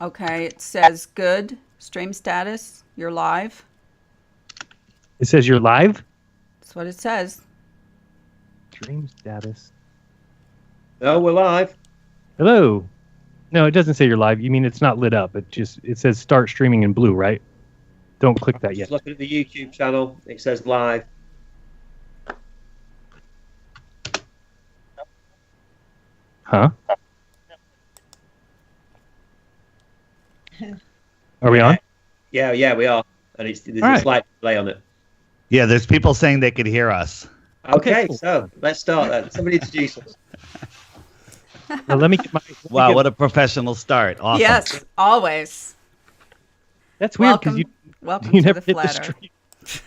Okay, it says good. Stream status. You're live. It says you're live? That's what it says. Stream status. Oh, we're live. Hello. No, it doesn't say you're live. You mean it's not lit up. It says start streaming in blue, right? Don't click that yet. Just looking at the YouTube channel. It says live. Huh? Are we on? Yeah, we are. And there's a slight delay on it. Yeah, there's people saying they could hear us. Okay, cool. So let's start then. Somebody introduce us. Now, let me get my. Wow, what a professional start. Awesome. Yes, always. That's weird because Welcome you to never the hit the flatter. stream.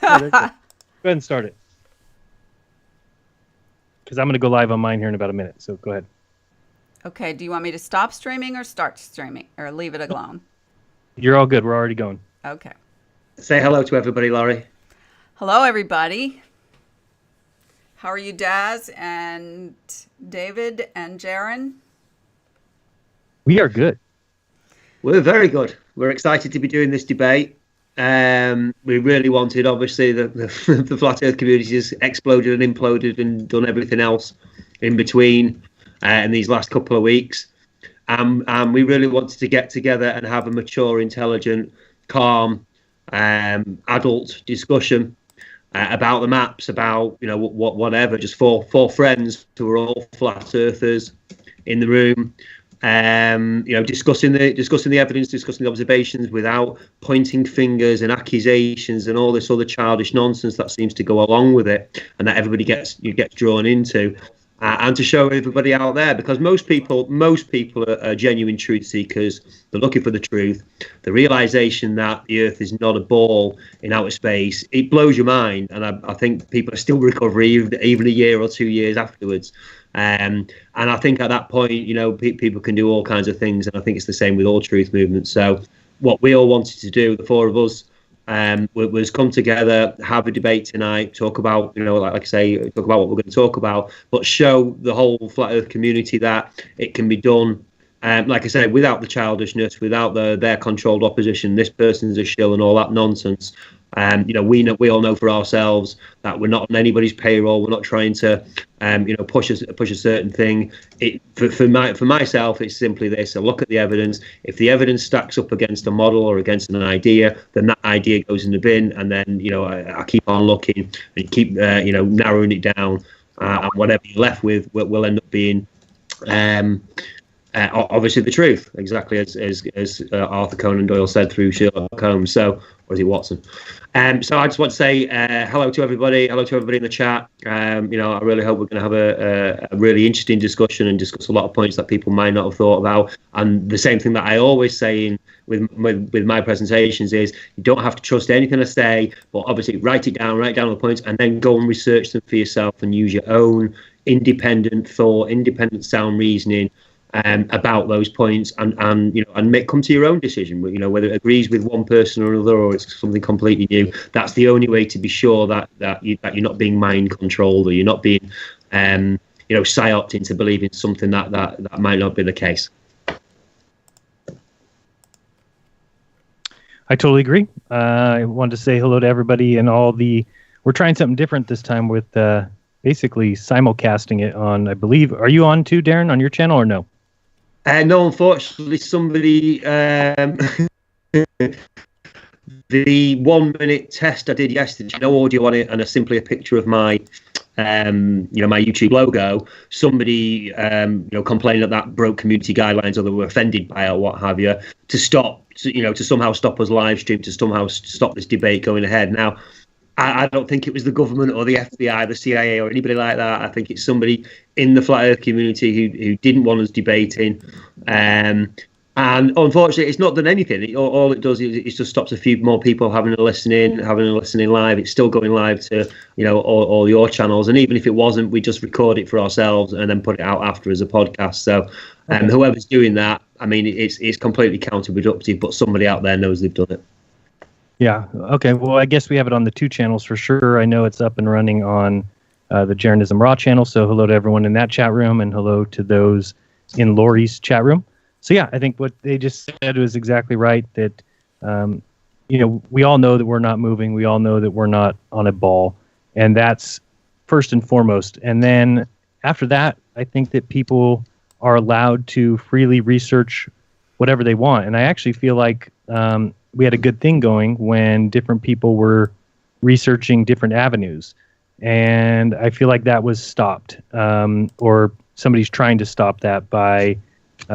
Go ahead and start it. Because I'm going to go live on mine here in about a minute. So go ahead. Okay, do you want me to stop streaming or start streaming or leave it alone? You're all good. We're already going. Okay. Say hello to everybody, Lorie. Hello, everybody. How are you, Daz and David and Jeran? We are good. We're very good. We're excited to be doing this debate. We really wanted, obviously, the flat Earth community has exploded and imploded and done everything else in between in these last couple of weeks. And we really wanted to get together and have a mature, intelligent, calm, adult discussion about the maps, about whatever. Just four friends who are all flat earthers in the room, discussing the evidence, discussing the observations without pointing fingers and accusations and all this other childish nonsense that seems to go along with it, and that everybody gets drawn into. And to show everybody out there, because most people are genuine truth seekers. They're looking for the truth. The realization that the Earth is not a ball in outer space, it blows your mind. And I think people are still recovering even a year or 2 years afterwards. And I think at that point, people can do all kinds of things. And I think it's the same with all truth movements. So what we all wanted to do, the four of us, was come together, have a debate tonight, talk about, like I say, talk about what we're going to talk about, but show the whole flat Earth community that it can be done, like I say, without the childishness, without their controlled opposition. This person's a shill and all that nonsense. We all know for ourselves that we're not on anybody's payroll. We're not trying to, push a certain thing. For myself, it's simply this: I look at the evidence. If the evidence stacks up against a model or against an idea, then that idea goes in the bin, and then I keep on looking and keep narrowing it down, and whatever you're left with will end up being. Obviously the truth, exactly as Arthur Conan Doyle said through Sherlock Holmes. So, or is it Watson? So I just want to say hello to everybody. Hello to everybody in the chat. I really hope we're going to have a really interesting discussion and discuss a lot of points that people might not have thought about. And the same thing that I always say with my presentations is you don't have to trust anything I say, but obviously write down the points, and then go and research them for yourself and use your own independent thought, independent sound reasoning about those points, and come to your own decision. Whether it agrees with one person or another, or it's something completely new. That's the only way to be sure that you're not being mind controlled, or you're not being psyoped into believing something that might not be the case. I totally agree. I wanted to say hello to everybody and we're trying something different this time with basically simulcasting it on, I believe. Are you on too, Darren, on your channel, or no? No, unfortunately, somebody the 1 minute test I did yesterday, no audio on it, and simply a picture of my my YouTube logo. Somebody complaining that broke community guidelines, or they were offended by it, or what have you, to somehow stop us live stream, to somehow stop this debate going ahead. Now, I don't think it was the government or the FBI, the CIA, or anybody like that. I think it's somebody in the flat Earth community who didn't want us debating. And unfortunately, it's not done anything. All it does is it just stops a few more people having a listening live. It's still going live to all your channels. And even if it wasn't, we just record it for ourselves and then put it out after as a podcast. So whoever's doing that, I mean, it's completely counterproductive, but somebody out there knows they've done it. Yeah. Okay. Well, I guess we have it on the two channels for sure. I know it's up and running on the Jeranism Raw channel. So hello to everyone in that chat room, and hello to those in Lorie's chat room. So yeah, I think what they just said was exactly right. That we all know that we're not moving. We all know that we're not on a ball, and that's first and foremost. And then after that, I think that people are allowed to freely research whatever they want. And I actually feel like we had a good thing going when different people were researching different avenues. And I feel like that was stopped, or somebody's trying to stop that by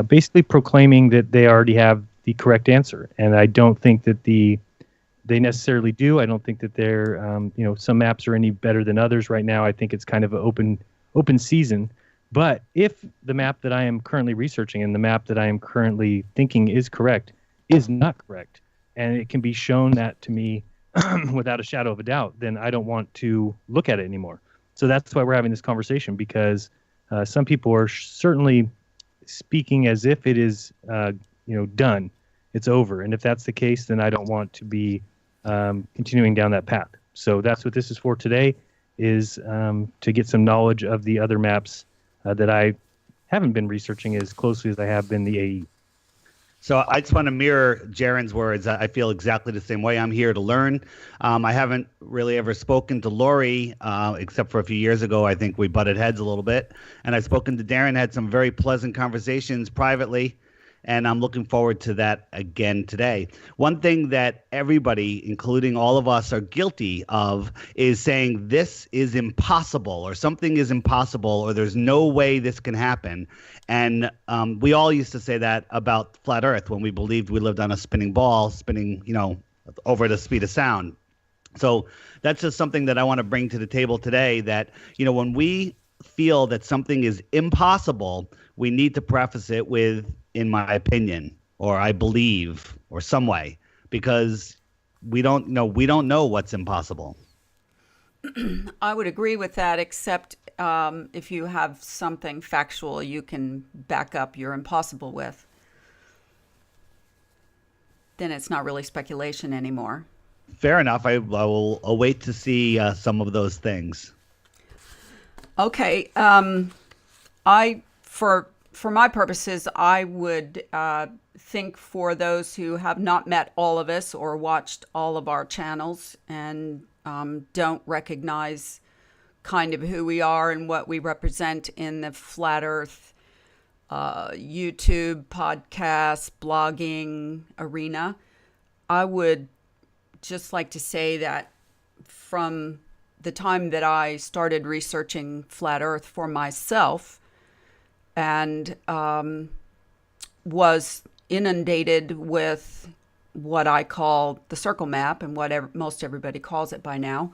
basically proclaiming that they already have the correct answer. And I don't think that they necessarily do. I don't think that they're, some maps are any better than others right now. I think it's kind of an open season. But if the map that I am currently researching and the map that I am currently thinking is correct is not correct, and it can be shown that to me without a shadow of a doubt, then I don't want to look at it anymore. So that's why we're having this conversation, because some people are certainly speaking as if it is, done. It's over. And if that's the case, then I don't want to be continuing down that path. So that's what this is for today, is to get some knowledge of the other maps that I haven't been researching as closely as I have been the AE. So I just want to mirror Jeran's words. I feel exactly the same way. I'm here to learn. I haven't really ever spoken to Lorie, except for a few years ago. I think we butted heads a little bit. And I've spoken to Darren, had some very pleasant conversations privately. And I'm looking forward to that again today. One thing that everybody, including all of us, are guilty of is saying this is impossible, or something is impossible, or there's no way this can happen. And we all used to say that about flat Earth when we believed we lived on a spinning ball, spinning, over the speed of sound. So that's just something that I want to bring to the table today, that, when we feel that something is impossible, we need to preface it with, in my opinion, or I believe, or some way, because we don't know what's impossible. I would agree with that, except if you have something factual you can back up your impossible with, then it's not really speculation anymore. Fair enough. I will await to see some of those things. Okay. For my purposes, I would think, for those who have not met all of us or watched all of our channels and don't recognize kind of who we are and what we represent in the flat Earth YouTube, podcast, blogging arena, I would just like to say that from the time that I started researching flat Earth for myself, and was inundated with what I call the circle map, and whatever most everybody calls it by now.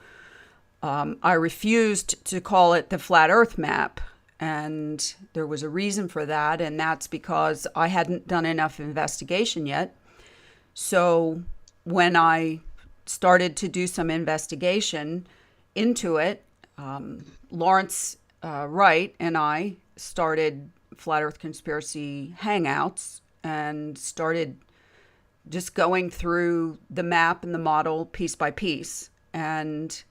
I refused to call it the flat Earth map, and there was a reason for that, and that's because I hadn't done enough investigation yet. So when I started to do some investigation into it, Lawrence Wright and I started Flat Earth Conspiracy Hangouts and started just going through the map and the model piece by piece and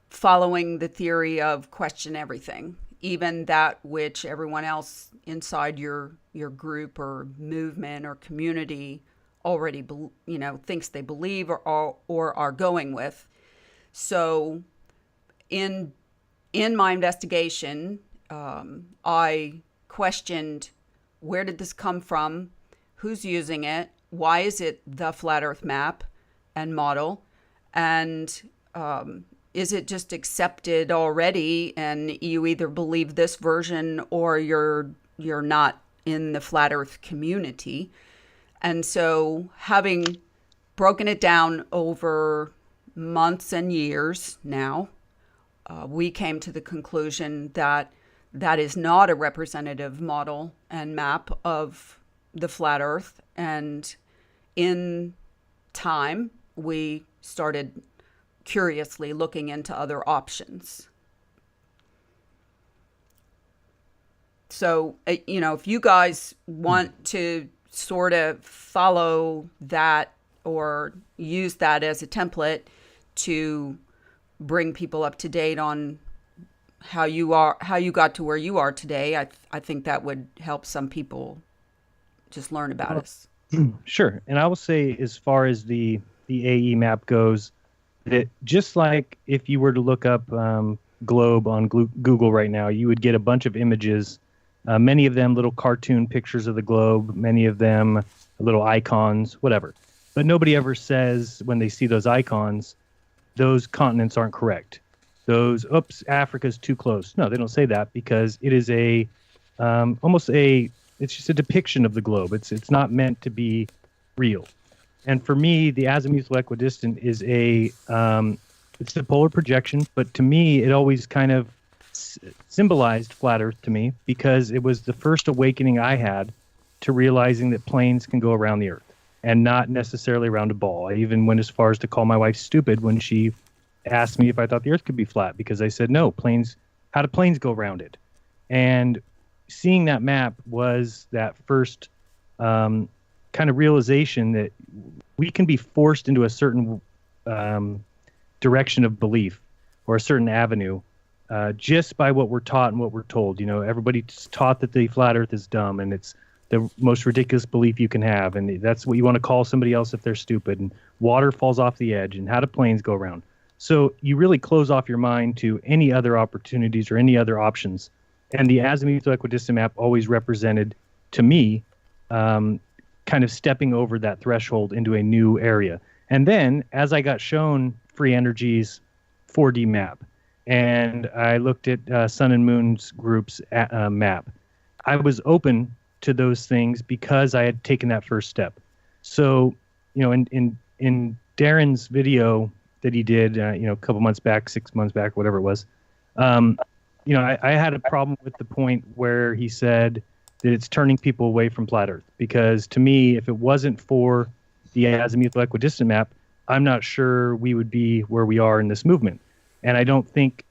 following the theory of question everything, even that which everyone else inside your group or movement or community already thinks they believe or are going with. So in my investigation, I questioned, where did this come from? Who's using it? Why is it the flat Earth map and model? And is it just accepted already, and you either believe this version or you're not in the flat Earth community? And so, having broken it down over months and years now, we came to the conclusion that that is not a representative model and map of the flat Earth. And in time, we started curiously looking into other options. So, if you guys want to sort of follow that or use that as a template to bring people up to date on how you got to where you are today, I think that would help some people just learn about us. Sure. And I will say, as far as the AE map goes, that just like if you were to look up globe on Google right now, you would get a bunch of images, many of them little cartoon pictures of the globe, many of them little icons, whatever. But nobody ever says when they see those icons, those continents aren't correct. Those, oops, Africa's too close. No, they don't say that because it is it's just a depiction of the globe. It's not meant to be real. And for me, the azimuthal equidistant is it's a polar projection, but to me, it always kind of symbolized flat Earth to me because it was the first awakening I had to realizing that planes can go around the Earth and not necessarily around a ball. I even went as far as to call my wife stupid when she asked me if I thought the Earth could be flat because I said, no, how do planes go around it? And seeing that map was that first kind of realization that we can be forced into a certain direction of belief or a certain avenue just by what we're taught and what we're told. Everybody's taught that the flat Earth is dumb and it's the most ridiculous belief you can have, and that's what you want to call somebody else if they're stupid, and water falls off the edge, and how do planes go around? So you really close off your mind to any other opportunities or any other options. And the azimuthal equidistant map always represented, to me, kind of stepping over that threshold into a new area. And then, as I got shown Free Energy's 4D map, and I looked at Sun and Moon's group's map, I was open to those things because I had taken that first step. So, in Darren's video that he did, a couple months back, 6 months back, whatever it was, I had a problem with the point where he said that it's turning people away from flat Earth. Because to me, if it wasn't for the azimuthal equidistant map, I'm not sure we would be where we are in this movement. And I don't think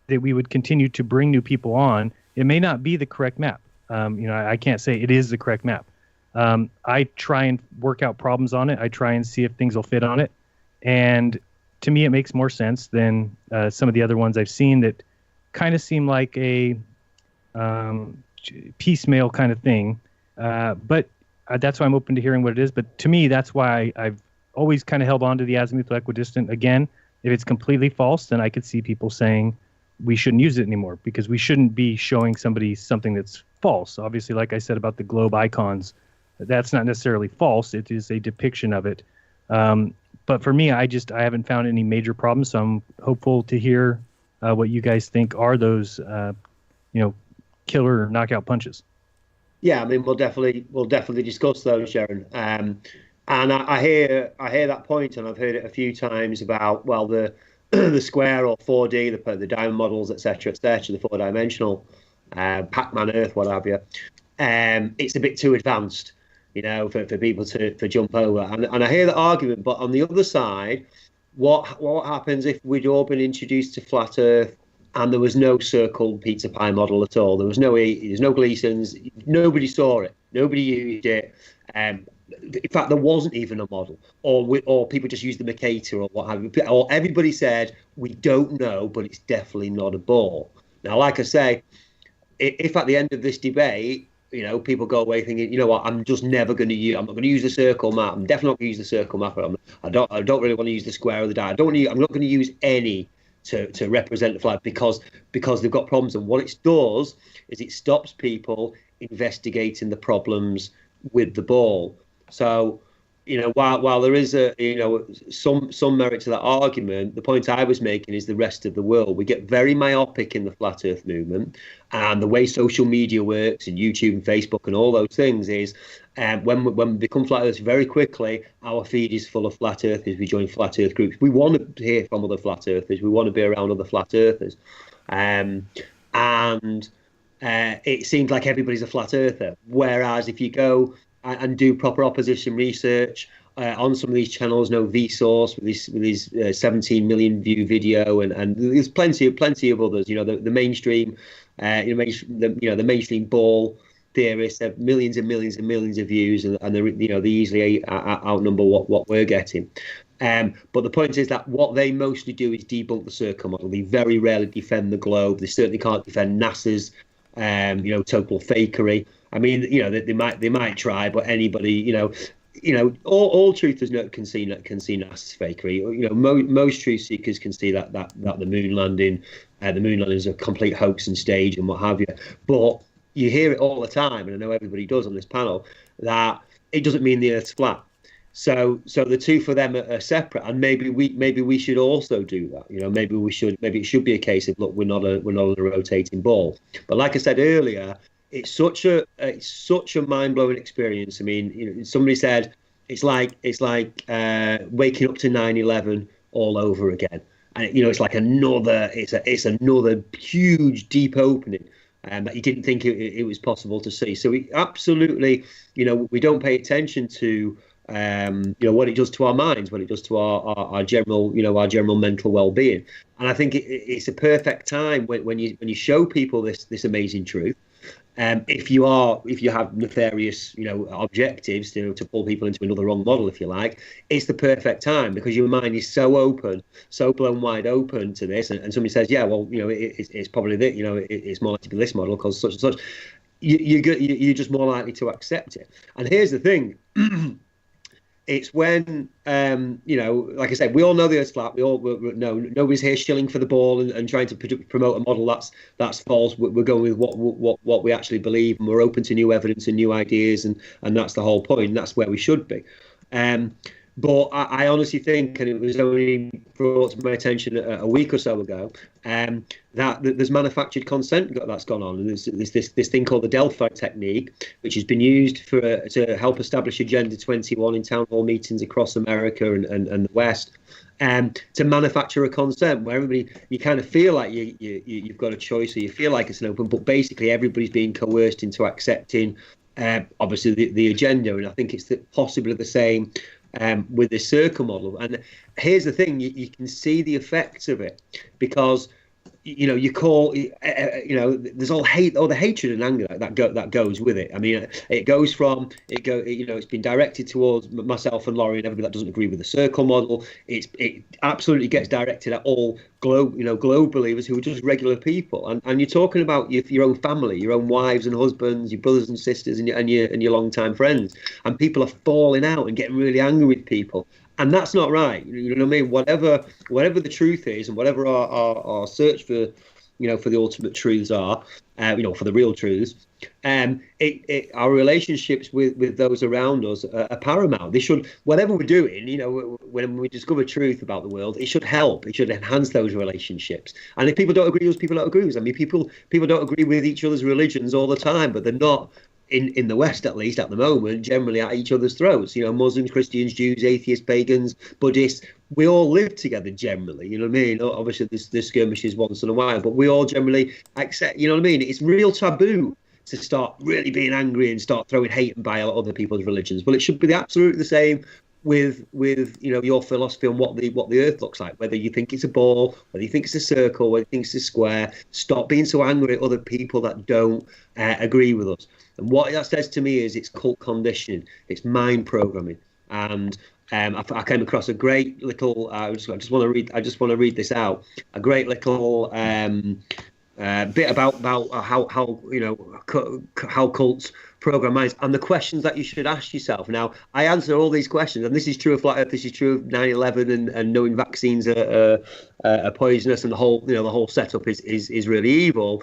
that we would continue to bring new people on. It may not be the correct map. I can't say it is the correct map. I try and work out problems on it. I try and see if things will fit on it. And to me, it makes more sense than some of the other ones I've seen that kind of seem like a piecemeal kind of thing. But that's why I'm open to hearing what it is. But to me, that's why I've always kind of held on to the azimuthal equidistant. Again, if it's completely false, then I could see people saying we shouldn't use it anymore because we shouldn't be showing somebody something that's false. Obviously, like I said about the globe icons, that's not necessarily false. It is a depiction of it. But for me, I haven't found any major problems. So I'm hopeful to hear what you guys think are those, killer knockout punches. Yeah, I mean, we'll definitely discuss those, Jeran. And I hear that point, and I've heard it a few times about the the square or 4D, the diamond models, etc., the 4-dimensional, Pac-Man Earth, what have you. It's a bit too advanced, for people to jump over. And I hear that argument, but on the other side, what happens if we'd all been introduced to flat Earth and there was no circle pizza pie model at all? There's no Gleasons. Nobody saw it. Nobody used it. In fact, there wasn't even a model, or people just used the Mercator or what have you. Or everybody said, we don't know, but it's definitely not a ball. Now, like I say, if at the end of this debate, people go away thinking, I'm just never going to use. I'm not going to use the circle map. I'm definitely not going to use the circle map. I don't really want to use the square or the diamond. I'm not going to use any to represent the flag because they've got problems. And what it does is it stops people investigating the problems with the ball. So, while there is some merit to that argument, the point I was making is the rest of the world. We get very myopic in the flat Earth movement, and the way social media works and YouTube and Facebook and all those things is when we become flat Earthers, very quickly our feed is full of flat Earthers. We join flat Earth groups. We want to hear from other flat Earthers. We want to be around other flat Earthers, and it seems like everybody's a flat Earther. Whereas if you go and do proper opposition research on some of these channels, Vsauce with his 17 million view video, and there's plenty of others. The mainstream, the mainstream ball theorists have millions and millions and millions of views, and they easily outnumber what we're getting. But the point is that what they mostly do is debunk the circle model. They very rarely defend the globe. They certainly can't defend NASA's total fakery. I mean, they might try, but anybody, all truthers can see NASA's fakery. Most truth seekers can see that the moon landing is a complete hoax and stage and what have you. But you hear it all the time, and I know everybody does on this panel, that it doesn't mean the Earth's flat. So the two for them are separate, and maybe we should also do that. Maybe it should be a case of, look, we're not a rotating ball. But like I said earlier, it's such a mind-blowing experience. I mean, somebody said it's like waking up to 9/11 all over again, and it's like another huge deep opening. That you didn't think it was possible to see. So we absolutely, we don't pay attention to what it does to our minds, what it does to our general, our general mental well-being. And I think it's a perfect time when you show people this amazing truth. If you have nefarious, objectives to pull people into another wrong model, if you like, it's the perfect time, because your mind is so open, so blown wide open to this. And somebody says, yeah, well, it's probably that, it's more likely to be this model because such and such. You're just more likely to accept it. And here's the thing. It's when, like I said, we all know the Earth's flat. We know nobody's here shilling for the ball and trying to promote a model that's false. We're going with what we actually believe, and we're open to new evidence and new ideas, and that's the whole point. And that's where we should be. But I honestly think, and it was only brought to my attention a week or so ago, that there's manufactured consent that's gone on, and there's this thing called the Delphi technique, which has been used to help establish Agenda 21 in town hall meetings across America and the West, to manufacture a consent where everybody, you kind of feel like you've got a choice, or you feel like it's an open, but basically everybody's being coerced into accepting, obviously the agenda. And I think it's possibly the same with this circle model. And here's the thing, you can see the effects of it, because you call there's all the hatred and anger that goes with it. I mean, it's been directed towards myself and Lorie and everybody that doesn't agree with the circle model. It absolutely gets directed at all globe believers who are just regular people, and you're talking about your own family, your own wives and husbands, your brothers and sisters, and your long-time friends, and people are falling out and getting really angry with people. And that's not right. You know what I mean? Whatever the truth is, and whatever our search for, for the ultimate truths are, for the real truths, our relationships with those around us are paramount. They should, whatever we're doing, when we discover truth about the world, it should help. It should enhance those relationships. And if people don't agree with us, people don't agree with us. I mean, people don't agree with each other's religions all the time, but they're not, in the West, at least at the moment, generally at each other's throats. Muslims, Christians, Jews, atheists, pagans, Buddhists, we all live together generally. You know what I mean? Obviously, there's skirmishes once in a while, but we all generally accept. You know what I mean? It's real taboo to start really being angry and start throwing hate and bile at other people's religions. Well, it should be absolutely the same with your philosophy on what the Earth looks like. Whether you think it's a ball, whether you think it's a circle, whether you think it's a square, stop being so angry at other people that don't agree with us. And what that says to me is it's cult conditioning, it's mind programming. And I came across a great little. I just want to read this out. A great little bit about how cults program minds, and the questions that you should ask yourself. Now, I answer all these questions, and this is true of flat Earth, this is true of 9/11, and knowing vaccines are poisonous, and the whole setup is really evil.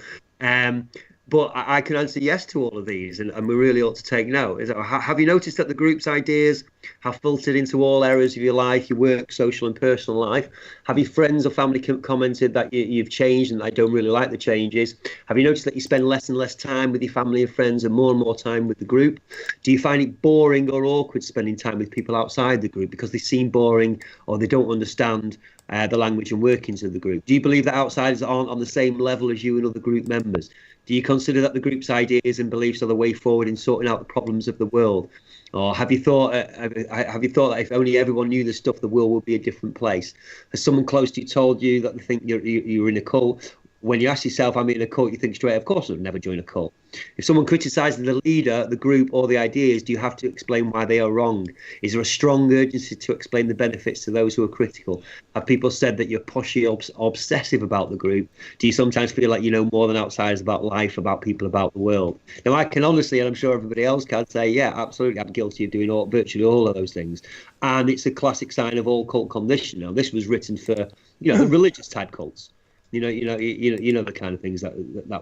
But I can answer yes to all of these, and we really ought to take note. Have you noticed that the group's ideas have filtered into all areas of your life, your work, social and personal life? Have your friends or family commented that you've changed and I don't really like the changes? Have you noticed that you spend less and less time with your family and friends and more time with the group? Do you find it boring or awkward spending time with people outside the group because they seem boring or they don't understand the language and workings of the group? Do you believe that outsiders aren't on the same level as you and other group members? Do you consider that the group's ideas and beliefs are the way forward in sorting out the problems of the world? Or have you thought that if only everyone knew this stuff, the world would be a different place? Has someone close to you told you that they think you're in a cult? When you ask yourself, I'm in a cult, you think straight, of course I'd never join a cult. If someone criticizes the leader, the group, or the ideas, do you have to explain why they are wrong? Is there a strong urgency to explain the benefits to those who are critical? Have people said that you're pushy, obsessive about the group? Do you sometimes feel like you know more than outsiders about life, about people, about the world? Now, I can honestly, and I'm sure everybody else can, say, yeah, absolutely, I'm guilty of doing virtually all of those things. And it's a classic sign of all cult condition. Now, this was written for, the religious type cults. You know the kind of things that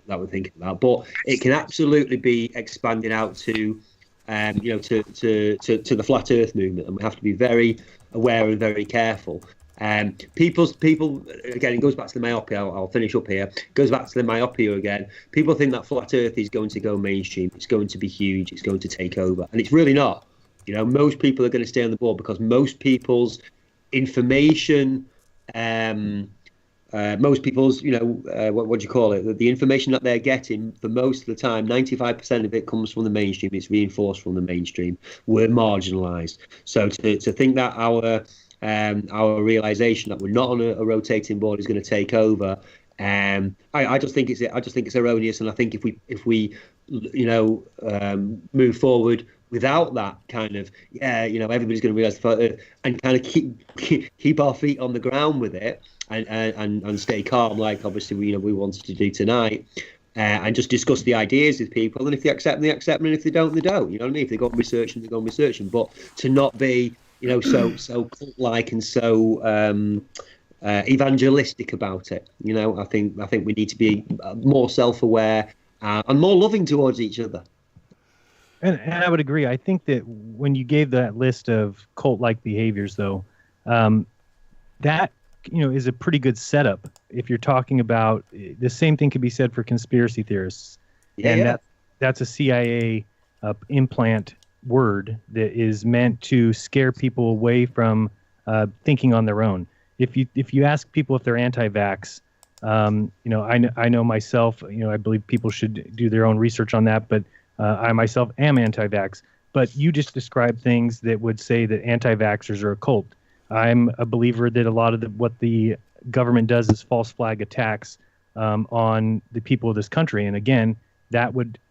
we're thinking about. But it can absolutely be expanded out to, to the flat Earth movement, and we have to be very aware and very careful. People again, it goes back to the myopia. I'll finish up here. It goes back to the myopia again. People think that flat Earth is going to go mainstream. It's going to be huge. It's going to take over, and it's really not. Most people are going to stay on the board because most people's information. Most people's, what do you call it? The information that they're getting for most of the time, 95% of it comes from the mainstream. It's reinforced from the mainstream. We're marginalised. So to think that our realisation that we're not on a rotating board is going to take over, I just think it's erroneous. And I think if we move forward without that kind of everybody's going to realise and kind of keep our feet on the ground with it. And stay calm, like obviously we wanted to do tonight, and just discuss the ideas with people. And if they accept them, they accept them, and if they don't, they don't. You know what I mean? If they go and research them, they go and research them. But to not be, so cult-like and so evangelistic about it. I think we need to be more self-aware and more loving towards each other. And I would agree. I think that when you gave that list of cult-like behaviors, though, that is a pretty good setup if you're talking about the same thing could be said for conspiracy theorists. That's a CIA implant word that is meant to scare people away from thinking on their own. If you ask people if they're anti-vax, I know myself, I believe people should do their own research on that, but I myself am anti-vax. But you just described things that would say that anti-vaxxers are a cult. I'm a believer that a lot of what the government does is false flag attacks on the people of this country. And again,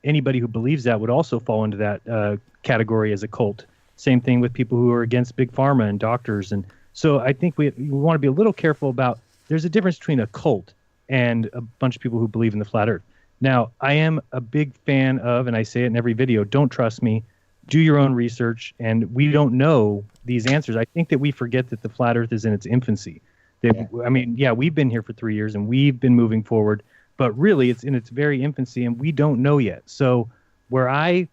anybody who believes that would also fall into that category as a cult. Same thing with people who are against big pharma and doctors. And so I think we want to be a little careful about, there's a difference between a cult and a bunch of people who believe in the flat earth. Now, I am a big fan of, and I say it in every video, don't trust me. Do your own research, and we don't know these answers. I think that we forget that the flat earth is in its infancy. We've been here for 3 years, and we've been moving forward, but really it's in its very infancy, and we don't know yet. So where I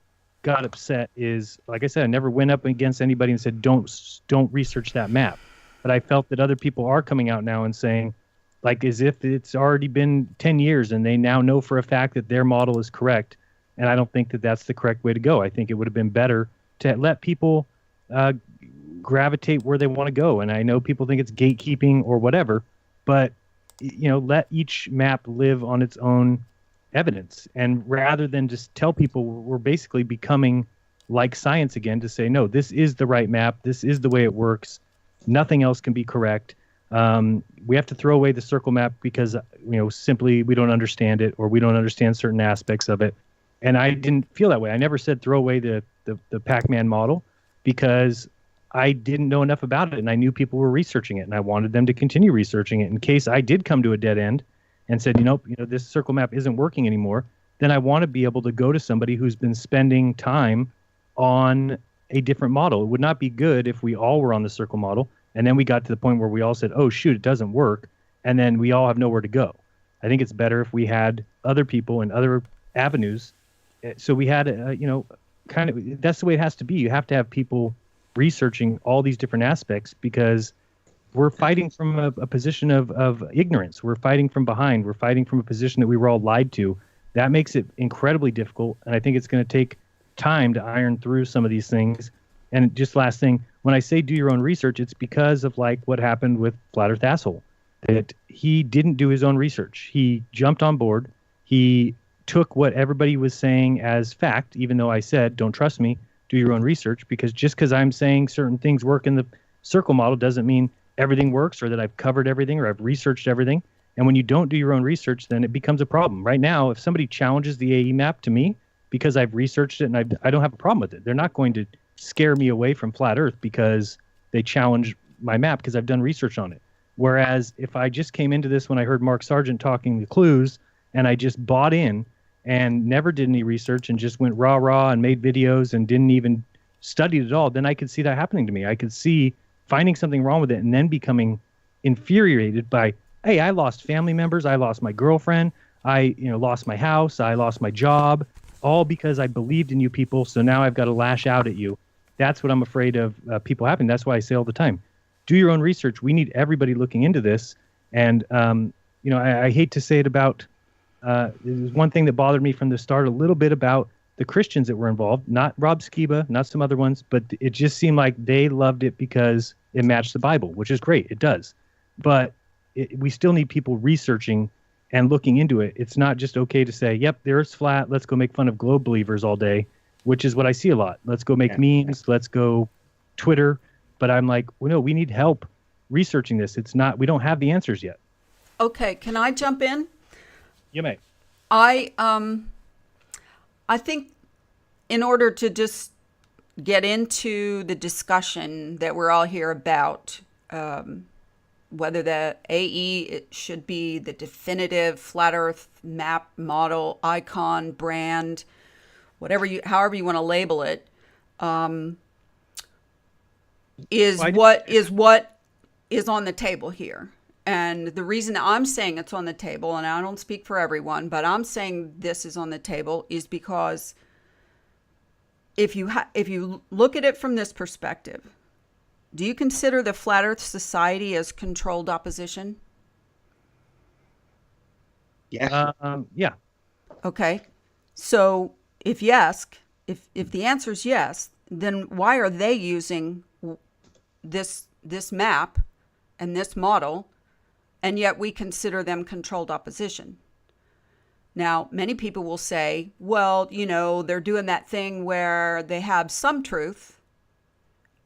got upset is, like I said, I never went up against anybody and said, don't research that map. But I felt that other people are coming out now and saying, like as if it's already been 10 years, and they now know for a fact that their model is correct. And I don't think that that's the correct way to go. I think it would have been better to let people gravitate where they want to go. And I know people think it's gatekeeping or whatever, but let each map live on its own evidence. And rather than just tell people, we're basically becoming like science again to say, no, this is the right map. This is the way it works. Nothing else can be correct. We have to throw away the circle map because simply we don't understand it, or we don't understand certain aspects of it. And I didn't feel that way. I never said throw away the Pac-Man model because I didn't know enough about it, and I knew people were researching it, and I wanted them to continue researching it in case I did come to a dead end and said, this circle map isn't working anymore. Then I want to be able to go to somebody who's been spending time on a different model. It would not be good if we all were on the circle model, and then we got to the point where we all said, oh, shoot, it doesn't work, and then we all have nowhere to go. I think it's better if we had other people and other avenues. So we had, that's the way it has to be. You have to have people researching all these different aspects because we're fighting from a position of ignorance. We're fighting from behind. We're fighting from a position that we were all lied to. That makes it incredibly difficult, and I think it's going to take time to iron through some of these things. And just last thing, when I say do your own research, it's because of like what happened with Flat Earth Asshole, that he didn't do his own research. He jumped on board. He took what everybody was saying as fact, even though I said, don't trust me, do your own research, because just because I'm saying certain things work in the circle model doesn't mean everything works or that I've covered everything or I've researched everything. And when you don't do your own research, then it becomes a problem. Right now, if somebody challenges the AE map to me because I've researched it and I don't have a problem with it, they're not going to scare me away from flat Earth because they challenge my map because I've done research on it. Whereas if I just came into this when I heard Mark Sargent talking the clues and I just bought in and never did any research and just went rah and made videos and didn't even study it at all, then I could see that happening to me. I could see finding something wrong with it and then becoming infuriated by, hey, I lost family members, I lost my girlfriend, I lost my house, I lost my job, all because I believed in you people, so now I've got to lash out at you. That's what I'm afraid of people happening. That's why I say all the time, do your own research. We need everybody looking into this. And, I hate to say it about, there's one thing that bothered me from the start a little bit about the Christians that were involved, not Rob Skiba, not some other ones, but it just seemed like they loved it because it matched the Bible, which is great. It does. But we still need people researching and looking into it. It's not just okay to say, yep, the Earth's flat. Let's go make fun of globe believers all day, which is what I see a lot. Let's go make memes. Let's go Twitter. But I'm like, well, no, we need help researching this. We don't have the answers yet. Okay, can I jump in? You may. I think in order to just get into the discussion that we're all here about, whether the AE it should be the definitive flat Earth map, model, icon, brand, however you want to label it, what is on the table here. And the reason I'm saying it's on the table, and I don't speak for everyone, but I'm saying this is on the table is because if you look at it from this perspective, do you consider the Flat Earth Society as controlled opposition? Yes. Yeah. Okay. So if the answer is yes, then why are they using this map and this model, and yet we consider them controlled opposition? Now, many people will say, well, they're doing that thing where they have some truth,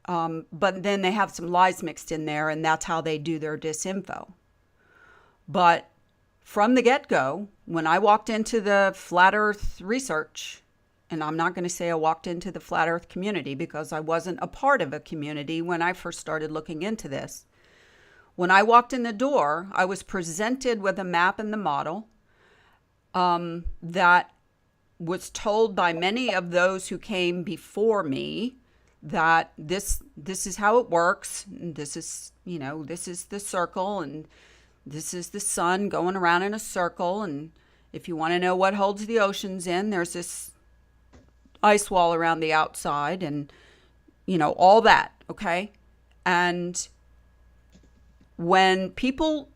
but then they have some lies mixed in there, and that's how they do their disinfo. But from the get-go, when I walked into the Flat Earth research, and I'm not going to say I walked into the Flat Earth community because I wasn't a part of a community when I first started looking into this. When I walked in the door, I was presented with a map and the model that was told by many of those who came before me that this is how it works. This is the circle, and this is the sun going around in a circle. And if you want to know what holds the oceans in, there's this ice wall around the outside, and all that. Okay. And when people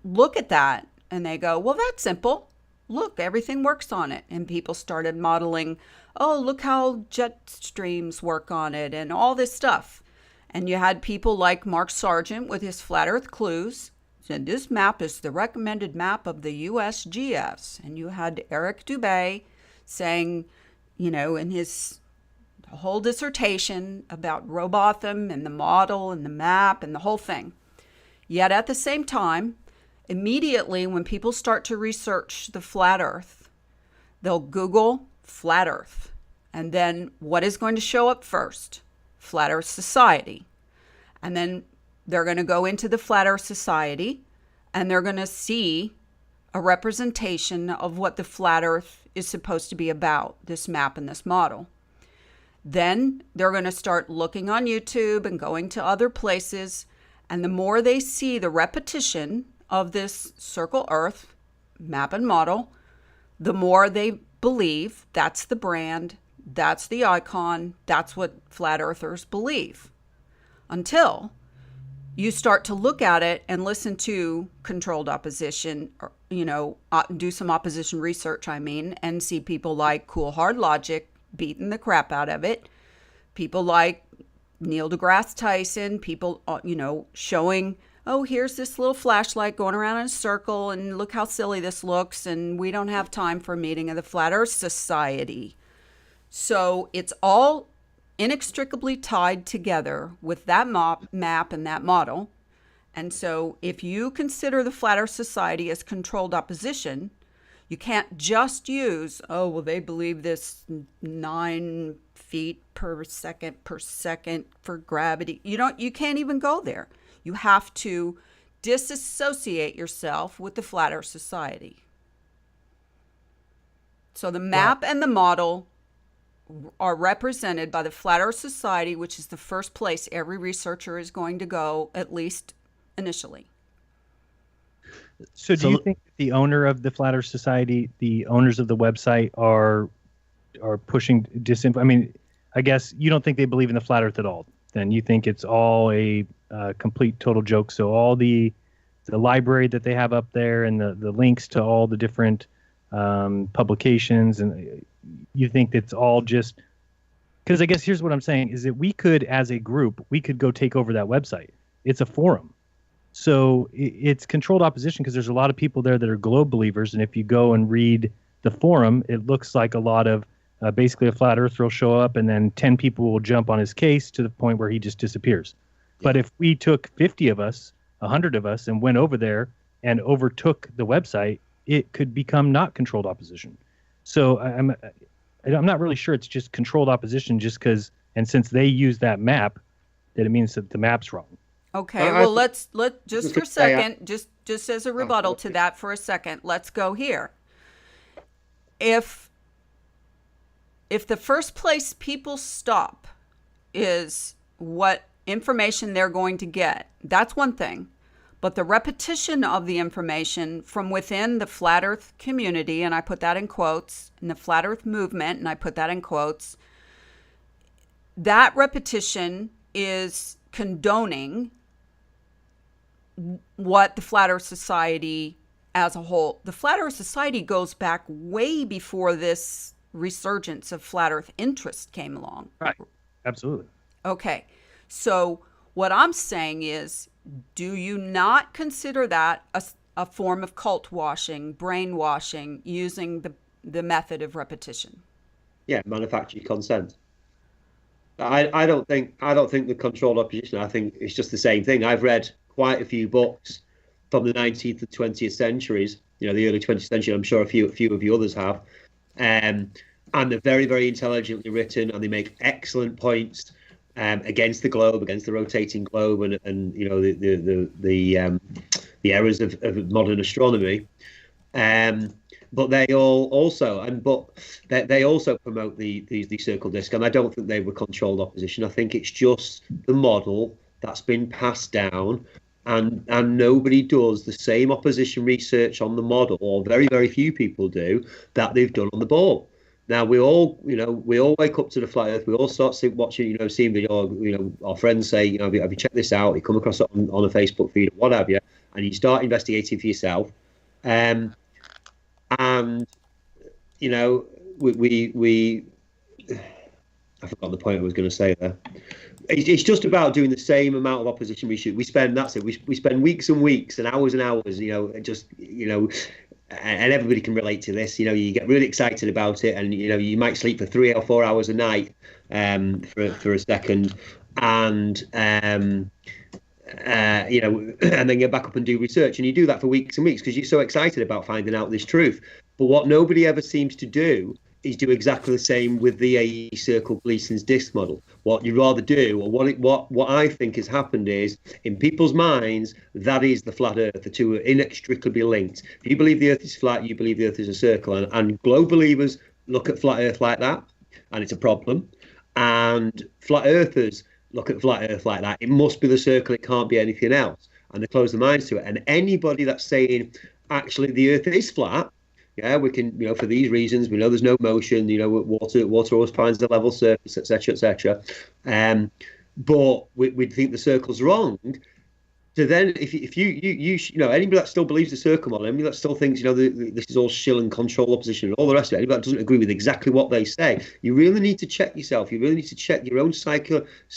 look at that and they go, well, that's simple. Look, everything works on it. And people started modeling, oh, look how jet streams work on it and all this stuff. And you had people like Mark Sargent with his Flat Earth Clues said, this map is the recommended map of the USGS. And you had Eric Dubé saying, in his whole dissertation about Robotham and the model and the map and the whole thing. Yet at the same time, immediately when people start to research the flat Earth, they'll Google flat Earth. And then what is going to show up first? Flat Earth Society. And then they're going to go into the Flat Earth Society and they're going to see a representation of what the flat Earth is supposed to be about, this map and this model. Then they're going to start looking on YouTube and going to other places. And the more they see the repetition of this circle Earth map and model, the more they believe that's the brand, that's the icon, that's what flat earthers believe. Until you start to look at it and listen to controlled opposition, or, do some opposition research, and see people like Cool Hard Logic beating the crap out of it. People like Neil deGrasse Tyson, people, showing, oh, here's this little flashlight going around in a circle, and look how silly this looks, and we don't have time for a meeting of the Flat Earth Society. So it's all inextricably tied together with that map and that model. And so if you consider the Flat Earth Society as controlled opposition, you can't just use, oh, well, they believe this 9 feet per second for gravity. You can't even go there. You have to disassociate yourself with the Flat Earth Society. So the map and the model are represented by the Flat Earth Society, which is the first place every researcher is going to go, at least initially. So do you think the owner of the Flat Earth Society, the owners of the website are pushing disinfo? I mean, I guess you don't think they believe in the Flat Earth at all. Then you think it's all a complete total joke. So all the library that they have up there and the links to all the different publications, and you think it's all just because I guess here's what I'm saying is that we could, as a group, we could go take over that website. It's a forum. So it's controlled opposition because there's a lot of people there that are globe believers. And if you go and read the forum, it looks like a lot of basically a flat earther will show up and then 10 people will jump on his case to the point where he just disappears. Yeah. But if we took 50 of us, 100 of us, and went over there and overtook the website, it could become not controlled opposition. So I'm not really sure it's just controlled opposition just because, and since they use that map, that it means that the map's wrong. Okay, well, let's just for a second, just as a rebuttal to that for a second, let's go here. If the first place people stop is what information they're going to get, that's one thing. But the repetition of the information from within the Flat Earth community, and I put that in quotes, and the Flat Earth movement, and I put that in quotes, that repetition is condoning what the Flat Earth Society as a whole. The Flat Earth Society goes back way before this resurgence of Flat Earth interest came along. Right. Absolutely. Okay. So what I'm saying is, do you not consider that a form of cult washing, brainwashing, using the method of repetition? Yeah, manufactured consent. I don't think the controlled opposition. I think it's just the same thing. I've read quite a few books from the 19th and 20th centuries. You know, the early 20th century. I'm sure a few of you others have, and they're very, very intelligently written, and they make excellent points against the globe, against the rotating globe, and you know the errors of modern astronomy. But they also promote the circle disc, and I don't think they were controlled opposition. I think it's just the model that's been passed down, and nobody does the same opposition research on the model, or very, very few people do, that they've done on the ball. Now we all wake up to the flat Earth. We all start watching, seeing video. Our friends say, have you checked this out? You come across it on a Facebook feed or what have you, and you start investigating for yourself. And we I forgot the point I was going to say there. It's just about doing the same amount of opposition research. We spend weeks and weeks and hours, and everybody can relate to this. You get really excited about it, and you might sleep for 3 or 4 hours a night for a second, and and then get back up and do research, and you do that for weeks and weeks because you're so excited about finding out this truth. But what nobody ever seems to do is do exactly the same with the AE Circle Gleason's disk model. What you'd rather do, or what I think has happened is, in people's minds, that is the flat Earth. The two are inextricably linked. If you believe the Earth is flat, you believe the Earth is a circle, and globe believers look at flat Earth like that, and it's a problem. And flat earthers look at flat Earth like that. It must be the circle. It can't be anything else. And they close their minds to it. And anybody that's saying, actually, the Earth is flat, yeah, we can, for these reasons, we know there's no motion, water always finds the level surface, etc., etc. But we'd think the circle's wrong. So then, if you anybody that still believes the circle model, anybody that still thinks this is all shill and control opposition and all the rest of it, anybody that doesn't agree with exactly what they say, you really need to check yourself. You really need to check your own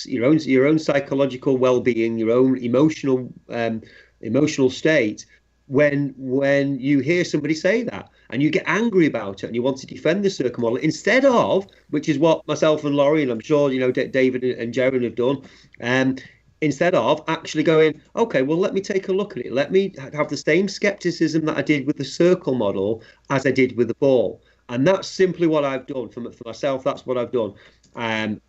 your own psychological well-being, your own emotional state when you hear somebody say that, and you get angry about it, and you want to defend the circle model instead of, which is what myself and Lorie, and I'm sure David and Jeran have done, instead of actually going, okay, well, let me take a look at it. Let me have the same skepticism that I did with the circle model as I did with the ball. And that's simply what I've done for myself. That's what I've done. And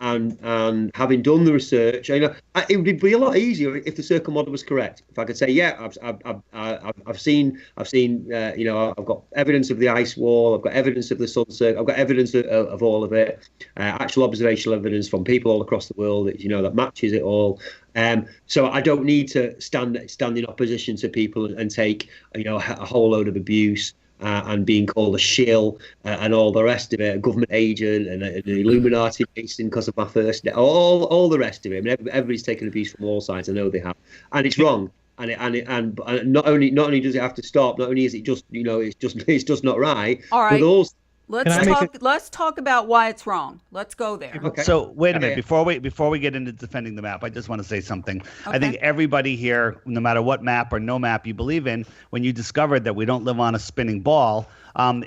having done the research, it would be a lot easier if the circle model was correct. If I could say, yeah, I've seen, I've got evidence of the ice wall, I've got evidence of the sun circle, I've got evidence of all of it, actual observational evidence from people all across the world that matches it all. So I don't need to stand in opposition to people and take a whole load of abuse. And being called a shill and all the rest of it, a government agent and an Illuminati Mason because of my first name, all the rest of it. I mean, everybody's taken abuse from all sides. I know they have, and it's wrong. And not only does it have to stop, not only is it just it's just not right. All right. But also, Let's talk about why it's wrong. Let's go there. Okay. So wait a minute, before we get into defending the map, I just want to say something. Okay. I think everybody here, no matter what map or no map you believe in, when you discovered that we don't live on a spinning ball,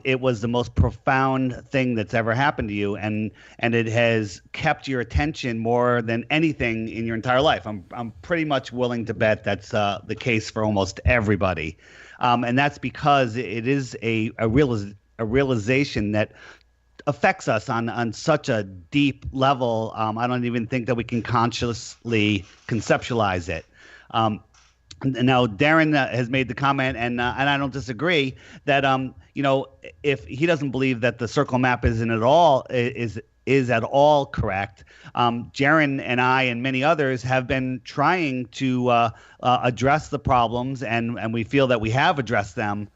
it was the most profound thing that's ever happened to you, and it has kept your attention more than anything in your entire life. I'm pretty much willing to bet that's the case for almost everybody, and that's because it is a realization that affects us on such a deep level. I don't even think that we can consciously conceptualize it. Now, Darren has made the comment, and I don't disagree, that if he doesn't believe that the circle map is at all correct, Jeran and I and many others have been trying to address the problems, and we feel that we have addressed them.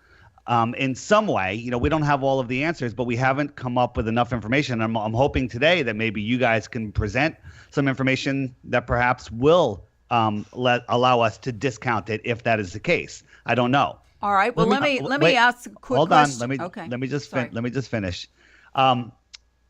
In some way, we don't have all of the answers, but we haven't come up with enough information. I'm hoping today that maybe you guys can present some information that perhaps will allow us to discount it if that is the case. I don't know. All right. Well, let me ask a quick hold question. on. Let me just finish.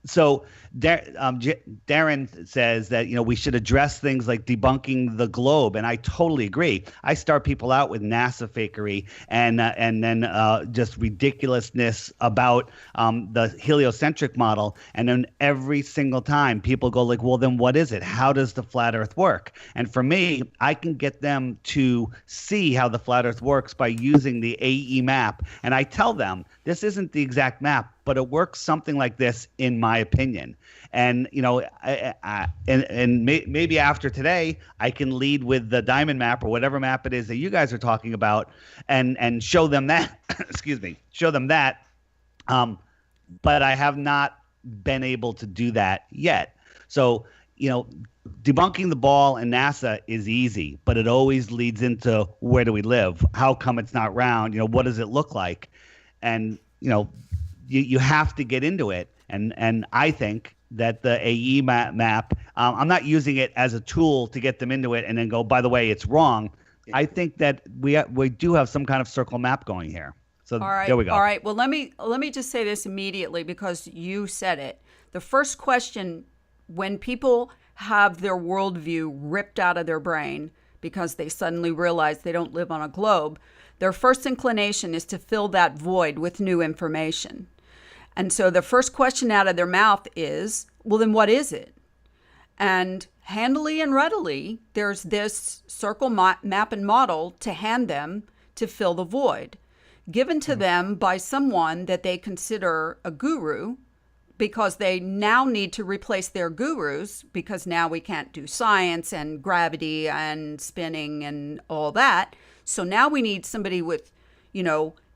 So Darren says that we should address things like debunking the globe, and I totally agree. I start people out with NASA fakery and then just ridiculousness about the heliocentric model, and then every single time people go like, well, then what is it? How does the flat Earth work? And for me, I can get them to see how the flat Earth works by using the AE map, and I tell them this isn't the exact map, but it works something like this, in my opinion. And maybe after today, I can lead with the diamond map or whatever map it is that you guys are talking about, and show them that. Excuse me, show them that. But I have not been able to do that yet. So debunking the ball and NASA is easy, but it always leads into, where do we live? How come it's not round? What does it look like? And you have to get into it, and I think that the AE map, I'm not using it as a tool to get them into it and then go, by the way, it's wrong. I think that we do have some kind of circle map going here. So there we go. All right. Well, let me just say this immediately, because you said it. The first question, when people have their worldview ripped out of their brain because they suddenly realize they don't live on a globe, their first inclination is to fill that void with new information. And so the first question out of their mouth is, well, then what is it? And handily and readily, there's this circle map and model to hand them to fill the void, given to them by someone that they consider a guru, because they now need to replace their gurus, because now we can't do science and gravity and spinning and all that. So now we need somebody with,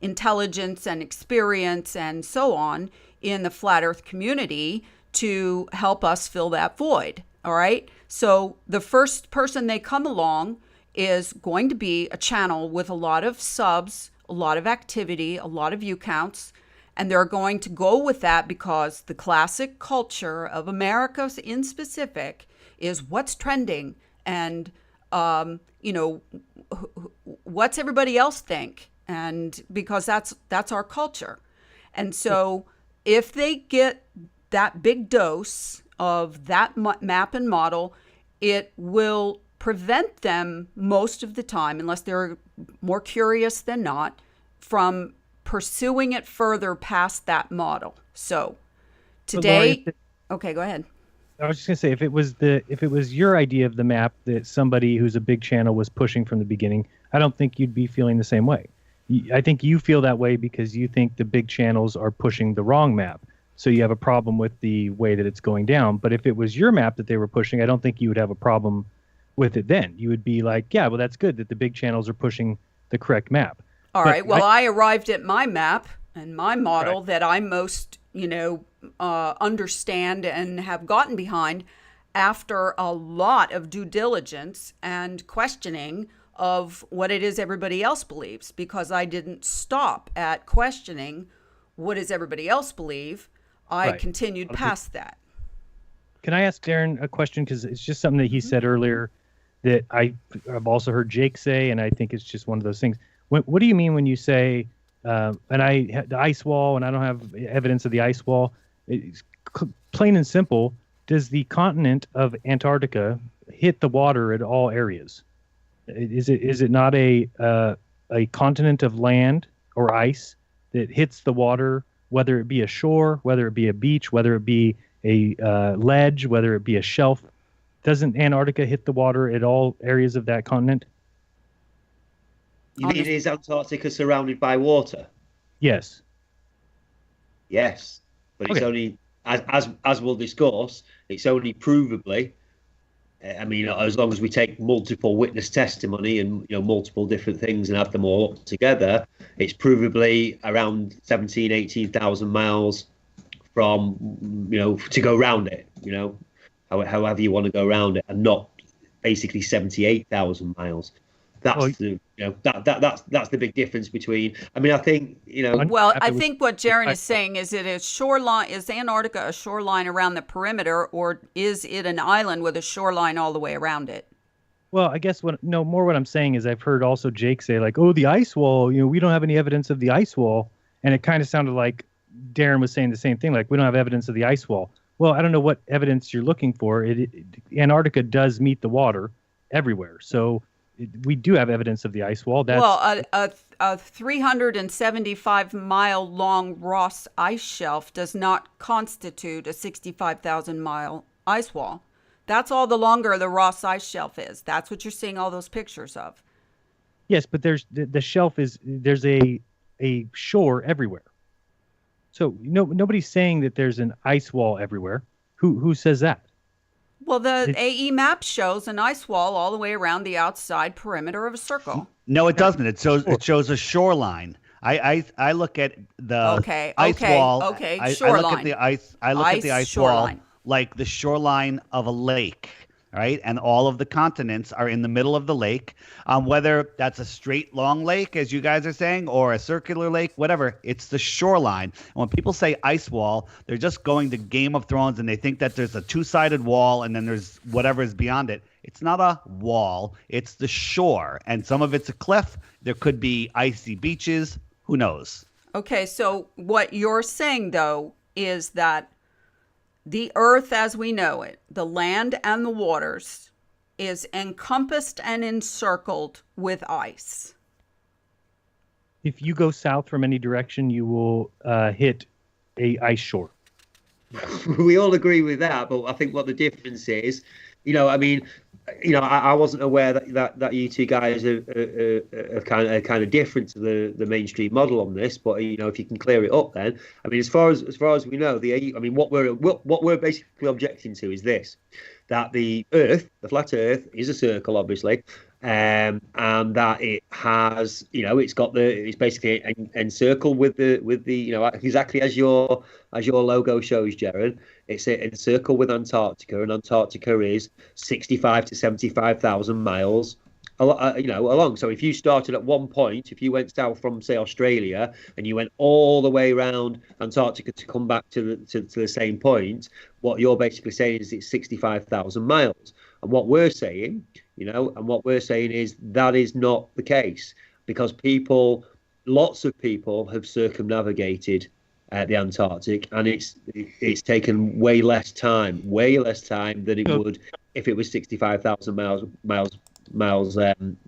intelligence and experience and so on in the flat Earth community to help us fill that void. All right. So the first person they come along is going to be a channel with a lot of subs, a lot of activity, a lot of view counts. And they're going to go with that because the classic culture of America in specific is what's trending and, what's everybody else think? And because that's our culture. And so if they get that big dose of that map and model, it will prevent them most of the time, unless they're more curious than not, from pursuing it further past that model. So today, okay, go ahead. I was just gonna say, if it was your idea of the map that somebody who's a big channel was pushing from the beginning, I don't think you'd be feeling the same way. I think you feel that way because you think the big channels are pushing the wrong map. So you have a problem with the way that it's going down. But if it was your map that they were pushing, I don't think you would have a problem with it then. You would be like, yeah, well, that's good that the big channels are pushing the correct map. All right. Well, I arrived at my map and my model Right. that I most, understand and have gotten behind after a lot of due diligence and questioning of what it is everybody else believes, because I didn't stop at questioning what does everybody else believe. I Right. continued past that. Can I ask Darren a question? Because it's just something that he said earlier that I've also heard Jake say, and I think it's just one of those things. What do you mean when you say, the ice wall, and I don't have evidence of the ice wall? It's plain and simple. Does the continent of Antarctica hit the water at all areas? Is it not a continent of land or ice that hits the water, whether it be a shore, whether it be a beach, whether it be a ledge, whether it be a shelf? Doesn't Antarctica hit the water at all areas of that continent? You mean, is Antarctica surrounded by water? Yes. Yes, but it's Okay. only, as we'll discuss, it's only provably. I mean, as long as we take multiple witness testimony and multiple different things and add them all up together, it's provably around 17, 18,000 miles from to go round it. However you want to go around it, and not basically 78,000 miles. That's that's the big difference between. I mean, I think Well, I think what Jeran is saying is it a shoreline, is Antarctica a shoreline around the perimeter, or is it an island with a shoreline all the way around it? Well, I guess what I'm saying is I've heard also Jake say like, oh, the ice wall, we don't have any evidence of the ice wall. And it kind of sounded like Darren was saying the same thing. Like, we don't have evidence of the ice wall. Well, I don't know what evidence you're looking for. Antarctica does meet the water everywhere. So we do have evidence of the ice wall. Well, a 375 mile long Ross ice shelf does not constitute a 65,000 mile ice wall. That's all the longer the Ross ice shelf is. That's what you're seeing all those pictures of. Yes, but there's the shelf there's a shore everywhere. So nobody's saying that there's an ice wall everywhere. Who says that? Well, the AE map shows an ice wall all the way around the outside perimeter of a circle. No, it doesn't. It shows a shoreline. I look at the ice wall. Okay, I shoreline. look at the ice. I look at the ice shoreline. wall like the shoreline of a lake. Right, and all of the continents are in the middle of the lake. Whether that's a straight long lake, as you guys are saying, or a circular lake, whatever, it's the shoreline. And when people say ice wall, they're just going to Game of Thrones and they think that there's a two-sided wall and then there's whatever is beyond it. It's not a wall, it's the shore. And some of it's a cliff. There could be icy beaches. Who knows? Okay, so what you're saying, though, is that the earth as we know it, the land and the waters, is encompassed and encircled with ice. If you go south from any direction, you will hit a ice shore. we all agree with that, but I think what the difference is, I wasn't aware that you two guys are kind of different to the mainstream model on this. But if you can clear it up, then as far as we know, what we're basically objecting to is this: that the flat Earth, is a circle, obviously, and that it has, it's basically encircled with the exactly as your logo shows, Jeran. It's encircled with Antarctica, and Antarctica is 65 to 75,000 miles, along. So if you started at one point, if you went south from, say, Australia, and you went all the way around Antarctica to come back to the same point, what you're basically saying is it's 65,000 miles. And what we're saying, is that is not the case, because lots of people have circumnavigated the Antarctic, and it's taken way less time than it would if it was 65,000 miles around.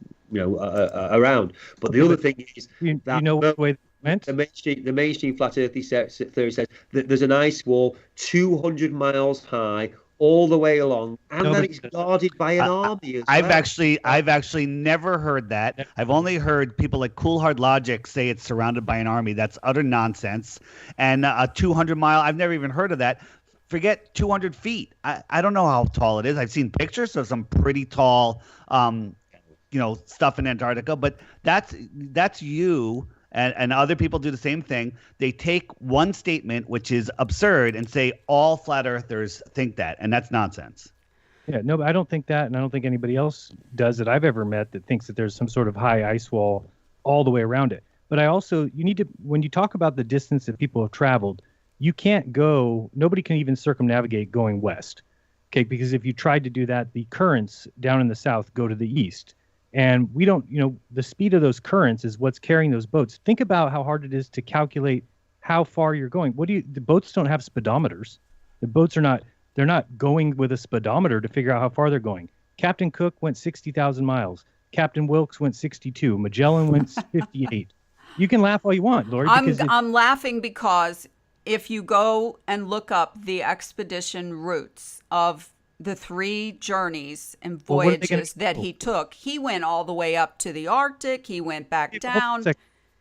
But the other thing is what way went? The mainstream flat earth theory says that there's an ice wall 200 miles high all the way along, and No, then but- it's guarded by an army as I've well. actually never heard that. I've only heard people like Cool Hard Logic say it's surrounded by an army. That's utter nonsense. And a 200-mile, I've never even heard of that. Forget 200 feet. I don't know how tall it is. I've seen pictures of some pretty tall, stuff in Antarctica, but that's you. And other people do the same thing. They take one statement, which is absurd, and say all flat earthers think that. And that's nonsense. Yeah, no, but I don't think that, and I don't think anybody else does that I've ever met that thinks that there's some sort of high ice wall all the way around it. But I also, you need to, when you talk about the distance that people have traveled, you can't go, nobody can even circumnavigate going west. Okay, because if you tried to do that, the currents down in the south go to the east. And we don't, the speed of those currents is what's carrying those boats. Think about how hard it is to calculate how far you're going. The boats don't have speedometers. The boats they're not going with a speedometer to figure out how far they're going. Captain Cook went 60,000 miles. Captain Wilkes went 62. Magellan went 58. You can laugh all you want, Lorie. I'm laughing because if you go and look up the expedition routes of the 3 journeys and voyages that he took, he went all the way up to the Arctic. He went back down.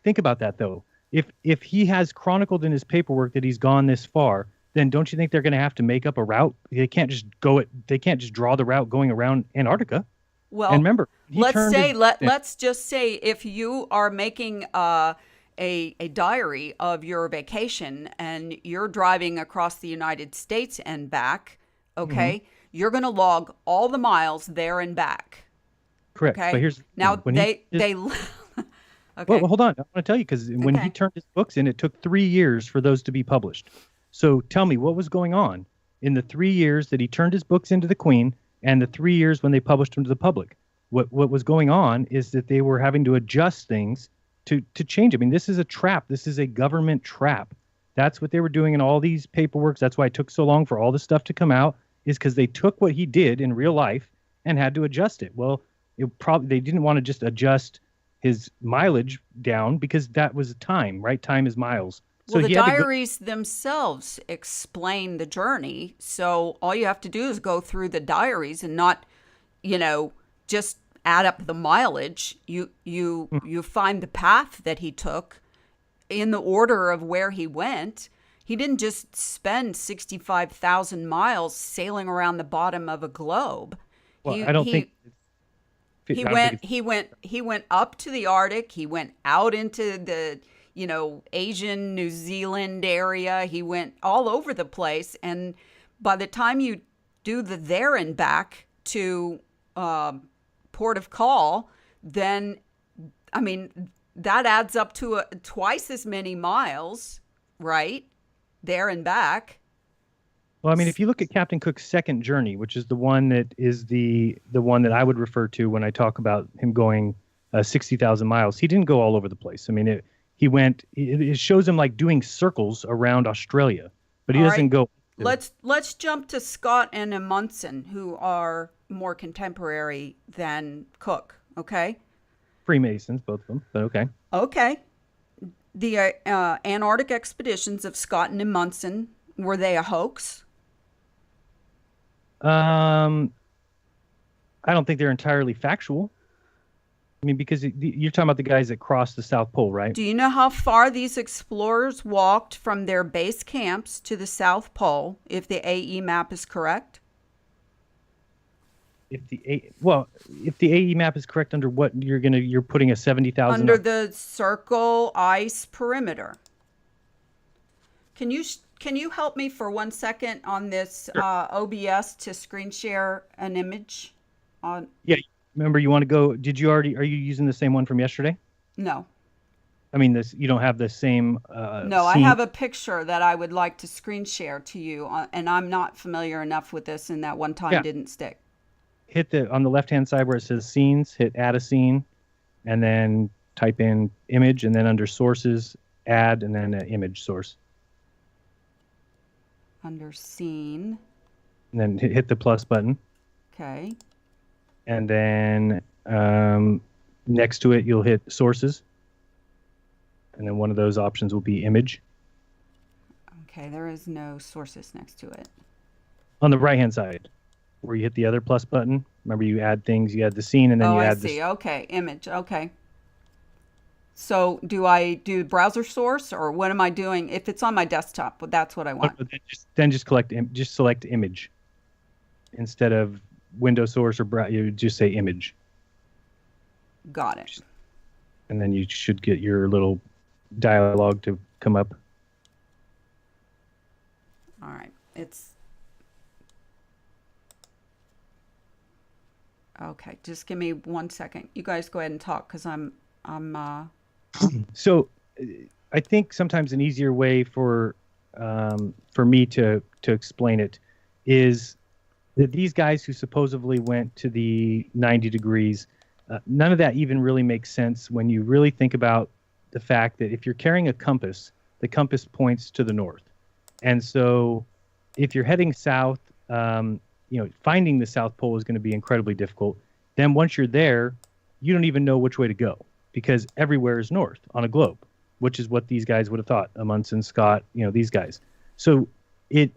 Think about that, though. If he has chronicled in his paperwork that he's gone this far, then don't you think they're going to have to make up a route? They can't just draw the route going around Antarctica. Well, and remember, let's just say if you are making a diary of your vacation and you're driving across the United States and back, okay, you're going to log all the miles there and back. Correct. Okay. But here's now they. Okay. Well, hold on. I want to tell you because when he turned his books in, it took 3 years for those to be published. So tell me, what was going on in the 3 years that he turned his books into the Queen and the 3 years when they published them to the public? What was going on is that they were having to adjust things to change. I mean, this is a trap. This is a government trap. That's what they were doing in all these paperworks. That's why it took so long for all this stuff to come out, is because they took what he did in real life and had to adjust it. Well, they didn't want to just adjust his mileage down because that was time, right? Time is miles. Well, the diaries themselves explain the journey. So all you have to do is go through the diaries and not, just add up the mileage. You find the path that he took in the order of where he went. He didn't just spend 65,000 miles sailing around the bottom of a globe. Well, I don't think he went up to the Arctic. He went out into the Asian, New Zealand area. He went all over the place. And by the time you do the there and back to port of call, then, I mean, that adds up to twice as many miles, right? There and back. Well, I mean, if you look at Captain Cook's second journey, which is the one that is the one that I would refer to when I talk about him going 60,000 miles, he didn't go all over the place. I mean, it shows him like doing circles around Australia, but he doesn't go. Let's jump to Scott and Amundsen, who are more contemporary than Cook. Okay. Freemasons, both of them, but okay. Okay. The Antarctic expeditions of Scott and Amundsen, were they a hoax? I don't think they're entirely factual. I mean, because you're talking about the guys that crossed the South Pole, right? Do you know how far these explorers walked from their base camps to the South Pole, if the AE map is correct? If the AE map is correct, under what you're putting a 70,000 under the circle ice perimeter. Can you help me for 1 second on this OBS to screen share an image on? Yeah. Remember, you want to go? Are you using the same one from yesterday? No. I mean, you don't have the same. No, I have a picture that I would like to screen share to you, and I'm not familiar enough with this, and that one time didn't stick. Hit on the left-hand side where it says scenes, hit add a scene, and then type in image, and then under sources, add, and then an image source. Under scene. And then hit the plus button. Okay. And then next to it, you'll hit sources. And then one of those options will be image. Okay, there is no sources next to it. On the right hand side, where you hit the other plus button. Remember, you add things. You add the scene, and then Oh, you I add see. this. Okay, image. Okay. So do I do browser source or what am I doing? If it's on my desktop, well, that's what I want. Then just just select image instead of window source or you just say image, Got it. and then you should get your little dialogue to come up. All right. It's okay. Just give me 1 second. You guys go ahead and talk because I'm So, I think sometimes an easier way for me to explain it is that these guys who supposedly went to the 90 degrees, none of that even really makes sense when you really think about the fact that if you're carrying a compass, the compass points to the north, and so if you're heading south, finding the South Pole is going to be incredibly difficult. Then once you're there, you don't even know which way to go, because everywhere is north on a globe, which is what these guys would have thought, Amundsen, Scott, these guys. So it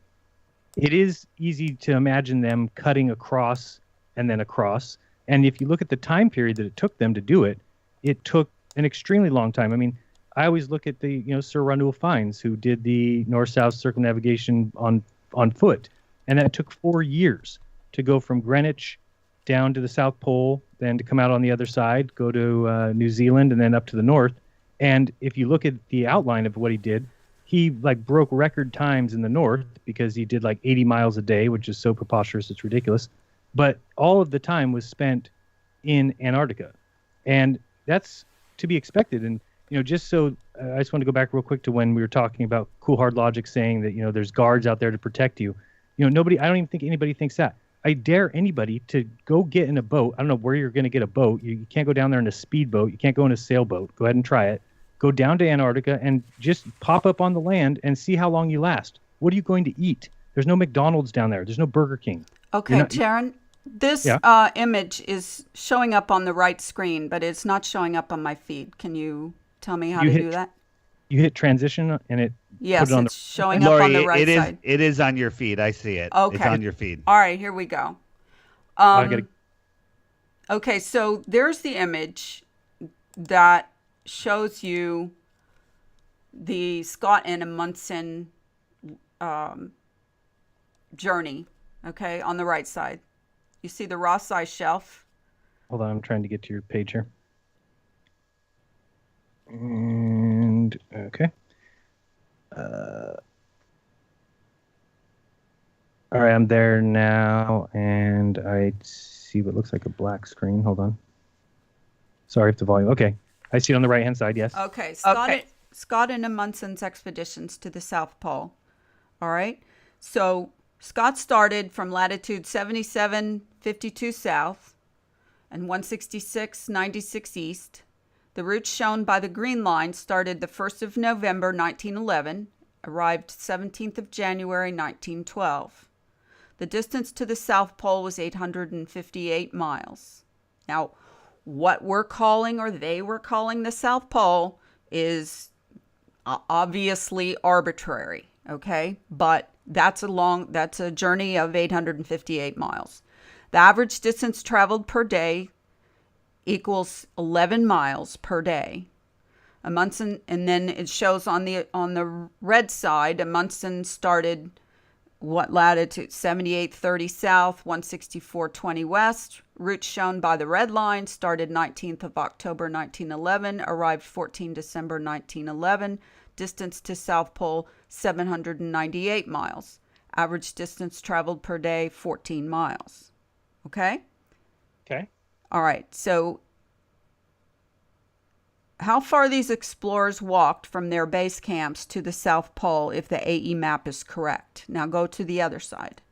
is easy to imagine them cutting across and then across. And if you look at the time period that it took them to do it, it took an extremely long time. I mean, I always look at the, Sir Ranulph Fiennes, who did the north-south circumnavigation on foot, and that took 4 years to go from Greenwich down to the South Pole, then to come out on the other side, go to New Zealand, and then up to the north. And if you look at the outline of what he did, he broke record times in the north because he did 80 miles a day, which is so preposterous it's ridiculous. But all of the time was spent in Antarctica, and that's to be expected. And just so I just want to go back real quick to when we were talking about Cool Hard Logic saying that there's guards out there to protect you. Nobody. I don't even think anybody thinks that. I dare anybody to go get in a boat. I don't know where you're going to get a boat. You can't go down there in a speedboat. You can't go in a sailboat. Go ahead and try it. Go down to Antarctica and just pop up on the land and see how long you last. What are you going to eat? There's no McDonald's down there. There's no Burger King. okay, Jeran. This image is showing up on the right screen, but it's not showing up on my feed. Can you tell me how to do that? You hit transition and it. Yes, put it on it's showing up on the right side. It is on your feed. I see it. Okay. It's on your feed. All right, here we go. Okay, so there's the image that shows you the Scott and Amundsen journey, okay, on the right side. You see the Ross Ice Shelf? Hold on, I'm trying to get to your page here. And, okay. All right, I'm there now, and I see what looks like a black screen. Hold on. Sorry if the volume. Okay, I see it on the right-hand side, yes. Okay, Scott and Amundsen's expeditions to the South Pole. All right, so Scott started from latitude 77.52 south and 166.96 east. The route shown by the green line started the 1st of November 1911, arrived 17th of January 1912. The distance to the South Pole was 858 miles. Now, what we're calling, or they were calling, the South Pole is obviously arbitrary, okay? But that's a journey of 858 miles. The average distance traveled per day equals 11 miles per day. Amundsen, and then it shows on the red side, Amundsen started what latitude? 78.30 south, 164.20 west. Route shown by the red line started 19th of October 1911, arrived 14 December 1911. Distance to South Pole 798 miles. Average distance traveled per day 14 miles. Okay? Okay. All right. So how far these explorers walked from their base camps to the South Pole if the AE map is correct. Now go to the other side.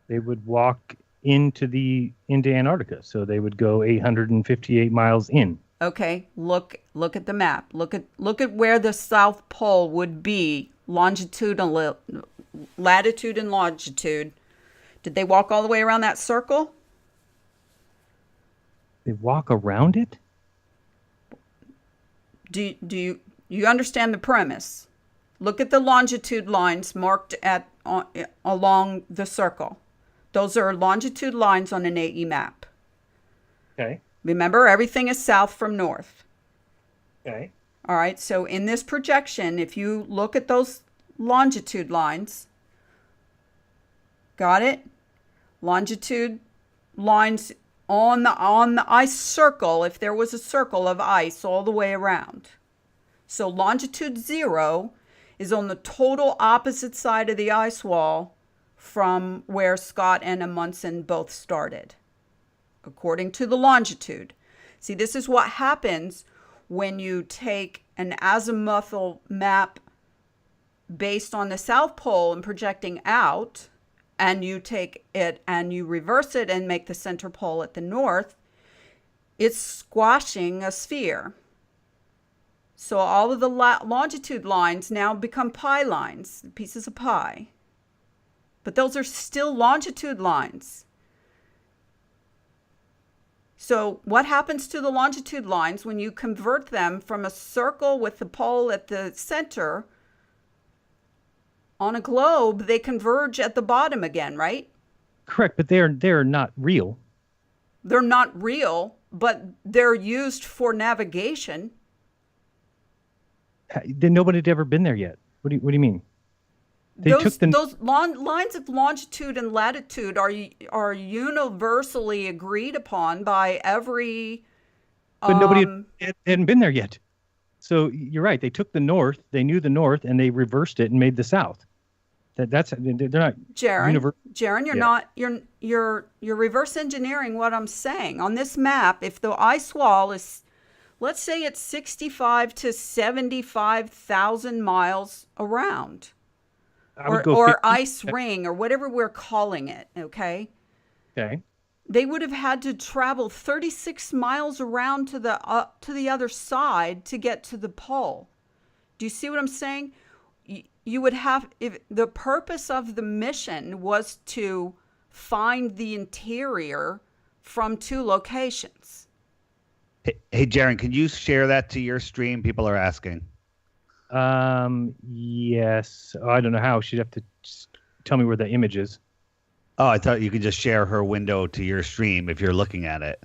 They would walk into Antarctica, so they would go 858 miles in. Okay, look at the map. Look at where the South Pole would be, latitude and longitude. Did they walk all the way around that circle? They walk around it? Do you understand the premise? Look at the longitude lines marked at along the circle. Those are longitude lines on an AE map. Okay. Remember, everything is south from north. Okay. All right, so in this projection, if you look at those longitude lines, got it? Longitude lines on the ice circle, if there was a circle of ice all the way around. So longitude 0 is on the total opposite side of the ice wall from where Scott and Amundsen both started, according to the longitude. See, this is what happens when you take an azimuthal map based on the South Pole and projecting out, and you take it and you reverse it and make the center pole at the north, it's squashing a sphere. So all of the longitude lines now become pi lines, pieces of pie. But those are still longitude lines. So what happens to the longitude lines when you convert them from a circle with the pole at the center? On a globe, they converge at the bottom again, right? Correct, but they're not real. They're not real, but they're used for navigation. Then nobody had ever been there yet. What do you mean? Those lines of longitude and latitude are universally agreed upon by every. But nobody hadn't been there yet. So you're right. They took the north. They knew the north, and they reversed it and made the south. They're not. Jeran, you're reverse engineering what I'm saying. On this map, if the ice wall is, let's say it's 65 to 75,000 miles around. Or ice ring, or whatever we're calling it, okay? Okay. They would have had to travel 36 miles around to the other side to get to the pole. Do you see what I'm saying? You would have, if the purpose of the mission was to find the interior from 2 locations. Hey, Jeran, can you share that to your stream? People are asking. Yes. Oh, I don't know how. She'd have to tell me where the image is. Oh, I thought you could just share her window to your stream if you're looking at it.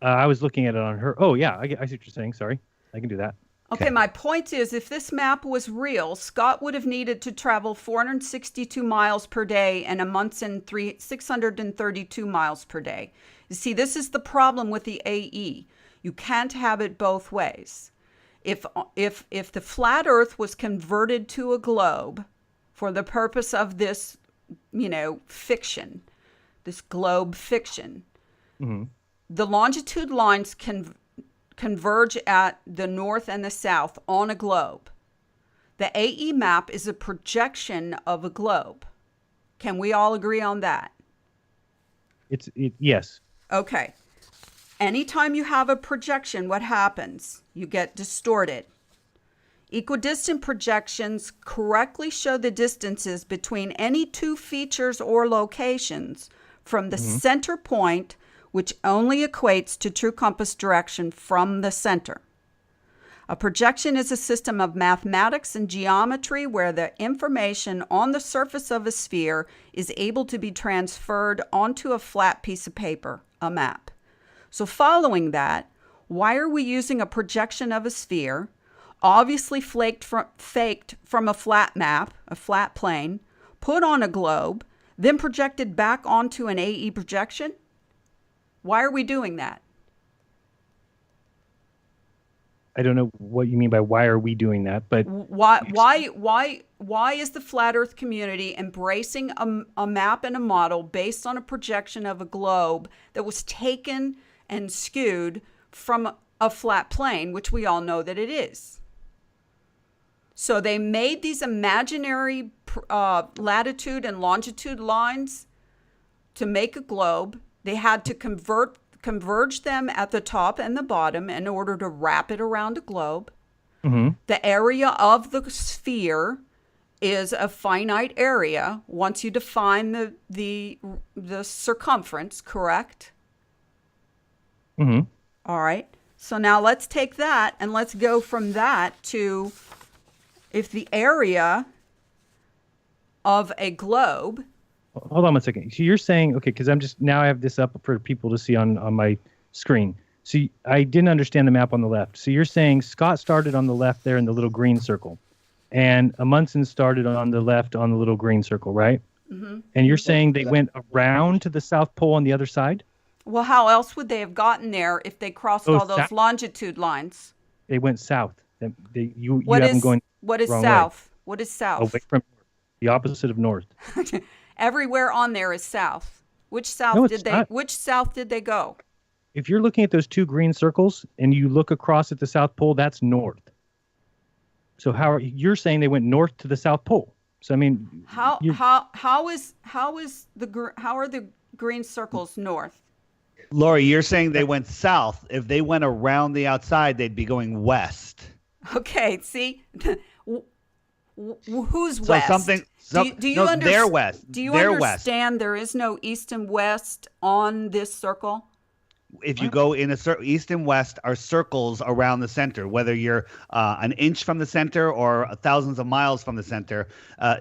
I was looking at it on her. Oh, yeah. I see what you're saying. Sorry. I can do that. Okay, my point is, if this map was real, Scott would have needed to travel 462 miles per day and Amundsen 632 miles per day. You see, this is the problem with the AE. You can't have it both ways. If the flat Earth was converted to a globe for the purpose of this, fiction, this globe fiction, mm-hmm. the longitude lines can converge at the north and the south on a globe. The AE map is a projection of a globe. Can we all agree on that? Yes. Okay. Anytime you have a projection, what happens? You get distorted. Equidistant projections correctly show the distances between any 2 features or locations from the center point, which only equates to true compass direction from the center. A projection is a system of mathematics and geometry where the information on the surface of a sphere is able to be transferred onto a flat piece of paper, a map. So following that, why are we using a projection of a sphere, obviously faked from a flat map, a flat plane, put on a globe, then projected back onto an AE projection? Why are we doing that? I don't know what you mean by why are we doing that, but why is the flat Earth community embracing a map and a model based on a projection of a globe that was taken and skewed from a flat plane, which we all know that it is? So they made these imaginary latitude and longitude lines to make a globe. They had to converge them at the top and the bottom in order to wrap it around a globe. Mm-hmm. The area of the sphere is a finite area once you define the circumference, correct? Mm-hmm. All right. So now let's take that and let's go from that to, if the area of a globe. Hold on one second. So you're saying, okay, because I have this up for people to see on my screen. So I didn't understand the map on the left. So you're saying Scott started on the left there in the little green circle, and Amundsen started on the left on the little green circle, right? Mm-hmm. And you're saying they went around to the South Pole on the other side? Well, how else would they have gotten there if they crossed all those longitude lines? They went south. You what have is, them going what is wrong south? way. What is south? Away from north. The opposite of north. Everywhere on there is south. Which south Which south did they go? If you're looking at those two green circles and you look across at the South Pole, that's north. So you're saying they went north to the South Pole? So I mean, how are the green circles north? Lorie, you're saying they went south. If they went around the outside, they'd be going west. Okay, see, who's west? They're west. Do you they're understand west. There is no east and west on this circle? If you go in east and west are circles around the center, whether you're an inch from the center or thousands of miles from the center,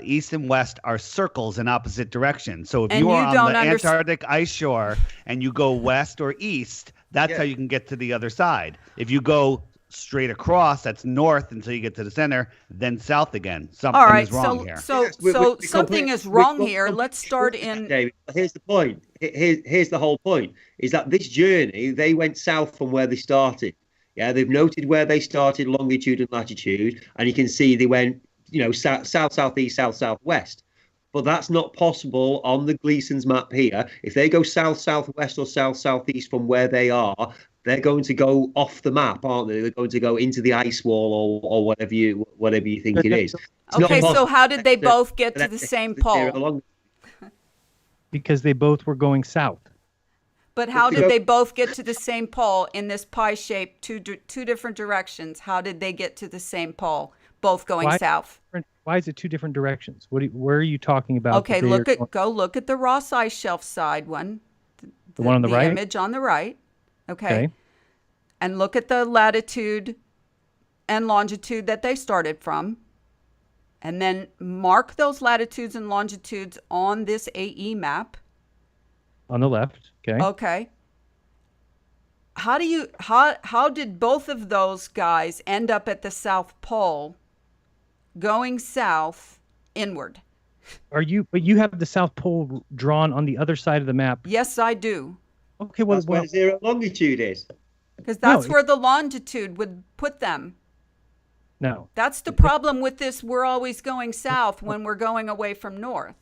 east and west are circles in opposite directions. So if you are on the Antarctic ice shore and you go west or east, that's how you can get to the other side. If you go straight across, that's north until you get to the center, then south again. Something is wrong here. So something is wrong here. Let's start in. David, here's the point. Here's the whole point: is that this journey they went south from where they started. Yeah, they've noted where they started, longitude and latitude, and you can see they went, south, southeast, south, southwest. But that's not possible on the Gleason's map here. If they go south, southwest, or south, southeast from where they are, they're going to go off the map, aren't they? They're going to go into the ice wall or whatever you think it is. Okay, so how did they both get to the same pole? Because they both were going south. But how did they both get to the same pole in this pie shape, two different directions? How did they get to the same pole, both going south? Why is it two different directions? Where are you talking about? Okay, go look at the Ross Ice Shelf side one. The one on the right? The image on the right. Okay. And look at the latitude and longitude that they started from. And then mark those latitudes and longitudes on this AE map. On the left. Okay. Okay. How did both of those guys end up at the South Pole going south inward? But you have the South Pole drawn on the other side of the map. Yes, I do. Okay, well, that's where zero longitude is. Because that's where the longitude would put them. No. That's the problem with this. We're always going south when we're going away from north.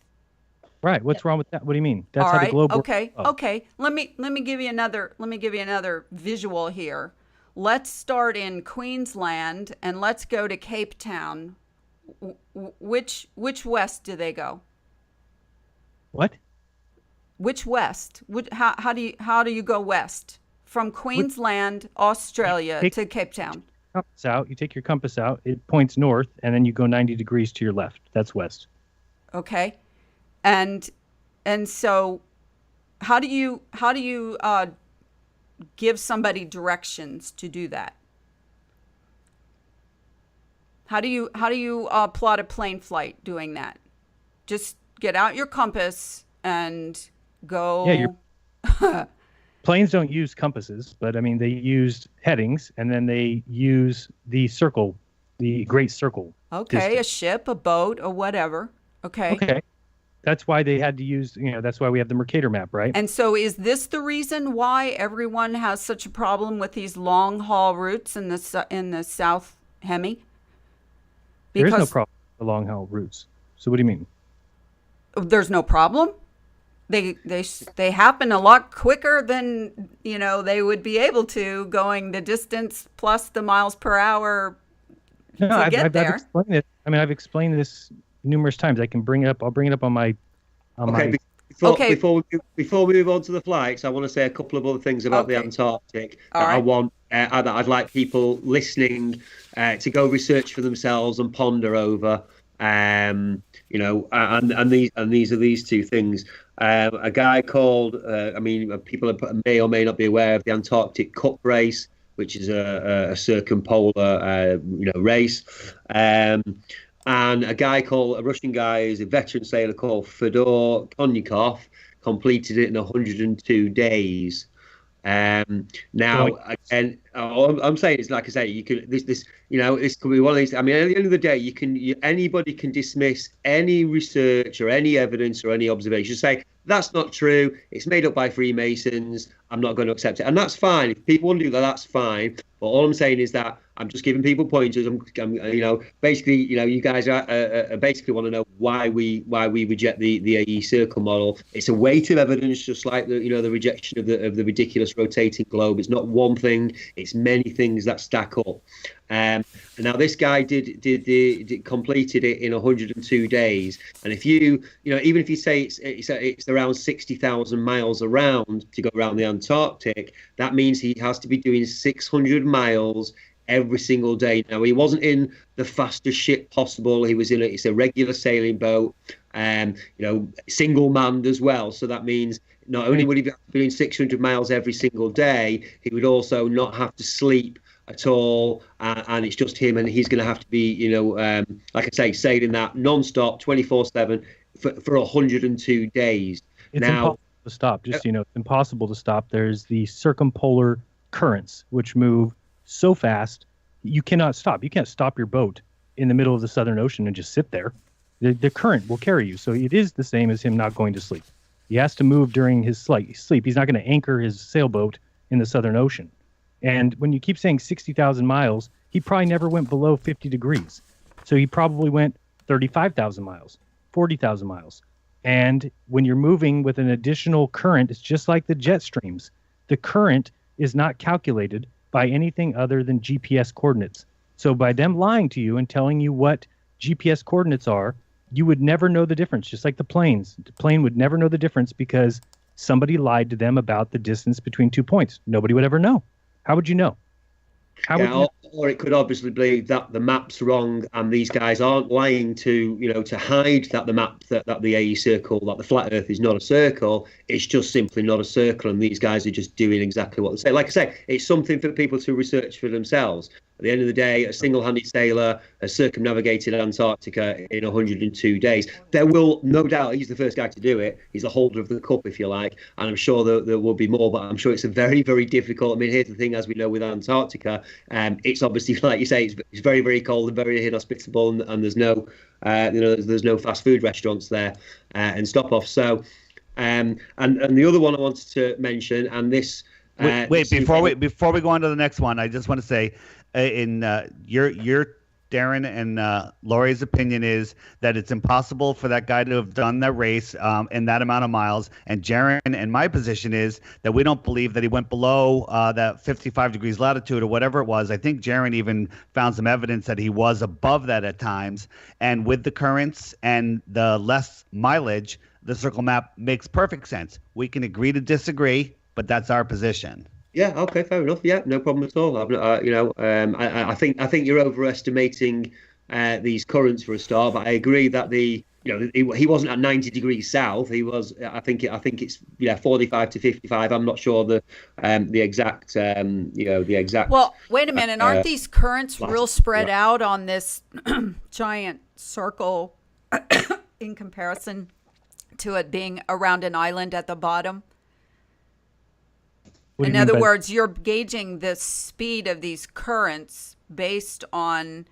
Right. What's wrong with that? What do you mean? That's all how right. the globe works. Okay. Let me give you another visual here. Let's start in Queensland and let's go to Cape Town. Which west do they go? What? Which west? How do you go west from Queensland, Australia to Cape Town? You take your compass out. It points north, and then you go 90 degrees to your left. That's west. Okay, and so how do you give somebody directions to do that? How do you plot a plane flight doing that? Just get out your compass and go. Yeah, planes don't use compasses, but I mean they used headings, and then they use the circle, the great circle. Okay, distance. A ship, a boat, or whatever. Okay. That's why they had to use. That's why we have the Mercator map, right? And so, is this the reason why everyone has such a problem with these long haul routes in the South Hemi? There is no problem with the long haul routes. So what do you mean? There's no problem. They happen a lot quicker than they would be able to going the distance plus the miles per hour to get there. I've explained it. I mean, I've explained this numerous times. I can bring it up. I'll bring it up on my. Before we move on to the flights, I want to say a couple of other things about the Antarctic that I'd like people listening to go research for themselves and ponder over. And these are these two things. A guy called, people may or may not be aware of the Antarctic Cup race, which is a circumpolar, race. and a Russian guy who's a veteran sailor called Fedor Konyakov completed it in 102 days. Now, again, all I'm saying is, like I say, you can this this could be one of these. I mean, at the end of the day, anybody can dismiss any research or any evidence or any observation. Say that's not true. It's made up by Freemasons. I'm not going to accept it, and that's fine. If people want to do that, that's fine. But all I'm saying is that I'm just giving people pointers. I'm basically, you guys are basically want to know why we reject the AE circle model. It's a weight of evidence, just like the rejection of the ridiculous rotating globe. It's not one thing; it's many things that stack up. And now this guy did completed it in 102 days. And if even if you say it's around 60,000 miles around to go around the Antarctic, that means he has to be doing 600 miles every single day. Now, he wasn't in the fastest ship possible. He was it's a regular sailing boat, single manned as well. So that means not only would he be doing 600 miles every single day, he would also not have to sleep at all, and it's just him, and he's going to have to be, like I say, sailing that non-stop, 24/7 for 102 days. It's impossible to stop. Just it's impossible to stop. There's the circumpolar currents, which move so fast you cannot stop. You can't stop your boat in the middle of the Southern Ocean and just sit there. The current will carry you. So it is the same as him not going to sleep. He has to move during his sleep. He's not going to anchor his sailboat in the Southern Ocean. And when you keep saying 60,000 miles, he probably never went below 50 degrees. So he probably went 35,000 miles, 40,000 miles. And when you're moving with an additional current, it's just like the jet streams. The current is not calculated by anything other than GPS coordinates. So by them lying to you and telling you what GPS coordinates are, you would never know the difference, just like the planes. The plane would never know the difference because somebody lied to them about the distance between 2 points. Nobody would ever know. How would you know? Or it could obviously be that the map's wrong, and these guys aren't lying to hide that the map that the AE circle, that the flat Earth is not a circle. It's just simply not a circle, and these guys are just doing exactly what they say. Like I say, it's something for people to research for themselves. At the end of the day, a single-handed sailor has circumnavigated Antarctica in 102 days. There will, no doubt, he's the first guy to do it. He's the holder of the cup, if you like. And I'm sure there will be more, but I'm sure it's a very, very difficult. I mean, here's the thing, as we know with Antarctica, it's obviously, like you say, it's very, very cold and very inhospitable, and there's no, there's no fast food restaurants there and stop-offs. So, and the other one I wanted to mention, and this. Wait, before we go on to the next one, I just want to say, in your Darren and Lorie's opinion is that it's impossible for that guy to have done that race in that amount of miles. And Jeran and my position is that we don't believe that he went below that 55 degrees latitude or whatever it was. I think Jeran even found some evidence that he was above that at times. And with the currents and the less mileage, the circle map makes perfect sense. We can agree to disagree, but that's our position. Yeah. Okay. Fair enough. Yeah. No problem at all. I think you're overestimating these currents for a start. But I agree that he wasn't at 90 degrees south. He was. I think it's 45 to 55. I'm not sure the exact. The exact. Well, wait a minute. Aren't these currents real spread out on this giant circle in comparison to it being around an island at the bottom? In other words, you're gauging the speed of these currents based on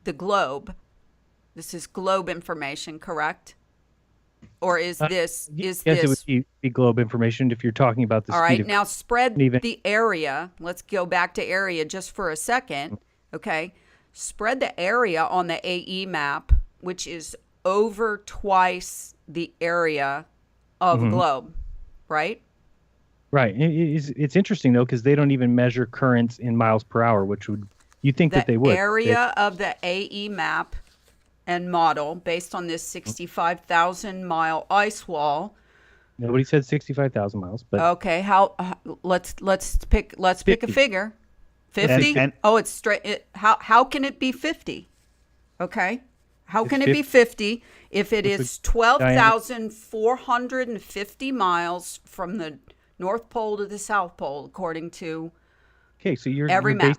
the globe. This is globe information, correct? Or is this? Yes, it would be globe information if you're talking about the speed. All right, now spread the area. Let's go back to area just for a second. Okay, spread the area on the AE map, which is over twice the area of globe, right? Right. It's interesting, though, because they don't even measure currents in miles per hour, which you'd think that they would. The area of the AE map and model based on this 65,000 mile ice wall. Nobody said 65,000 miles, but okay. Let's pick a figure. 50. It's straight. How can it be 50? Okay. How can it be 50 if it is 12,450 miles from the North Pole to the South Pole, according to so every map?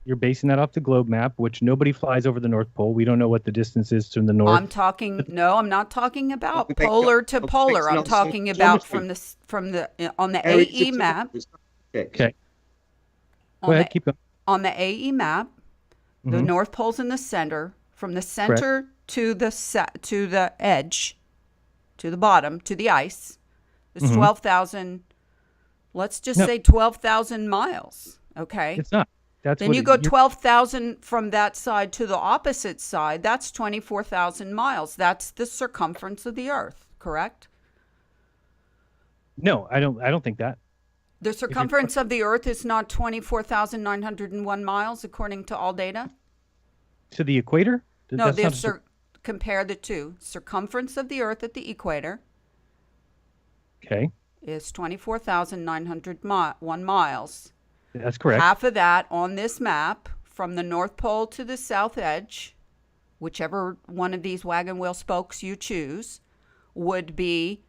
You're basing that off the globe map, which nobody flies over the North Pole. We don't know what the distance is from the north. I'm talking about We make polar to we make polar. I'm not talking so about geometry. from the on the Areas AE of map. geometry. Okay. Go On ahead. the, Keep going. on the AE map, the Mhm. North Pole's in the center. From the center to the edge, to the bottom, to the ice, is Mhm. 12,000. Let's just No. say 12,000 miles. Okay. It's not. That's Then what you it- go you're- 12,000 from that side to the opposite side. That's 24,000 miles. That's the circumference of the Earth, correct? No, I don't think that. The circumference of the Earth is not 24,901 miles, according to all data. To the equator? No, That's not compare the two. Circumference of the Earth at the equator okay. is 24,901 miles. That's correct. Half of that on this map, from the North Pole to the south edge, whichever one of these wagon wheel spokes you choose, would be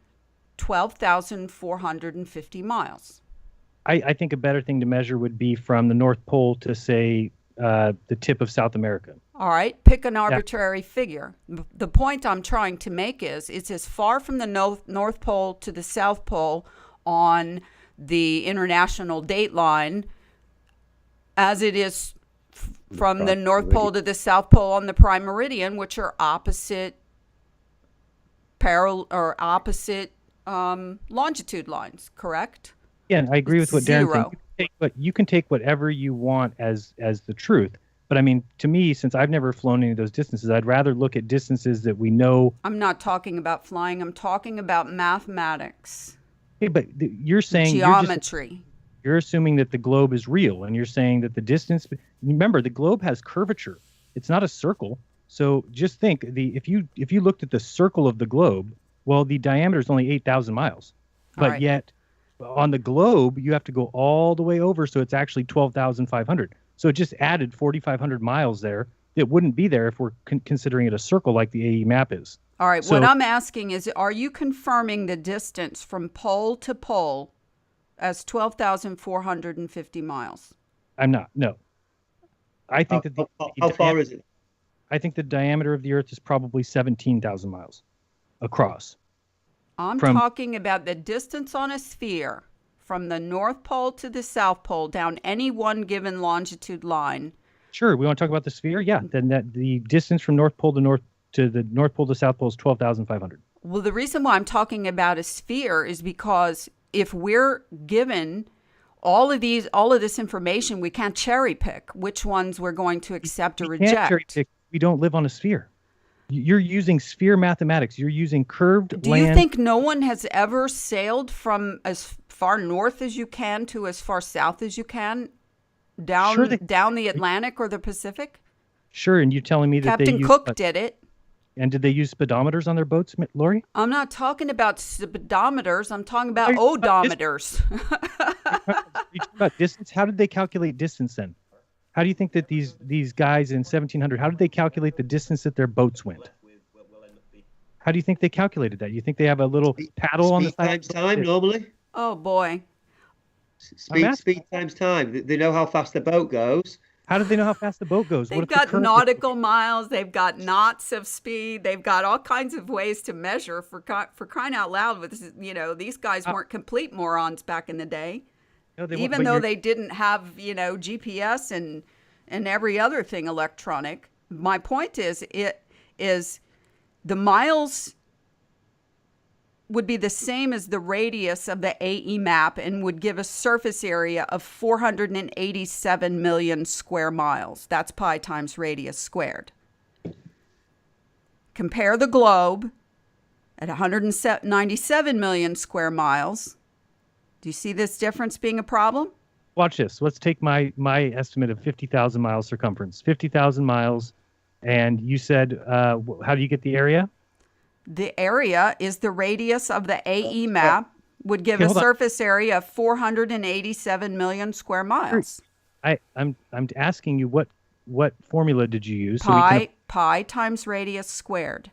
12,450 miles. I think a better thing to measure would be from the North Pole to, say, the tip of South America. All right, pick an arbitrary figure. The point I'm trying to make is it's as far from the North Pole to the South Pole on the international date line as it is from the North Pole to the South Pole on the prime meridian, which are opposite longitude lines, correct? Yeah, I agree with what Darren Zero. said. You can take whatever you want as the truth. But I mean, to me, since I've never flown any of those distances, I'd rather look at distances that we know. I'm not talking about flying. I'm talking about mathematics, Okay, but you're saying geometry. you're assuming that the globe is real, and you're saying that the distance. Remember, the globe has curvature. It's not a circle. So just think if you looked at the circle of the globe, well, the diameter is only 8,000 miles, but right. yet on the globe you have to go all the way over, so it's actually 12,500. So it just added 4,500 miles there. It wouldn't be there if we're considering it a circle like the AE map is. All right. So- What I'm asking is, are you confirming the distance from pole to pole as 12,450 miles? I'm not. No. I think that How far is it? I think the diameter of the Earth is probably 17,000 miles across. I'm From- talking about the distance on a sphere from the North Pole to the South Pole down any one given longitude line. Sure, we want to talk about the sphere. Yeah, then the distance from North Pole to the North Pole to South Pole is 12,500. Well, the reason why I'm talking about a sphere is because if we're given all of this information, we can't cherry pick which ones we're going to accept or We can't reject. cherry pick. We don't live on a sphere. You're using sphere mathematics. You're using curved Do land. you think no one has ever sailed from as far north as you can to as far south as you can down Sure down the Atlantic or the Pacific? Sure, and you're telling me that they Captain use Cook did it. And did they use speedometers on their boats, Lorie? I'm not talking about speedometers. I'm talking about Are you talking about odometers. You talk about distance. How did they calculate distance then? How do you think that these guys in 1700, how did they calculate the distance that their boats went? How do you think they calculated that? You think they have a little paddle on the Speed side? times time normally. Oh boy. Speed times time. They know how fast the boat goes. How do they know how fast the boat goes? They've if the got current- nautical miles. They've got knots of speed. They've got all kinds of ways to measure. For crying out loud, with these guys weren't complete morons back in the day. No, they won't, Even but though you're- they didn't have GPS and every other thing electronic. My point is the miles would be the same as the radius of the AE map and would give a surface area of 487 million square miles. That's pi times radius squared. Compare the globe at 197 million square miles. Do you see this difference being a problem? Watch this. Let's take my estimate of 50,000 miles circumference. 50,000 miles. And you said, how do you get the area? The area is the radius of the AE map would give Okay, a hold on. surface area of 487 million square miles. I'm asking you what formula did you use? So we can- Pi times radius squared.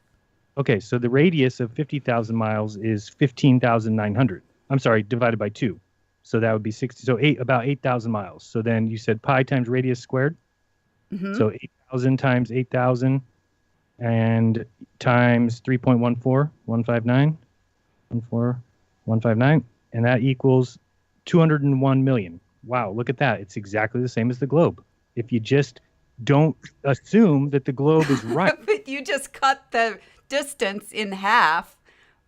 Okay, so the radius of 50,000 miles is 15,900. I'm sorry, divided by 2. So that would be 60. So about 8,000 miles. So then you said pi times radius squared? So 8,000 times 8,000 and times 3.14, 159, 159, and that equals 201 million. Wow, look at that. It's exactly the same as the globe. If you just don't assume that the globe is right. But you just cut the distance in half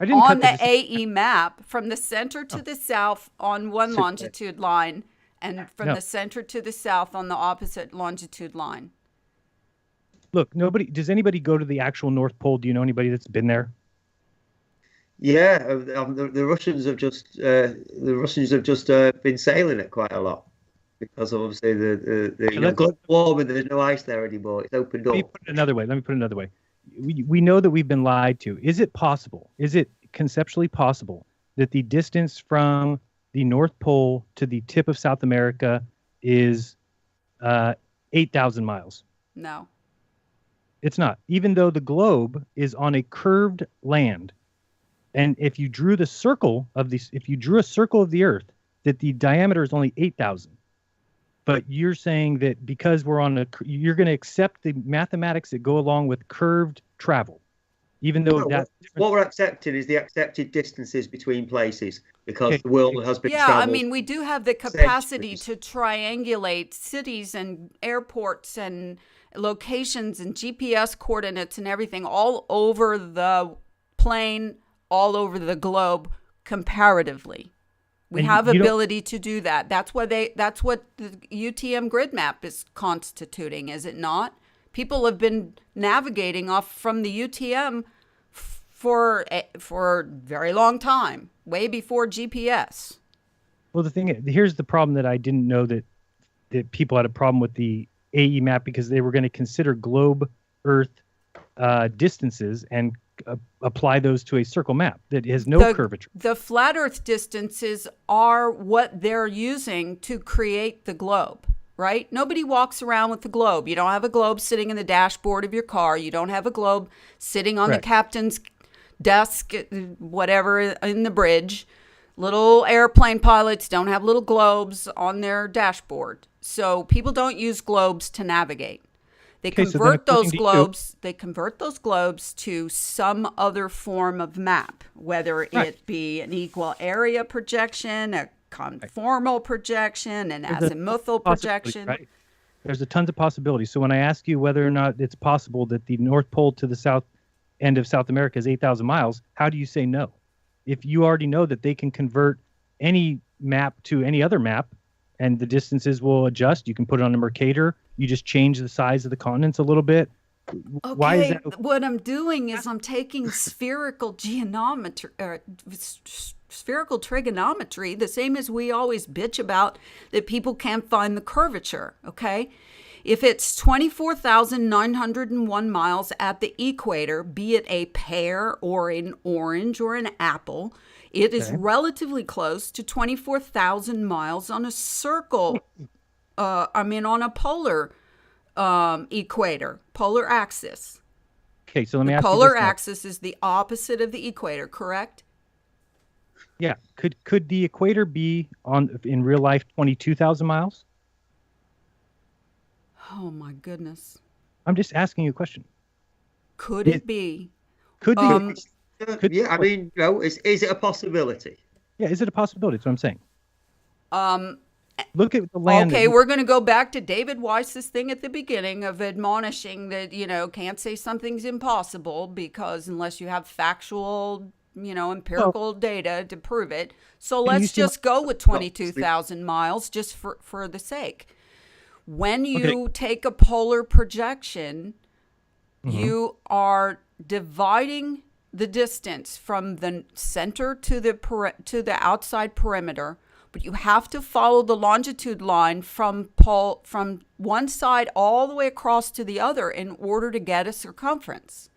I didn't on cut the AE map from the center to the south on one longitude line and from No. the center to the south on the opposite longitude line. Look, does anybody go to the actual North Pole? Do you know anybody that's been there? Yeah, the Russians have just been sailing it quite a lot because obviously the global warming, there's no ice there anymore. It's opened up. Let me put it another way. We know that we've been lied to. Is it possible? Is it conceptually possible that the distance from the North Pole to the tip of South America is 8,000 miles? No. It's not. Even though the globe is on a curved land, and if you drew a circle of the Earth, that the diameter is only 8,000. But you're saying that because you're going to accept the mathematics that go along with curved travel, even though what we're accepting is the accepted distances between places because the world has been traveled. I mean, we do have the capacity to triangulate cities and airports and locations and GPS coordinates and everything all over the plane, all over the globe comparatively. We have ability to do that. That's what the UTM grid map is constituting, is it not? People have been navigating off from the UTM for a very long time, way before GPS. Well, here's the problem that I didn't know that people had a problem with the AE map because they were going to consider globe Earth distances and apply those to a circle map that has no curvature. The flat Earth distances are what they're using to create the globe, right? Nobody walks around with the globe. You don't have a globe sitting in the dashboard of your car. You don't have a globe sitting on the captain's desk, whatever, in the bridge. Little airplane pilots don't have little globes on their dashboard. So people don't use globes to navigate. They convert those globes to some other form of map, whether it be an equal area projection, a conformal projection, an azimuthal projection. Right? There's a tons of possibilities. So when I ask you whether or not it's possible that the North Pole to the south end of South America is 8,000 miles, how do you say no? If you already know that they can convert any map to any other map and the distances will adjust, you can put it on a Mercator. You just change the size of the continents a little bit. Okay, why is that? What I'm doing is I'm taking spherical spherical trigonometry, the same as we always bitch about that people can't find the curvature, okay? If it's 24,901 miles at the equator, be it a pear or an orange or an apple, it is relatively close to 24,000 miles on a circle. On a polar equator, polar axis. Okay, so let me ask you this. The polar now. axis is the opposite of the equator, correct? Yeah. Could the equator be in real life 22,000 miles? Oh my goodness. I'm just asking you a question. Could it be? Could the I mean, is it a possibility? Yeah, is it a possibility? That's what I'm saying. Look at the land. Okay, we're going to go back to David Weiss's thing at the beginning of admonishing that, can't say something's impossible because unless you have factual, empirical data to prove it. So let's just go with 22,000 miles just for the sake. When you take a polar projection, you are dividing the distance from the center to the outside perimeter. But you have to follow the longitude line from one side all the way across to the other in order to get a circumference.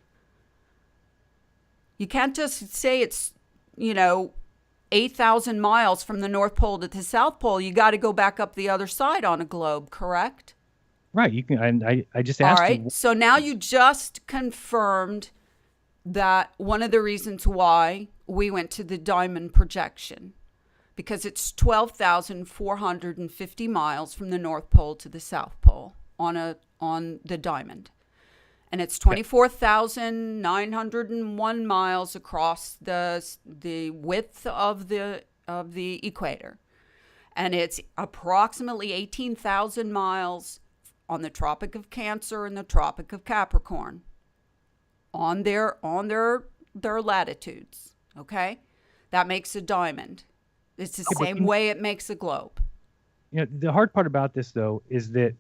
You can't just say it's, 8,000 miles from the North Pole to the South Pole. You got to go back up the other side on a globe, correct? Right. You can. I just asked. All right. You. So now you just confirmed that one of the reasons why we went to the diamond projection. Because it's 12,450 miles from the North Pole to the South Pole. on the diamond. And it's 24,901 miles across the width of the equator. And it's approximately 18,000 miles on the Tropic of Cancer and the Tropic of Capricorn on their latitudes, okay? That makes a diamond. It's the same way it makes a globe. The hard part about this, though, is that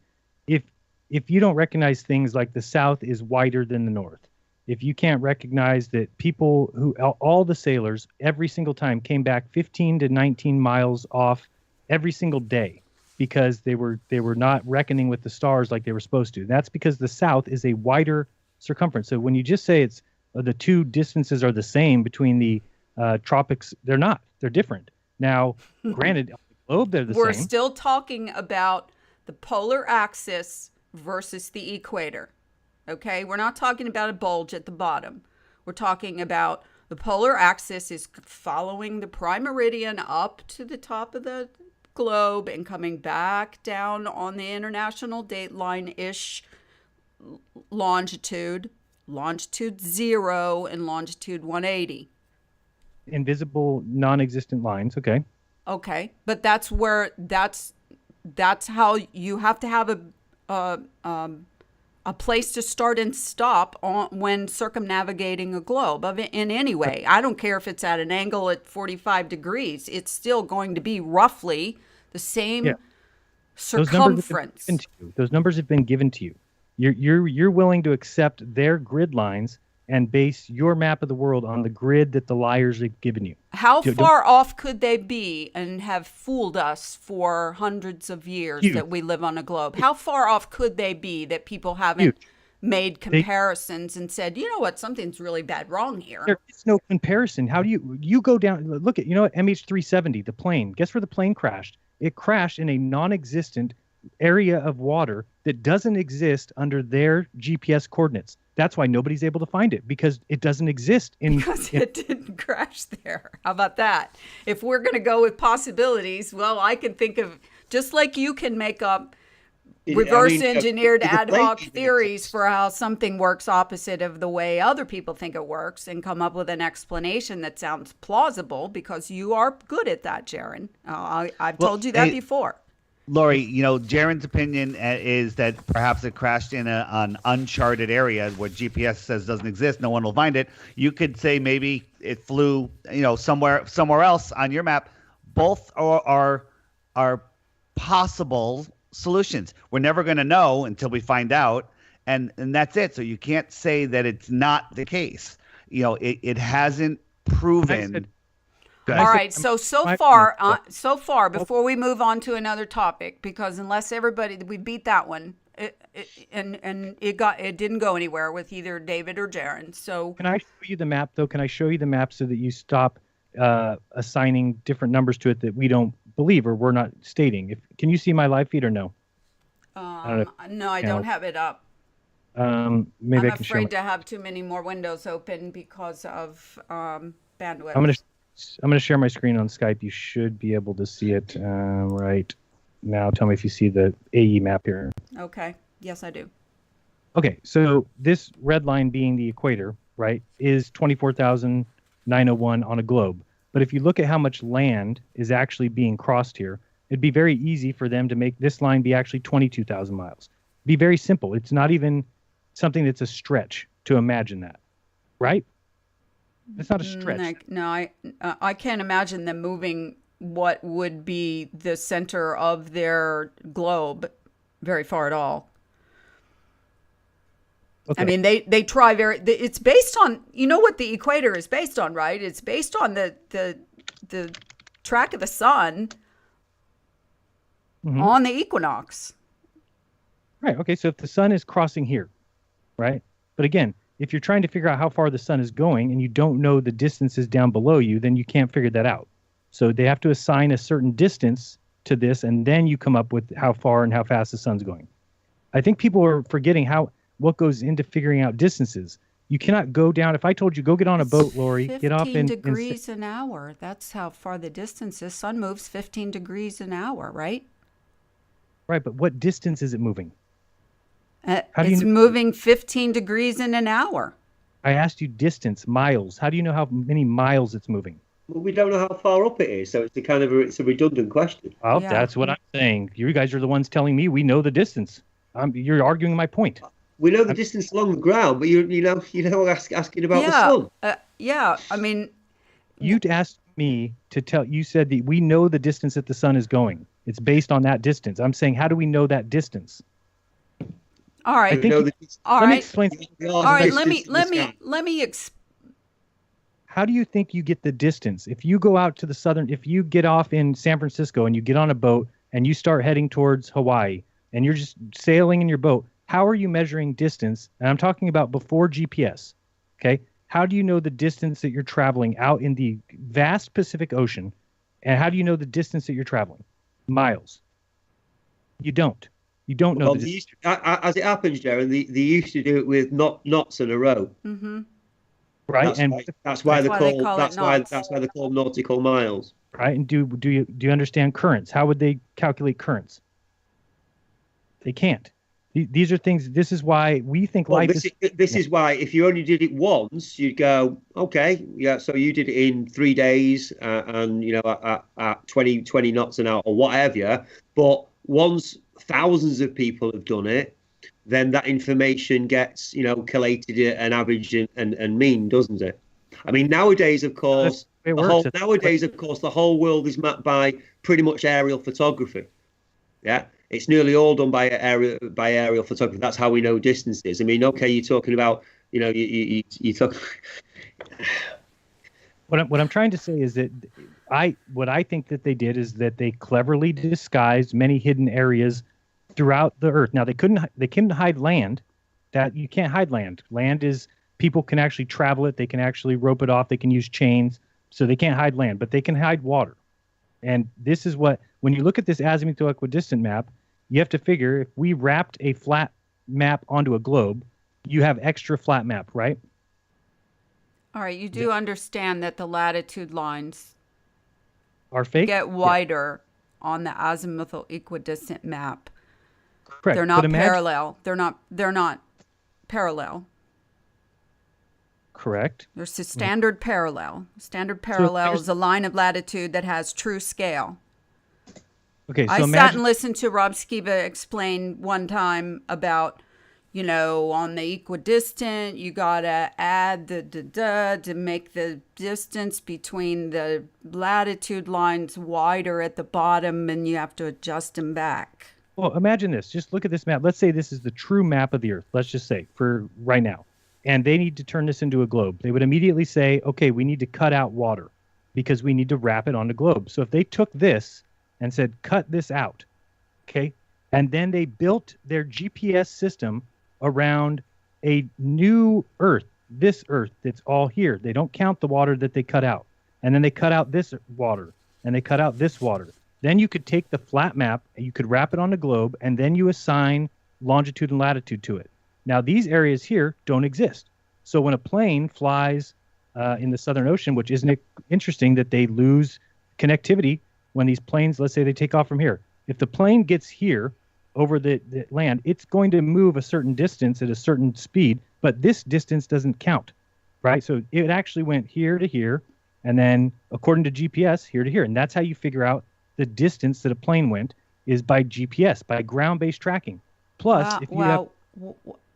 if you don't recognize things like the South is wider than the North, if you can't recognize that people all the sailors every single time came back 15 to 19 miles off every single day because they were not reckoning with the stars like they were supposed to. That's because the South is a wider circumference. So when you just say it's the two distances are the same between the tropics, they're not. They're different. Now, granted, on the globe they're the same. We're still talking about the polar axis versus the equator. Okay? We're not talking about a bulge at the bottom. We're talking about the polar axis is following the prime meridian up to the top of the globe and coming back down on the international dateline-ish longitude 0 and longitude 180. Invisible, non-existent lines. Okay. Okay, but that's how you have to have a place to start and stop when circumnavigating a globe in any way. I don't care if it's at an angle at 45 degrees. It's still going to be roughly the same circumference. Those numbers have been given to you. You're willing to accept their grid lines and base your map of the world on the grid that the liars have given you. How far off could they be and have fooled us for hundreds of years that we live on a globe? How far off could they be that people haven't made comparisons and said, you know what, something's really bad wrong here? There is no comparison. How do you go down? Look at, MH370, the plane. Guess where the plane crashed? It crashed in a non-existent area of water that doesn't exist under their GPS coordinates. That's why nobody's able to find it, because it doesn't exist because it didn't crash there. How about that? If we're going to go with possibilities, well, I can think of, just like you can make up reverse engineered ad hoc theories for how something works opposite of the way other people think it works and come up with an explanation that sounds plausible, because you are good at that, Jeran. I've told you that before. Lorie, Jeran's opinion is that perhaps it crashed in an uncharted area where GPS says doesn't exist. No one will find it. You could say maybe it flew, somewhere else on your map. Both are possible solutions. We're never going to know until we find out, and that's it. So you can't say that it's not the case. It hasn't proven. All right. So far, before we move on to another topic, because unless we beat that one, it didn't go anywhere with either David or Jeran. So can I show you the map though? Can I show you the map so that you stop assigning different numbers to it that we don't believe or we're not stating? Can you see my live feed or no? No, I don't have it up. Maybe I'm afraid to have too many more windows open because of bandwidth. I'm going to share my screen on Skype. You should be able to see it right now. Tell me if you see the AE map here. Okay. Yes, I do. Okay. So this red line being the equator, right, is 24,901 on a globe. But if you look at how much land is actually being crossed here, it'd be very easy for them to make this line be actually 22,000 miles. It'd be very simple. It's not even something that's a stretch to imagine that, right? It's not a stretch. No, I can't imagine them moving what would be the center of their globe very far at all. Okay. I mean, they try it's based on, what the equator is based on, right? It's based on the track of the sun on the equinox. Right. Okay. So if the sun is crossing here, right? But again, if you're trying to figure out how far the sun is going and you don't know the distances down below you, then you can't figure that out. So they have to assign a certain distance to this, and then you come up with how far and how fast the sun's going. I think people are forgetting what goes into figuring out distances. You cannot go down. If I told you, go get on a boat, Lorie, get off in 15 degrees an hour. That's how far the distance is. Sun moves 15 degrees an hour, right? Right, but what distance is it moving? How do you It's know? moving 15 degrees in an hour. I asked you distance, miles. How do you know how many miles it's moving? Well, we don't know how far up it is, so it's it's a redundant question. Well, Yeah. that's what I'm saying. You guys are the ones telling me we know the distance. You're arguing my point. We know the distance along the ground, but asking about the Yeah. sun. Yeah. I mean, You asked me to tell. You said that we know the distance that the sun is going. It's based on that distance. I'm saying, how do we know that distance? all right. think- Know the All Let me right. explain. All right. Let me How do you think you get the distance? If you go out to the southern, if you get off in San Francisco and you get on a boat and you start heading towards Hawaii and you're just sailing in your boat, how are you measuring distance? And I'm talking about before GPS. Okay. How do you know the distance that you're traveling out in the vast Pacific Ocean? And how do you know the distance that you're traveling? Miles. You don't. You don't know Well, the they distance. as it happens, Jeran, they used to do it with knots in a row. Mm-hmm. Right. That's And why, that's why That's they're why they called. call it That's why knots. they're called nautical miles. right. And do you understand currents? How would they calculate currents? They can't. These are things. This is why we think Well, life this is why if you only did it once, you'd go, okay, yeah. So you did it in 3 days, and at 20 knots an hour or whatever. But once thousands of people have done it, then that information gets collated and averaged and mean, doesn't it? I mean, nowadays, of course, the way it works. the whole world is mapped by pretty much aerial photography. Yeah. It's nearly all done by aerial photography. That's how we know distances. I mean, okay, you're talking about, you talk. What I'm trying to say is that what I think that they did is that they cleverly disguised many hidden areas throughout the earth. Now they couldn't hide land. That you can't hide land. Land is people can actually travel it. They can actually rope it off. They can use chains. So they can't hide land, but they can hide water. And this is when you look at this azimuthal equidistant map, you have to figure if we wrapped a flat map onto a globe, you have extra flat map, right? All right. You do understand that the latitude lines Are fake? get wider on the azimuthal equidistant map. Correct. They're not But imagine- parallel. They're not parallel. Correct. There's a standard parallel. Standard parallel there's- is a line of latitude that has true scale. Okay, so I sat imagine and listened to Rob Skiba explain one time about, on the equidistant, you got to add the to make the distance between the latitude lines wider at the bottom, and you have to adjust them back. Well, imagine this. Just look at this map. Let's say this is the true map of the Earth. Let's just say for right now. And they need to turn this into a globe. They would immediately say, okay, we need to cut out water because we need to wrap it on the globe. So if they took this and said, cut this out, okay, and then they built their GPS system around a new Earth, this Earth that's all here. They don't count the water that they cut out. And then they cut out this water, and they cut out this water. Then you could take the flat map, and you could wrap it on the globe, and then you assign longitude and latitude to it. Now, these areas here don't exist. So when a plane flies in the Southern Ocean, which isn't it interesting that they lose connectivity when these planes, let's say they take off from here. If the plane gets here over the land, it's going to move a certain distance at a certain speed, but this distance doesn't count, right? So it actually went here to here, and then according to GPS, here to here. And that's how you figure out the distance that a plane went is by GPS, by ground-based tracking. Plus, if you have...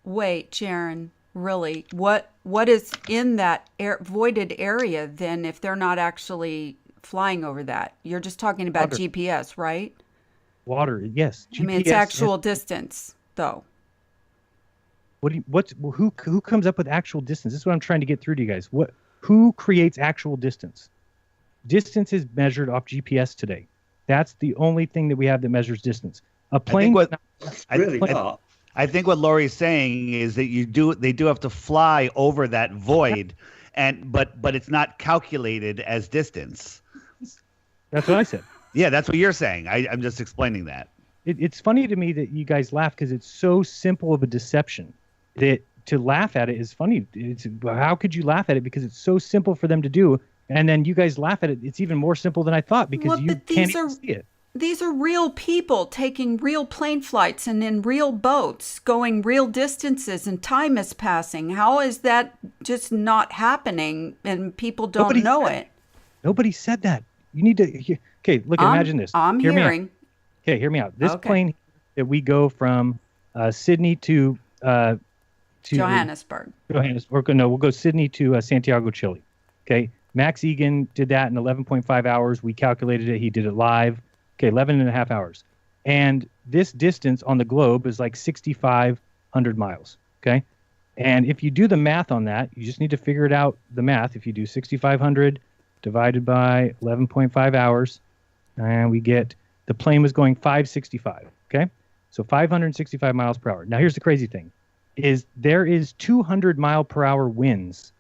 Wait, Jeran, really, what is in that voided area then if they're not actually flying over that? You're just talking about Water. GPS, right? Water, yes. I mean, it's actual distance, though. Who comes up with actual distance? This is what I'm trying to get through to you guys. Who creates actual distance? Distance is measured off GPS today. That's the only thing that we have that measures distance. A plane. I think what Lorie's saying is that they do have to fly over that void, but it's not calculated as distance. That's what I said. Yeah, that's what you're saying. I'm just explaining that. It's funny to me that you guys laugh because it's so simple of a deception that to laugh at it is funny. How could you laugh at it? Because it's so simple for them to do. And then you guys laugh at it. It's even more simple than I thought because you can't even see it. these are real people taking real plane flights and in real boats going real distances, and time is passing. How is that just not happening and people don't Nobody know said- it? Nobody said that. You need to. Okay, look. Imagine this. I'm Hear me out. hearing. Okay, hear me out. This Okay. plane that we go from Sydney to Johannesburg. Johannesburg. No, we'll go Sydney to Santiago, Chile. Okay, Max Egan did that in 11.5 hours. We calculated it. He did it live. Okay, 11 and a half hours. And this distance on the globe is like 6,500 miles. Okay, and if you do the math on that, you just need to figure it out. The math. If you do 6,500 divided by 11.5 hours, and we get the plane was going 565. Okay, so 565 miles per hour. Now here's the crazy thing: is there is 200-mile-per-hour winds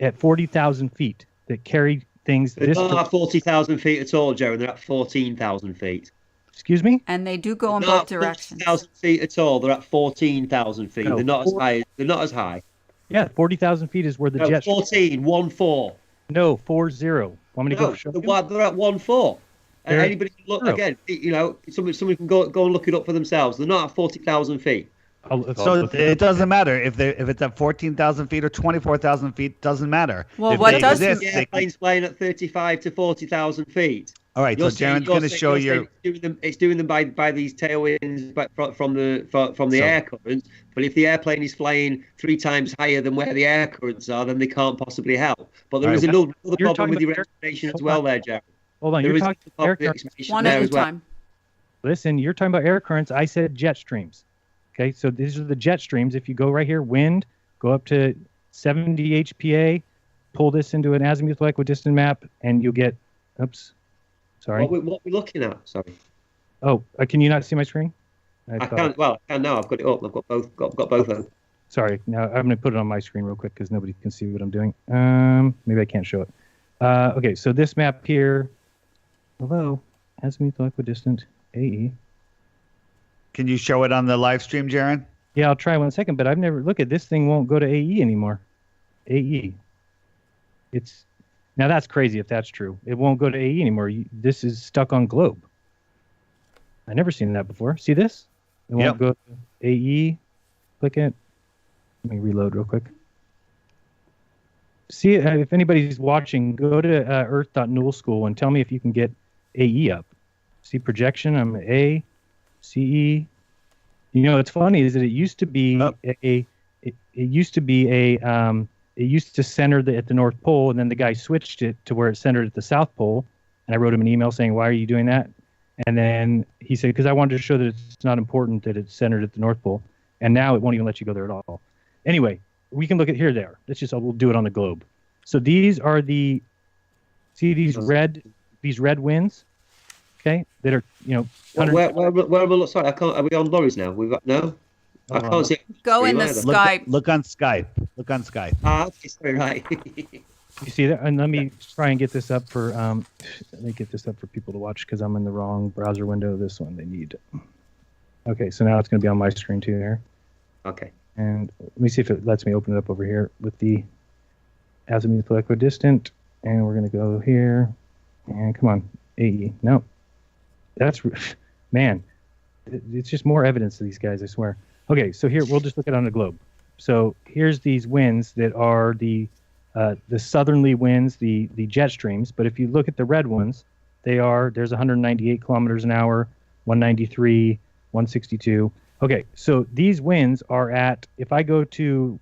at 40,000 feet that carry things. They're not at 40,000 feet at all, Jeran. They're at 14,000 feet. Excuse me? And they do go in They're both not at directions. 40,000 feet at all. They're at 14,000 feet. No, They're not as high. They're not as high. Yeah, 40,000 feet is where the No, jet. 14, 1-4. No, 40. Want me to go No, show they're, you? they're at 1-4. And They're anybody can look zero. again. You know, somebody can go and look it up for themselves. They're not at 40,000 feet. So it doesn't matter if it's at 14,000 feet or 24,000 feet. Doesn't matter. Well, If what they does- exist, The they can- airplane's flying at 35 to 40,000 feet. All right, so Jaren's going to show you. It's doing them by these tailwinds from the air currents. But if the airplane is flying 3 times higher than where the air currents are, then they can't possibly help. But there All is right. another You're problem talking with your about explanation as hold well on. there, Jared. Hold on, There you're is talking another about air currents. explanation One there at a as well. time. Listen, you're talking about air currents. I said jet streams. Okay, so these are the jet streams. If you go right here, wind, go up to 70 HPA, pull this into an azimuthal equidistant map, and you'll get. Oops, sorry. What we're looking at? Sorry, Oh, can you not see my screen? I thought- can't. Well, I can now. I've got it up. I've got both. Got both of them. Sorry. Now I'm going to put it on my screen real quick because nobody can see what I'm doing. Maybe I can't show it. Okay, so this map here. Hello, azimuthal equidistant AE. Can you show it on the live stream, Jaren? Yeah, I'll try 1 second, but I've never look at this thing won't go to AE anymore. AE. It's now that's crazy if that's true. It won't go to AE anymore. This is stuck on globe. I never seen that before. See this? It won't Yep. go to AE. Click it. Let me reload real quick. See if anybody's watching, go to earth.newell school and tell me if you can get AE up. See projection. I'm A, CE. You know, it's funny is that it used to be it used to center at the North Pole, and then the guy switched it to where it centered at the South Pole. And I wrote him an email saying, "Why are you doing that?" And then he said, "Because I wanted to show that it's not important that it's centered at the North Pole." And now it won't even let you go there at all. Anyway, we can look at here. There. We'll do it on the globe. So these are these red winds. Okay, that are Where are we? Sorry, I can't. Are we on lorries now? We've got no. I can't see. Go in the either. Skype. Look on Skype. Look on Skype. Okay, sorry, right. You see that? And let me try and get this up for people to watch because I'm in the wrong browser window. This one they need. Okay, so now it's going to be on my screen too here. Okay. And let me see if it lets me open it up over here with the azimuthal equidistant. And we're going to go here. And come on, AE. No, that's man. It's just more evidence of these guys, I swear. Okay, so here we'll just look at it on the globe. So here's these winds that are the southerly winds, the jet streams. But if you look at the red ones, there's 198 kilometers an hour, 193, 162. Okay, so these winds are at, if I go to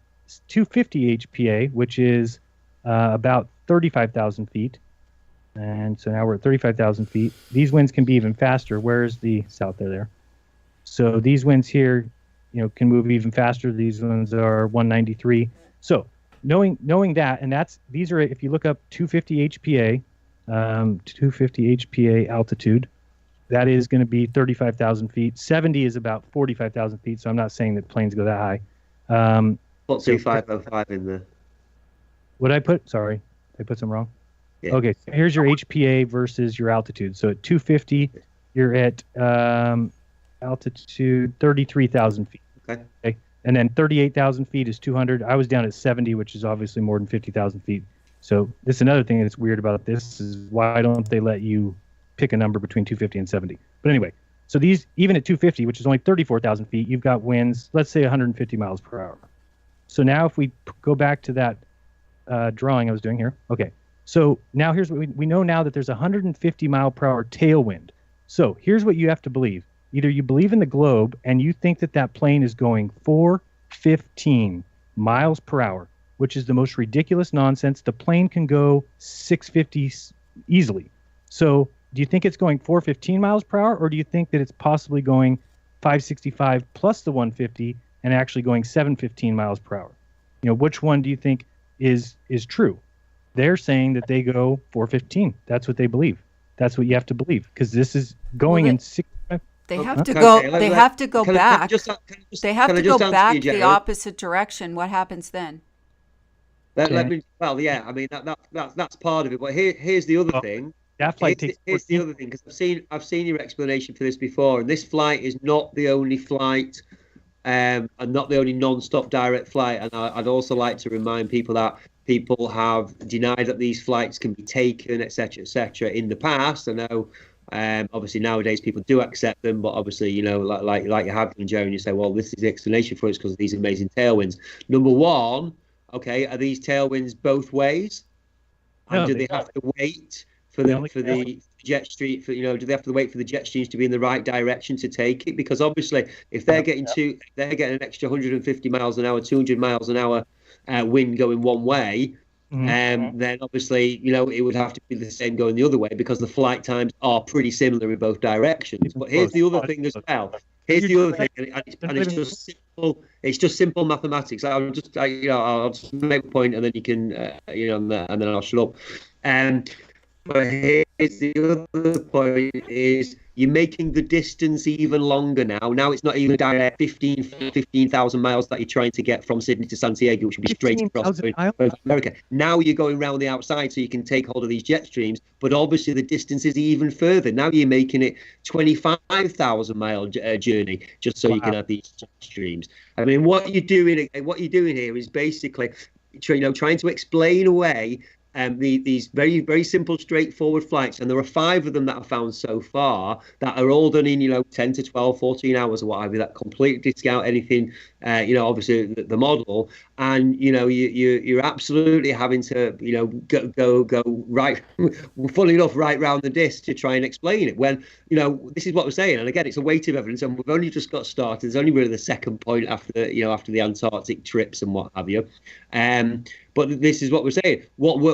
250 HPA, which is about 35,000 feet, and so now we're at 35,000 feet. These winds can be even faster. Where's the south there? So these winds here, can move even faster. These ones are 193. So knowing that, and these are, if you look up 250 HPA, 250 HPA altitude, that is going to be 35,000 feet. 70 is about 45,000 feet. So I'm not saying that planes go that high. Put 2505 in there. What did I put? Sorry, I put some wrong. Yeah. Okay, so here's your HPA versus your altitude. So at 250, you're at altitude 33,000 feet. Okay. And then 38,000 feet is 200. I was down at 70, which is obviously more than 50,000 feet. So this is another thing that's weird about this is why don't they let you pick a number between 250 and 70. But anyway, so these, even at 250, which is only 34,000 feet, you've got winds, let's say 150 miles per hour. So now if we go back to that drawing I was doing here. Okay. So now here's what we know now, that there's 150 mile per hour tailwind. So here's what you have to believe. Either you believe in the globe and you think that that plane is going 415 miles per hour, which is the most ridiculous nonsense. The plane can go 650 easily. So do you think it's going 415 miles per hour, or do you think that it's possibly going 565 plus the 150 and actually going 715 miles per hour? You know, which one do you think is true? They're saying that they go 415. That's what they believe. That's what you have to believe, because this is going in 6. They have to go. They have to go back. They have to go back the opposite direction. What happens then? Well, yeah. I mean, that's part of it. But here's the other thing. That flight here's the other thing, because I've seen your explanation for this before, and this flight is not the only flight, and not the only non-stop direct flight. And I'd also like to remind people that people have denied that these flights can be taken, etc., in the past. I know, obviously nowadays people do accept them, but obviously, you know, like you have done, Jeran, you say, well, this is the explanation for it because of these amazing tailwinds. Number one, okay, are these tailwinds both ways? And No, do they have to wait for the jet stream? Do they have to wait for the jet streams to be in the right direction to take it? Because obviously, if they're getting an extra 150 miles an hour, 200 miles an hour wind going one way, then obviously, you know, it would have to be the same going the other way, because the flight times are pretty similar in both directions. But here's the other thing as well. Here's the other thing, and it's just simple. It's just simple mathematics. I'll just make a point, and then you can, and then I'll shut up. But here's the other point: is you're making the distance even longer now. Now it's not even direct 15,000 miles that you're trying to get from Sydney to Santiago, which would be straight across America. Now you're going around the outside so you can take hold of these jet streams, but obviously the distance is even further. Now you're making it 25,000 mile journey just so you can have these jet streams. I mean, what you're doing here is basically, trying to explain away these very, very simple, straightforward flights. And there are 5 of them that I've found so far that are all done in, 10 to 12, 14 hours or what have you, that completely discount anything, obviously the model. And, you're absolutely having to, go right, funnily enough, right round the disc to try and explain it. When, this is what we're saying. And again, it's a weight of evidence, and we've only just got started. There's only really the second point after the Antarctic trips and what have you. But this is what we're saying. Here's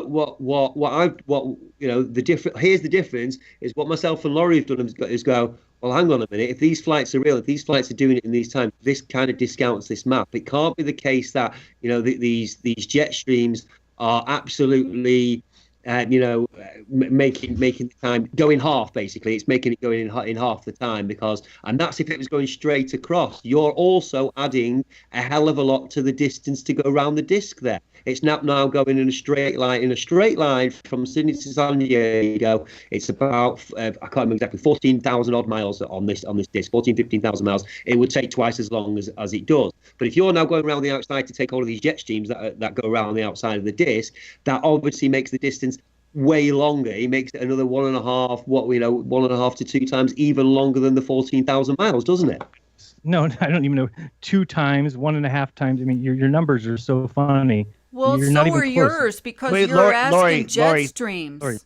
the difference is what myself and Lorie have done is go, well, hang on a minute. If these flights are real, if these flights are doing it in these times, this kind of discounts this map. It can't be the case that, these jet streams are absolutely, making the time go in half. Basically, it's making it go in half the time, and that's if it was going straight across. You're also adding a hell of a lot to the distance to go around the disc there. It's not now going in a straight line from Sydney to San Diego. It's about I can't remember exactly, 14,000 odd miles on this disc, 15,000 miles. It would take twice as long as it does. But if you're now going around the outside to take all of these jet streams that go around the outside of the disc, that obviously makes the distance way longer. It makes it another 1.5 to 2 times even longer than the 14,000 miles, doesn't it? No, I don't even know. 2 times, 1.5 times. I mean, your numbers are so funny. Well, you're so not even are close. Yours, because you're asking jet streams. Lorie.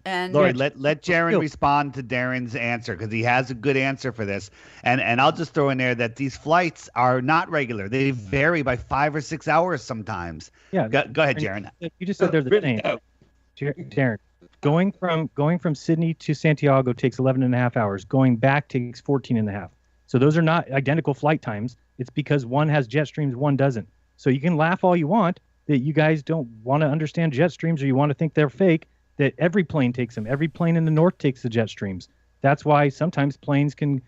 And Lorie, let Jeran respond to Darren's answer, because he has a good answer for this. And I'll just throw in there that these flights are not regular. They vary by 5 or 6 hours sometimes. Yeah. Go ahead, Jeran. You just said they're the same. Darren, going from Sydney to Santiago takes 11.5 hours. Going back takes 14.5. So those are not identical flight times. It's because one has jet streams, one doesn't. So you can laugh all you want that you guys don't want to understand jet streams, or you want to think they're fake, that every plane takes them. Every plane in the north takes the jet streams. That's why sometimes planes can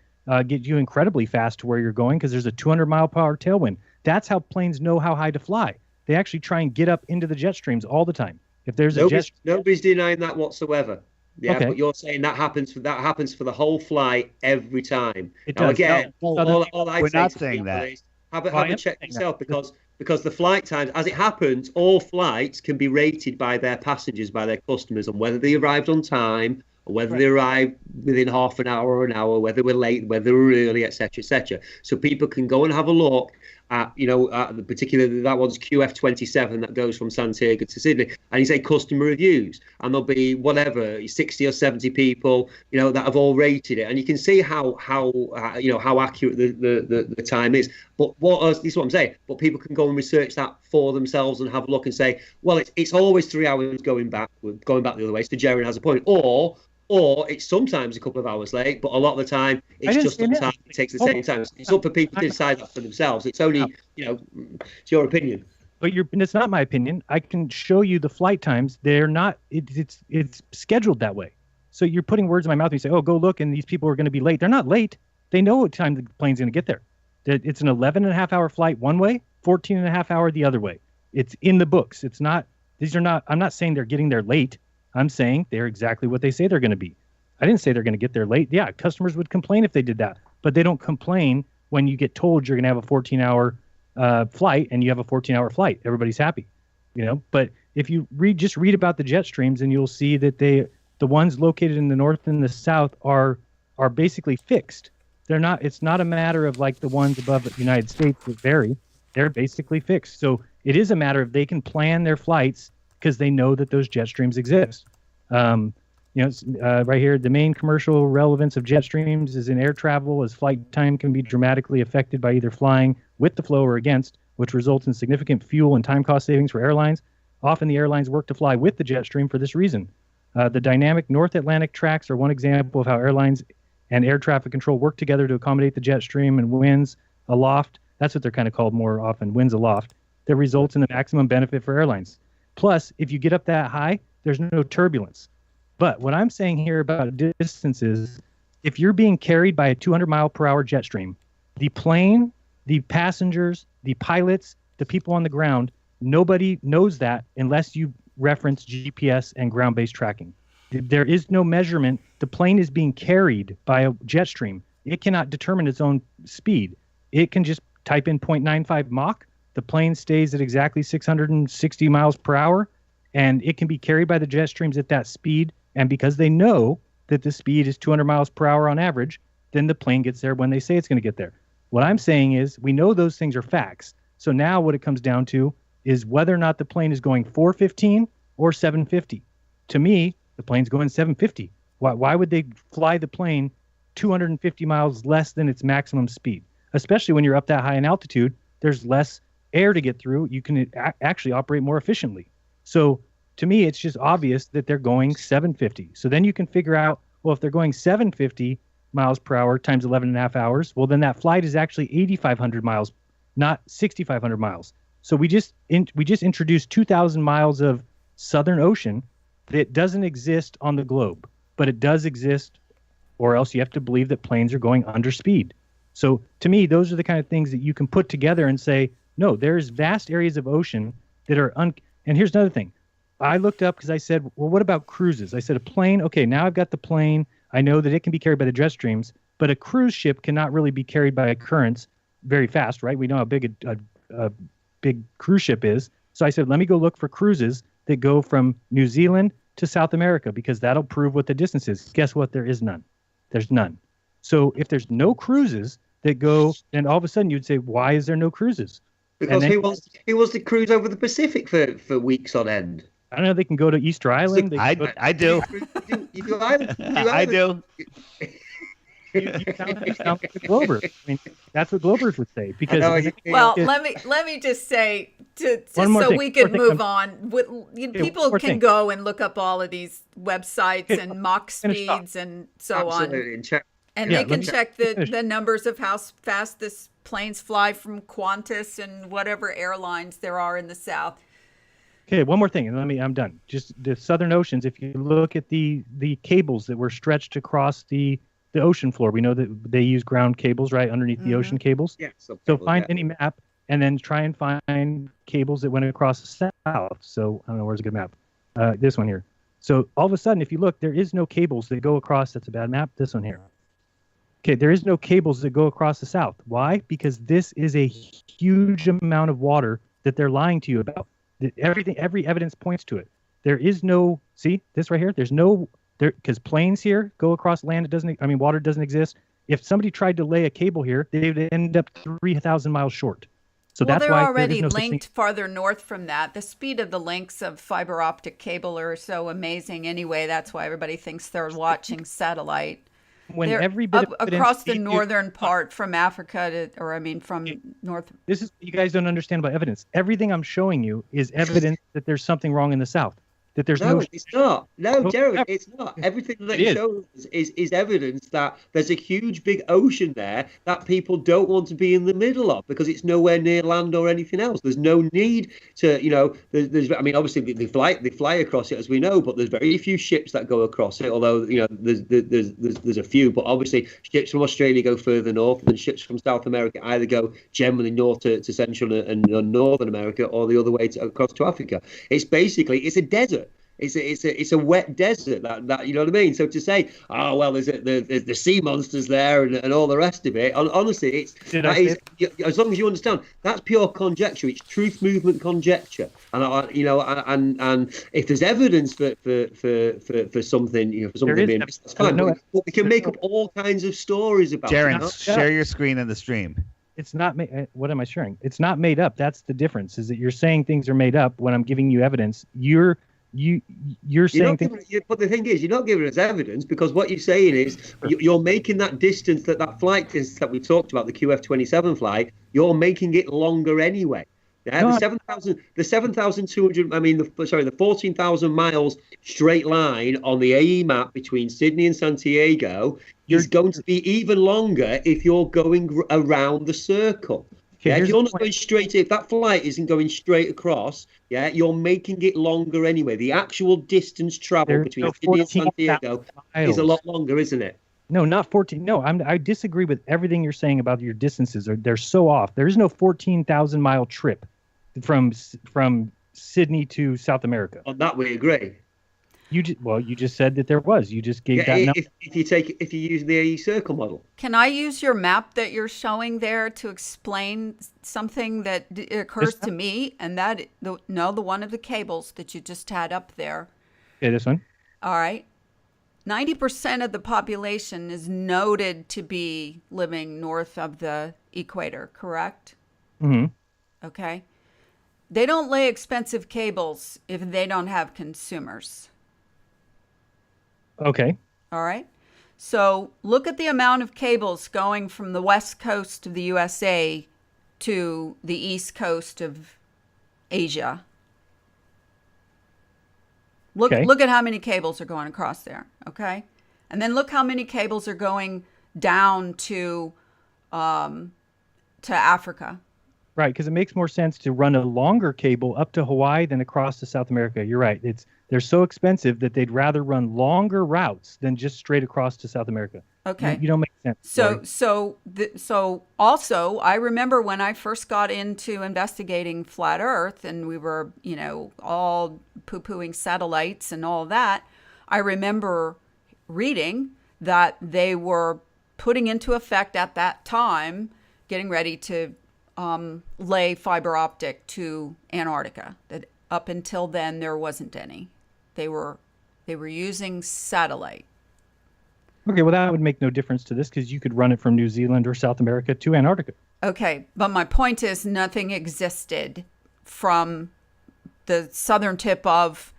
get you incredibly fast to where you're going, because there's a 200 mile per hour tailwind. That's how planes know how high to fly. They actually try and get up into the jet streams all the time. If there's nobody's denying that whatsoever. Yeah, okay. But you're saying that happens for the whole flight every time. Now, again, all I we're say not to saying people that. is have a check yourself, because the flight times, as it happens, all flights can be rated by their passengers, by their customers, on whether they arrived on time whether they arrive within half an hour or an hour, whether we're late, whether we're early, etc., etc. So people can go and have a look at, particularly that one's QF27 that goes from Santiago to Sydney, and you say customer reviews, and there'll be whatever 60 or 70 people, that have all rated it, and you can see how accurate the time is. But this is what I'm saying. But people can go and research that for themselves and have a look and say, well, it's always 3 hours going back the other way. So Jeran has a point, or it's sometimes a couple of hours late, but a lot of the time it's just on time. It takes the same time. It's up for people to decide that for themselves. It's only, it's your opinion. But it's not my opinion. I can show you the flight times. They're not. It's scheduled that way. So you're putting words in my mouth. And you say, "Oh, go look," and these people are going to be late. They're not late. They know what time the plane's going to get there. It's an 11.5-hour flight one way, 14.5-hour the other way. It's in the books. It's not. These are not. I'm not saying they're getting there late. I'm saying they're exactly what they say they're going to be. I didn't say they're going to get there late. Yeah, customers would complain if they did that, but they don't complain when you get told you're going to have a 14-hour flight and you have a 14-hour flight. Everybody's happy, But if you read about the jet streams, and you'll see that the ones located in the north and the south are basically fixed. They're not. It's not a matter of like the ones above the United States that vary. They're basically fixed. So it is a matter of they can plan their flights because they know that those jet streams exist. Right here, the main commercial relevance of jet streams is in air travel, as flight time can be dramatically affected by either flying with the flow or against, which results in significant fuel and time cost savings for airlines. Often the airlines work to fly with the jet stream for this reason. The dynamic North Atlantic tracks are one example of how airlines and air traffic control work together to accommodate the jet stream and winds aloft. That's what they're kind of called more often, winds aloft, that results in the maximum benefit for airlines. Plus, if you get up that high, there's no turbulence. But what I'm saying here about distances, if you're being carried by a 200-mile-per-hour jet stream, the plane, the passengers, the pilots, the people on the ground, nobody knows that unless you reference GPS and ground-based tracking. There is no measurement. The plane is being carried by a jet stream. It cannot determine its own speed. It can just type in 0.95 Mach. The plane stays at exactly 660 miles per hour, and it can be carried by the jet streams at that speed. And because they know that the speed is 200 miles per hour on average, then the plane gets there when they say it's going to get there. What I'm saying is we know those things are facts. So now what it comes down to is whether or not the plane is going 415 or 750. To me, the plane's going 750. Why would they fly the plane 250 miles less than its maximum speed? Especially when you're up that high in altitude, there's less air to get through. You can actually operate more efficiently. So to me, it's just obvious that they're going 750. So then you can figure out, well, if they're going 750 miles per hour times 11.5 hours, well, then that flight is actually 8,500 miles, not 6,500 miles. So we just introduced 2,000 miles of Southern Ocean that doesn't exist on the globe, but it does exist, or else you have to believe that planes are going under speed. So to me, those are the kind of things that you can put together and say, no, there's vast areas of ocean that are and here's another thing. I looked up because I said, well, what about cruises? I said a plane. Okay, now I've got the plane. I know that it can be carried by the jet streams, but a cruise ship cannot really be carried by currents very fast, right? We know how big a big cruise ship is. So I said, let me go look for cruises that go from New Zealand to South America, because that'll prove what the distance is. Guess what? There is none. There's none. So if there's no cruises that go, then all of a sudden you'd say, why is there no cruises? Because who wants to cruise over the Pacific for weeks on end? I don't know. They can go to Easter Island. I do. You do either. I do. You sound like a Glober. I mean, that's what Globers would say. Because let me just say, we can move on. People can go and look up all of these websites and Mach speeds and so Absolutely. on. And they can check the numbers of how fast this planes fly from Qantas and whatever airlines there are in the South. Okay, one more thing, and I'm done. Just the Southern Oceans, if you look at the cables that were stretched across the ocean floor, we know that they use ground cables right underneath the ocean cables. Yeah, so find any map and then try and find cables that went across the south. So I don't know, where's a good map? This one here. So all of a sudden, if you look, there is no cables that go across. That's a bad map. This one here. Okay, there is no cables that go across the south. Why? Because this is a huge amount of water that they're lying to you about. Every evidence points to it. There is no, see this right here? There's no There, because planes here go across land. Water doesn't exist. If somebody tried to lay a cable here, they would end up 3,000 miles short. So Well, that's they're why already there is no such linked thing. farther north from that. The speed of the links of fiber optic cable are so amazing anyway. That's why everybody thinks they're watching satellite. When They're every bit up of evidence across the northern part from Africa to, or I mean, from North. this is you guys don't understand about evidence. Everything I'm showing you is evidence that there's something wrong in the South. That there's No, no. it's not. No, Oh, Jared, yeah. it's not. Everything that It it is. shows is evidence that there's a huge big ocean there that people don't want to be in the middle of because it's nowhere near land or anything else. There's no need to, I mean, obviously they fly across it as we know, but there's very few ships that go across it. Although there's a few, but obviously ships from Australia go further north, and ships from South America either go generally north to Central and Northern America, or the other way across to Africa. It's a desert. It's a wet desert that you know what I mean. So to say, oh well, there's the sea monsters there and all the rest of it. Honestly, as long as you understand, that's pure conjecture. It's truth movement conjecture. And if there's evidence for something, for something being missed, that's fine. But we can make up all kinds of stories about Jeran, it. share your screen in the stream. It's not. What am I sharing? It's not made up. That's the difference. Is that you're saying things are made up when I'm giving you evidence. You're saying things. But the thing is, you're not giving us evidence because what you're saying is you're making that distance, that flight distance that we talked about, the QF-27 flight, you're making it longer anyway. Yeah, No, the 7,200. I mean, the 14,000 miles straight line on the AE map between Sydney and Santiago is going to be even longer if you're going around the circle. Okay, If you're not going straight, if that flight isn't going straight across, you're making it longer anyway. The actual distance traveled between Sydney and Santiago is a lot longer, isn't it? No, not 14. No, I disagree with everything you're saying about your distances. They're so off. There is no 14,000 mile trip from Sydney to South America. On that we agree. You just said that there was. You just gave that number. If you use the AE circle model. Can I use your map that you're showing there to explain something that occurs to me? And the one of the cables that you just had up there. Okay, this one. All right. 90% of the population is noted to be living north of the equator, correct? Mm-hmm. Okay. They don't lay expensive cables if they don't have consumers. Okay. All right. So look at the amount of cables going from the west coast of the USA to the east coast of Asia. Look at how many cables are going across there. Okay. And then look how many cables are going down to Africa. Right, because it makes more sense to run a longer cable up to Hawaii than across to South America. You're right. They're so expensive that they'd rather run longer routes than just straight across to South America. Okay. You don't make sense. So also, I remember when I first got into investigating flat Earth, and we were, all poo-pooing satellites and all that. I remember reading that they were putting into effect at that time, getting ready to lay fiber optic to Antarctica. That up until then there wasn't any. They were using satellite. Okay, well that would make no difference to this because you could run it from New Zealand or South America to Antarctica. Okay, but my point is nothing existed from the southern tip of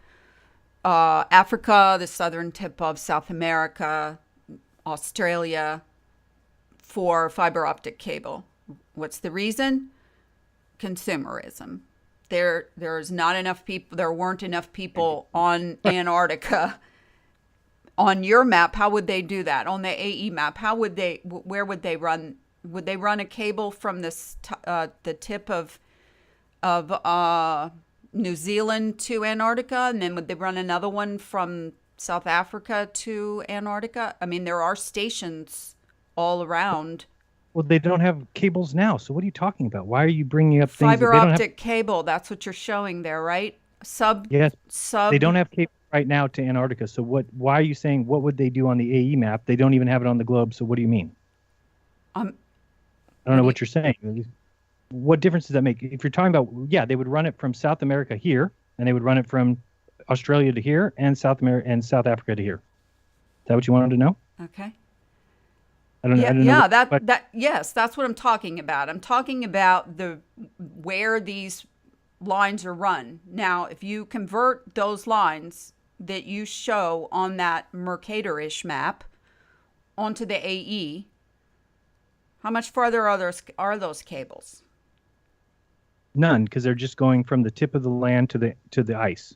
Africa, the southern tip of South America, Australia for fiber optic cable. What's the reason? Consumerism. There's not enough people. There weren't enough people on Antarctica. On your map, how would they do that? On the AE map, where would they run? Would they run a cable from the tip of New Zealand to Antarctica, and then would they run another one from South Africa to Antarctica? I mean, there are stations all around. Well, they don't have cables now. So what are you talking about? Why are you bringing up things Fiber that they don't optic cable. That's what you're showing there, right? Yes. They don't have cable right now to Antarctica. So why are you saying what would they do on the AE map? They don't even have it on the globe. So what do you mean? I don't know what you're saying. What difference does that make? If you're talking about, they would run it from South America here, and they would run it from Australia to here, and South Africa to here. that what you wanted to know? Okay. I don't Yeah, know. yeah, yes, that's what I'm talking about. I'm talking about where these lines are run. Now, if you convert those lines that you show on that Mercator-ish map onto the AE, how much farther are those cables? None, because they're just going from the tip of the land to the ice.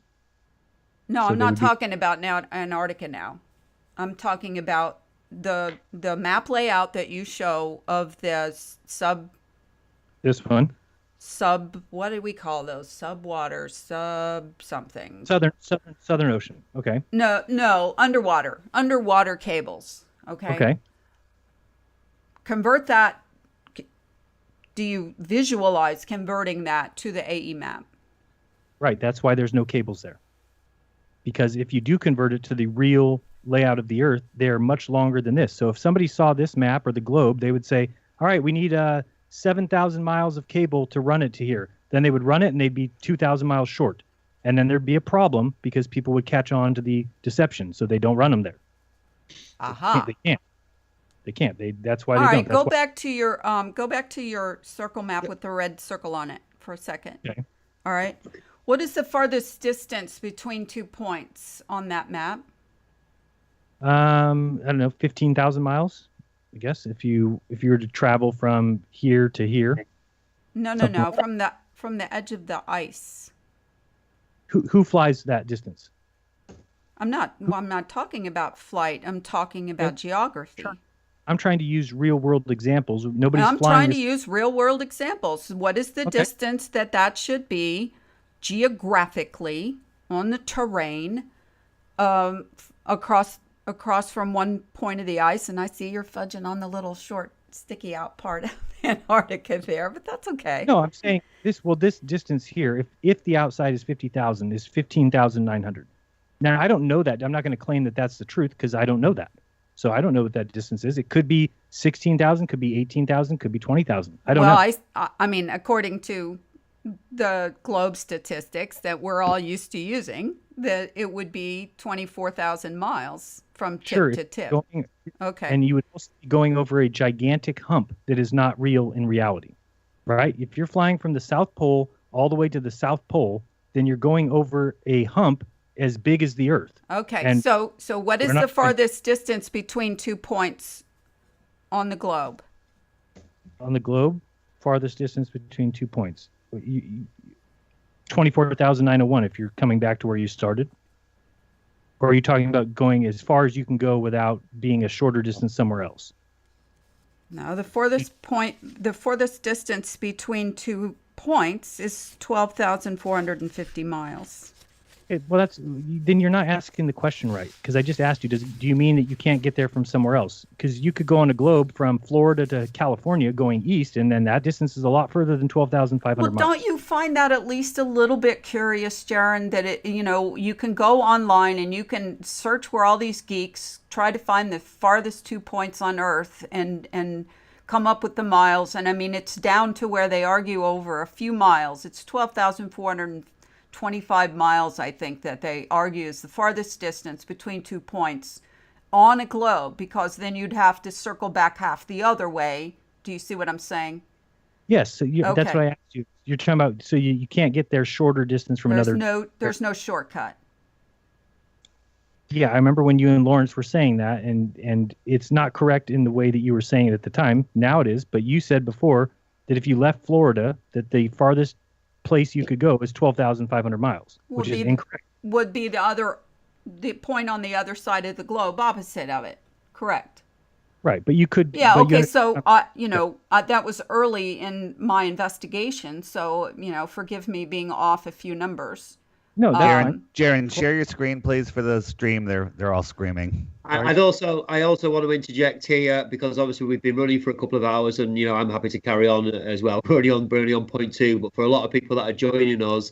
No, So I'm they not would be- talking about now Antarctica now. I'm talking about the map layout that you show of the This one, what do we call those? Subwater, sub something. Southern Ocean. Okay. No, underwater cables. Okay. Okay. Convert that. Do you visualize converting that to the AE map? Right. That's why there's no cables there. Because if you do convert it to the real layout of the Earth, they're much longer than this. So if somebody saw this map or the globe, they would say, all right, we need 7,000 miles of cable to run it to here. Then they would run it and they'd be 2,000 miles short. And then there'd be a problem because people would catch on to the deception. So they don't run them there. Aha. They can't. That's why All they right, don't. That's go back to your circle map with the red circle on it for a second. Okay. All right. What is the farthest distance between 2 points on that map? I don't know, 15,000 miles, I guess, if you were to travel from here to here. No, from the edge of the ice. Who flies that distance? I'm not talking about flight. I'm talking about geography. I'm trying to use real world examples. Nobody's I'm flying trying to use real world examples. What is the distance that should be geographically on the terrain across from one point of the ice? And I see you're fudging on the little short sticky out part of Antarctica there, but that's okay. No, I'm saying this distance here, if the outside is 50,000, is 15,900. Now, I don't know that. I'm not going to claim that that's the truth because I don't know that. So I don't know what that distance is. It could be 16,000, could be 18,000, could be 20,000. I don't know. I mean, according to the globe statistics that we're all used to using, that it would be 24,000 miles from tip to tip. Okay. And you would also be going over a gigantic hump that is not real in reality, right? If you're flying from the South Pole all the way to the South Pole, then you're going over a hump as big as the Earth. Okay. And so what is the farthest distance between 2 points on the globe? On the globe, farthest distance between 2 points. 24,901 if you're coming back to where you started. Or are you talking about going as far as you can go without being a shorter distance somewhere else? No, the farthest distance between 2 points is 12,450 miles. Well, then you're not asking the question right, because I just asked you, do you mean that you can't get there from somewhere else? Because you could go on a globe from Florida to California going east, and then that distance is a lot further than 12,500 miles. Well, don't you find that at least a little bit curious, Jeran, that you can go online and you can search where all these geeks try to find the farthest 2 points on Earth and come up with the miles. And I mean, it's down to where they argue over a few miles. It's 12,425 miles, I think, that they argue is the farthest distance between 2 points on a globe, because then you'd have to circle back half the other way. Do you see what I'm saying? Yes, so that's what I asked you. You're talking about, so you can't get there shorter distance from another. There's no shortcut. Yeah, I remember when you and Lawrence were saying that, and it's not correct in the way that you were saying it at the time. Now it is, but you said before that if you left Florida, that the farthest place you could go is 12,500 miles, which is incorrect. Would be the point on the other side of the globe, opposite of it. Correct. Right, but you could. Yeah. Okay. So that was early in my investigation. So forgive me being off a few numbers. No, that's fine. Jeran, share your screen, please, for the stream. They're all screaming. I also want to interject here, because obviously we've been running for a couple of hours, and I'm happy to carry on as well. We're only on point 2, but for a lot of people that are joining us,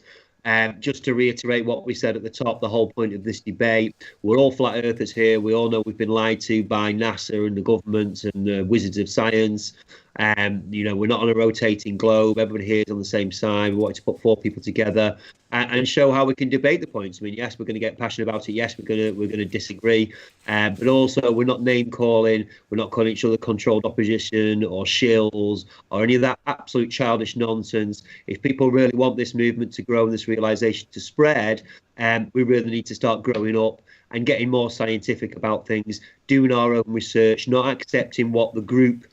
just to reiterate what we said at the top, the whole point of this debate, we're all flat earthers here. We all know we've been lied to by NASA and the government and the wizards of science. We're not on a rotating globe. Everybody here is on the same side. We wanted to put 4 people together and show how we can debate the points. I mean, yes, we're going to get passionate about it. Yes, we're going to disagree, but also we're not name calling. We're not calling each other controlled opposition or shills or any of that absolute childish nonsense. If people really want this movement to grow and this realization to spread, we really need to start growing up and getting more scientific about things, doing our own research, not accepting what the group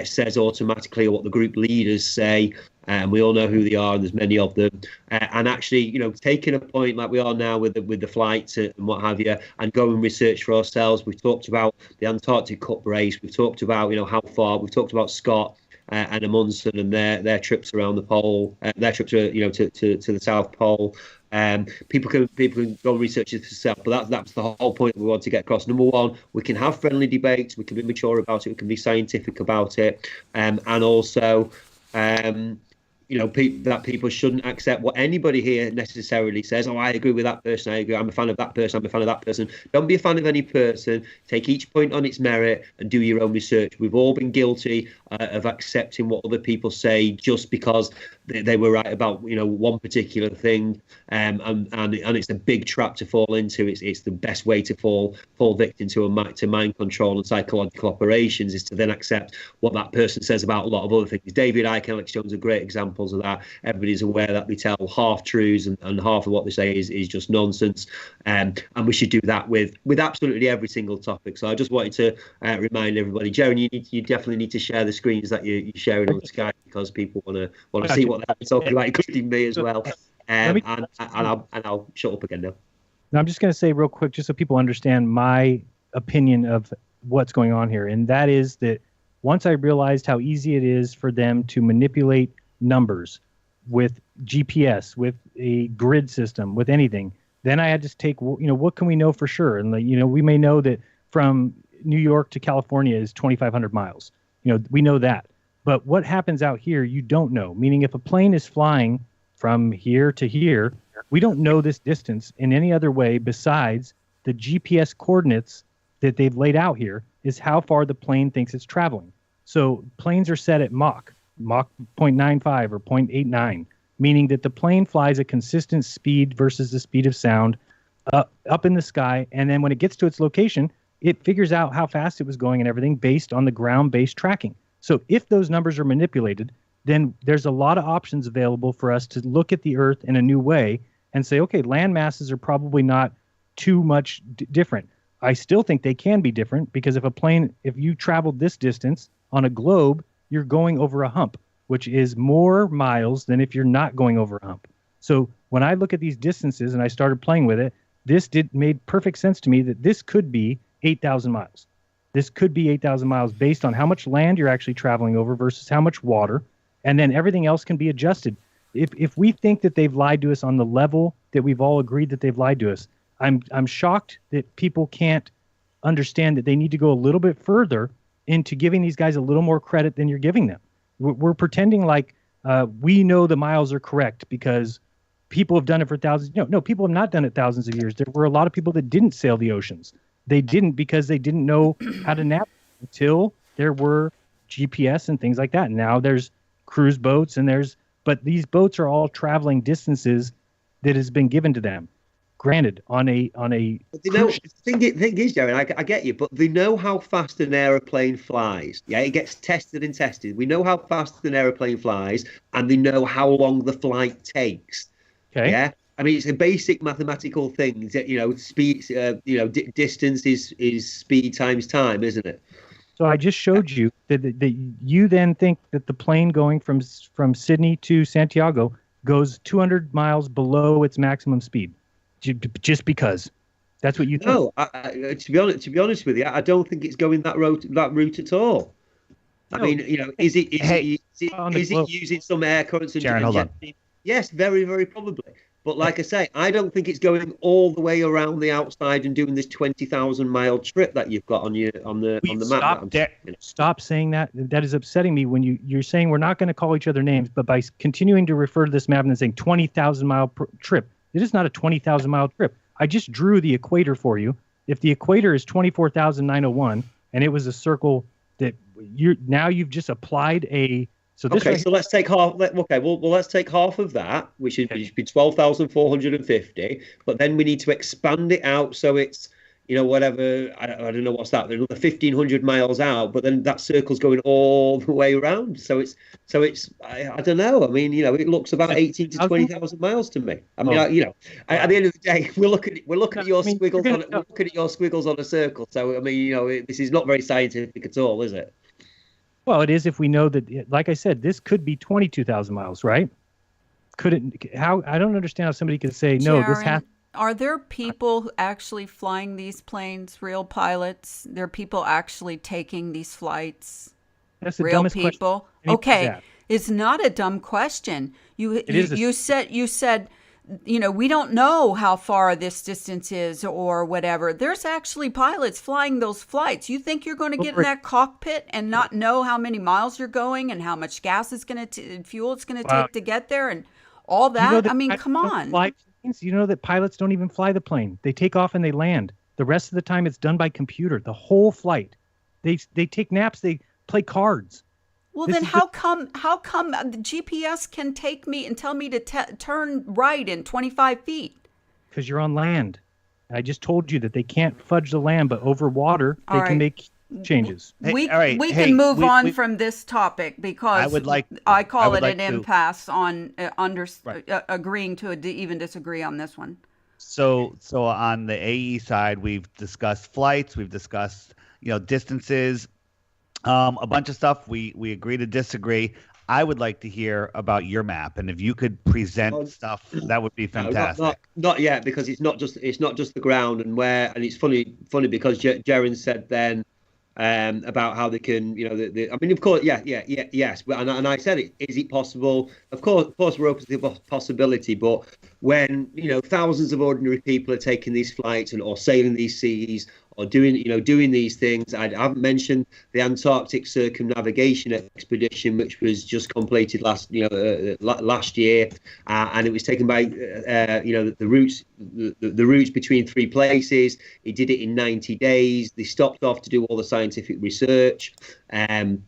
says automatically or what the group leaders say. And we all know who they are, and there's many of them. And actually, taking a point like we are now with the flights and what have you, and go and research for ourselves. We've talked about the Antarctic Cup race. We've talked about how far. We've talked about Scott and Amundsen and their trips around the pole, their trips to the South Pole. People can go and research it themselves, but that's the whole point that we want to get across. Number one, we can have friendly debates. We can be mature about it. We can be scientific about it, and also. That people shouldn't accept what anybody here necessarily says. Oh, I agree with that person. I agree. I'm a fan of that person. I'm a fan of that person. Don't be a fan of any person. Take each point on its merit and do your own research. We've all been guilty of accepting what other people say just because they were right about one particular thing, and it's a big trap to fall into. It's the best way to fall victim to mind control and psychological operations is to then accept what that person says about a lot of other things. David Icke and Alex Jones are great examples of that. Everybody's aware that they tell half truths and half of what they say is just nonsense, and we should do that with absolutely every single topic. So I just wanted to remind everybody, Jeran, you definitely need to share the screens that you're sharing on Skype because people want to see what they're talking about, including me as well. And I'll shut up again now. Now, I'm just going to say real quick, just so people understand my opinion of what's going on here, and that is that once I realized how easy it is for them to manipulate numbers with GPS, with a grid system, with anything, then I had to take, what can we know for sure? And we may know that from New York to California is 2,500 miles. We know that. But what happens out here, you don't know. Meaning if a plane is flying from here to here, we don't know this distance in any other way besides the GPS coordinates that they've laid out here is how far the plane thinks it's traveling. So planes are set at Mach 0.95 or 0.89, meaning that the plane flies a consistent speed versus the speed of sound up in the sky. And then when it gets to its location, it figures out how fast it was going and everything based on the ground-based tracking. So if those numbers are manipulated, then there's a lot of options available for us to look at the Earth in a new way and say, okay, land masses are probably not too much different. I still think they can be different because if you traveled this distance on a globe, you're going over a hump, which is more miles than if you're not going over a hump. So when I look at these distances and I started playing with it, made perfect sense to me that this could be 8,000 miles. This could be 8,000 miles based on how much land you're actually traveling over versus how much water, and then everything else can be adjusted. If we think that they've lied to us on the level that we've all agreed that they've lied to us, I'm shocked that people can't understand that they need to go a little bit further into giving these guys a little more credit than you're giving them. We're pretending like we know the miles are correct because people have done it for thousands. No, people have not done it thousands of years. There were a lot of people that didn't sail the oceans. They didn't because they didn't know how to navigate until there were GPS and things like that. Now there's cruise boats but these boats are all traveling distances that has been given to them. Granted, on a. The thing is, Jeran, I get you, but they know how fast an aeroplane flies. Yeah, it gets tested and tested. We know how fast an aeroplane flies, and they know how long the flight takes. Okay. Yeah. I mean, it's a basic mathematical thing that, speed, distance is speed times time, isn't it? So I just showed you that you then think that the plane going from Sydney to Santiago goes 200 miles below its maximum speed, just because. That's what you think. No, to be honest with you, I don't think it's going that route at all. I mean, is it using some air currents and Jeran, hold on. Yes, very, very probably. But like I say, I don't think it's going all the way around the outside and doing this 20,000-mile trip that you've got on the map. Stop saying that. That is upsetting me when you're saying we're not going to call each other names, but by continuing to refer to this map and saying 20,000-mile trip, it is not a 20,000-mile trip. I just drew the equator for you. If the equator is 24,901 and it was a circle that you've just applied a. So this Okay, so let's take half. Let's take half of that, which should be 12,450. But then we need to expand it out so it's, whatever. I don't know what's that. They're another 1,500 miles out, but then that circle's going all the way around. So it's. I don't know. I mean, it looks about 18 to 20,000 miles to me. I mean, at the end of the day, we're looking at your squiggles. We're looking at your squiggles on a circle. So I mean, this is not very scientific at all, is it? Well, it is if we know that, like I said, this could be 22,000 miles, right? How? I don't understand how somebody could say, no, this has. Are there people actually flying these planes, real pilots? There are people actually taking these flights? That's the real dumbest people? question. Okay. It's not a dumb question. You said, we don't know how far this distance is or whatever. There's actually pilots flying those flights. You think you're going to get in that cockpit and not know how many miles you're going and how much gas is going to, fuel it's going to take to get there and all that? I mean, come on. You know that pilots don't even fly the plane. They take off and they land. The rest of the time it's done by computer. The whole flight. They take naps. They play cards. Well, then how come the GPS can take me and tell me to turn right in 25 feet? Because you're on land. I just told you that they can't fudge the land, but over water, they can make changes. We can move on from this topic because I call it an impasse on agreeing to even disagree on this one. So on the AE side, we've discussed flights, we've discussed distances. A bunch of stuff we agree to disagree. I would like to hear about your map, and if you could present stuff, that would be fantastic. Not yet, because it's not just the ground and where. And it's funny because Jeran said then about how they can, I mean, of course, yes. But and I said, is it possible? Of course, we're open to the possibility. But when thousands of ordinary people are taking these flights or sailing these seas or doing these things, I haven't mentioned the Antarctic circumnavigation expedition, which was just completed last year, and it was taken by the routes between three places. He did it in 90 days. They stopped off to do all the scientific research. They've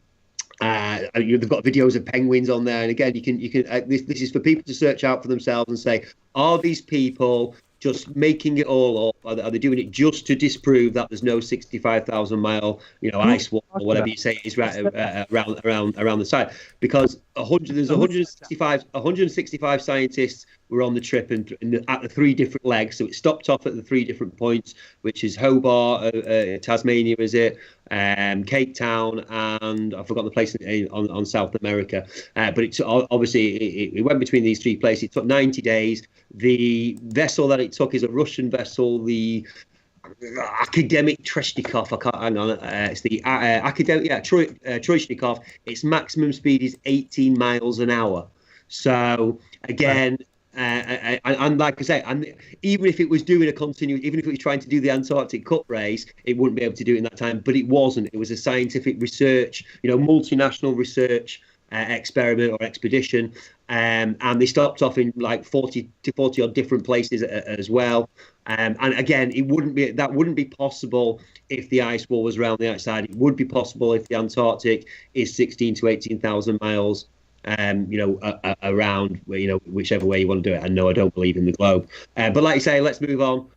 got videos of penguins on there, and again, you can. This is for people to search out for themselves and say, are these people just making it all up? Are they doing it just to disprove that there's no 65,000 mile, ice wall or whatever you say is around the side? Because there's 165 scientists were on the trip and at the three different legs. So it stopped off at the three different points, which is Hobart, Tasmania, is it? Cape Town, and I forgot the place on South America. But it's obviously it went between these three places. It took 90 days. The vessel that it took is a Russian vessel, the Academic Treshnikov. I can't hang on. It's the Academic, Treshnikov. Its maximum speed is 18 miles an hour. So again. And like I say, and even if it was doing even if it was trying to do the Antarctic Cup race, it wouldn't be able to do it in that time. But it wasn't. It was a scientific research, multinational research experiment or expedition, and they stopped off in like 40 odd different places as well. And again, that wouldn't be possible if the ice wall was around the outside. It would be possible if the Antarctic is 16 to 18,000 miles. Around whichever way you want to do it. And no, I don't believe in the globe. But like you say, let's move on.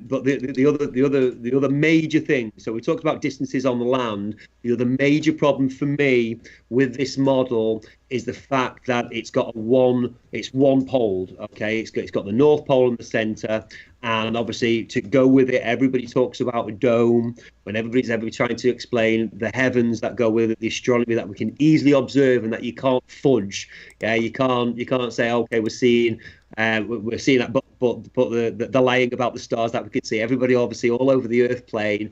But the other major thing. So we talked about distances on the land. The other major problem for me with this model is the fact that it's one pole. Okay, it's got the North Pole in the centre. And obviously, to go with it, everybody talks about a dome. When everybody's trying to explain the heavens that go with it, the astronomy that we can easily observe and that you can't fudge. Yeah, you can't say, okay, we're seeing that, but the lying about the stars that we could see. Everybody, obviously, all over the Earth plane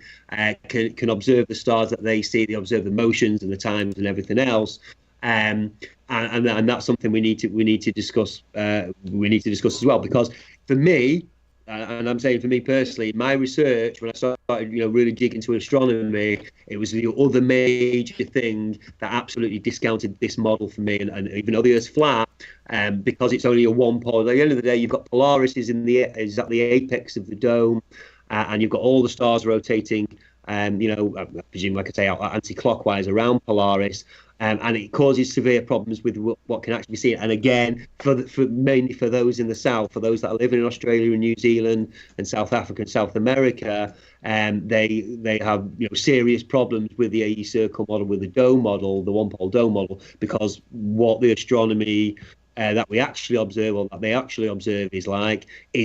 can observe the stars that they see. They observe the motions and the times and everything else. And that's something we need to discuss. We need to discuss as well, because for me. And I'm saying for me personally, my research, when I started, really dig into astronomy, it was the other major thing that absolutely discounted this model for me. And even though the Earth's flat, because it's only a one pole, at the end of the day, you've got Polaris is at the apex of the dome, and you've got all the stars rotating I presume, like I say, anti-clockwise around Polaris, and it causes severe problems with what can actually be seen. And again, mainly for those in the south, for those that are living in Australia and New Zealand and South Africa and South America, they have serious problems with the AE circle model, with the dome model, the one-pole dome model, because what the astronomy that we actually observe, or that they actually observe, is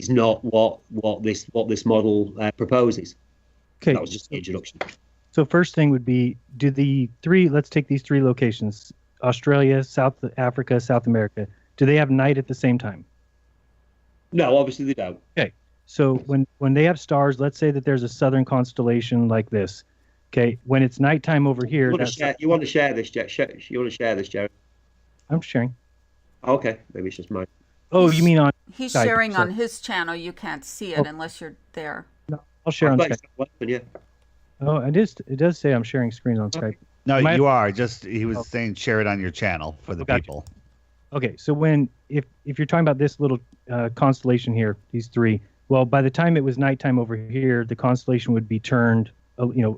not what this model proposes. Okay. That was just the introduction. So first thing would be, let's take these three locations, Australia, South Africa, South America. Do they have night at the same time? No, obviously they don't. Okay. So when they have stars, let's say that there's a southern constellation like this. Okay. When it's nighttime over here. You want to share this, Jeran? I'm sharing. Okay. Maybe it's just mine. Oh, you mean on He's Skype, sharing sorry. on his channel. You can't see it unless you're there. No, I'll share on Skype. Yeah. Oh, it does say I'm sharing screen on Skype. No, you are. He was saying share it on your channel for the people. Okay, so if you're talking about this little constellation here, these three, well, by the time it was nighttime over here, the constellation would be turned,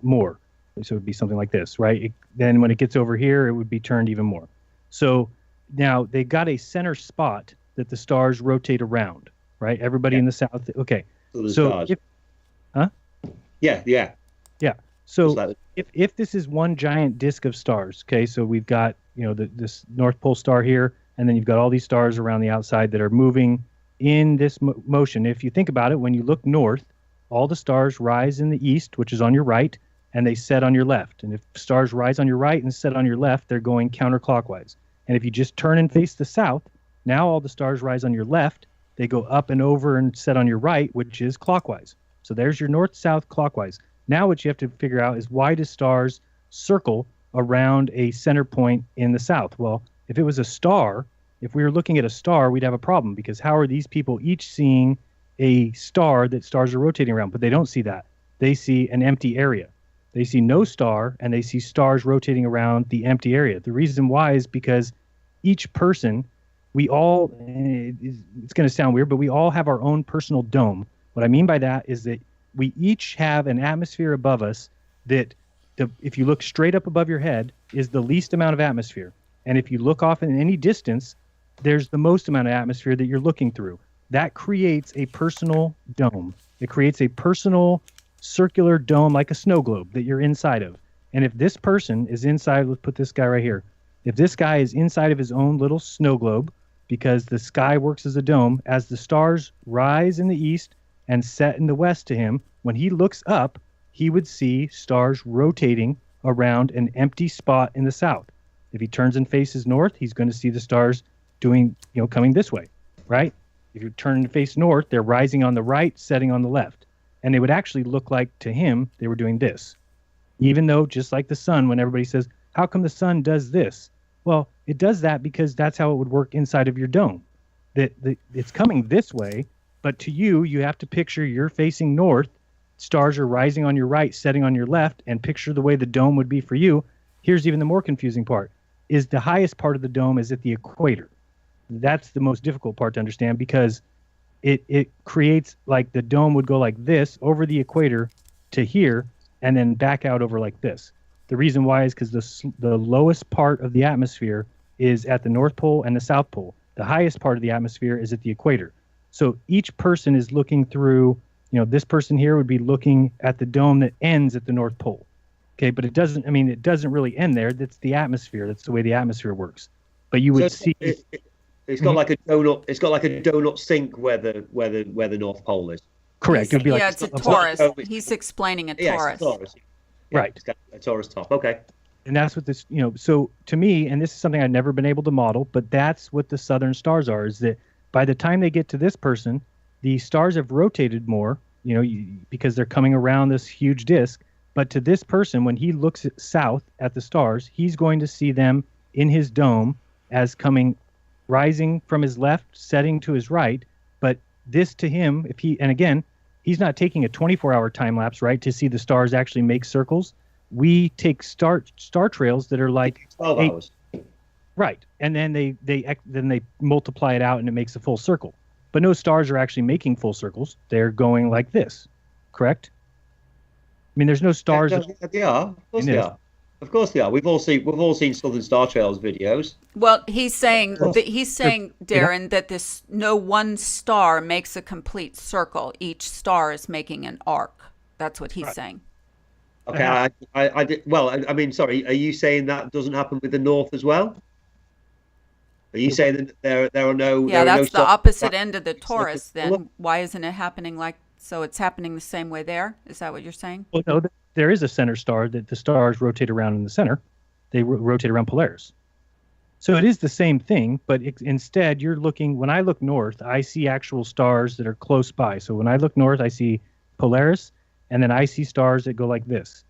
more. So it would be something like this, right? Then when it gets over here, it would be turned even more. So now they got a center spot that the stars rotate around, right? Everybody in the south. Okay. So Yeah. So if this is one giant disk of stars, okay, so we've got this North Pole star here, and then you've got all these stars around the outside that are moving in this motion. If you think about it, when you look north, all the stars rise in the east, which is on your right, and they set on your left. And if stars rise on your right and set on your left, they're going counterclockwise. And if you just turn and face the south, now all the stars rise on your left, they go up and over and set on your right, which is clockwise. So there's your north-south clockwise. Now what you have to figure out is, why do stars circle around a center point in the south? Well, if it was a star, if we were looking at a star, we'd have a problem, because how are these people each seeing a star that stars are rotating around? But they don't see that. They see an empty area. They see no star, and they see stars rotating around the empty area. The reason why is because each person, it's going to sound weird, but we all have our own personal dome. What I mean by that is that we each have an atmosphere above us that, if you look straight up above your head, is the least amount of atmosphere. And if you look off in any distance, there's the most amount of atmosphere that you're looking through. That creates a personal dome. It creates a personal circular dome, like a snow globe, that you're inside of. And if this person is inside, let's put this guy right here. If this guy is inside of his own little snow globe, because the sky works as a dome, as the stars rise in the east and set in the west to him, when he looks up, he would see stars rotating around an empty spot in the south. If he turns and faces north, he's going to see the stars coming this way, right? If you turn and face north, they're rising on the right, setting on the left. And they would actually look like, to him, they were doing this. Even though, just like the sun, when everybody says, how come the sun does this? Well, it does that because that's how it would work inside of your dome. It's coming this way, but to you, you have to picture you're facing north, stars are rising on your right, setting on your left, and picture the way the dome would be for you. Here's even the more confusing part, is the highest part of the dome is at the equator. That's the most difficult part to understand, because it creates, like, the dome would go like this over the equator to here, and then back out over like this. The reason why is because the lowest part of the atmosphere is at the North Pole and the South Pole. The highest part of the atmosphere is at the equator. So each person is looking through, this person here would be looking at the dome that ends at the North Pole. Okay, but it doesn't really end there. That's the atmosphere. That's the way the atmosphere works. But you would see it's got like a donut. It's got like a donut sink where the North Pole is. Correct. It would be like it's a torus. He's explaining a torus. Yeah, it's a torus. Yeah, right. It's got a torus top. Okay. And that's what this, so to me, and this is something I've never been able to model, but that's what the southern stars are, is that by the time they get to this person, the stars have rotated more, because they're coming around this huge disk. But to this person, when he looks south at the stars, he's going to see them in his dome as rising from his left, setting to his right. But this to him, and again, he's not taking a 24-hour time lapse, right, to see the stars actually make circles. We take star trails that are like 12 hours. Right. And then they multiply it out and it makes a full circle. But no stars are actually making full circles. They're going like this. Correct? mean, there's no stars. Yeah, they are. Of course It they is. are. Of course they are. We've all seen Southern Star Trails videos. Well, he's saying Well, Darren, that this no one star makes a complete circle. Each star is making an arc. That's what he's saying. Okay, I did. Well, I mean, sorry. Are you saying that doesn't happen with the North as well? Are you saying that there are no? Yeah, there are no that's the stars opposite that- end of the torus. Then why isn't it happening like so? It's happening the same way there. Is that what you're saying? Well, no, there is a center star that the stars rotate around in the center. They rotate around Polaris. So it is the same thing, but instead you're looking, when I look north, I see actual stars that are close by. So when I look north, I see Polaris, and then I see stars that go like this,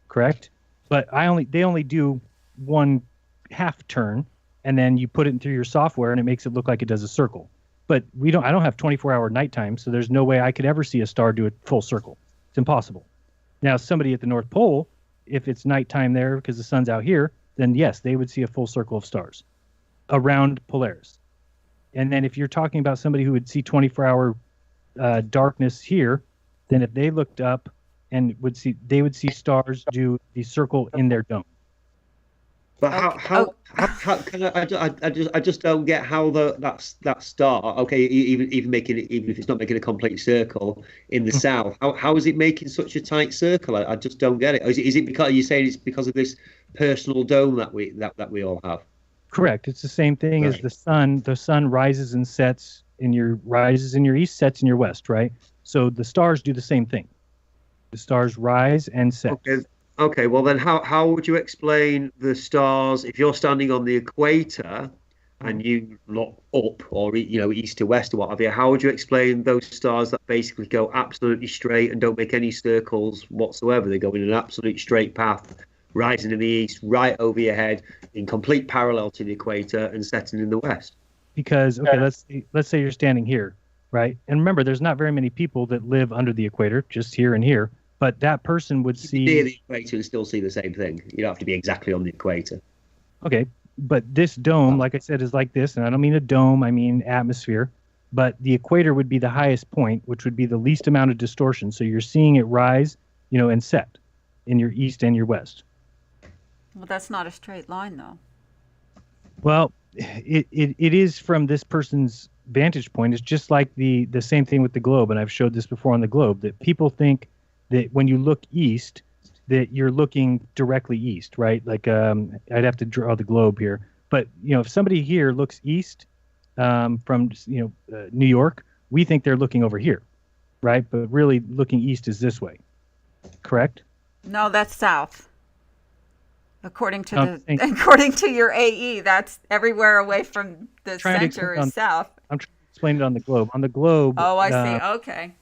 correct? But they only do one half turn, and then you put it through your software and it makes it look like it does a circle. But I don't have 24-hour nighttime, so there's no way I could ever see a star do a full circle. It's impossible. Now, somebody at the North Pole, if it's nighttime there because the sun's out here, then yes, they would see a full circle of stars around Polaris. And then if you're talking about somebody who would see 24-hour darkness here, then if they looked up and they would see stars do the circle in their dome. But how can I just don't get how that star, okay, even if it's not making a complete circle in the south, how is it making such a tight circle? I just don't get it. Is it because you saying it's because of this personal dome that we all have? Correct. It's the same thing as the sun. The sun rises and sets in your east, sets in your west, right? So the stars do the same thing. The stars rise and set. Okay, well then how would you explain the stars if you're standing on the equator and you look up or east to west or what have you? How would you explain those stars that basically go absolutely straight and don't make any circles whatsoever? They go in an absolute straight path, rising in the east, right over your head, in complete parallel to the equator and setting in the west. Because let's say you're standing here, right? And remember, there's not very many people that live under the equator, just here and here. But that person would see near the equator and still see the same thing. You don't have to be exactly on the equator. Okay, but this dome, like I said, is like this, and I don't mean a dome, I mean atmosphere. But the equator would be the highest point, which would be the least amount of distortion. So you're seeing it rise, and set in your east and your west. Well, that's not a straight line, though. Well, it is from this person's vantage point. It's just like the same thing with the globe, and I've showed this before on the globe, that people think that when you look east, that you're looking directly east, right? Like I'd have to draw the globe here. But, if somebody here looks east from, New York, we think they're looking over here, right? But really looking east is this way, correct? No, that's south. According to your AE, that's everywhere away from the center is south. I'm trying to explain it on the globe. On the globe. Oh, I see. Okay.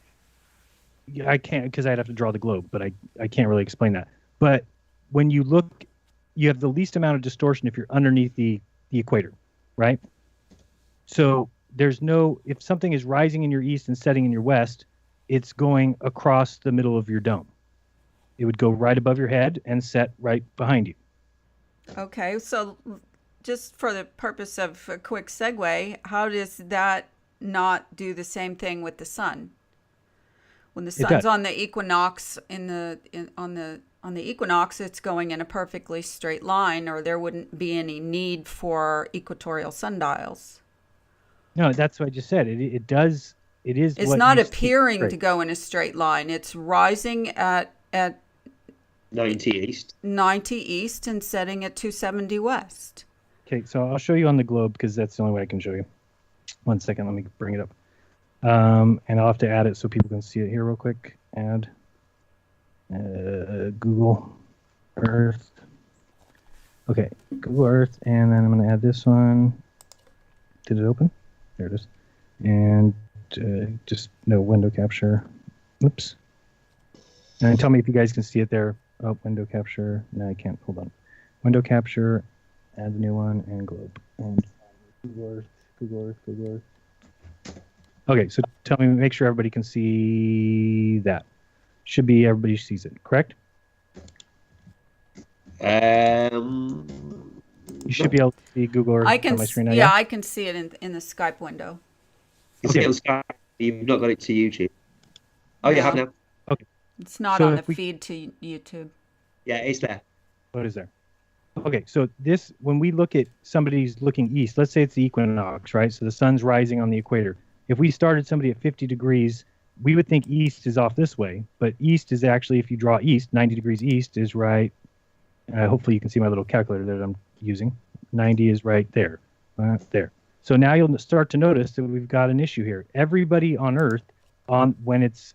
I can't, because I'd have to draw the globe, but I can't really explain that. But when you look, you have the least amount of distortion if you're underneath the equator, right? So if something is rising in your east and setting in your west, it's going across the middle of your dome. It would go right above your head and set right behind you. Okay, so just for the purpose of a quick segue, how does that not do the same thing with the sun? When the sun's on the equinox on the equinox, it's going in a perfectly straight line, or there wouldn't be any need for equatorial sundials. No, that's what I just said. It does. It is. It's not appearing to go in a straight line. It's rising at 90 east. 90 east and setting at 270 west. Okay, so I'll show you on the globe because that's the only way I can show you. 1 second, let me bring it up. And I'll have to add it so people can see it here real quick. Add Google Earth. Okay, Google Earth, and then I'm going to add this one. Did it open? There it is. And just no window capture. Oops. And tell me if you guys can see it there. Oh, window capture. No, I can't. Hold on. Window capture. Add the new one and globe. And Google Earth, Google Earth, Google Earth. Okay, so tell me, make sure everybody can see that. Should be everybody sees it, correct? You should be able to see Google Earth on my screen now. Yeah, I can see it in the Skype window. You see it on Skype. You've not got it to YouTube. Oh, you have now. Okay. It's not So on the if we- feed to YouTube. Yeah, it's there. What is there? Okay, so this, when we look at somebody's looking east, let's say it's the equinox, right? So the sun's rising on the equator. If we started somebody at 50 degrees, we would think east is off this way, but east is actually, if you draw east, 90 degrees east is right. Hopefully you can see my little calculator that I'm using. 90 is right there, there. So now you'll start to notice that we've got an issue here. Everybody on Earth, when it's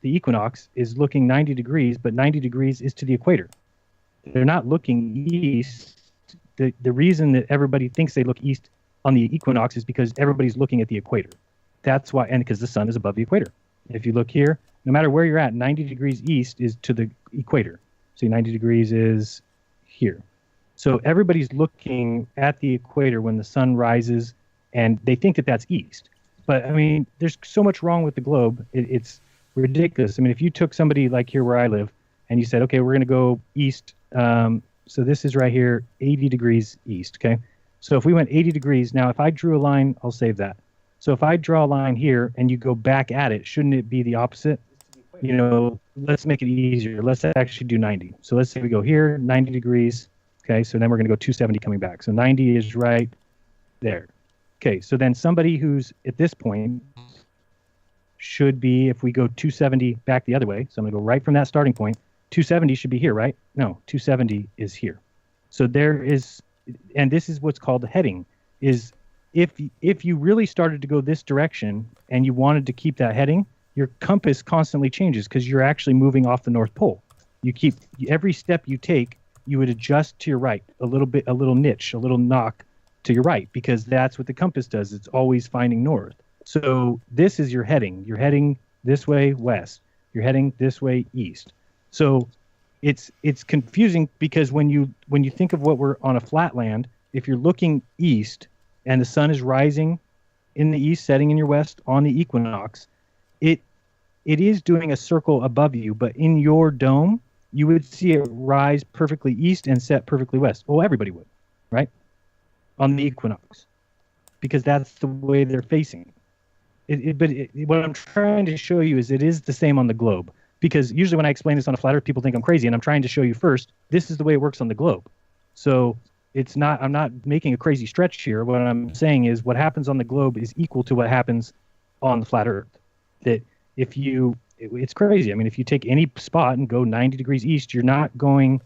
the equinox, is looking 90 degrees, but 90 degrees is to the equator. They're not looking east. The reason that everybody thinks they look east on the equinox is because everybody's looking at the equator. That's why, and because the sun is above the equator. If you look here, no matter where you're at, 90 degrees east is to the equator. See, 90 degrees is here. So everybody's looking at the equator when the sun rises, and they think that that's east. But, I mean, there's so much wrong with the globe. It's ridiculous. I mean, if you took somebody like here where I live, and you said, okay, we're going to go east. So this is right here, 80 degrees east, okay? So if we went 80 degrees, now if I drew a line, I'll save that. So if I draw a line here and you go back at it, shouldn't it be the opposite? You know, let's make it easier. Let's actually do 90. So let's say we go here, 90 degrees, okay? So then we're going to go 270 coming back. So 90 is right there. Okay, so then somebody who's at this point should be, if we go 270 back the other way, so I'm going to go right from that starting point, 270 should be here, right? No, 270 is here. So there is, and this is what's called the heading, is if you really started to go this direction and you wanted to keep that heading, your compass constantly changes because you're actually moving off the North Pole. You keep, every step you take, you would adjust to your right, a little bit, a little niche, a little knock to your right, because that's what the compass does. It's always finding north. So this is your heading. You're heading this way west. You're heading this way east. So it's confusing because when you think of what we're on a flat land, if you're looking east and the sun is rising in the east, setting in your west on the equinox, it is doing a circle above you, but in your dome, you would see it rise perfectly east and set perfectly west. Well, everybody would, right? On the equinox, because that's the way they're facing. What I'm trying to show you is it is the same on the globe. Because usually when I explain this on a flat earth, people think I'm crazy, and I'm trying to show you first, this is the way it works on the globe. So it's not, I'm not making a crazy stretch here. What I'm saying is what happens on the globe is equal to what happens on the flat earth. That if you, it's crazy. I mean, if you take any spot and go 90 degrees east, you're not going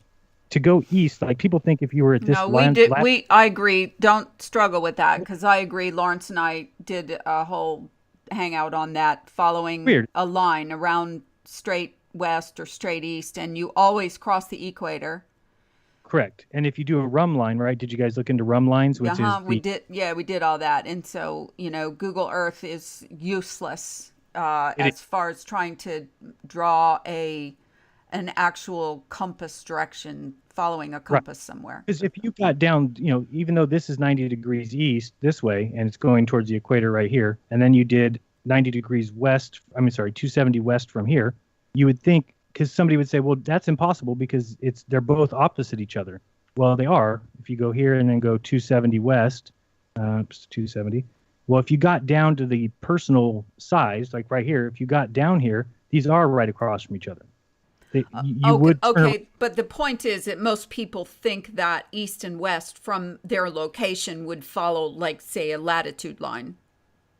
to go east. Like people think if you were at this I agree. Don't struggle with that, because I agree. Lawrence and I did a whole hangout on that, following a line around straight west or straight east, and you always cross the equator. Correct. And if you do a rum line, right? Did you guys look into rum lines? Which is we did. Yeah, we did all that. And so, you know, Google Earth is useless as far as trying to draw an actual compass direction, following a compass somewhere. Because if you got down, you know, even though this is 90 degrees east this way, and it's going towards the equator right here, and then you did 90 degrees west, 270 west from here, you would think, because somebody would say, well, that's impossible because they're both opposite each other. Well, they are. If you go here and then go 270 west, 270. Well, if you got down to the personal size, like right here, if you got down here, these are right across from each other. But the point is that most people think that east and west from their location would follow, like, say, a latitude line.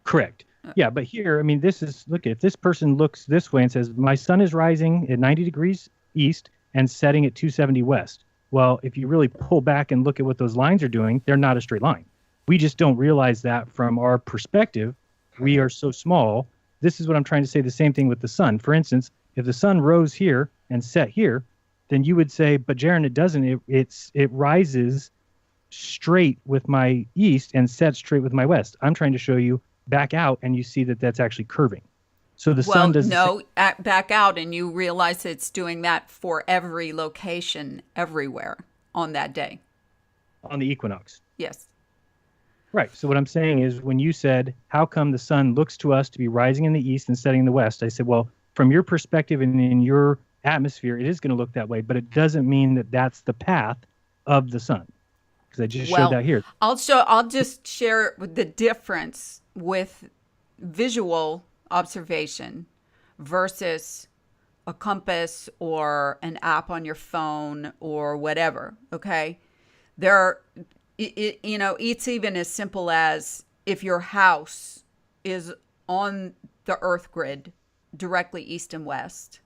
Correct. Yeah, but here, I mean, look, if this person looks this way and says, my sun is rising at 90 degrees east and setting at 270 west. Well, if you really pull back and look at what those lines are doing, they're not a straight line. We just don't realize that from our perspective. We are so small. This is what I'm trying to say, the same thing with the sun. For instance, if the sun rose here and set here, then you would say, but Jeran, it doesn't. It rises straight with my east and sets straight with my west. I'm trying to show you back out, and you see that that's actually curving. So the sun doesn't. No, back out, and you realize it's doing that for every location, everywhere on that day. On the equinox. Yes. Right. So what I'm saying is, when you said, how come the sun looks to us to be rising in the east and setting in the west? I said, well, from your perspective and in your atmosphere, it is going to look that way, but it doesn't mean that that's the path of the sun. Because I just showed that here. I'll just share the difference with visual observation versus a compass or an app on your phone or whatever, okay? It's even as simple as if your house is on the earth grid directly east and west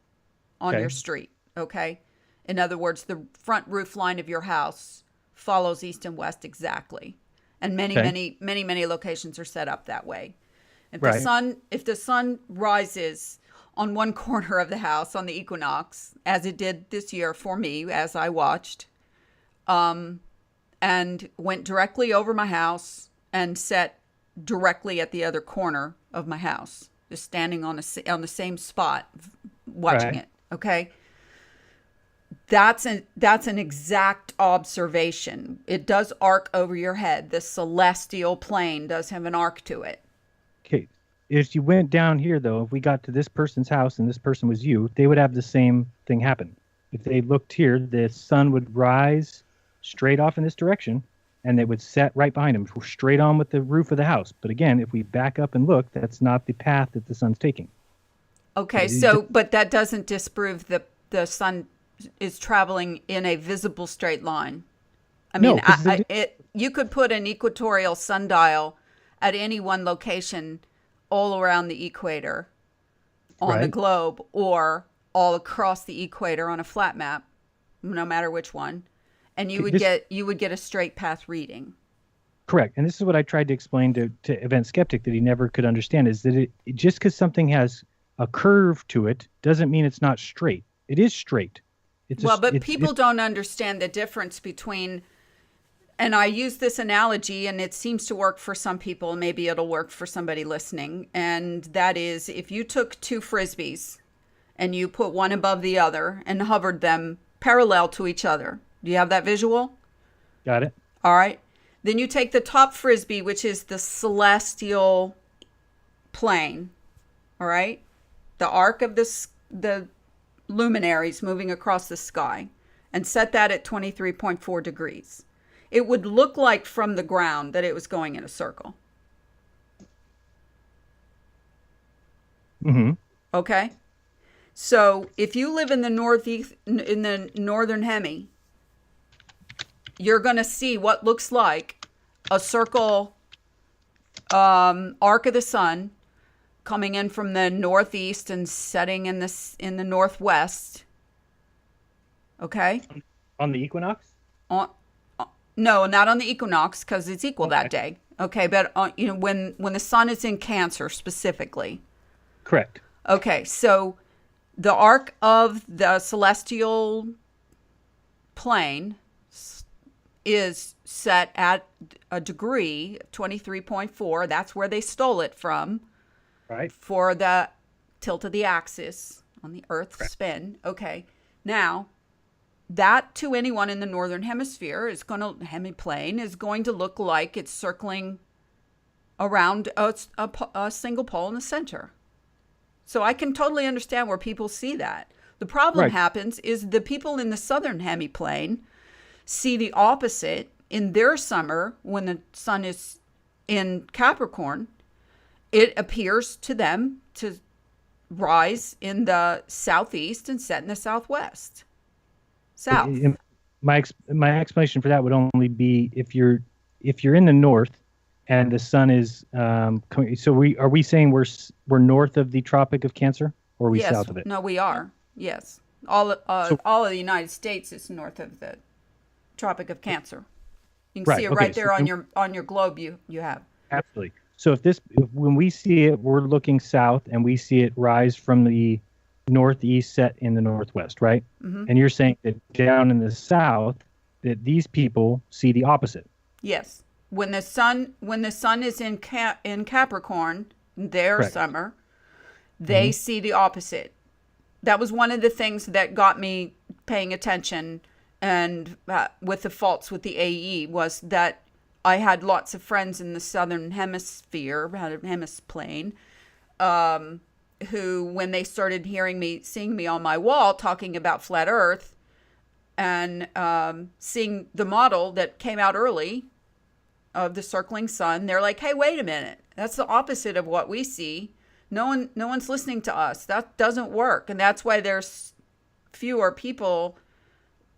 on your street, okay? In other words, the front roof line of your house follows east and west exactly. And many locations are set up that way. If the sun rises on one corner of the house on the equinox, as it did this year for me as I watched, and went directly over my house and set directly at the other corner of my house, just standing on the same spot, watching it. Okay, that's an exact observation. It does arc over your head. The celestial plane does have an arc to it. Okay, if you went down here though, if we got to this person's house and this person was you, they would have the same thing happen. If they looked here, the sun would rise straight off in this direction, and it would set right behind them, straight on with the roof of the house. But again, if we back up and look, that's not the path that the sun's taking. Okay, but that doesn't disprove the sun is traveling in a visible straight line. I mean, you could put an equatorial sundial at any one location all around the equator on the globe, or all across the equator on a flat map, no matter which one, and you would get a straight path reading. Correct. And this is what I tried to explain to Event Skeptic that he never could understand, is that it just because something has a curve to it doesn't mean it's not straight. It is straight. People don't understand the difference between, and I use this analogy and it seems to work for some people, maybe it'll work for somebody listening, and that is if you took two Frisbees and you put one above the other and hovered them parallel to each other. Do you have that visual? Got it. All right. Then you take the top Frisbee, which is the celestial plane, all right? The arc of the luminaries moving across the sky, and set that at 23.4 degrees. It would look like from the ground that it was going in a circle. Mm-hmm. Okay? So if you live in the northeast, in the northern hemi, you're going to see what looks like a circle arc of the sun coming in from the northeast and setting in the northwest. Okay? On the equinox? No, not on the equinox, because it's equal that day. Okay, but when the sun is in Cancer specifically. Correct. Okay, so the arc of the celestial plane is set at a degree, 23.4. That's where they stole it from. Right. For the tilt of the axis on the Earth's spin. Okay. Now, that to anyone in the northern hemisphere hemiplane is going to look like it's circling around a single pole in the center. So I can totally understand where people see that. The problem happens is the people in the southern hemiplane see the opposite in their summer when the sun is in Capricorn. It appears to them to rise in the southeast and set in the southwest. South. My explanation for that would only be if you're in the north and the sun is so are we saying we're north of the Tropic of Cancer, or are we south of it? No, we are. Yes. All of the United States is north of the Tropic of Cancer. You can see it right there on your globe you have. Absolutely. So when we see it, we're looking south and we see it rise from the northeast set in the northwest, right? Mm-hmm. And you're saying that down in the south that these people see the opposite. Yes. When the sun is in Capricorn, their summer, they see the opposite. That was one of the things that got me paying attention, and with the faults with the AE was that I had lots of friends in the southern hemisphere, hemiplane, who, when they started seeing me on my wall talking about flat Earth, and seeing the model that came out early of the circling sun, they're like, "Hey, wait a minute! That's the opposite of what we see. No one's listening to us. That doesn't work. And that's why there's fewer people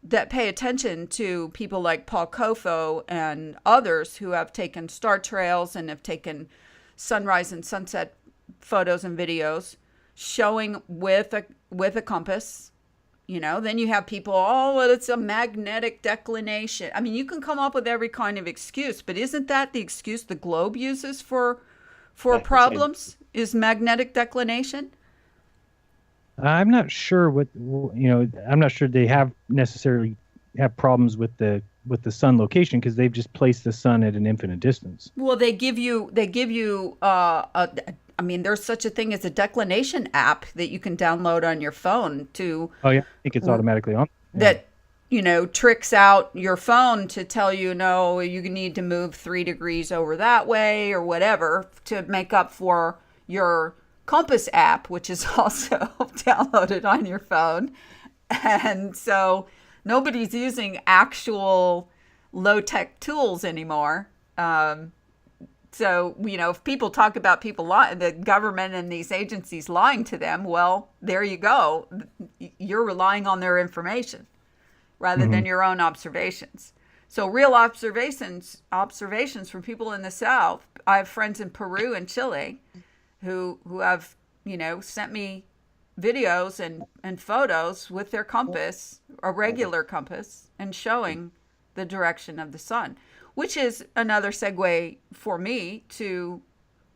that pay attention to people like Paul Kofo and others who have taken star trails and have taken sunrise and sunset photos and videos showing with a compass. Then you have people, oh, well, it's a magnetic declination. I mean, you can come up with every kind of excuse, but isn't that the excuse the globe uses for problems? Is magnetic declination? I'm not sure I'm not sure they necessarily have problems with the sun location, because they've just placed the sun at an infinite distance. Well, they give you there's such a thing as a declination app that you can download on your phone to. Oh yeah, I think it's automatically on. That tricks out your phone to tell you, no, you need to move 3 degrees over that way or whatever to make up for your compass app, which is also downloaded on your phone. And so nobody's using actual low-tech tools anymore. So, if people talk about the government and these agencies lying to them, well, there you go. You're relying on their information rather than your own observations. So real observations from people in the South. I have friends in Peru and Chile who have, sent me videos and photos with their compass, a regular compass, and showing the direction of the sun, which is another segue for me to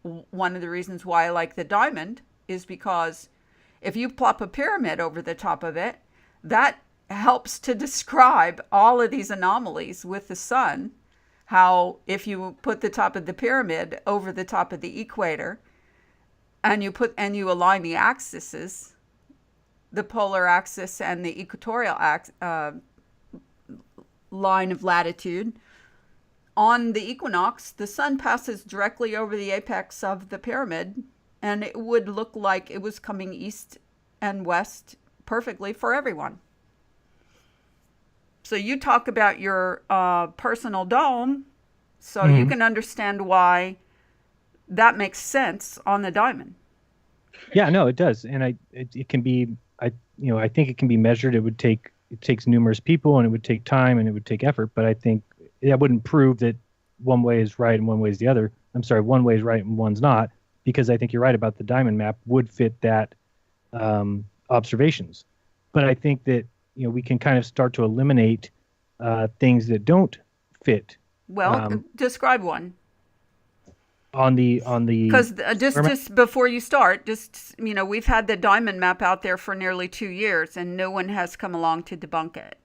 one of the reasons why I like the diamond, is because if you plop a pyramid over the top of it, that helps to describe all of these anomalies with the sun. How if you put the top of the pyramid over the top of the equator, and you align the axes, the polar axis and the equatorial line of latitude, on the equinox, the sun passes directly over the apex of the pyramid, and it would look like it was coming east and west perfectly for everyone. So you talk about your personal dome, so you can understand why that makes sense on the diamond. Yeah, no, it does, and it can be. I think it can be measured. It takes numerous people, and it would take time, and it would take effort. But I think that wouldn't prove that one way is right and one way is the other. I'm sorry, one way is right and one's not, because I think you're right about the diamond map would fit that observations. But I think that we can kind of start to eliminate things that don't fit. Well, describe one. On the Because just before you start, we've had the diamond map out there for nearly 2 years, and no one has come along to debunk it.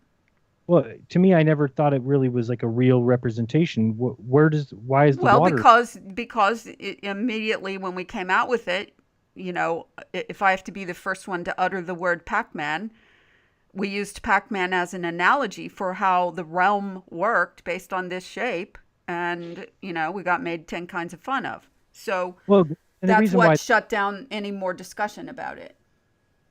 Well, to me, I never thought it really was like a real representation. Why is the water? Well, because immediately when we came out with it, if I have to be the first one to utter the word Pac-Man, we used Pac-Man as an analogy for how the realm worked based on this shape. And, we got made 10 kinds of fun of. So that's what shut down any more discussion about it.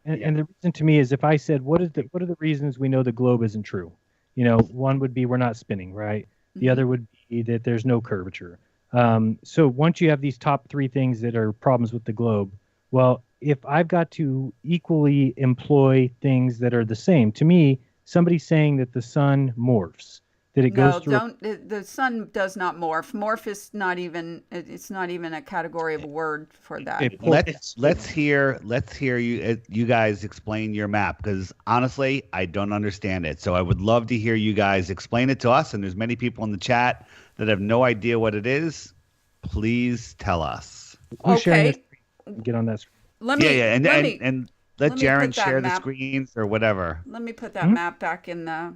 And the reason to me is, if I said, what are the reasons we know the globe isn't true? One would be we're not spinning, right? The other would be that there's no curvature. So once you have these top 3 things that are problems with the globe, well, if I've got to equally employ things that are the same, to me, somebody's saying that the sun morphs. That it goes through. The sun does not morph. Morph is not even. It's not even a category of a word for that. Let's hear you guys explain your map, because honestly, I don't understand it. So I would love to hear you guys explain it to us. And there's many people in the chat that have no idea what it is. Please tell us. Okay. Get on that screen. Let Jeran share the screens or whatever. Let me put that map back in the.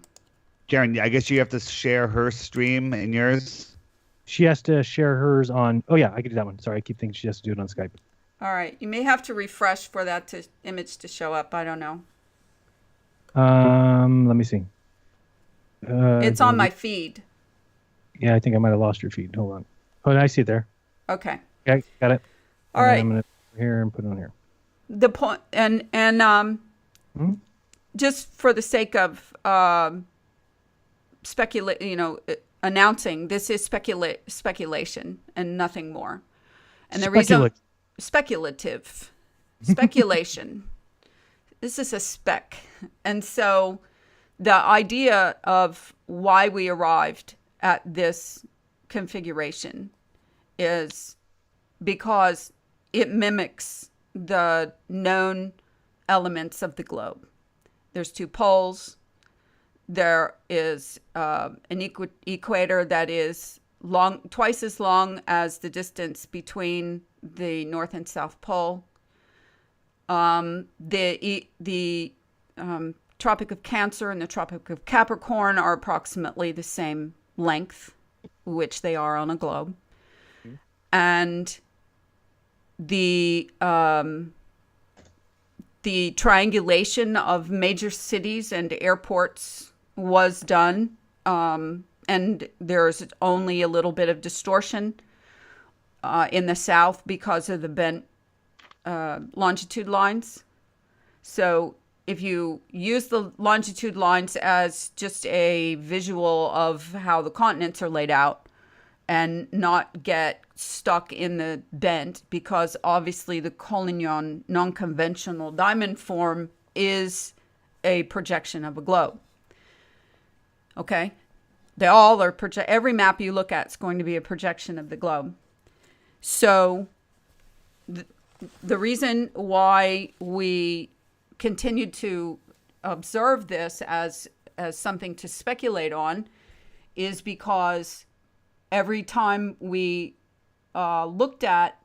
Jeran, I guess you have to share her stream and yours. She has to share hers on. Oh yeah, I can do that one. Sorry, I keep thinking she has to do it on Skype. All right, you may have to refresh for that image to show up. I don't know. Let me see. It's on my feed. Yeah, I think I might have lost your feed. Hold on. Oh, I see it there. Okay. Okay, got it. All right. I'm gonna put it here and put it on here. The point and just for the sake of announcing this is speculation and nothing more. And the reason speculative, speculation. This is a spec. And so the idea of why we arrived at this configuration is because it mimics the known elements of the globe. There's two poles. There is an equator that is twice as long as the distance between the North and South Pole. The Tropic of Cancer and the Tropic of Capricorn are approximately the same length, which they are on a globe. And the triangulation of major cities and airports was done, and there's only a little bit of distortion in the south because of the bent longitude lines. So if you use the longitude lines as just a visual of how the continents are laid out and not get stuck in the bent, because obviously the Collignon non-conventional diamond form is a projection of a globe. Okay? They all are every map you look at is going to be a projection of the globe. So the reason why we continued to observe this as something to speculate on is because every time we looked at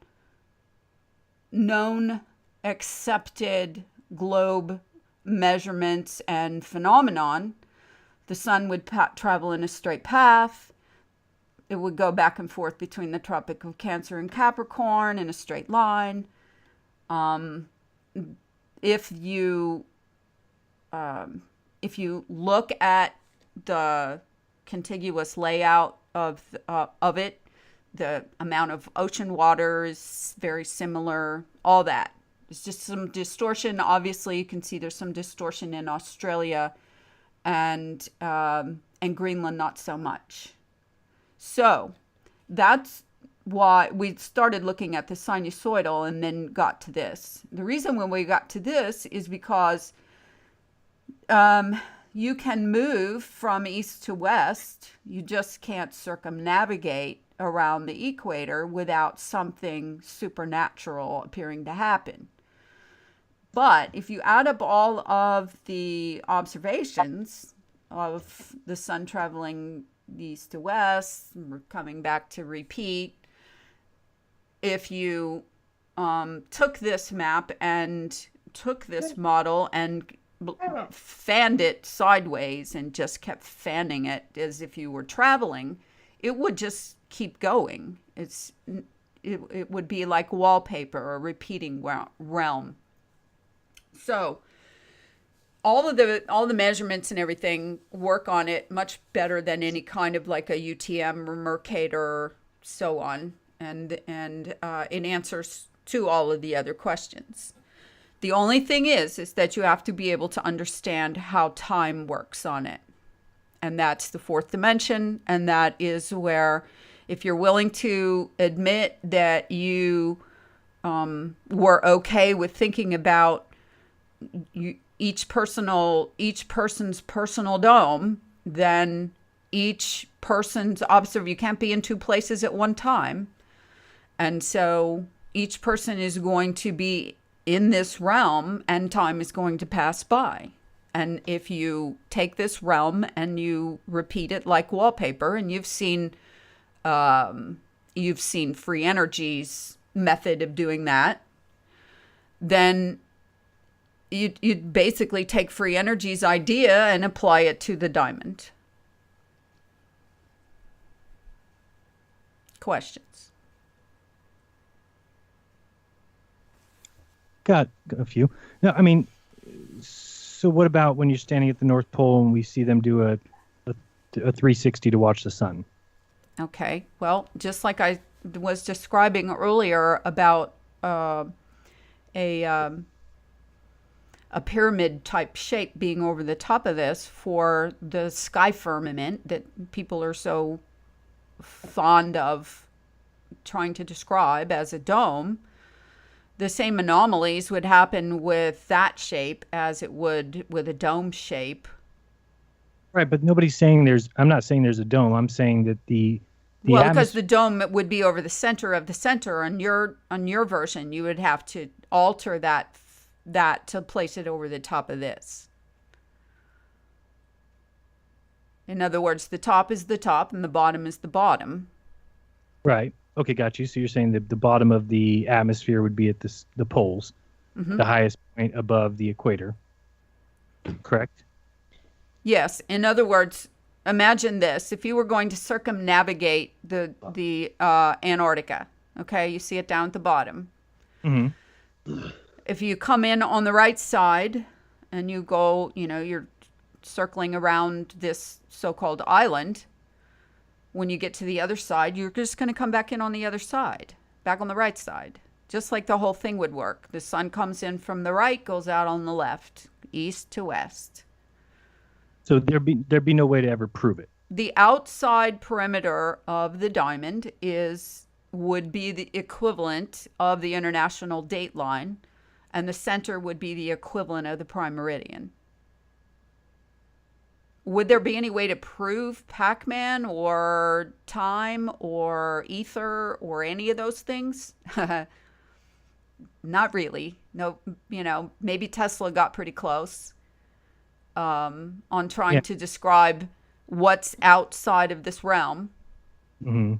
known, accepted globe measurements and phenomenon, the sun would travel in a straight path. It would go back and forth between the Tropic of Cancer and Capricorn in a straight line. If you look at the contiguous layout of it, the amount of ocean water is very similar. All that. There's just some distortion. Obviously, you can see there's some distortion in Australia, and Greenland not so much. So that's why we started looking at the sinusoidal and then got to this. The reason when we got to this is because you can move from east to west. You just can't circumnavigate around the equator without something supernatural appearing to happen. But if you add up all of the observations of the sun traveling east to west, coming back to repeat, if you took this map and took this model and fanned it sideways and just kept fanning it as if you were traveling, it would just keep going. It would be like wallpaper, a repeating realm. So all the measurements and everything work on it much better than any kind of like a UTM or Mercator, so on, and it answers to all of the other questions. The only thing is that you have to be able to understand how time works on it. And that's the fourth dimension. And that is where, if you're willing to admit that you were okay with thinking about each person's personal dome, then each person's you can't be in two places at one time. And so each person is going to be in this realm, and time is going to pass by. And if you take this realm and you repeat it like wallpaper, and you've seen free energy's method of doing that, then you'd basically take free energy's idea and apply it to the diamond. Questions? Got a few. No, I mean, so what about when you're standing at the North Pole and we see them do a 360 to watch the sun? Okay. Well, just like I was describing earlier about a pyramid type shape being over the top of this for the sky firmament that people are so fond of trying to describe as a dome, the same anomalies would happen with that shape as it would with a dome shape. Right, but nobody's saying I'm not saying there's a dome. I'm saying that the Well, because atmos- the dome would be over the center of the center. On your version, you would have to alter that to place it over the top of this. In other words, the top is the top and the bottom is the bottom. Right. Okay, got you. So you're saying that the bottom of the atmosphere would be at the poles, the highest point above the equator. Correct? Yes. In other words, imagine this: if you were going to circumnavigate the Antarctica, okay, you see it down at the bottom. Mm-hmm. If you come in on the right side and you go, you're circling around this so-called island. When you get to the other side, you're just going to come back in on the other side, back on the right side, just like the whole thing would work. The sun comes in from the right, goes out on the left, east to west. So there'd be no way to ever prove it. The outside perimeter of the diamond would be the equivalent of the international date line, and the center would be the equivalent of the prime meridian. Would there be any way to prove Pac-Man or time or ether or any of those things? Not really. No, maybe Tesla got pretty close on trying to describe what's outside of this realm. Mm-hmm.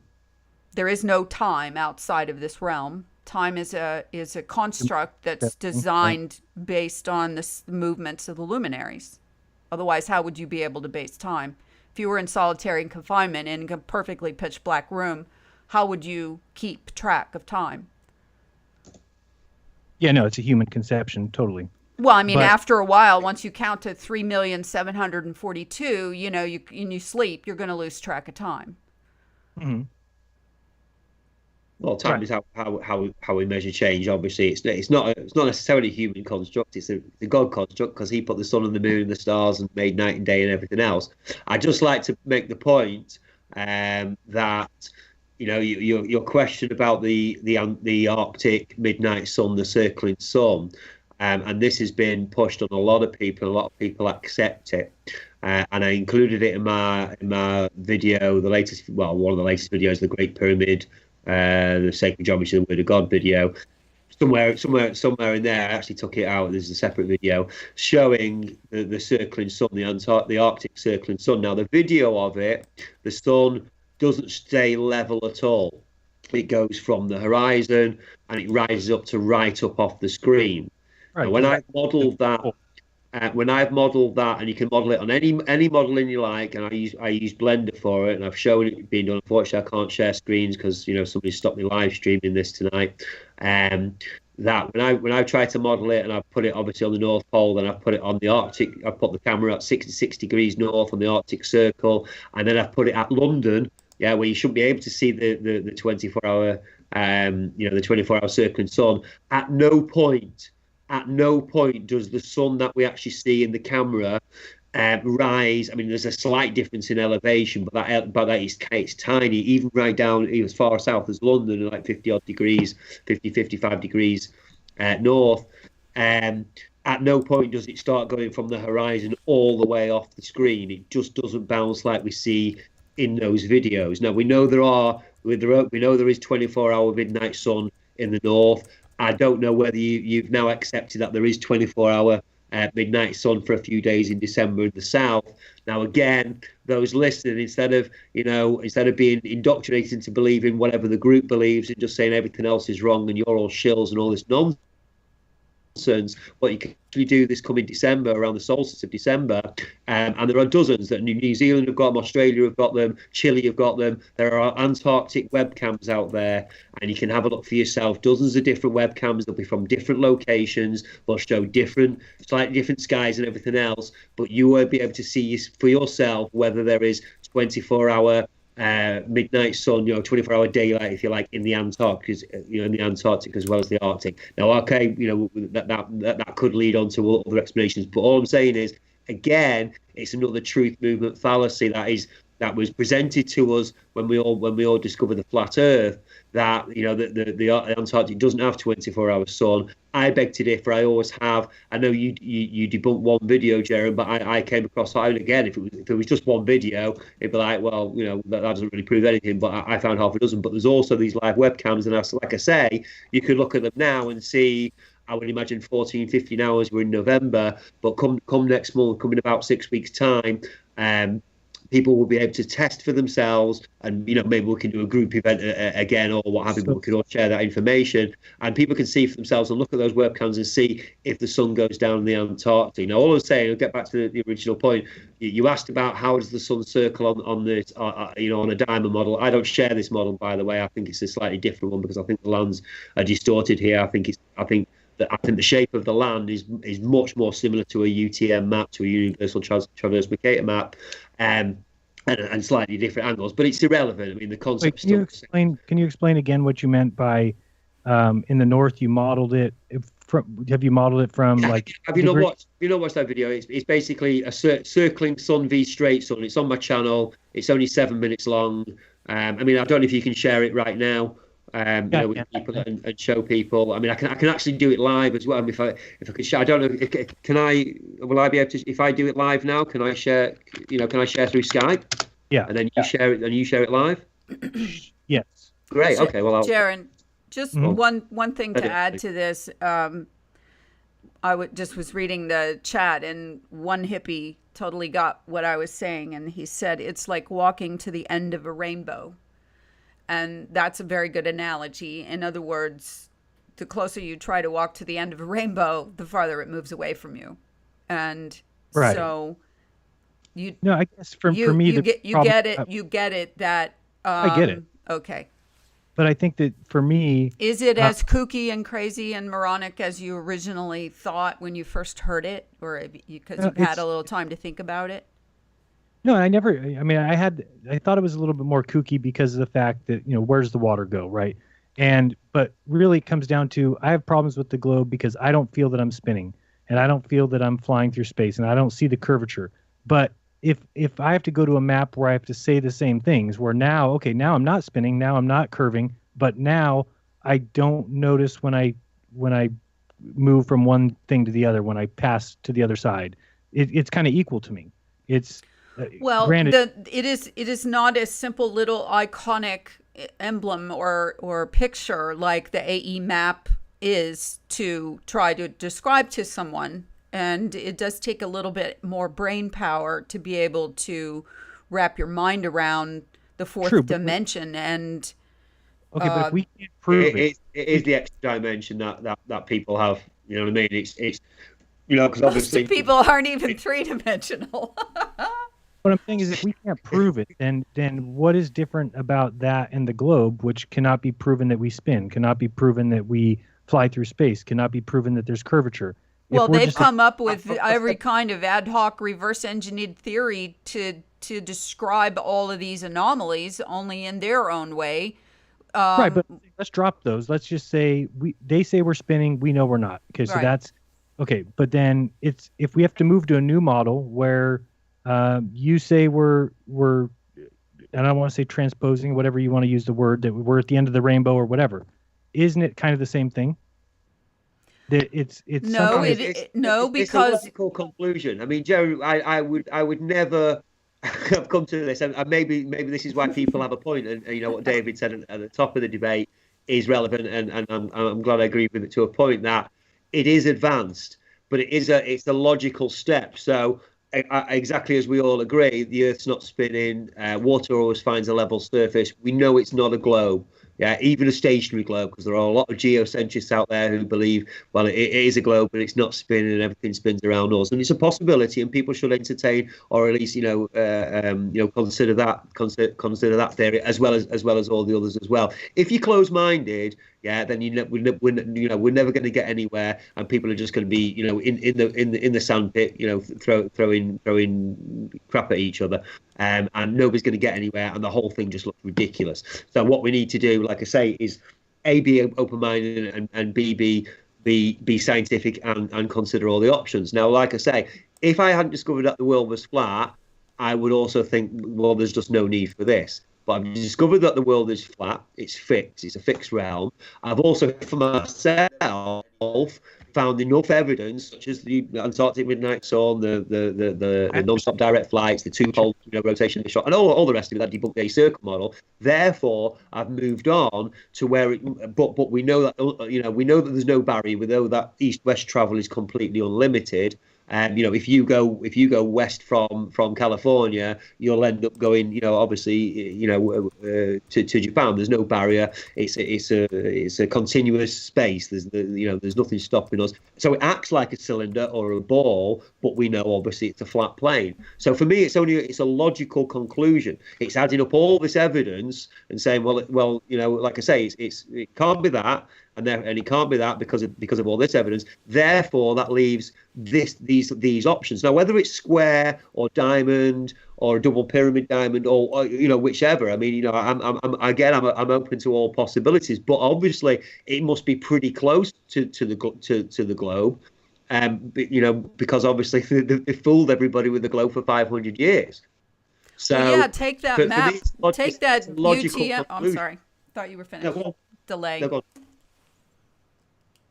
There is no time outside of this realm. Time is a construct that's designed based on the movements of the luminaries. Otherwise, how would you be able to base time? If you were in solitary confinement in a perfectly pitch black room, how would you keep track of time? Yeah, no, it's a human conception, totally. Well, I mean, But after a while, once you count to 3,742,000, you sleep, you're going to lose track of time. Mm-hmm. Well, time is how we measure change. Obviously, it's not necessarily a human construct. It's a God construct because He put the sun and the moon and the stars and made night and day and everything else. I just like to make the point that your question about the Arctic midnight sun, the circling sun, and this has been pushed on a lot of people. A lot of people accept it. And I included it in my video, one of the latest videos, the Great Pyramid. The Sacred Geometry of the Word of God video. Somewhere in there, I actually took it out. There's a separate video showing the circling sun, the Arctic circling sun. Now, the video of it, the sun doesn't stay level at all. It goes from the horizon and it rises up to right up off the screen. Right. Now, when I've modelled that, and you can model it on any modelling you like, and I use Blender for it, and I've shown it being done. Unfortunately, I can't share screens because somebody stopped me live streaming this tonight. That when I try to model it, and I put it obviously on the North Pole, then I put it on the Arctic. I put the camera at 66 degrees north on the Arctic Circle, and then I put it at London, where you shouldn't be able to see the 24-hour the 24-hour circling sun. At no point does the sun that we actually see in the camera rise. I mean, there's a slight difference in elevation, but that is it's tiny. Even right down as far south as London, like 50-odd degrees, 55 degrees north. At no point does it start going from the horizon all the way off the screen. It just doesn't bounce like we see in those videos. Now, we know there is 24-hour midnight sun in the north. I don't know whether you've now accepted that there is 24-hour midnight sun for a few days in December in the south. Now, again, those listening, instead of being indoctrinated into believing whatever the group believes and just saying everything else is wrong and you're all shills and all this nonsense, what you can actually do this coming December, around the solstice of December, and there are dozens that New Zealand have got them, Australia have got them, Chile have got them. There are Antarctic webcams out there, and you can have a look for yourself. Dozens of different webcams. They'll be from different locations. They'll show slightly different skies and everything else, but you will be able to see for yourself whether there is 24-hour midnight sun, 24-hour daylight, if you like, in the Antarctic, in the Antarctic as well as the Arctic. Now, okay, that could lead on to other explanations, but all I'm saying is, again, it's another truth movement fallacy. That is, that was presented to us when we all discovered the flat Earth, that the Antarctic doesn't have 24-hour sun. I beg to differ. I always have. I know you debunked one video, Jeran, but I came across that. And again, if it was just one video, it'd be like, well, that doesn't really prove anything. But I found half a dozen. But there's also these live webcams, and like I say, you could look at them now and see. I would imagine 14, 15 hours. We're in November, but come next month, come in about 6 weeks' time, people will be able to test for themselves, and maybe we can do a group event again or what have you. But we can all share that information, and people can see for themselves and look at those webcams and see if the sun goes down in the Antarctic. Now, all I'm saying, I'll get back to the original point. You asked about how does the sun circle on this, on a diamond model. I don't share this model, by the way. I think it's a slightly different one because I think the lands are distorted here. I think the shape of the land is much more similar to a UTM map, to a Universal Traverse Mercator map, and slightly different angles. But it's irrelevant. I mean, the concept. Can you explain again what you meant by in the north? You modeled it have you modeled it from like? Have you not watched that video? It's basically a circling sun v straight sun. It's on my channel. It's only 7 minutes long. I mean, I don't know if you can share it right now. With people and show people. I mean, I can actually do it live as well. I mean, if I could share, I don't know. Can I? Will I be able to? If I do it live now, can I share? Can I share through Skype? Yeah. And then you share it. And you share it live. Yes. Great. Okay. Well, Jeran, just one thing to add to this. Just was reading the chat, and one hippie totally got what I was saying, and he said it's like walking to the end of a rainbow. And that's a very good analogy. In other words, the closer you try to walk to the end of a rainbow, the farther it moves away from you. And so I guess for me, you get it that I get it. Okay. But I think that for me, is it as kooky and crazy and moronic as you originally thought when you first heard it, or because you've had a little time to think about it? No, I never. I mean, I thought it was a little bit more kooky because of the fact that where's the water go, right? But really, it comes down to I have problems with the globe because I don't feel that I'm spinning, and I don't feel that I'm flying through space, and I don't see the curvature. But if I have to go to a map where I have to say the same things, where now I'm not spinning, now I'm not curving, but now I don't notice when I move from one thing to the other, when I pass to the other side, it's kind of equal to me. It's granted, it is not a simple little iconic emblem or picture like the AE map is to try to describe to someone, and it does take a little bit more brain power to be able to wrap your mind around the fourth dimension. And but if we can't prove it is the extra dimension that people have. You know what I mean? It's because obviously people aren't even three-dimensional. What I'm saying is, if we can't prove it, then what is different about that and the globe, which cannot be proven that we spin, cannot be proven that we fly through space, cannot be proven that there's curvature? Well, they've come up with every kind of ad hoc reverse-engineered theory to describe all of these anomalies, only in their own way. Right, but let's drop those. Let's just say they say we're spinning, we know we're not. Okay, so that's okay. But then if we have to move to a new model where you say we're and I don't want to say transposing, whatever you want to use the word, that we're at the end of the rainbow or whatever, isn't it kind of the same thing? That it's no, it's a logical conclusion. I mean, Jerry, I would never have come to this, and maybe this is why people have a point. And what David said at the top of the debate is relevant, and I'm glad I agree with it to a point that it is advanced, but it's a logical step. So exactly as we all agree, the Earth's not spinning. Water always finds a level surface. We know it's not a globe. Yeah, even a stationary globe, because there are a lot of geocentrists out there who believe, well, it is a globe, but it's not spinning and everything spins around us. And it's a possibility, and people should entertain, or at least consider that theory as well as all the others as well. If you're closed-minded, then we're never going to get anywhere, and people are just going to be in the sandpit, throwing crap at each other, and nobody's going to get anywhere, and the whole thing just looks ridiculous. So what we need to do, like I say, is A, be open-minded, and B, be scientific and consider all the options. Now, like I say, if I hadn't discovered that the world was flat, I would also think, well, there's just no need for this. But I've discovered that the world is flat, it's fixed, it's a fixed realm. I've also, for myself, found enough evidence, such as the Antarctic Midnight Sun, the non-stop direct flights, the two-pole rotation shot, and all the rest of it, that debunked the circle model. Therefore, I've moved on to where but we know that we know that there's no barrier. We know that east-west travel is completely unlimited. If you go west from California, you'll end up going, obviously, to Japan. There's no barrier. It's a continuous space. There's nothing stopping us. So it acts like a cylinder or a ball, but we know obviously it's a flat plane. So for me, it's a logical conclusion. It's adding up all this evidence and saying, well, like I say, it can't be that. And it can't be that because of all this evidence. Therefore, that leaves these options. Now, whether it's square or diamond or a double pyramid diamond or whichever. I mean, I'm open to all possibilities, but obviously it must be pretty close to the globe, because obviously they fooled everybody with the globe for 500 years. So yeah, take that map. Take that UTM. I'm sorry, thought you were finished. No, Delay. No,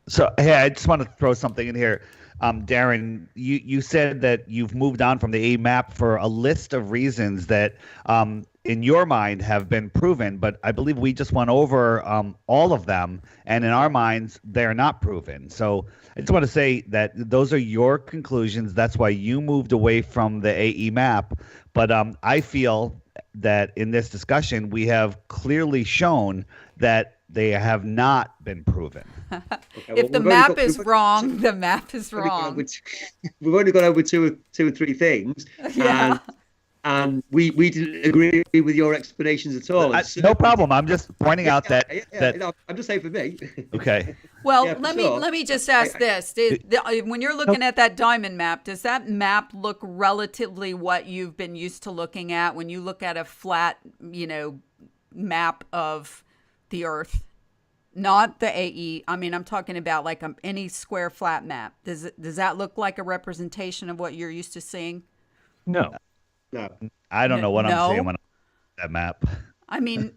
So, hey, I just want to throw something in here. Darren, you said that you've moved on from the AE map for a list of reasons that, in your mind, have been proven. But I believe we just went over all of them, and in our minds, they're not proven. So I just want to say that those are your conclusions. That's why you moved away from the AE map. But I feel that in this discussion, we have clearly shown that they have not been proven. Okay, if the map is wrong, the map is wrong. We've only gone over two or three things, Yeah. and we didn't agree with your explanations at all. No problem. I'm just pointing out that. No, I'm just saying for me. Okay. Well, Yeah, let sure. me just ask this: when you're looking at that diamond map, does that map look relatively what you've been used to looking at when you look at a flat, map of the Earth? Not the AE. I mean, I'm talking about like any square flat map. Does that look like a representation of what you're used to seeing? No. No, I don't know what No. I'm saying when I look at that map. I mean,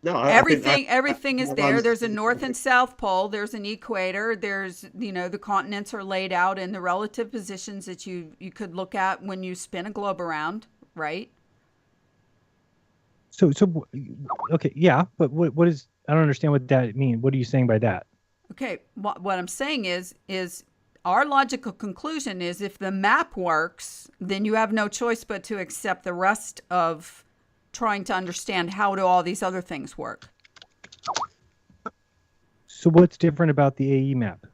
no. everything is there. There's a north and south pole. There's an equator. There's, the continents are laid out in the relative positions that you could look at when you spin a globe around, right? So okay, yeah, but what is? I don't understand what that means. What are you saying by that? Okay, what I'm saying is our logical conclusion is if the map works, then you have no choice but to accept the rest of trying to understand how do all these other things work. So what's different about the AE map?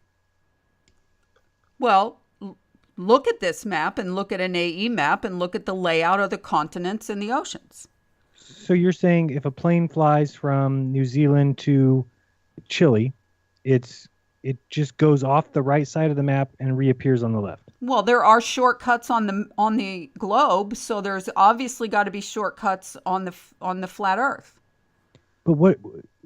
Well, look at this map and look at an AE map and look at the layout of the continents and the oceans. So you're saying if a plane flies from New Zealand to Chile, it just goes off the right side of the map and reappears on the left. Well, there are shortcuts on the globe, so there's obviously got to be shortcuts on the flat Earth. But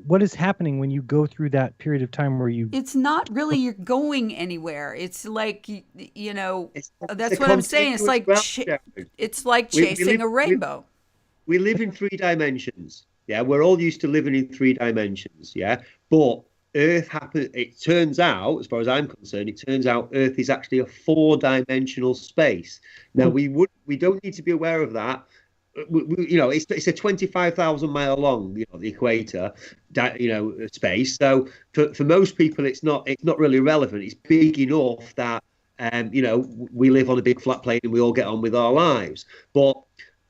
what is happening when you go through that period of time where you? It's not really you're going anywhere. It's like that's a what I'm saying. It's like chasing a rainbow. We live in three dimensions. Yeah, we're all used to living in three dimensions. Yeah, but Earth happens. It turns out, as far as I'm concerned, Earth is actually a four-dimensional space. Now we don't need to be aware of that. It's a 25,000 mile long, the equator, space. So for most people, it's not really relevant. It's big enough that we live on a big flat plane and we all get on with our lives. But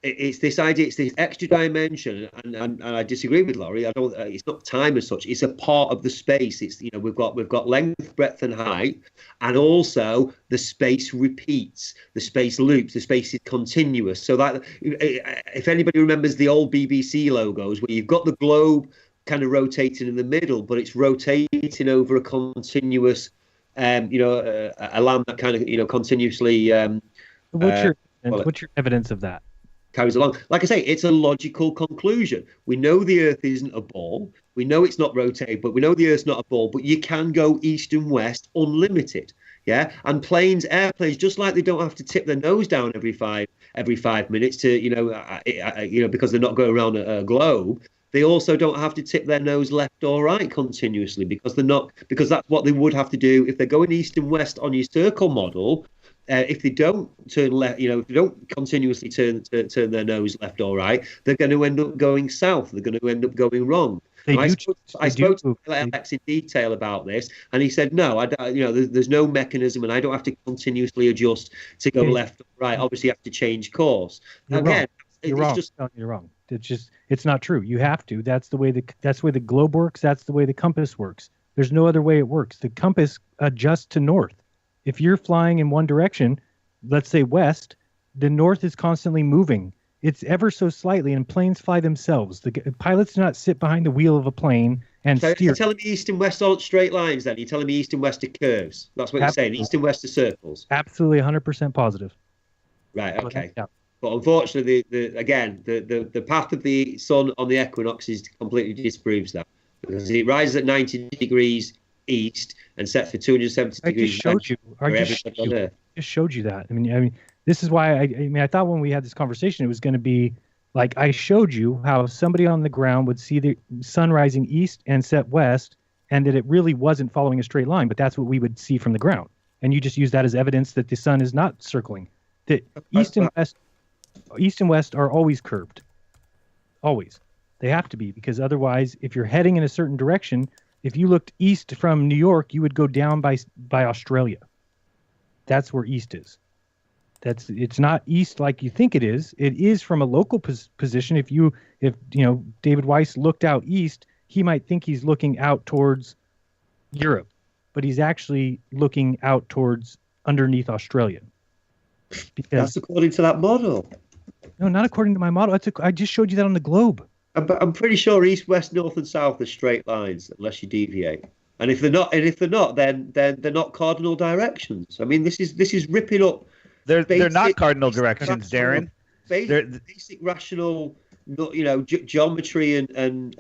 it's this idea, it's this extra dimension, and I disagree with Lorie. It's not time as such. It's a part of the space. It's we've got length, breadth, and height, and also the space repeats, the space loops, the space is continuous. So that if anybody remembers the old BBC logos, where you've got the globe kind of rotating in the middle, but it's rotating over a continuous, a land that kind of continuously. What's your evidence of that? Carries along. Like I say, it's a logical conclusion. We know the Earth isn't a ball. We know it's not rotating, but we know the Earth's not a ball. But you can go east and west unlimited. Yeah, and airplanes, just like they don't have to tip their nose down every 5 minutes to, because they're not going around a globe. They also don't have to tip their nose left or right continuously because that's what they would have to do if they're going east and west on your circle model. If they don't turn left, if they don't continuously turn their nose left or right, they're going to end up going south. They're going to end up going wrong. I spoke to Alex in detail about this, and he said, "No, there's no mechanism, and I don't have to continuously adjust to go left or right. Obviously, you have to change course." You're wrong. You're wrong. It's not true. You have to. That's the way the globe works. That's the way the compass works. There's no other way it works. The compass adjusts to north. If you're flying in one direction, let's say west, the north is constantly moving. It's ever so slightly, and planes fly themselves. The pilots do not sit behind the wheel of a plane and steer. You're telling me east and west aren't straight lines then? You're telling me east and west are curves? That's what you're saying? East and west are circles? Absolutely 100% positive. Right, okay. Yeah. But unfortunately, the path of the sun on the equinoxes completely disproves that. Because it rises at 90 degrees east and sets for 270 degrees. I just showed you that. I mean, this is why I thought when we had this conversation, it was going to be like I showed you how somebody on the ground would see the sun rising east and set west, and that it really wasn't following a straight line, but that's what we would see from the ground. And you just use that as evidence that the sun is not circling. That east and west are always curved. Always. They have to be, because otherwise, if you're heading in a certain direction, if you looked east from New York, you would go down by Australia. That's where east is. It's not east like you think it is. It is from a local position. If David Weiss looked out east, he might think he's looking out towards Europe, but he's actually looking out towards underneath Australia. Because that's according to that model. No, not according to my model. I just showed you that on the globe. I'm pretty sure east, west, north, and south are straight lines unless you deviate. And if they're not, then they're not cardinal directions. I mean, this is ripping up. They're not cardinal directions, Darren. Basic rational, geometry and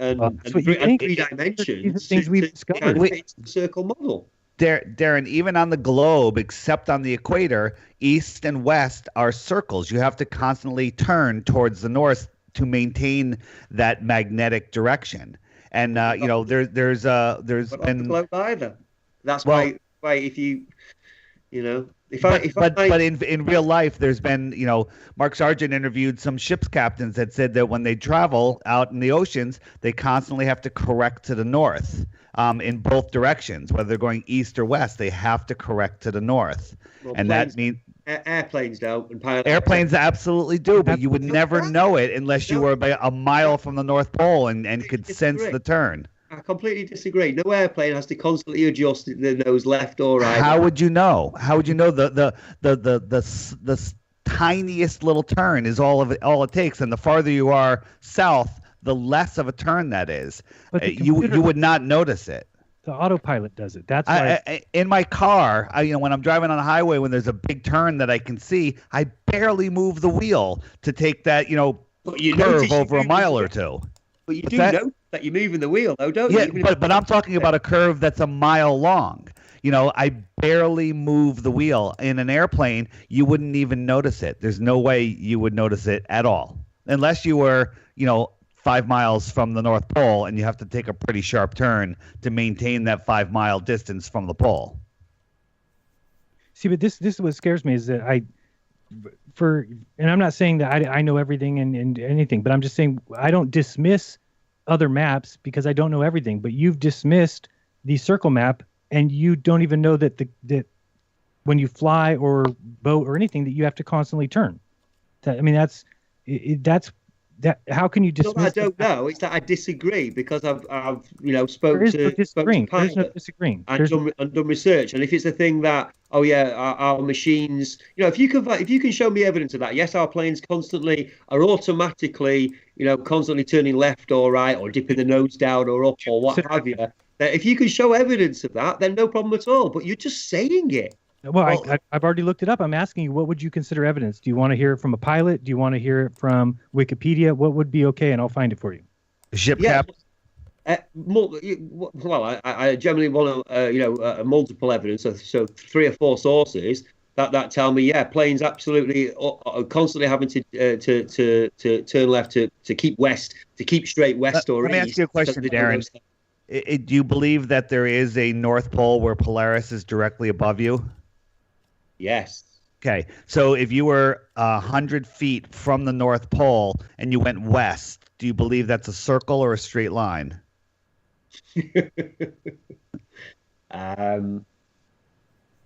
three dimensions. Things we've discovered. The circle model. Darren, even on the globe, except on the equator, east and west are circles. You have to constantly turn towards the north to maintain that magnetic direction. And there's been the globe either. That's why if in real life, there's been, Mark Sargent interviewed some ships captains that said that when they travel out in the oceans, they constantly have to correct to the north in both directions, whether they're going east or west. They have to correct to the north, and that means airplanes don't. And airplanes absolutely do, but you would never know it unless you were about a mile from the North Pole and could sense the turn. I completely disagree. No airplane has to constantly adjust the nose left or right. How would you know? How would you know the tiniest little turn is all it takes, and the farther you are south, the less of a turn that is. But you would not notice it. The autopilot does it. That's why. In my car, when I'm driving on a highway, when there's a big turn that I can see, I barely move the wheel to take that curve over a mile or two. But you do know that you're moving the wheel, though, don't you? Yeah, but I'm talking about a curve that's a mile long. I barely move the wheel. In an airplane, you wouldn't even notice it. There's no way you would notice it at all, unless you were, 5 miles from the North Pole, and you have to take a pretty sharp turn to maintain that 5-mile distance from the pole. See, but this is what scares me is that and I'm not saying that I know everything and anything, but I'm just saying I don't dismiss other maps because I don't know everything. But you've dismissed the circle map, and you don't even know that that when you fly or boat or anything that you have to constantly turn. That's how can you dismiss? No, I don't know. It's that I disagree because I've spoken to pilots and done research. And if it's a thing that our machines, if you can show me evidence of that, yes, our planes constantly are automatically constantly turning left or right or dipping the nose down or up or what have you. If you can show evidence of that, then no problem at all. But you're just saying it. Well, I've already looked it up. I'm asking you, what would you consider evidence? Do you want to hear it from a pilot? Do you want to hear it from Wikipedia? What would be okay? And I'll find it for you. Ship cap. Well, I generally want multiple evidence, so 3 or 4 sources that tell me, yeah, planes absolutely are constantly having to turn left to keep west, to keep straight west or Let me ask you east. a question, Darren. Do you believe that there is a North Pole where Polaris is directly above you? Yes. Okay, so if you were 100 feet from the North Pole and you went west, do you believe that's a circle or a straight line? um,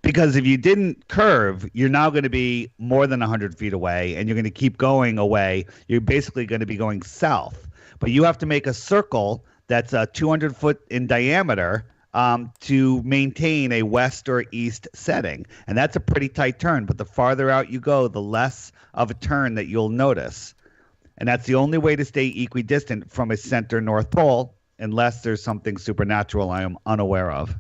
Because if you didn't curve, you're now going to be more than 100 feet away and you're going to keep going away. You're basically going to be going south. But you have to make a circle that's 200 foot in diameter to maintain a west or east setting. And that's a pretty tight turn. But the farther out you go, the less of a turn that you'll notice. And that's the only way to stay equidistant from a center North Pole, unless there's something supernatural I am unaware of.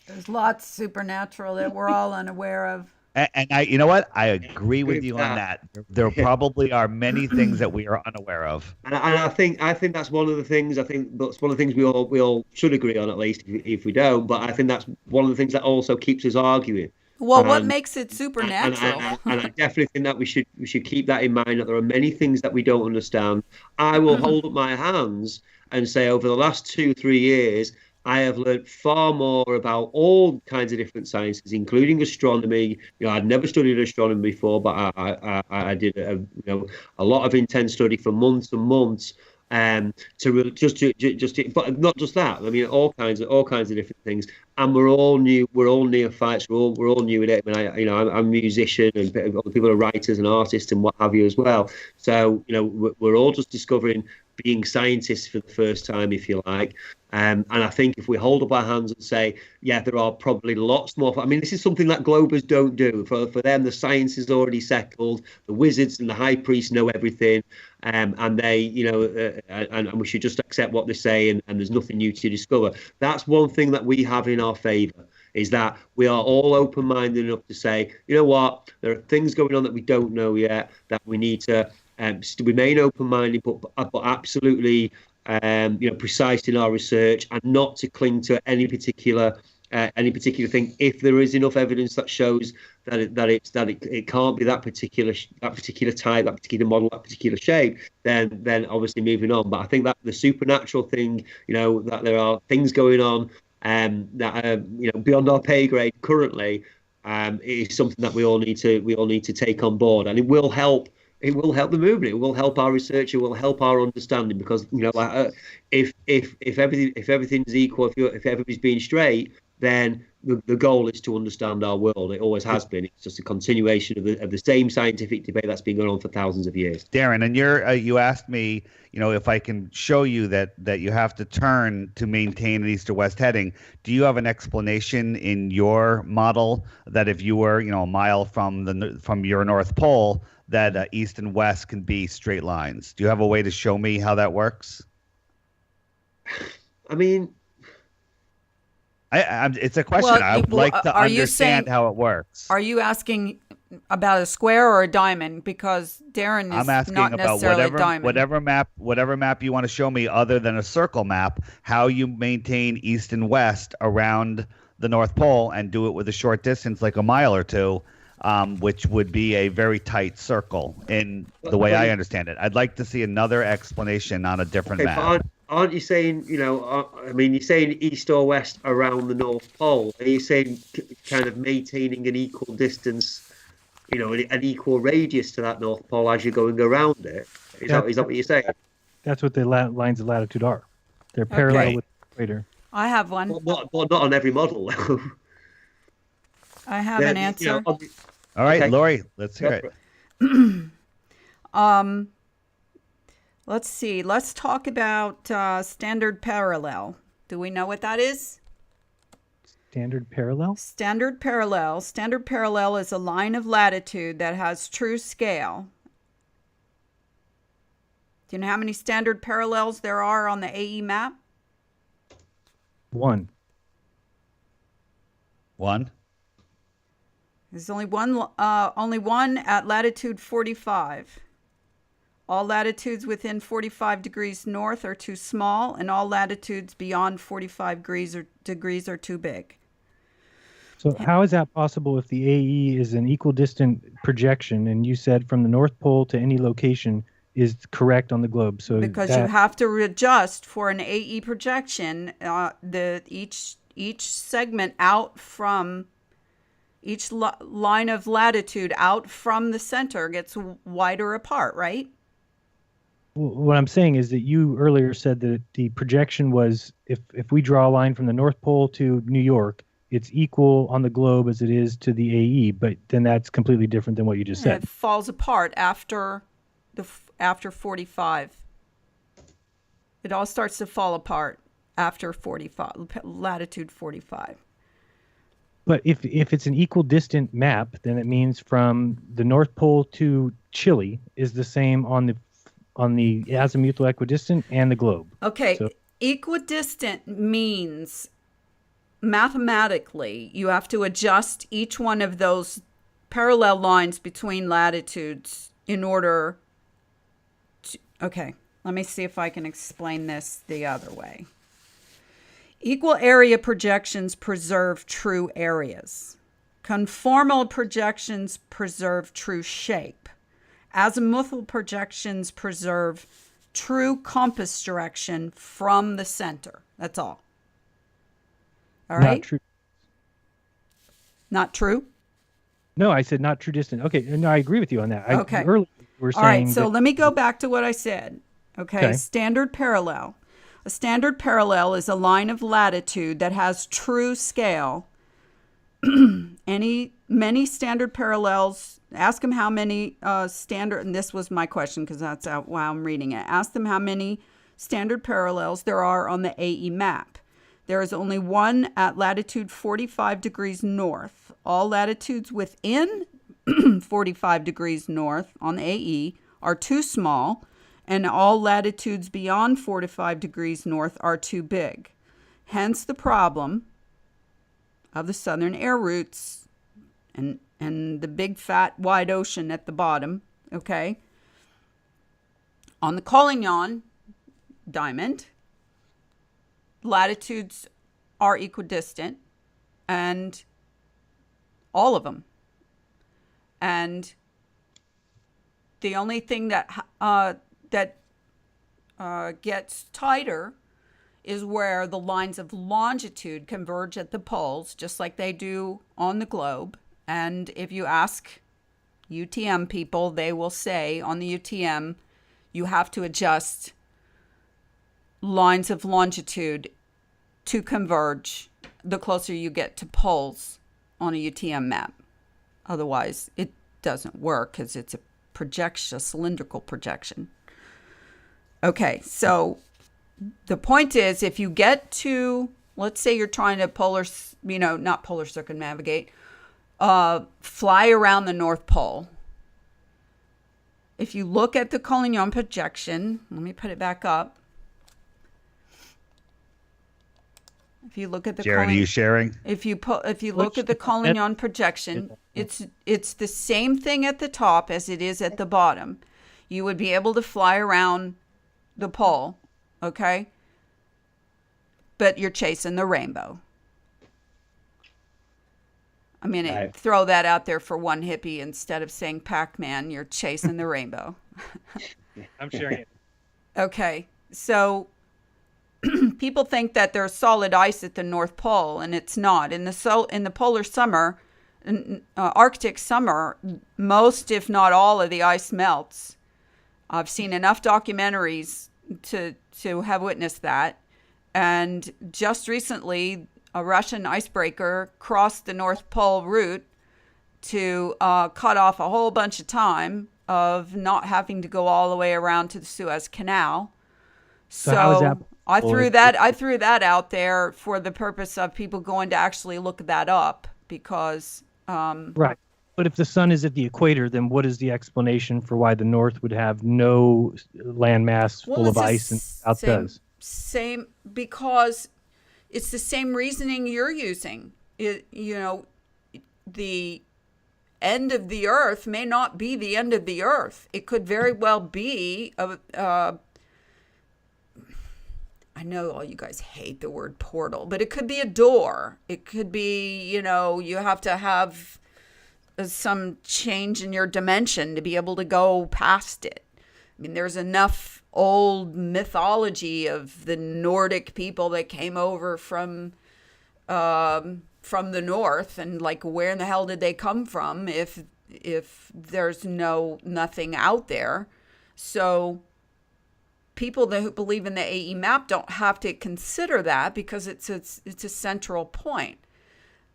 There's lots supernatural that we're all unaware of. And you know what? I agree with you on that. There probably are many things that we are unaware of. and I think that's one of the things. I think that's one of the things we all should agree on, at least if we don't. But I think that's one of the things that also keeps us arguing. Well, what makes it supernatural? And I definitely think that we should keep that in mind, that there are many things that we don't understand. I will hold up my hands and say, over the last 2-3 years, I have learned far more about all kinds of different sciences, including astronomy. I'd never studied astronomy before, but I did a lot of intense study for months and months. To really but not just that. I mean, all kinds of different things. And we're all neophytes. We're all new at it. I mean, I'm a musician, and other people are writers and artists and what have you as well. So we're all just discovering being scientists for the first time, if you like. And I think if we hold up our hands and say, yeah, there are probably lots more. I mean, this is something that Globers don't do. For them, the science is already settled. The wizards and the high priests know everything. And they, and we should just accept what they say, and there's nothing new to discover. That's one thing that we have in our favor, is that we are all open-minded enough to say, you know what, there are things going on that we don't know yet, that we need to remain open-minded, but absolutely precise in our research, and not to cling to any particular thing. If there is enough evidence that shows that it can't be that particular type, that particular model, that particular shape, then obviously moving on. But I think that the supernatural thing, that there are things going on that are beyond our pay grade currently, is something that we all need to take on board, and it will help. It will help the movement. It will help our research. It will help our understanding, because if everything's equal, if everybody's being straight, then the goal is to understand our world. It always has been. It's just a continuation of the same scientific debate that's been going on for thousands of years. Darren, and you asked me, if I can show you that you have to turn to maintain an east or west heading. Do you have an explanation in your model that if you were, a mile from your North Pole, that east and west can be straight lines? Do you have a way to show me how that works? I mean, it's a question. Well, I would like to understand how it works. Are you asking about a square or a diamond? Because Darren is I'm asking not about necessarily a diamond. whatever map you want to show me other than a circle map, how you maintain east and west around the North Pole, and do it with a short distance, like a mile or two, which would be a very tight circle in the way I understand it. I'd like to see another explanation on a different map. Aren't you saying, you're saying east or west around the North Pole? Are you saying kind of maintaining an equal distance, an equal radius to that North Pole as you're going around it? Is that what you're saying? That's what the lines of latitude are. They're parallel with the equator. I have one. But not on every model. I have an answer. All right, okay. Lorie, let's hear it. Let's see. Let's talk about standard parallel. Do we know what that is? Standard parallel? Standard parallel. Standard parallel is a line of latitude that has true scale. Do you know how many standard parallels there are on the AE map? One. There's only one at latitude 45. All latitudes within 45 degrees north are too small, and all latitudes beyond 45 degrees are too big. So how is that possible if the AE is an equidistant projection, and you said from the North Pole to any location is correct on the globe? So Because that, you have to adjust for an AE projection, each segment out from each line of latitude out from the center gets wider apart, right? what I'm saying is that you earlier said that the projection was if we draw a line from the North Pole to New York, it's equal on the globe as it is to the AE, but then that's completely different than what you just And said. it falls apart after 45. It all starts to fall apart after 45, latitude 45. But if it's an equidistant map, then it means from the North Pole to Chile is the same on the azimuthal equidistant and the globe. Okay, So- equidistant means mathematically you have to adjust each one of those parallel lines between latitudes in order to, okay, let me see if I can explain this the other way. Equal area projections preserve true areas. Conformal projections preserve true shape. Azimuthal projections preserve true compass direction from the center. That's all. All right? Not true. Not true? No, I said not true distant. Okay, no, I agree with you on that. Okay. Earlier we were All right, saying so that, let me go back to what I said. Okay, Okay. standard parallel. A standard parallel is a line of latitude that has true scale. Many standard parallels, ask them how many standard, and this was my question because that's why I'm reading it. Ask them how many standard parallels there are on the AE map. There is only one at latitude 45 degrees north. All latitudes within 45 degrees north on the AE are too small, and all latitudes beyond 45 degrees north are too big. Hence the problem of the southern air routes and the big fat wide ocean at the bottom, okay? On the Collignon diamond, latitudes are equidistant, and all of them. And the only thing that gets tighter is where the lines of longitude converge at the poles, just like they do on the globe. And if you ask UTM people, they will say on the UTM, you have to adjust lines of longitude to converge the closer you get to poles on a UTM map. Otherwise, it doesn't work because it's a projection, a cylindrical projection. Okay, so the point is, if you get to, let's say you're trying to not polar circumnavigate, fly around the North Pole. If you look at the Collignon projection, let me put it back up. If you look at the Jeran, are you sharing? if you look at the Collignon projection, it's the same thing at the top as it is at the bottom. You would be able to fly around the pole, okay? But you're chasing the rainbow. I mean, Right. throw that out there for one hippie. Instead of saying Pac-Man, you're chasing the rainbow. I'm sharing it. Okay, so people think that there's solid ice at the North Pole, and it's not. In the polar summer, Arctic summer, most, if not all, of the ice melts. I've seen enough documentaries to have witnessed that. And just recently, a Russian icebreaker crossed the North Pole route to cut off a whole bunch of time of not having to go all the way around to the Suez Canal. So how is that I threw possible? that out there for the purpose of people going to actually look that up because Right. But if the sun is at the equator, then what is the explanation for why the north would have no landmass full of ice and the south does? Same, because it's the same reasoning you're using. The end of the earth may not be the end of the earth. It could very well be I know all you guys hate the word portal, but it could be a door. It could be, you know, you have to have some change in your dimension to be able to go past it. I mean, there's enough old mythology of the Nordic people that came over from the north, and like, where in the hell did they come from if there's nothing out there? So people that believe in the AE map don't have to consider that, because it's a central point.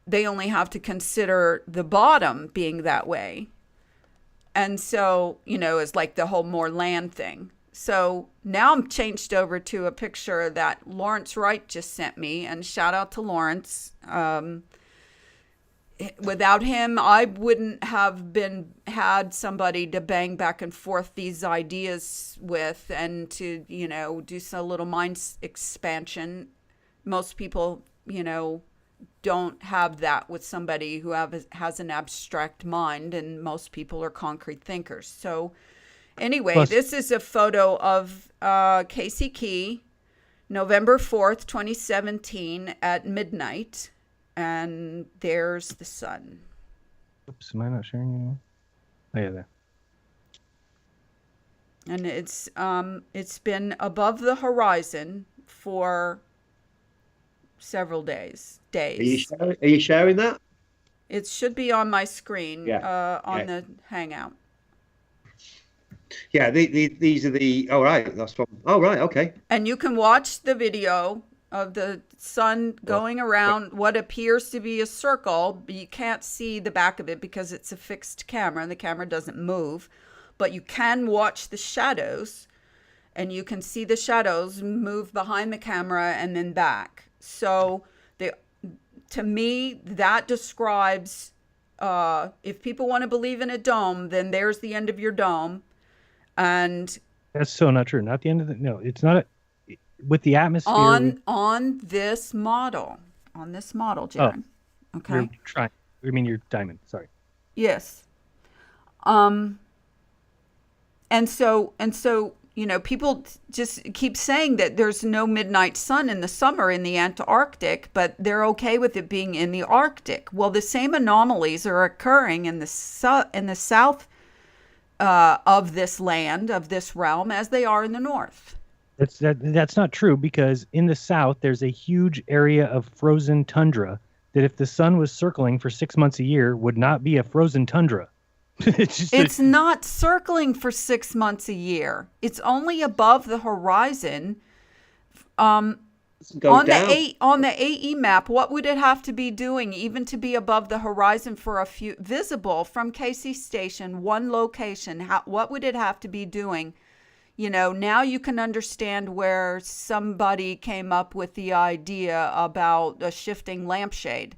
They only have to consider the bottom being that way. And so, you know, it's like the whole more land thing. So now I'm changed over to a picture that Lawrence Wright just sent me, and shout out to Lawrence. Without him, I wouldn't have had somebody to bang back and forth these ideas with, and to, you know, do some little mind expansion. Most people, you know, don't have that with somebody who has an abstract mind, and most people are concrete thinkers. So anyway, Plus, this is a photo of Casey Key, November 4th, 2017 at midnight. And there's the sun. Oops, am I not sharing anymore? Oh, yeah, there. And it's been above the horizon for several days. Are you sharing that? It should be on my screen, on the Hangout. Yeah, these are the. Oh, right, that's from. Oh, right, okay. And you can watch the video of the sun going around what appears to be a circle, but you can't see the back of it because it's a fixed camera and the camera doesn't move. But you can watch the shadows, and you can see the shadows move behind the camera and then back. So to me, that describes, if people want to believe in a dome, then there's the end of your dome. And that's so not true. Not the end of the. No, it's not. With the atmosphere on this model, Jeran. Okay. You're trying. I mean, you're diamond. Sorry. Yes. And so, you know, people just keep saying that there's no midnight sun in the summer in the Antarctic, but they're okay with it being in the Arctic. Well, the same anomalies are occurring in the south of this land, of this realm, as they are in the north. That's not true, because in the south there's a huge area of frozen tundra that, if the sun was circling for 6 months a year, would not be a frozen tundra. It's not circling for 6 months a year. It's only above the horizon. On the AE map, what would it have to be doing even to be above the horizon for visible from Casey Station, one location? What would it have to be doing? You know, now you can understand where somebody came up with the idea about a shifting lampshade.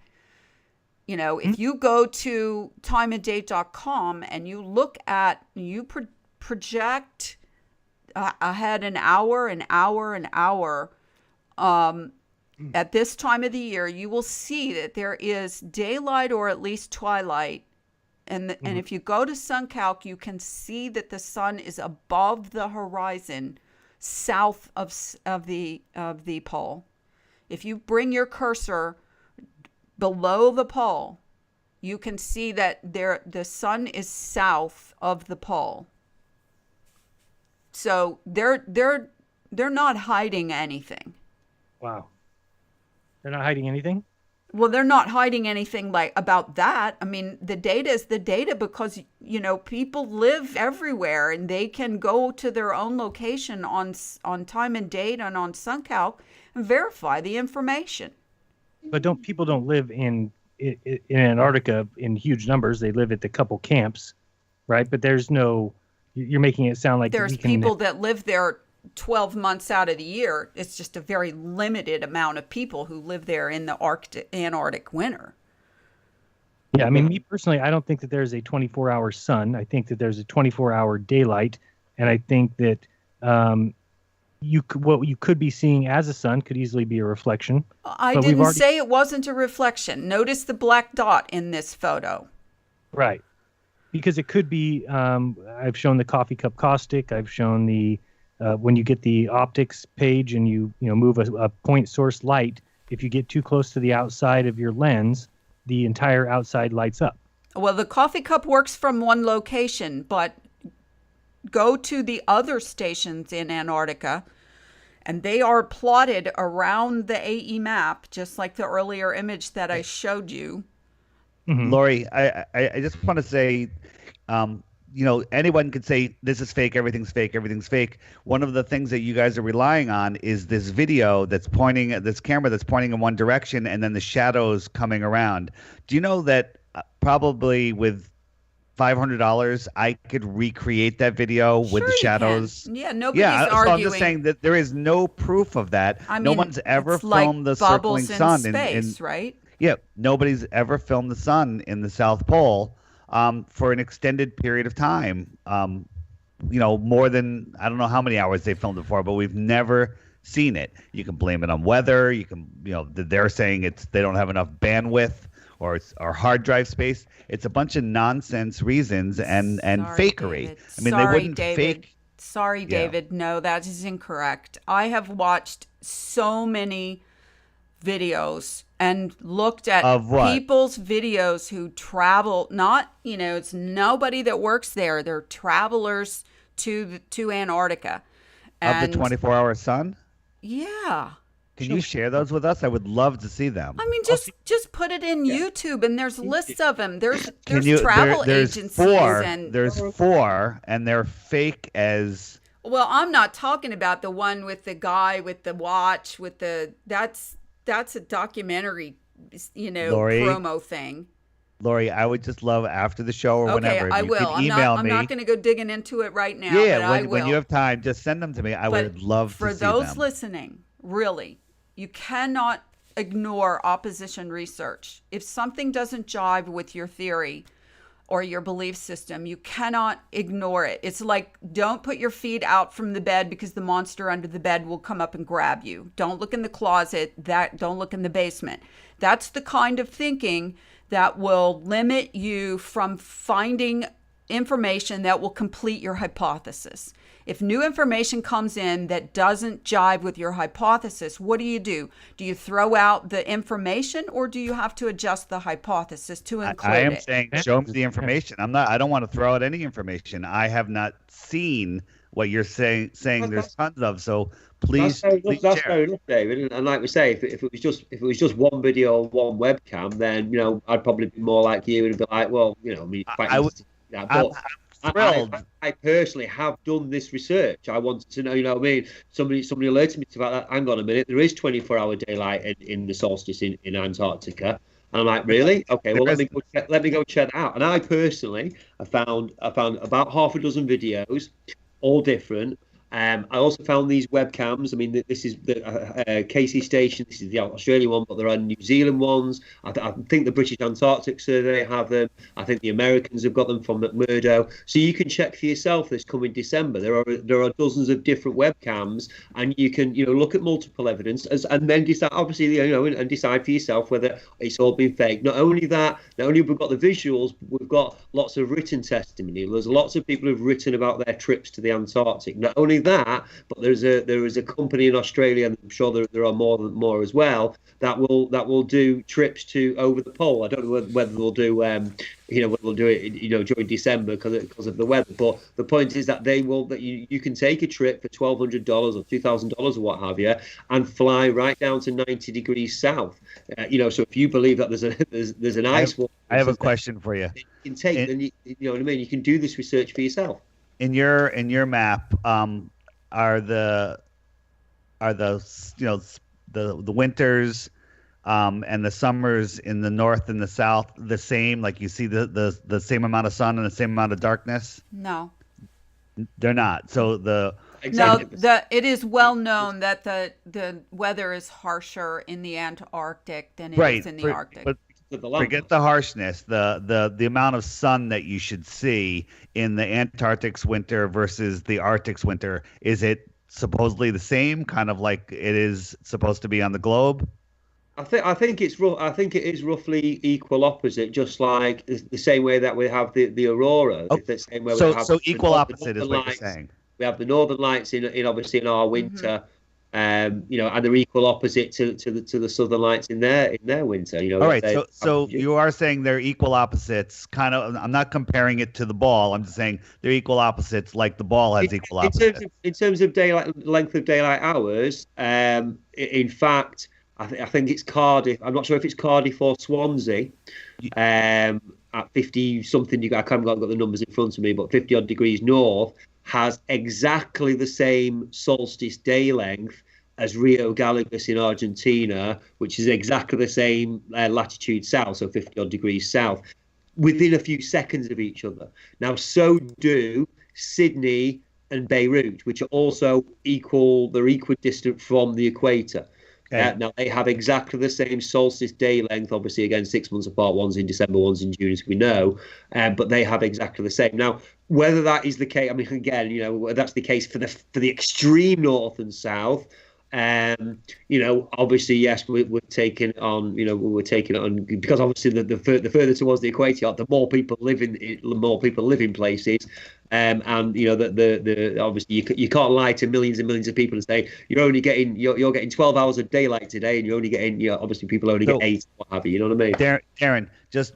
You know, if you go to timeanddate.com and you look at, project ahead an hour, at this time of the year, you will see that there is daylight, or at least twilight. And if you go to SunCalc, you can see that the sun is above the horizon, south of the pole. If you bring your cursor below the pole, you can see that the sun is south of the pole. So they're not hiding anything. Wow. They're not hiding anything? Well, they're not hiding anything about that. I mean, the data is the data, because, you know, people live everywhere and they can go to their own location on Time and Date and on SunCalc and verify the information. But people don't live in Antarctica in huge numbers. They live at the couple camps, right? But you're making it sound like there's people that live there 12 months out of the year. It's just a very limited amount of people who live there in the Antarctic winter. Yeah, I mean, me personally, I don't think that there's a 24-hour sun. I think that there's a 24-hour daylight, and I think that what you could be seeing as a sun could easily be a reflection. I didn't say it wasn't a reflection. Notice the black dot in this photo. Right. because it could be. I've shown the coffee cup caustic. I've shown the when you get the optics page and you move a point source light. If you get too close to the outside of your lens, the entire outside lights up. Well, the coffee cup works from one location, but go to the other stations in Antarctica, and they are plotted around the AE map, just like the earlier image that I showed you. Mm-hmm. Lorie, I just want to say, anyone could say this is fake, everything's fake, everything's fake. One of the things that you guys are relying on is this video that's pointing at this camera that's pointing in one direction and then the shadows coming around. Do you know that probably with $500 I could recreate that video with the shadows? Can. Yeah, nobody's arguing. So I'm just saying that there is no proof of that. I mean, no one's ever it's filmed like the circling bubbles in sun space, right? Yeah, nobody's ever filmed the sun in the South Pole for an extended period of time. More than, I don't know how many hours they filmed it for, but we've never seen it. You can blame it on weather. You can, they're saying they don't have enough bandwidth or hard drive space. It's a bunch of nonsense reasons and fakery. David. I mean, Sorry, they wouldn't David. fake. Sorry, David. No, that is incorrect. I have watched so many videos and looked at people's videos who travel, it's nobody that works there. They're travelers to Antarctica. Of the 24-hour sun? Yeah. Can you share those with us? I would love to see them. I mean, just put it in YouTube, and there's lists of them. There's travel agencies. There's four, and they're fake as... Well, I'm not talking about the one with the guy with the watch, that's a documentary, Lorie, promo thing. Lorie, I would just love after the show or whenever. I will. I'm not going to go digging into it right now. Yeah, when you have time, just send them to me. I would love to see them. For those listening, really, you cannot ignore opposition research. If something doesn't jive with your theory or your belief system, you cannot ignore it. It's like, don't put your feet out from the bed because the monster under the bed will come up and grab you. Don't look in the closet. Don't look in the basement. That's the kind of thinking that will limit you from finding information that will complete your hypothesis. If new information comes in that doesn't jive with your hypothesis, what do? Do you throw out the information, or do you have to adjust the hypothesis to include it? I am saying show me the information. I don't want to throw out any information. I have not seen what you're saying there's tons of, so please. That's fair enough, David. And like we say, if it was just one video or one webcam, then I'd probably be more like you and be like, well, I'm thrilled. I personally have done this research. I wanted to know, somebody alerted me to that. Hang on a minute, there is 24-hour daylight in the solstice in Antarctica. And I'm like, really? Okay, well, let me go check that out. And I personally I found about half a dozen videos, all different. I also found these webcams. I mean, this is the Casey station. This is the Australian one, but there are New Zealand ones. I think the British Antarctic Survey have them. I think the Americans have got them from McMurdo. So you can check for yourself this coming December. There are dozens of different webcams, and you can look at multiple evidence and then decide, obviously, and decide for yourself whether it's all been fake. Not only that, not only have we got the visuals, but we've got lots of written testimony. There's lots of people who've written about their trips to the Antarctic. Not only that, but there is a company in Australia, and I'm sure there are more as well, that will do trips to over the pole. I don't know whether they'll do whether they'll do it during December because of the weather. But the point is that you can take a trip for $1,200 or $2,000 or what have you, and fly right down to 90 degrees south. So if you believe that there's an ice wall, I have a question for you. You can take, then you know what I mean. You can do this research for yourself. In your map, are the winters and the summers in the north and the south the same? Like you see the same amount of sun and the same amount of darkness? No, they're not. So it is well known that the weather is harsher in the Antarctic than it is in the Arctic. But forget the harshness. The amount of sun that you should see in the Antarctic's winter versus the Arctic's winter, is it supposedly the same, kind of like it is supposed to be on the globe? I think it's I think it is roughly equal opposite, just like the same way that we have the aurora. Oh, The same way we so have so equal the opposite is northern what you're lights. saying. We have the northern lights in obviously in our winter, you know, and they're equal opposite to the southern lights in their winter. You know, All right, they so you are saying they're equal opposites. Kind of. I'm not comparing it to the ball. I'm just saying they're equal opposites, like the ball has equal opposites. in terms of daylight length of daylight hours, in fact, I think it's Cardiff. I'm not sure if it's Cardiff or Swansea. At 50 something, I haven't got the numbers in front of me, but 50 odd degrees north has exactly the same solstice day length as Rio Gallegos in Argentina, which is exactly the same latitude south, so 50 odd degrees south, within a few seconds of each other. Now, so do Sydney and Beirut, which are also they're equidistant from the equator. Okay. Now, they have exactly the same solstice day length, obviously, again, 6 months apart. One's in December, one's in June, as we know, but they have exactly the same. Now, whether that is the case, I mean, again, you know, that's the case for the extreme north and south. You know, obviously, yes, we're taking it on. You know, we're taking it on because obviously the further towards the equator, the more people live in places. And you know the obviously you can't lie to millions and millions of people and say you're getting 12 hours of daylight today, and you're only getting, you know, obviously people only get 8, what have you. You know what I mean? Darren, just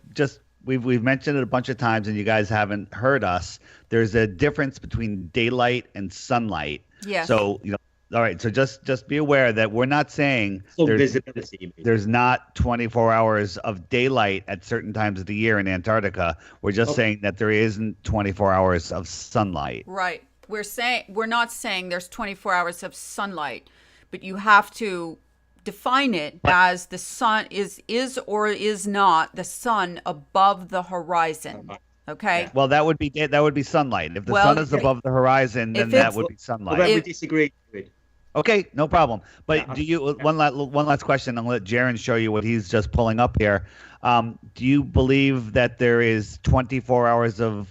we've mentioned it a bunch of times, and you guys haven't heard us. There's a difference between daylight and sunlight. Yes. So, you know, all right. So just be aware that we're not saying there's not 24 hours of daylight at certain times of the year in Antarctica. We're just saying that there isn't 24 hours of sunlight. Right. We're not saying there's 24 hours of sunlight, but you have to define it as the sun is or is not the sun above the horizon. Okay. Well, that would be sunlight. If the sun is above the horizon, then that would be sunlight. Well, then we disagree. Okay, no problem. But do you one last question? I'll let Jeran show you what he's just pulling up here. Do you believe that there is 24 hours of?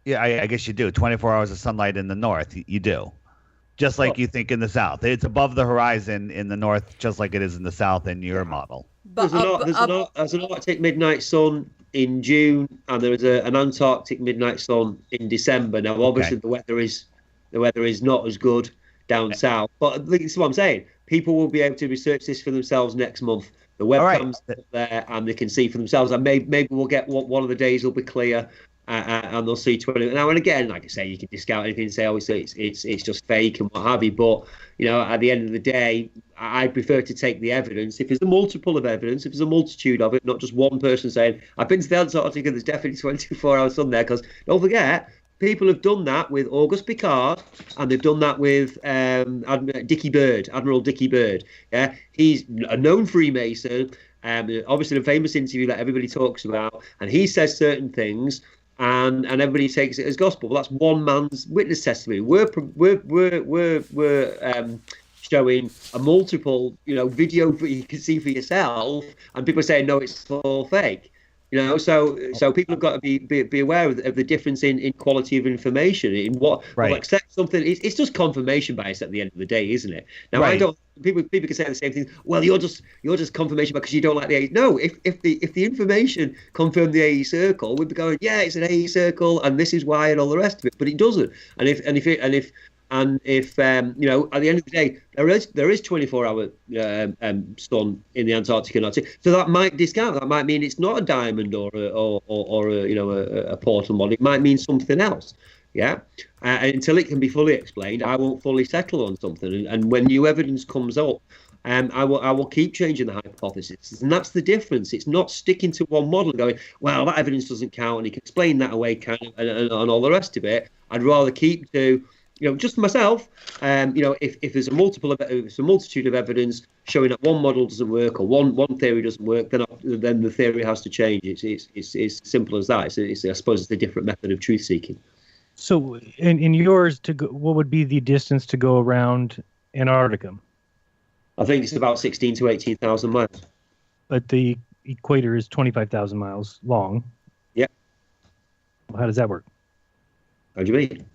Yeah, I guess you do. 24 hours of sunlight in the north. You do, just like you think in the south. It's above the horizon in the north, just like it is in the south in your model. There's an Arctic midnight sun in June, and there is an Antarctic midnight sun in December. Now, obviously, the weather is not as good down south, but this is what I'm saying. People will be able to research this for themselves next month. The webcam's up there, and they can see for themselves. And maybe we'll get one of the days will be clear, and they'll see 20. Now and again, like I say, you can discount anything and say, "Oh, it's just fake" and what have you. But you know, at the end of the day, I prefer to take the evidence. If there's a multiple of evidence, if there's a multitude of it, not just one person saying, "I've been to the Antarctic and there's definitely 24 hours sun there," because don't forget, people have done that with Auguste Piccard, and they've done that with Admiral Dickie Bird. Yeah, he's a known Freemason. Obviously, the famous interview that everybody talks about, and he says certain things, and everybody takes it as gospel. Well, that's one man's witness testimony. We're showing a multiple, you know, video that you can see for yourself, and people are saying no, it's all fake. You know, so people have got to be aware of the difference in quality of information. In what will accept something, it's just confirmation bias at the end of the day, isn't it? Now, I don't. People can say the same thing. Well, you're just confirmation because you don't like the AE. No, if the information confirmed the AE circle, we'd be going, yeah, it's an AE circle, and this is why, and all the rest of it. But it doesn't. And if you know, at the end of the day, there is 24-hour sun in the Antarctic and Arctic, so that might discount. That might mean it's not a diamond or a you know a portal model. It might mean something else. Yeah, until it can be fully explained, I won't fully settle on something. And when new evidence comes up, I will keep changing the hypothesis, and that's the difference. It's not sticking to one model and going, well, that evidence doesn't count, and you can explain that away, kind of, and all the rest of it. I'd rather keep to, you know, just myself. You know, if there's a multitude of evidence showing that one model doesn't work or one theory doesn't work, then the theory has to change. It's simple as that. I suppose it's a different method of truth seeking. So, in yours, what would be the distance to go around Antarctica? I think it's about 16 to 18,000 miles. But the equator is 25,000 miles long. Yeah. Well, how does that work? How do you mean?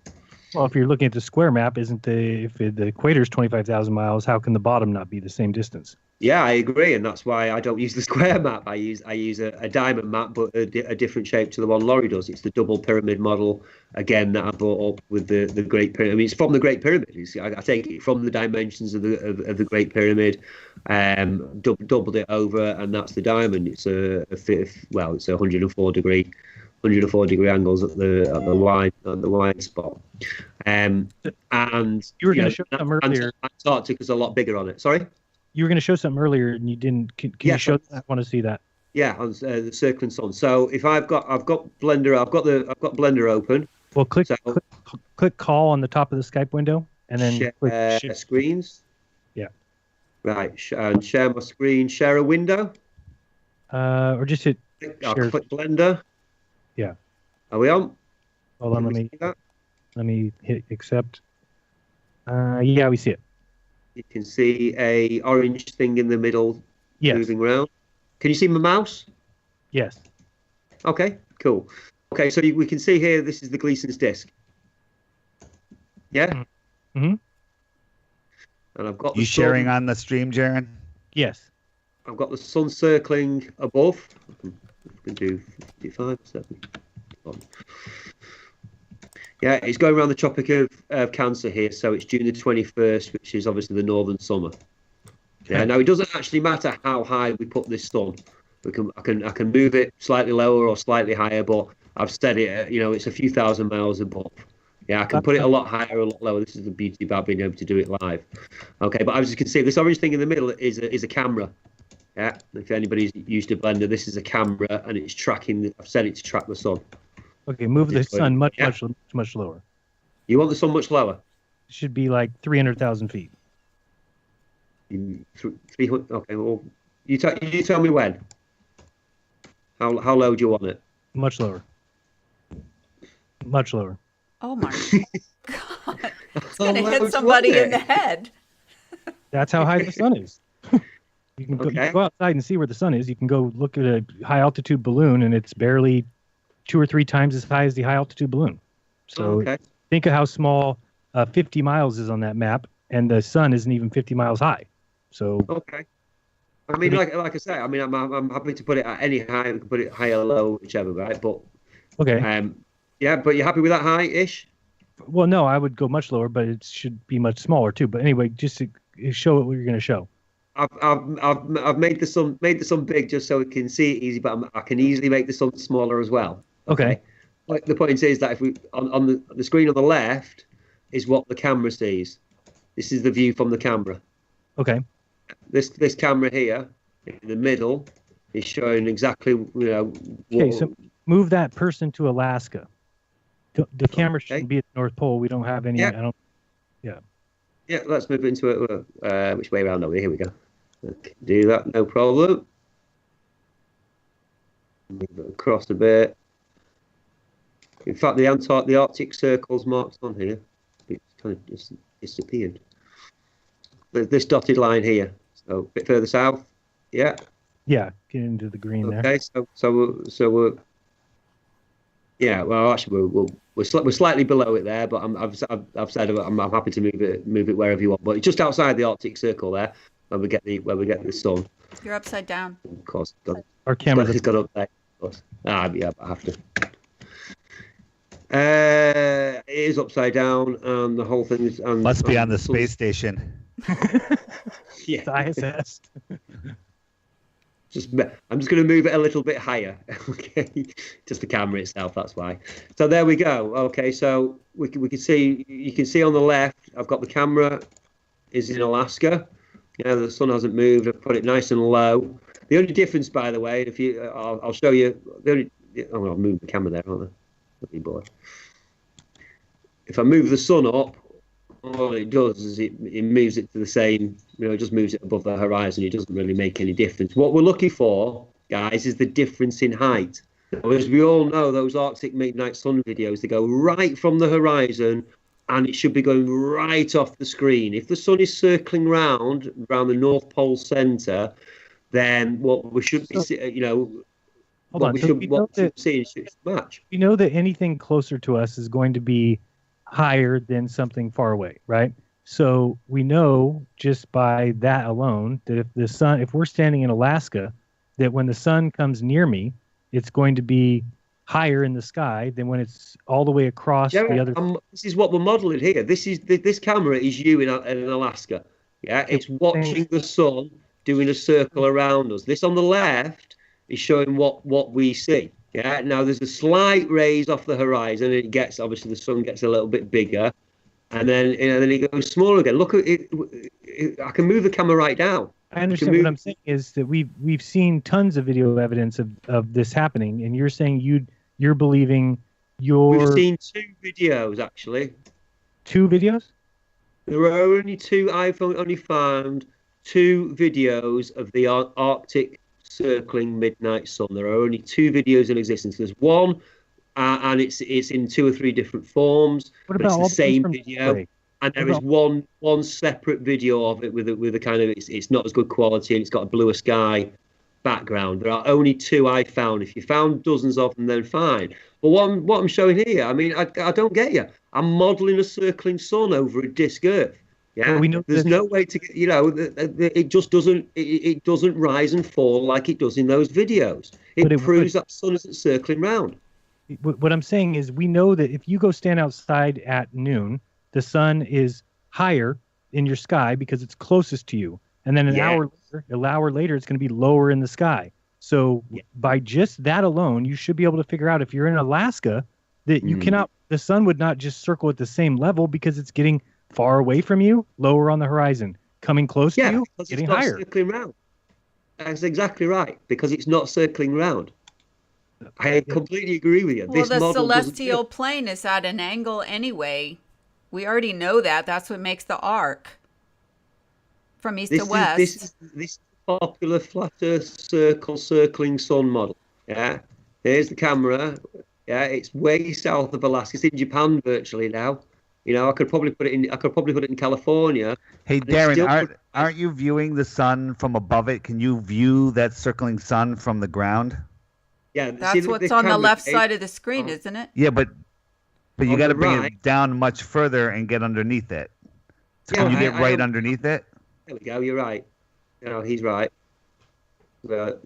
Well, if you're looking at the square map, if the equator is 25,000 miles, how can the bottom not be the same distance? Yeah, I agree, and that's why I don't use the square map. I use a diamond map, but a different shape to the one Lorie does. It's the double pyramid model again that I brought up with the Great Pyramid. I mean, it's from the Great Pyramid. I take it from the dimensions of the Great Pyramid, doubled it over, and that's the diamond. It's it's a 104 degree angles at the wide spot. And You were going to show something earlier. Antarctica is a lot bigger on it. Sorry. You were going to show something earlier, and you didn't. Can you show that? I want to see that. Yeah, on the circling sun. So if I've got Blender, I've got Blender open. Well, click call on the top of the Skype window, and then share screens. Yeah. Right, and share my screen. Share a window. Or just hit. I'll click Blender. Yeah. Are we on? Hold on. Let me hit accept. Yeah, we see it. You can see a orange thing in the middle moving around. Can you see my mouse? Yes. Okay, cool. Okay, so we can see here, this is the Gleason's disc. Yeah? Mm-hmm. And I've got you sharing on the stream, Jeran? Yes. I've got the sun circling above. I can do 55 or 7. Yeah, it's going around the Tropic of Cancer here, so it's June the 21st, which is obviously the northern summer. Yeah. Now it doesn't actually matter how high we put this sun. I can move it slightly lower or slightly higher, but I've set it. It's a few thousand miles above. Yeah, I can put it a lot higher, or a lot lower. This is the beauty about being able to do it live. Okay, but as you can see, this orange thing in the middle is a camera. Yeah, if anybody's used a blender, this is a camera, and it's tracking. I've set it to track the sun. Okay, move the sun much lower. You want the sun much lower? It should be like 300,000 feet. 300. Okay, well, you tell me when. How low do you want it? Much lower. Much lower. Oh my God! It's gonna hit somebody in the head. That's how high the sun is. You can go outside and see where the sun is. You can go look at a high altitude balloon, and it's barely 2 or 3 times as high as the high altitude balloon. So think of how small 50 miles is on that map, and the sun isn't even 50 miles high. So I mean, like I say, I mean, I'm happy to put it at any height. We can put it high or low, whichever, right? But yeah, but you're happy with that height-ish? Well, no, I would go much lower, but it should be much smaller too. But anyway, just to show what you're going to show. I've made the sun big just so we can see it easy, but I can easily make the sun smaller as well. Okay. Like the point is that if we on the screen on the left is what the camera sees. This is the view from the camera. Okay. This camera here in the middle is showing exactly Okay, so move that person to Alaska. The camera shouldn't be at the North Pole. We don't have any. Yeah. Yeah, let's move into it. Which way around are we? Here we go. Okay, do that, no problem. Move it across a bit. In fact, the Arctic Circle's marked on here. It's kind of just disappeared. This dotted line here. So a bit further south. Yeah. Yeah, get into the green there. Okay, so we're. Yeah, well, actually, we're slightly below it there, but I've said I'm happy to move it wherever you want. But it's just outside the Arctic Circle there, where we get the sun. You're upside down. Of course, our camera's got up there. Of course. Yeah, but I have to. It is upside down, and the whole thing is. Must be on the space station. Yeah, it's ISS. I'm just going to move it a little bit higher. Okay, just the camera itself. That's why. So there we go. Okay, so we can see. You can see on the left. I've got the camera is in Alaska. Yeah, the sun hasn't moved. I've put it nice and low. The only difference, by the way, I'll show you. I'll move the camera there, aren't I? Lovely boy. If I move the sun up, all it does is it moves it to the same, it just moves it above the horizon. It doesn't really make any difference. What we're looking for, guys, is the difference in height. Now, as we all know, those Arctic midnight sun videos, they go right from the horizon, and it should be going right off the screen. If the sun is circling around the North Pole center, then what we should be seeing, what we should see is match. We know that anything closer to us is going to be higher than something far away, right? So we know just by that alone that if we're standing in Alaska, that when the sun comes near me, it's going to be higher in the sky than when it's all the way across the other. This is what we're modeling here. This camera is you in Alaska. Yeah, it's watching the sun doing a circle around us. This on the left is showing what we see. Yeah, now there's a slight raise off the horizon, and obviously the sun gets a little bit bigger, and then it goes smaller again. Look at it. I can move the camera right down. I understand. What I'm saying is that we've seen tons of video evidence of this happening, and you're saying you're believing We've seen 2 videos actually. 2 videos? There are only 2. I've only found 2 videos of the Arctic circling midnight sun. There are only 2 videos in existence. There's one, and it's in 2 or 3 different forms. What but about it's the same video? Fray? And there is one separate video of it with a kind of it's not as good quality, and it's got a bluer sky background. There are only 2 I found. If you found dozens of them, then fine. But what I'm showing here, I mean, I don't get you. I'm modelling a circling sun over a disk Earth. Yeah, well, we know there's no way to get, it just doesn't it doesn't rise and fall like it does in those videos. It proves that the sun isn't circling round. What I'm saying is we know that if you go stand outside at noon, the sun is higher in your sky because it's closest to you. And then an hour later, it's going to be lower in the sky. So by just that alone, you should be able to figure out if you're in Alaska that you cannot, the sun would not just circle at the same level because it's getting far away from you, lower on the horizon, coming close to you, getting higher. Circling round. That's exactly right, because it's not circling round. I completely agree with you. Well, the celestial plane is at an angle anyway. We already know that. That's what makes the arc from east to west. This is popular flat Earth circling sun model. Yeah, here's the camera. Yeah, it's way south of Alaska. It's in Japan virtually now. I could probably put it in California. Hey, Darren, aren't you viewing the sun from above it? Can you view that circling sun from the ground? Yeah, that's what's on the left side of the screen, isn't it? Yeah, but you got to bring it down much further and get underneath it. So can you get right underneath it? There we go. You're right. He's right. Because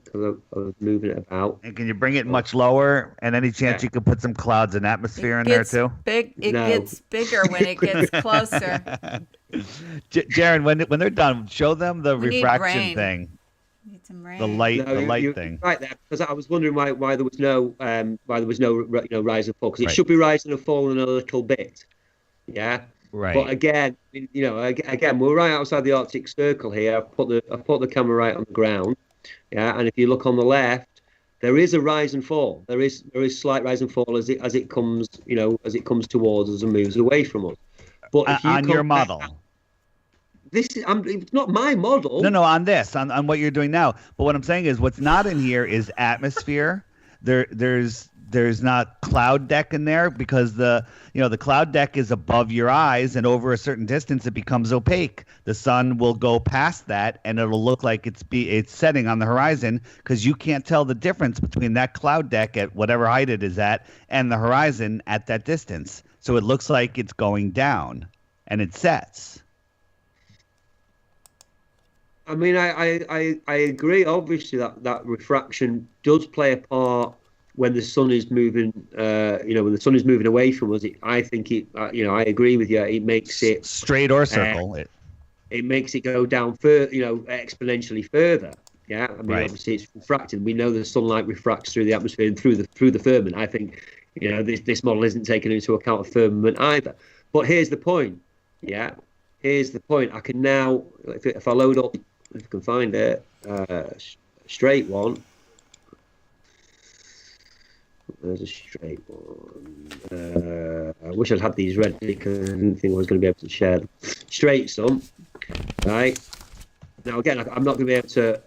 I was moving it about. And can you bring it much lower? And any chance you could put some clouds and atmosphere in there too? It gets bigger when it gets closer. Jeran, when they're done, show them the refraction thing. Need some rain. The light thing. Right there, because I was wondering why there was no rise and fall, because it should be rising and falling a little bit. Yeah. Right. But again, we're right outside the Arctic Circle here. I've put the camera right on the ground. Yeah, and if you look on the left, there is a rise and fall. There is slight rise and fall as it comes towards us and moves away from us. But if you on your model. It's not my model. No, on what you're doing now. But what I'm saying is, what's not in here is atmosphere. There's not cloud deck in there because the cloud deck is above your eyes, and over a certain distance it becomes opaque. The sun will go past that, and it'll look like it's setting on the horizon because you can't tell the difference between that cloud deck at whatever height it is at and the horizon at that distance. So it looks like it's going down, and it sets. I mean, I agree. Obviously, that refraction does play a part when the sun is moving. When the sun is moving away from us. I agree with you. It makes it straight or circle. It makes it go down exponentially further. Yeah, I mean, obviously it's refracted. We know the sunlight refracts through the atmosphere and through the firmament. I think this model isn't taking into account a firmament either. But here's the point. Yeah, here's the point. I can now, if I load up. If I can find it, straight one. There's a straight one. I wish I'd had these ready because I didn't think I was going to be able to share them. Straight sun, right? Now again, I'm not going to be able to.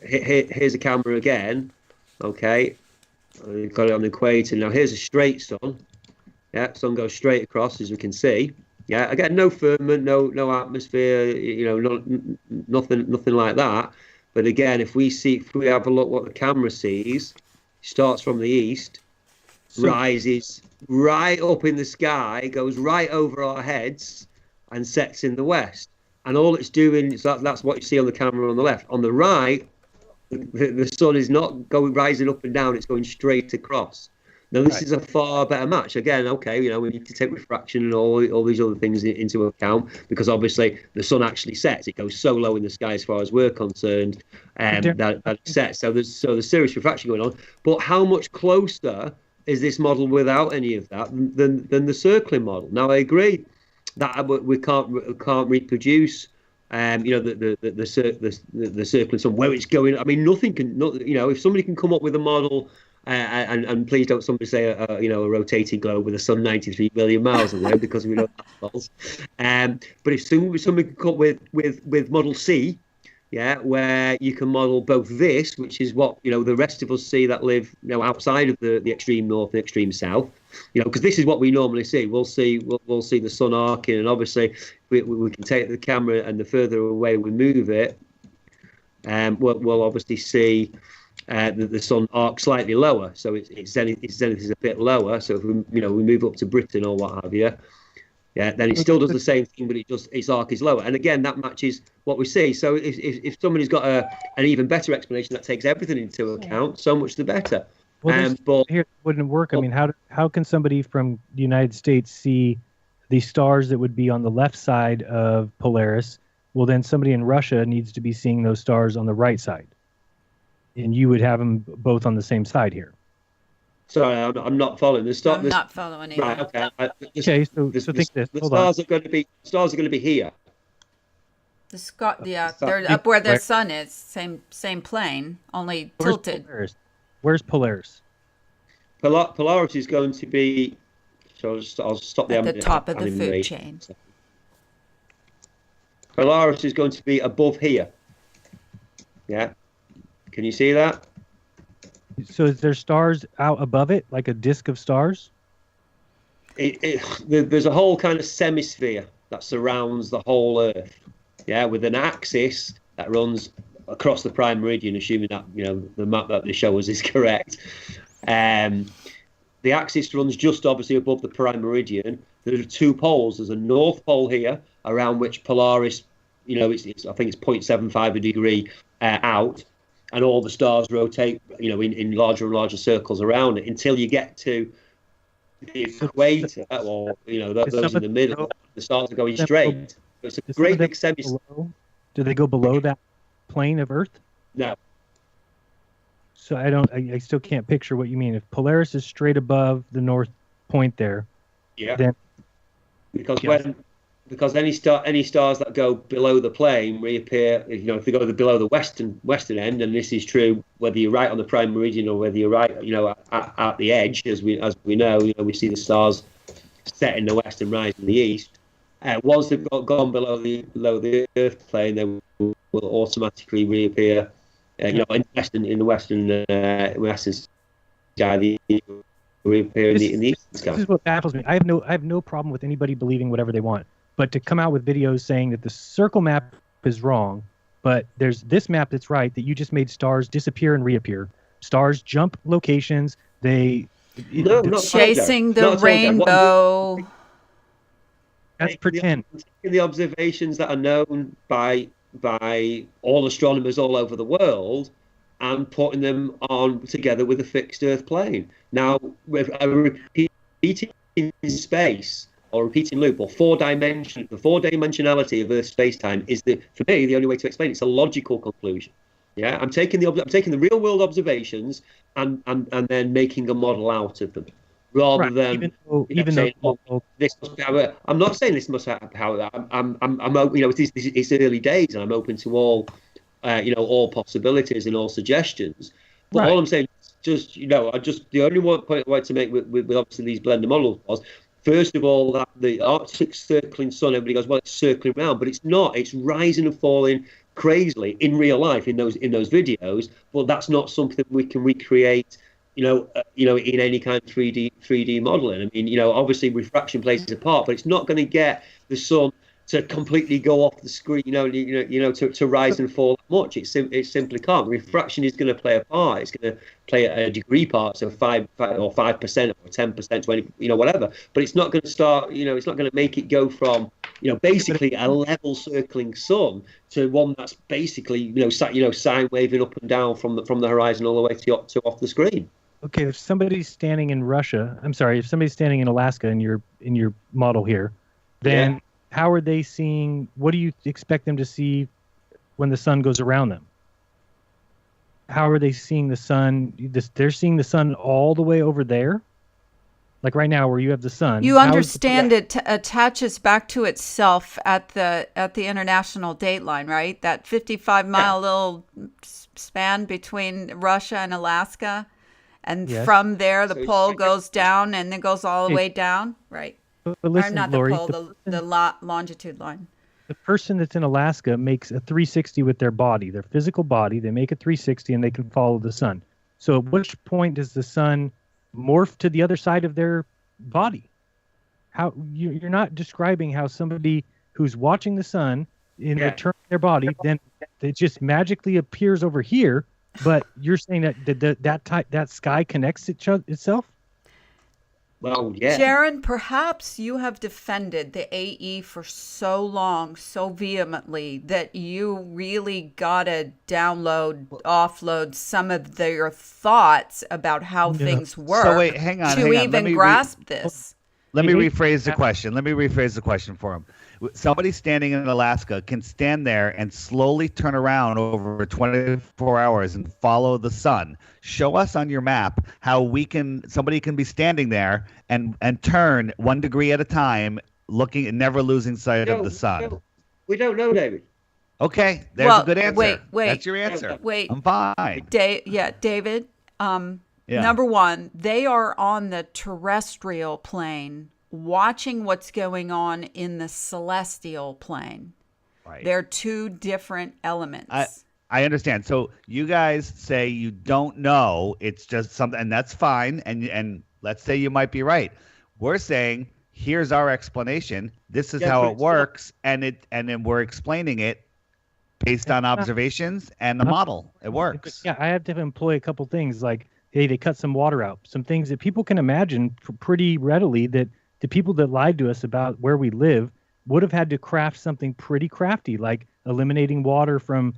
Here's a camera again. Okay, I've got it on the equator. Now here's a straight sun. Yeah, sun goes straight across, as we can see. Yeah, again, no firmament, no atmosphere, nothing like that. But again, if we have a look what the camera sees, starts from the east, rises right up in the sky, goes right over our heads, and sets in the west. And all it's doing is that's what you see on the camera on the left. On the right, the sun is not going rising up and down; it's going straight across. Now this is a far better match. Again, okay, we need to take refraction and all these other things into account, because obviously the sun actually sets. It goes so low in the sky as far as we're concerned, that it sets. So there's serious refraction going on. But how much closer is this model without any of that than the circling model? Now I agree that we can't reproduce. The circling sun where it's going. I mean, nothing can. If somebody can come up with a model. And please don't somebody say a rotating globe with the sun 93 million miles away, because we know that's false. But if somebody can come up with Model C, where you can model both this, which is what the rest of us see that live outside of the extreme north and extreme south, because this is what we normally see. We'll see the sun arcing, and obviously we can take the camera, and the further away we move it, we'll obviously see. The sun arc slightly lower, so its zenith is a bit lower. So if we move up to Britain or what have you, then it still does the same thing, but its arc is lower. And again, that matches what we see. So if somebody's got an even better explanation that takes everything into account, so much the better. Well, but here it wouldn't work. I mean, how can somebody from the United States see the stars that would be on the left side of Polaris? Well, then somebody in Russia needs to be seeing those stars on the right side. And you would have them both on the same side here. Sorry, I'm not following. I'm not following either. Right. Okay. So think this. The stars are going to be here. They're up where the sun is. Same plane, only tilted. Where's Polaris? Polaris is going to be. So I'll stop at the top of the food chain. Polaris is going to be above here. Yeah. Can you see that? So is there stars out above it, like a disk of stars? There's a whole kind of semisphere that surrounds the whole Earth, with an axis that runs across the prime meridian, assuming that the map that they show us is correct. The axis runs just obviously above the prime meridian. There are two poles. There's a north pole here, around which Polaris, I think it's 0.75 a degree out. And all the stars rotate, in larger and larger circles around it until you get to the equator, or those in the middle. The stars are going straight. It's a great big semi. Do they go below that plane of Earth? No. So I still can't picture what you mean. If Polaris is straight above the north point there, then because any stars that go below the plane reappear. If they go below the western end, and this is true whether you're right on the prime meridian or whether you're right, at the edge, as we know, we see the stars set in the west and rise in the east. Once they've gone below the Earth plane, they will automatically reappear. In the western sky, they reappear in the eastern sky. This is what baffles me. I have no problem with anybody believing whatever they want. But to come out with videos saying that the circle map is wrong, but there's this map that's right, that you just made stars disappear and reappear. Stars jump locations. Chasing the rainbow. That's pretend. The observations that are known by all astronomers all over the world, and putting them on together with a fixed Earth plane. Now, with a repeating space, or repeating loop, or the four-dimensionality of Earth space-time is for me the only way to explain it. It's a logical conclusion. I'm taking the real-world observations and then making a model out of them, rather than this must be how. I'm not saying this must have how that. It's early days, and I'm open to all possibilities and all suggestions. But all I'm saying is the only one point I wanted to make with obviously these blender models was, first of all, that the Arctic circling sun, everybody goes, well, it's circling around, but it's not. It's rising and falling crazily in real life in those videos, but that's not something we can recreate, in any kind of 3D modeling. I mean, obviously refraction plays a part, but it's not going to get the sun to completely go off the screen, to rise and fall that much. It simply can't. Refraction is going to play a part. It's going to play a degree part, so 5% or 10%, 20%, whatever. But it's not going to start. It's not going to make it go from basically a level circling sun to one that's basically sine waving up and down from the horizon all the way to off the screen. Okay, if somebody's standing in Russia, if somebody's standing in Alaska in your model here, then. Yeah. How are they seeing? What do you expect them to see when the sun goes around them? How are they seeing the sun? They're seeing the sun all the way over there, like right now where you have the sun. You understand it attaches back to itself at the international date line, right? That 55-mile little span between Russia and Alaska, and from there the pole goes down and then goes all the way down, right? But listen, or not Lorie, the pole, the longitude line. The person that's in Alaska makes a 360 with their body, their physical body. They make a 360 and they can follow the sun. So at which point does the sun morph to the other side of their body? How you're not describing how somebody who's watching the sun in return to their body, then it just magically appears over here. But you're saying that that sky connects itself? Well, yeah. Jeran, perhaps you have defended the AE for so long, so vehemently, that you really got to offload some of your thoughts about how things work so wait, hang on, to even grasp this. Let me rephrase the question. Let me rephrase the question for him. Somebody standing in Alaska can stand there and slowly turn around over 24 hours and follow the sun. Show us on your map how somebody can be standing there and turn 1 degree at a time, looking and never losing sight of the sun. We don't know, David. Okay, there's a good answer. Wait. That's your answer. Wait. I'm fine. David. Number one, they are on the terrestrial plane, watching what's going on in the celestial plane. Right. They're two different elements. I understand. So you guys say you don't know. It's just something, and that's fine. And let's say you might be right. We're saying, here's our explanation. This is how it works, and then we're explaining it based on observations and the model. It works. Yeah, I have to employ a couple things like, hey, they cut some water out, some things that people can imagine pretty readily that the people that lied to us about where we live would have had to craft something pretty crafty, like eliminating water from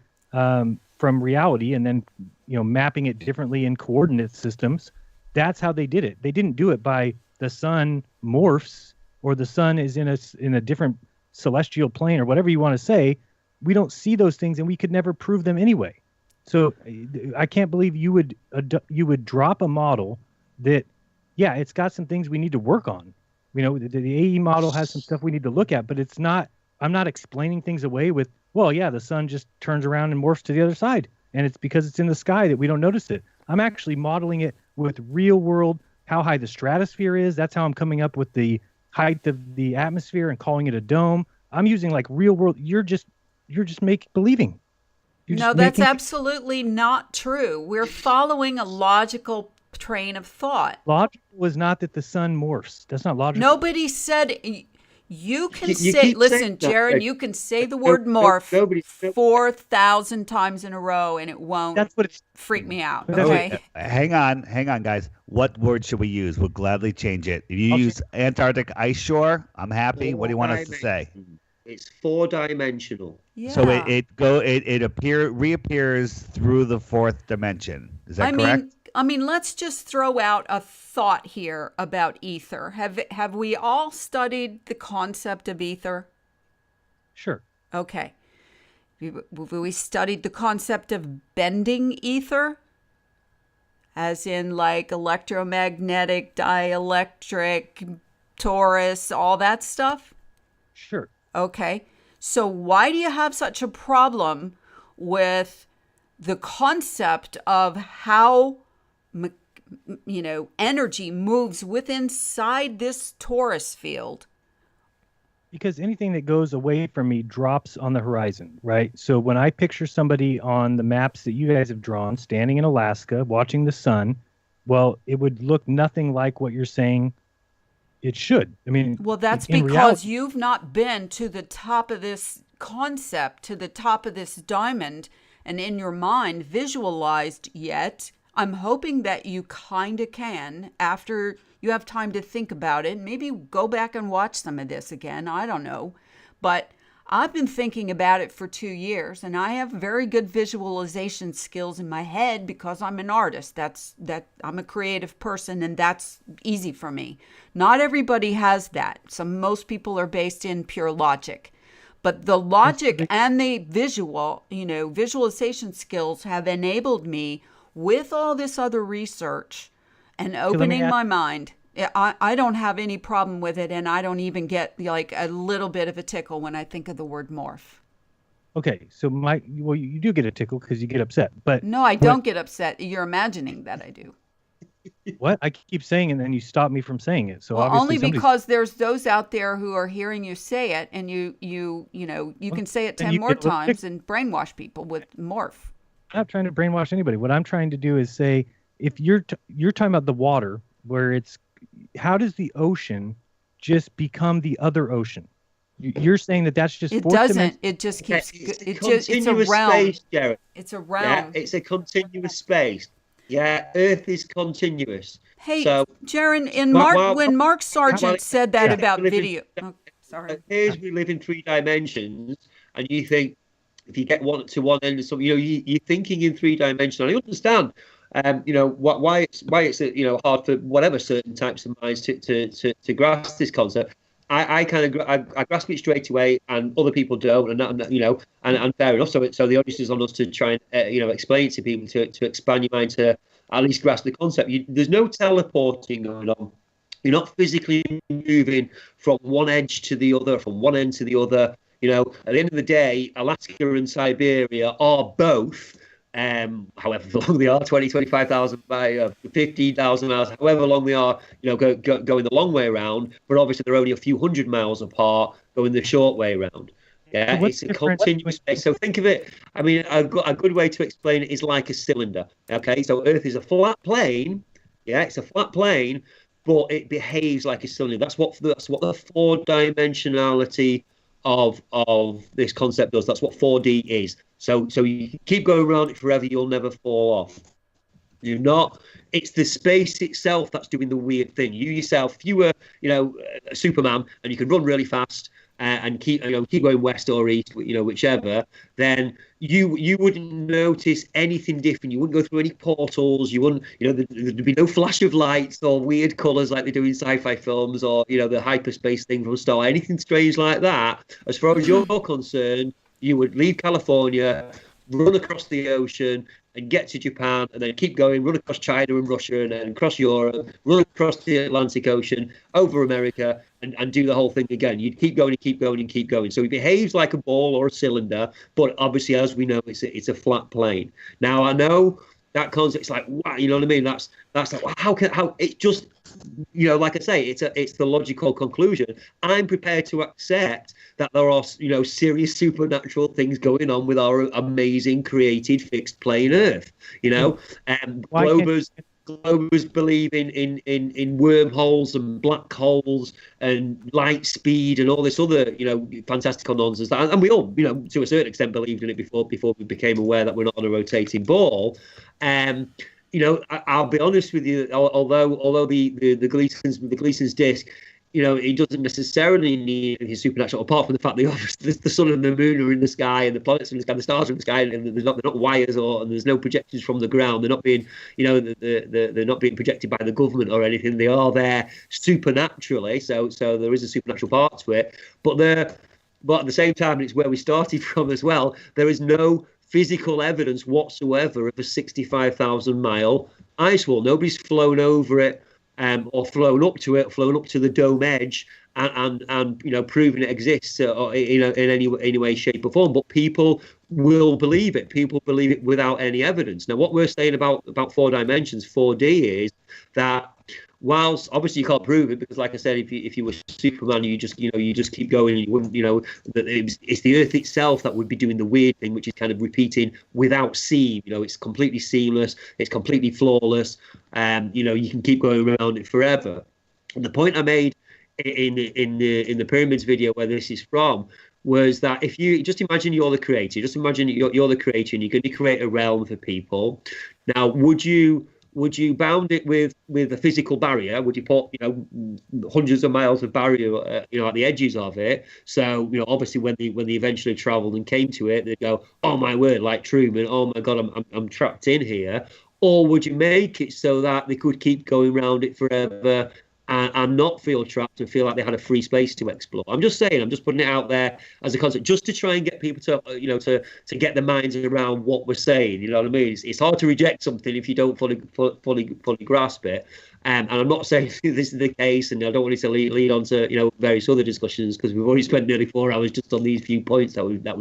reality and then mapping it differently in coordinate systems. That's how they did it. They didn't do it by the sun morphs or the sun is in a different celestial plane or whatever you want to say. We don't see those things and we could never prove them anyway. So I can't believe you would drop a model that, it's got some things we need to work on. The AE model has some stuff we need to look at, but it's not. I'm not explaining things away with, the sun just turns around and morphs to the other side, and it's because it's in the sky that we don't notice it. I'm actually modeling it with real world, how high the stratosphere is. That's how I'm coming up with the height of the atmosphere and calling it a dome. I'm using like real world. You're just believing. No, that's absolutely not true. We're following a logical train of thought. Logical was not that the sun morphs. That's not logical. Nobody said. You can say, listen, Jeran, you can say the word morph 4,000 times in a row and it won't freak me out. Okay. Hang on, guys. What word should we use? We'll gladly change it. If you use Antarctic ice shore, I'm happy. What do you want us to say? It's 4-dimensional. Yeah. So it reappears through the 4th dimension. Is that correct? I mean, let's just throw out a thought here about ether. Have we all studied the concept of ether? Sure. Okay. We studied the concept of bending ether, as in like electromagnetic, dielectric, torus, all that stuff? Sure. Okay. So why do you have such a problem with the concept of how energy moves inside this torus field? Because anything that goes away from me drops on the horizon, right? So when I picture somebody on the maps that you guys have drawn, standing in Alaska, watching the sun, well, it would look nothing like what you're saying it should. I mean, Well, that's in because reality, you've not been to the top of this concept, to the top of this diamond, and in your mind visualized yet. I'm hoping that you kind of can after you have time to think about it. Maybe go back and watch some of this again. I don't know. But I've been thinking about it for 2 years, and I have very good visualization skills in my head because I'm an artist. I'm a creative person, and that's easy for me. Not everybody has that. Most people are based in pure logic. But the logic and the visualization skills have enabled me with all this other research and opening my mind. I don't have any problem with it, and I don't even get like a little bit of a tickle when I think of the word morph. okay, so you do get a tickle because you get upset, but No, I don't get upset. You're imagining that I do. what I keep saying, and then you stop me from saying it. So Well, obviously only somebody's- because there's those out there who are hearing you say it, and you can say it then 10 you more get a little times and brainwash people with morph. I'm not trying to brainwash anybody. What I'm trying to do is say, if you're talking about the water, where it's, how does the ocean just become the other ocean? You're saying that's just It fourth doesn't. dimension? It just keeps. It's It's a realm. space, Jeran. It's a Yeah, realm. it's a continuous space. Yeah, Earth is continuous. Hey, So Jaron, when Mark well, Sargent said that yeah, about we live in- video. Oh, sorry. here's we live in 3 dimensions, and you think if you get one to one end of something, you're thinking in 3 dimensions. I understand, why it's hard for whatever certain types of minds to grasp this concept. I grasp it straight away, and other people don't, and fair enough. So the audience is on us to try and explain it to people to expand your mind to at least grasp the concept. There's no teleporting going on. You're not physically moving from one edge to the other, from one end to the other. At the end of the day, Alaska and Siberia are both, however long they are, 20, 25,000 by 15,000 miles, however long they are, going the long way around. But obviously, they're only a few hundred miles apart, going the short way around. Yeah, So what's it's a the difference continuous space. So think of it. I mean, a good way to explain it is like a cylinder. Okay, so Earth is a flat plane. Yeah, it's a flat plane, but it behaves like a cylinder. That's what the 4-dimensionality of this concept does. That's what 4D is. So you keep going around it forever, you'll never fall off. Do not. It's the space itself that's doing the weird thing. You yourself, if you were, a Superman, and you could run really fast and keep going west or east, whichever, then you wouldn't notice anything different. You wouldn't go through any portals. You wouldn't, there'd be no flash of lights or weird colors like they do in sci-fi films, or the hyperspace thing from Star Wars. Anything strange like that. As far as you're concerned, you would leave California, run across the ocean, and get to Japan, and then keep going, run across China and Russia, and then across Europe, run across the Atlantic Ocean, over America, and do the whole thing again. You'd keep going and keep going and keep going. So it behaves like a ball or a cylinder, but obviously, as we know, it's a flat plane. Now, I know that concept's like, wow, you know what I mean? That's like, how it's just, like I say, it's the logical conclusion. I'm prepared to accept that there are, serious supernatural things going on with our amazing created fixed plane Earth. Globers believe in wormholes and black holes and light speed and all this other, fantastical nonsense. And we all, to a certain extent, believed in it before we became aware that we're not on a rotating ball. I'll be honest with you. Although the Gleason's disc, he doesn't necessarily need his supernatural, apart from the fact that the sun and the moon are in the sky, and the planets are in the sky, the stars are in the sky, and they're not wires, and there's no projections from the ground. They're not being, they're not being projected by the government or anything. They are there supernaturally. So there is a supernatural part to it. But at the same time, and it's where we started from as well. There is no physical evidence whatsoever of a 65,000-mile ice wall. Nobody's flown over it. Or flown up to the dome edge, and proven it exists, in any way, shape, or form. But people will believe it. People believe it without any evidence. Now, what we're saying about 4 dimensions, 4D, is that whilst obviously you can't prove it, because, like I said, if you were Superman, you just keep going, and you wouldn't, that it's the Earth itself that would be doing the weird thing, which is kind of repeating without seam. It's completely seamless, it's completely flawless, you can keep going around it forever. And the point I made in the pyramids video where this is from, was that if you just imagine you're the creator, just imagine you're the creator and you're going to create a realm for people. Now, would you bound it with a physical barrier? Would you put hundreds of miles of barrier at the edges of it? So obviously when they eventually travelled and came to it, they'd go, oh my word, like Truman, oh my God, I'm trapped in here. Or would you make it so that they could keep going around it forever and not feel trapped and feel like they had a free space to explore? I'm just saying, I'm just putting it out there as a concept, just to try and get people to get their minds around what we're saying. You know what I mean? It's hard to reject something if you don't fully grasp it. And I'm not saying this is the case, and I don't want it to lead on to various other discussions, because we've already spent nearly 4 hours just on these few points that we've done.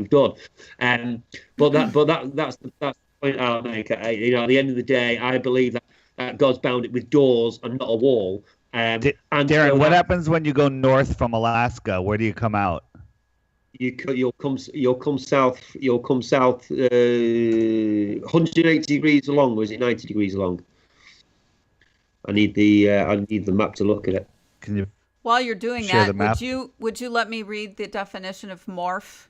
But that's the point I'll make. At the end of the day, I believe that God's bound it with doors and not a wall. Darren, what happens when you go north from Alaska? Where do you come out? You'll come south. You'll come south 180 degrees along, or is it 90 degrees along? I need the map to look at it. Can you? While you're doing share that, the map? would you let me read the definition of morph?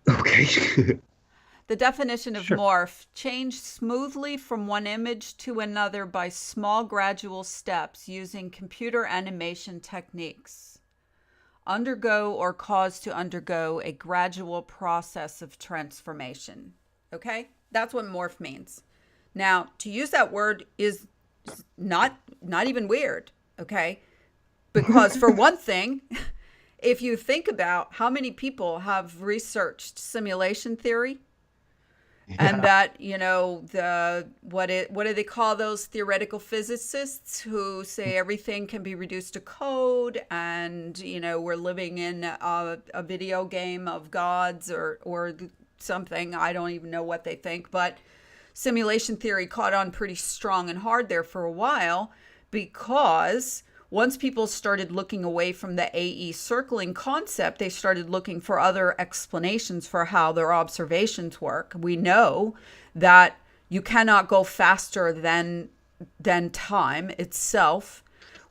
Okay. The definition of Sure. morph: change smoothly from one image to another by small gradual steps using computer animation techniques. Undergo or cause to undergo a gradual process of transformation. Okay? That's what morph means. Now, to use that word is not even weird, okay? Because for one thing, if you think about how many people have researched simulation theory, and that, what do they call those theoretical physicists who say everything can be reduced to code, and, we're living in a video game of gods or something. I don't even know what they think, but simulation theory caught on pretty strong and hard there for a while, because once people started looking away from the AE circling concept, they started looking for other explanations for how their observations work. We know that you cannot go faster than time itself.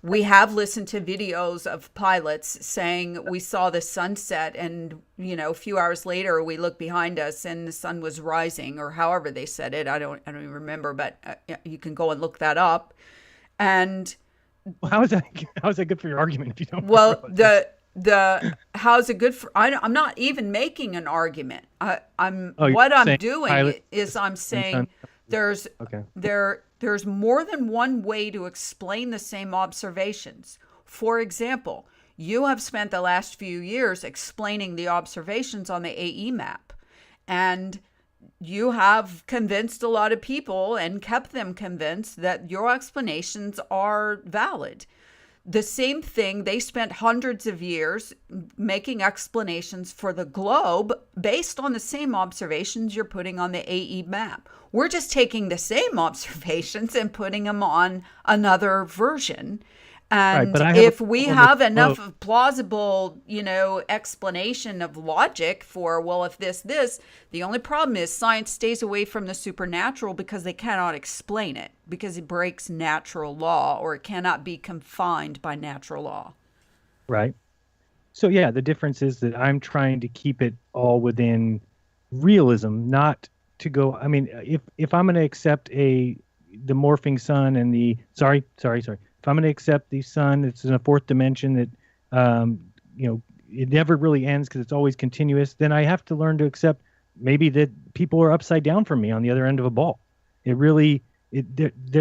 We have listened to videos of pilots saying we saw the sunset, and a few hours later we looked behind us and the sun was rising, or however they said it. I don't even remember, but you can go and look that up. And Well, how is that good for your argument if you don't? well, the how's it good for? I'm not even making an argument. I'm saying there's more than one way to explain the same observations. For example, you have spent the last few years explaining the observations on the AE map, and you have convinced a lot of people and kept them convinced that your explanations are valid. The same thing, they spent hundreds of years making explanations for the globe based on the same observations you're putting on the AE map. We're just taking the same observations and putting them on another version. And right, if we have enough of plausible, explanation of logic for, well, if this, the only problem is science stays away from the supernatural because they cannot explain it, because it breaks natural law, or it cannot be confined by natural law. Right. So yeah, the difference is that I'm trying to keep it all within realism, not to go. I mean, if I'm going to accept the morphing sun and the sorry. If I'm going to accept the sun, it's in a fourth dimension that, it never really ends because it's always continuous, then I have to learn to accept maybe that people are upside down from me on the other end of a ball. There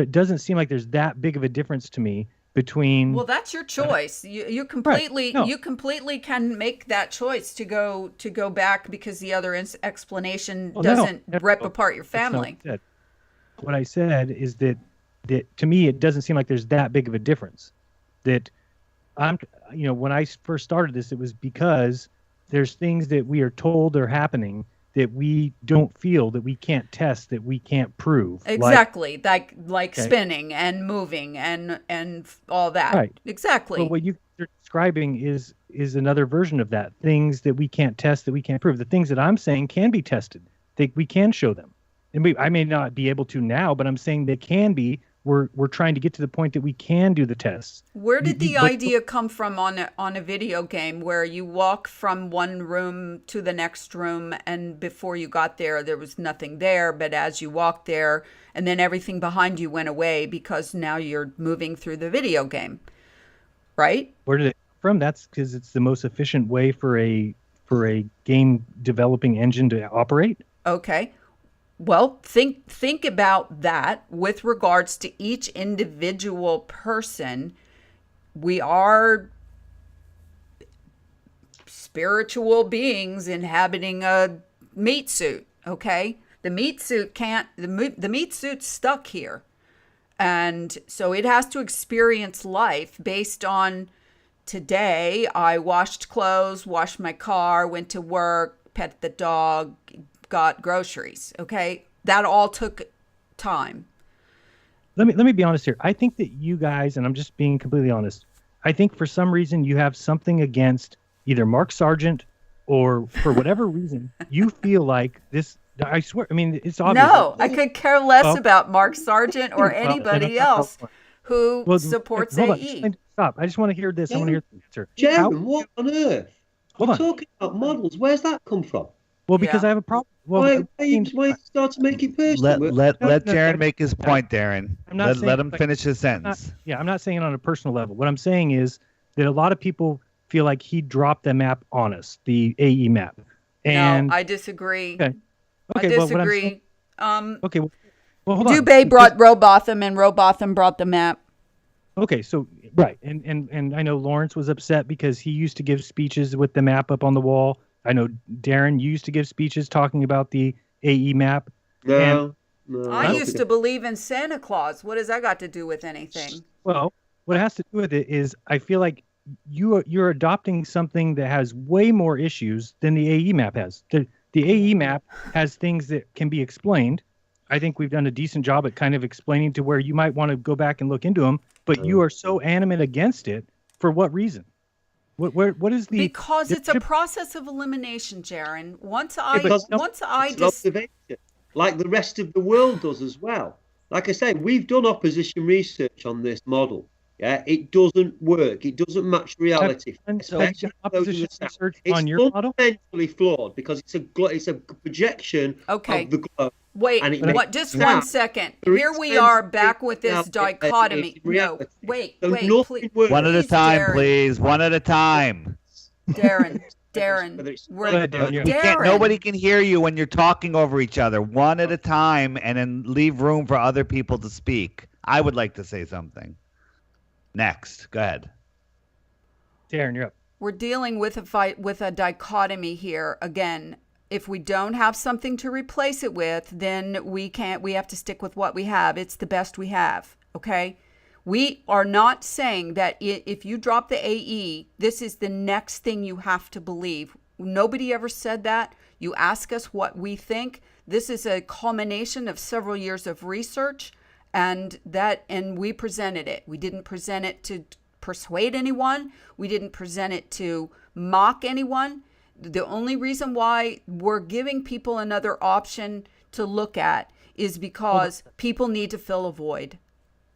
doesn't seem like there's that big of a difference to me between. Well, that's your choice. You completely you completely can make that choice to go back because the other explanation doesn't rip apart your family. What I said is that to me, it doesn't seem like there's that big of a difference. That when I first started this, it was because there's things that we are told are happening that we don't feel, that we can't test, that we can't prove. Exactly, like spinning and moving and all that. Right. Exactly. But what you're describing is another version of that. Things that we can't test, that we can't prove. The things that I'm saying can be tested. We can show them. And I may not be able to now, but I'm saying they can be we're trying to get to the point that we can do the tests. Where did the But- idea come from on a video game where you walk from one room to the next room, and before you got there was nothing there, but as you walked there, and then everything behind you went away because now you're moving through the video game, right? Where did it come from? That's because it's the most efficient way for a game developing engine to operate. Okay. Well, think about that with regards to each individual person. We are spiritual beings inhabiting a meat suit, okay? The meat suit the meat suit's stuck here. And so it has to experience life based on today. I washed clothes, washed my car, went to work, pet the dog, got groceries. Okay, that all took time. Let me be honest here. I think that you guys, and I'm just being completely honest, I think for some reason you have something against either Mark Sargent, or for whatever reason you feel like this. I swear, I mean, it's obvious. No, I could care less about Mark Sargent or Well, anybody else who supports hold on, AE. stop. I just want to hear this. I want to hear the answer. Jeran, what on earth? Hold We're on. talking about models. Where's that come from? Well, because Yeah. I have a problem. Well, Why you start to make it personal? Let No, Jeran make his point, Darren. I'm not Let saying- him finish his sentence. I'm not saying it on a personal level. What I'm saying is that a lot of people feel like he dropped the map on us, the AE map. And No, I disagree. Okay. I okay, well, what I'm disagree. saying- okay, well, hold on. Dubé brought Robotham, and Robotham brought the map. Okay, so right, and I know Lawrence was upset because he used to give speeches with the map up on the wall. I know Darren used to give speeches talking about the AE map. No, I used to believe in Santa Claus. What has that got to do with anything? Well, what it has to do with it is I feel like you're adopting something that has way more issues than the AE map has. The AE map has things that can be explained. I think we've done a decent job at kind of explaining to where you might want to go back and look into them, but you are so animate against it. For what reason? What is the? Because it's a process of elimination, Jeran. Once I It's an observation, like the rest of the world does as well. Like I say, we've done opposition research on this model. Yeah, it doesn't work. It doesn't match reality. So you've done opposition research on your model? It's fundamentally flawed because it's a projection of the globe. Wait, and it what? makes Just sense. one second. There Here is we sense are to back it with now, this dichotomy. in No, reality. wait, So please. nothing works. One at a Please, time, Darren. please. One at a time. Darren, Whether it's we're, Go ahead, Darren. Darren. Nobody can hear you when you're talking over each other. One at a time, and then leave room for other people to speak. I would like to say something. Next, go ahead. Darren, you're up. We're dealing with a dichotomy here. Again, if we don't have something to replace it with, then we have to stick with what we have. It's the best we have. Okay. We are not saying that if you drop the AE, this is the next thing you have to believe. Nobody ever said that. You ask us what we think. This is a culmination of several years of research, and we presented it. We didn't present it to persuade anyone. We didn't present it to mock anyone. The only reason why we're giving people another option to look at is because people need to fill a void.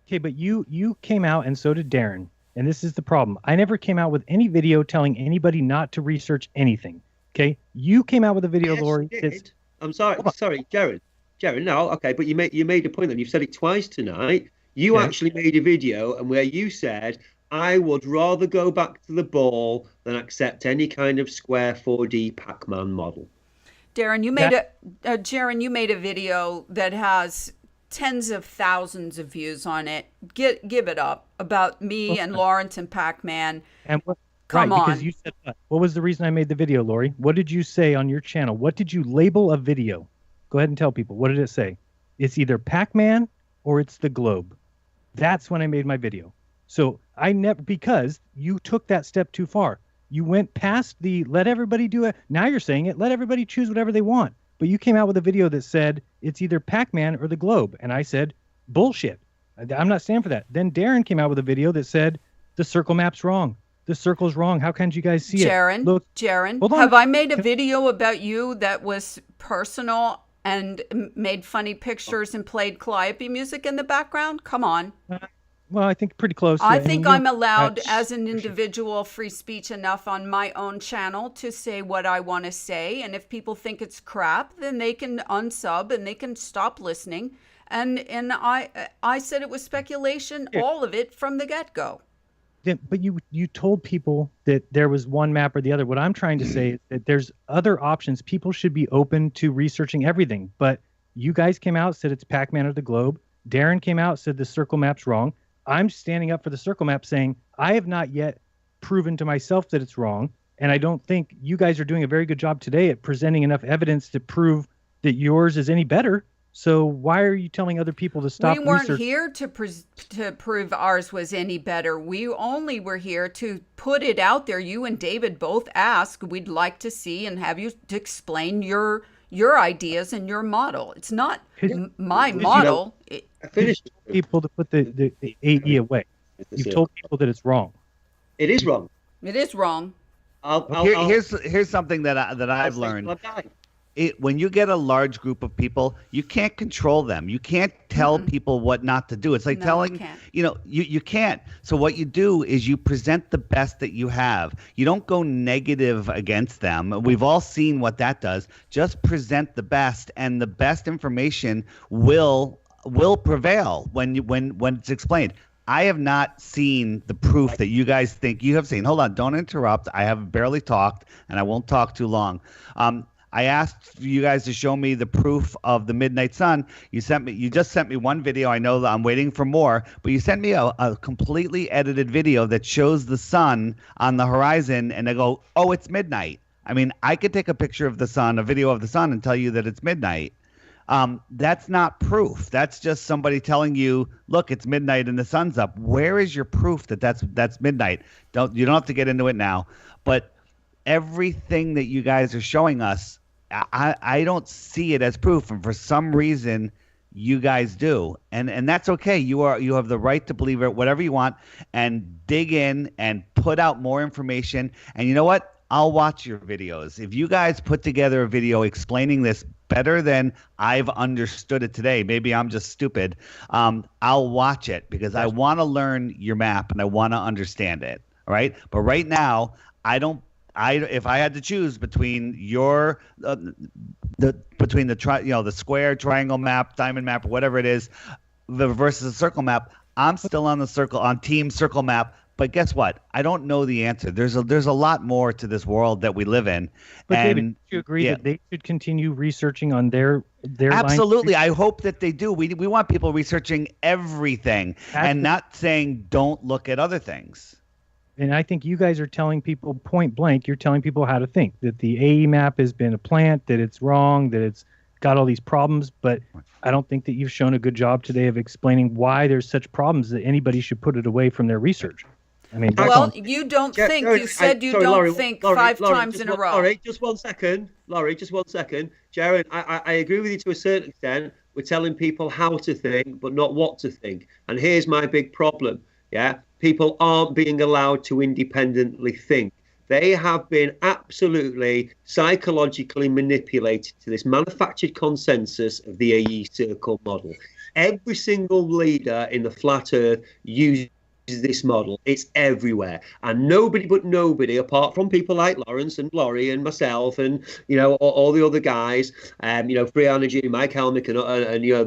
Okay, but you came out, and so did Darren, and this is the problem. I never came out with any video telling anybody not to research anything. Okay, you came out with a video, Yes, Lorie. you did. I'm sorry, Jeran. No, okay, but you made a point then. You've said it twice tonight. You actually made a video, and where you said, I would rather go back to the ball than accept any kind of square 4D Pac-Man model. Darren, Jeran, you made a video that has tens of thousands of views on it. Give it up about me and Lawrence and Pac-Man. And Come on. Because you said what was the reason I made the video, Lorie? What did you say on your channel? What did you label a video? Go ahead and tell people. What did it say? It's either Pac-Man or it's the globe. That's when I made my video. So because you took that step too far. You went past the let everybody do it. Now you're saying it. Let everybody choose whatever they want. But you came out with a video that said it's either Pac-Man or the globe. And I said, bullshit. I'm not standing for that. Then Darren came out with a video that said the circle map's wrong. The circle's wrong. How can't you guys see it? Jeran, Look, Jeran, hold on. have I made a video about you that was personal and made funny pictures and played calliope music in the background? Come on. Well, I think pretty close. I Yeah, think and, I'm allowed, that's- as an individual, free speech enough on my own channel to say what I want to say. And if people think it's crap, then they can unsub and they can stop listening. And I said it was speculation, Yeah. all of it from the get-go. Yeah, but you told people that there was one map or the other. What I'm trying to say is that there's other options. People should be open to researching everything. But you guys came out, said it's Pac-Man or the globe. Darren came out, said the circle map's wrong. I'm standing up for the circle map saying I have not yet proven to myself that it's wrong. And I don't think you guys are doing a very good job today at presenting enough evidence to prove that yours is any better. So why are you telling other people to stop We weren't research? here to prove ours was any better. We only were here to put it out there. You and David both asked, we'd like to see and have you to explain your ideas and your model. It's not my model. I finished. People to put the AE away. You've told people that it's wrong. It is wrong. It is wrong. Here's something that I've learned. When you get a large group of people, you can't control them. You can't tell people what not to do. It's like telling, you can't. So what you do is you present the best that you have. You don't go negative against them. We've all seen what that does. Just present the best, and the best information will prevail when it's explained. I have not seen the proof that you guys think you have seen. Hold on, don't interrupt. I have barely talked, and I won't talk too long. I asked you guys to show me the proof of the midnight sun. You just sent me one video. I know that I'm waiting for more, but you sent me a completely edited video that shows the sun on the horizon, and I go, oh, it's midnight. I mean, I could take a picture of the sun, a video of the sun, and tell you that it's midnight. That's not proof. That's just somebody telling you, look, it's midnight and the sun's up. Where is your proof that that's midnight? You don't have to get into it now, but everything that you guys are showing us, I don't see it as proof, and for some reason you guys do, and that's okay. You have the right to believe it, whatever you want, and dig in and put out more information. And you know what? I'll watch your videos. If you guys put together a video explaining this better than I've understood it today, maybe I'm just stupid, I'll watch it because I want to learn your map and I want to understand it. All right, but right now if I had to choose between the square, triangle map, diamond map, whatever it is, versus the circle map, I'm still on team circle map. But guess what? I don't know the answer. There's a lot more to this world that we live in. But and, David, do you agree that they should continue researching on their absolutely. line? I hope that they do. We want people researching everything and not saying don't look at other things. And I think you guys are telling people point blank, you're telling people how to think, that the AE map has been a plant, that it's wrong, that it's got all these problems. But I don't think that you've shown a good job today of explaining why there's such problems that anybody should put it away from their research. I mean, well, you don't think. You said you don't think five times in a row. Lorie, just one second. Lorie, just one second. Jeran, I agree with you to a certain extent. We're telling people how to think, but not what to think. And here's my big problem. Yeah, people aren't being allowed to independently think. They have been absolutely psychologically manipulated to this manufactured consensus of the AE circle model. Every single leader in the flat earth uses this model. It's everywhere, and nobody apart from people like Lawrence and Lorie and myself and all the other guys, Free Energy, Mike Helmick, and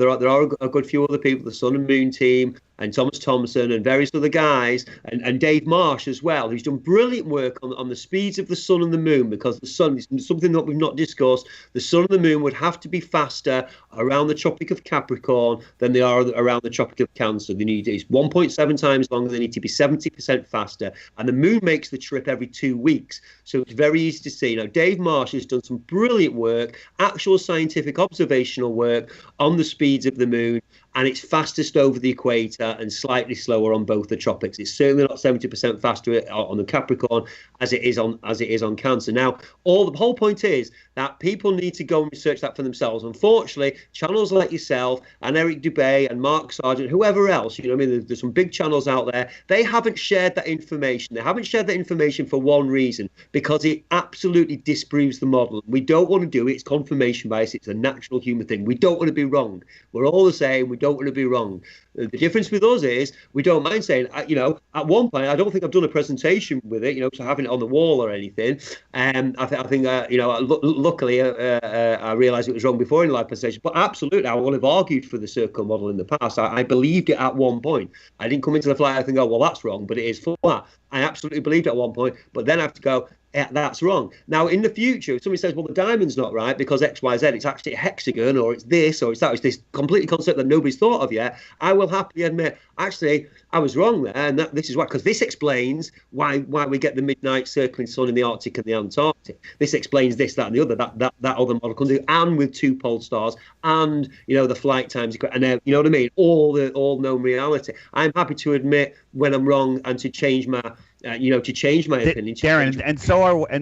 there are a good few other people, the Sun and Moon team and Thomas Thompson and various other guys, and Dave Marsh as well, who's done brilliant work on the speeds of the sun and the moon, because the sun is something that we've not discussed. The sun and the moon would have to be faster around the Tropic of Capricorn than they are around the Tropic of Cancer. It's 1.7 times longer. They need to be 70% faster, and the moon makes the trip every 2 weeks, so it's very easy to see. Now, Dave Marsh has done some brilliant work, actual scientific observational work on the speeds of the moon, and it's fastest over the equator and slightly slower on both the tropics. It's certainly not 70% faster on the Capricorn as it is on Cancer. Now, the whole point is that people need to go and research that for themselves. Unfortunately, channels like yourself and Eric Dubay and Mark Sargent, whoever else, you know what I mean, there's some big channels out there, they haven't shared that information. They haven't shared that information for one reason, because it absolutely disproves the model. We don't want to do it. It's confirmation bias. It's a natural human thing. We don't want to be wrong. We're all the same. We don't want to be wrong. The difference with us is we don't mind saying, you know, at one point, I don't think I've done a presentation with it, you know, so having it on the wall or anything. I think you know, luckily I realised it was wrong before in the live presentation. But absolutely, I will have argued for the circle model in the past. I believed it at one point. I didn't come into the flat earth and go, well, that's wrong, but it is flat. I absolutely believed it at one point, but then I have to go, yeah, that's wrong. Now, in the future, if somebody says, well, the diamond's not right because X, Y, Z, it's actually a hexagon, or it's this, or it's that, it's this completely concept that nobody's thought of yet, I will happily admit, actually, I was wrong there, and this is why, because this explains why we get the midnight circling sun in the Arctic and the Antarctic. This explains this, that, and the other, that other model can do, and with two pole stars, and, you know, the flight times, and you know what I mean, all known reality. I'm happy to admit when I'm wrong and to change my opinion. Jeran, and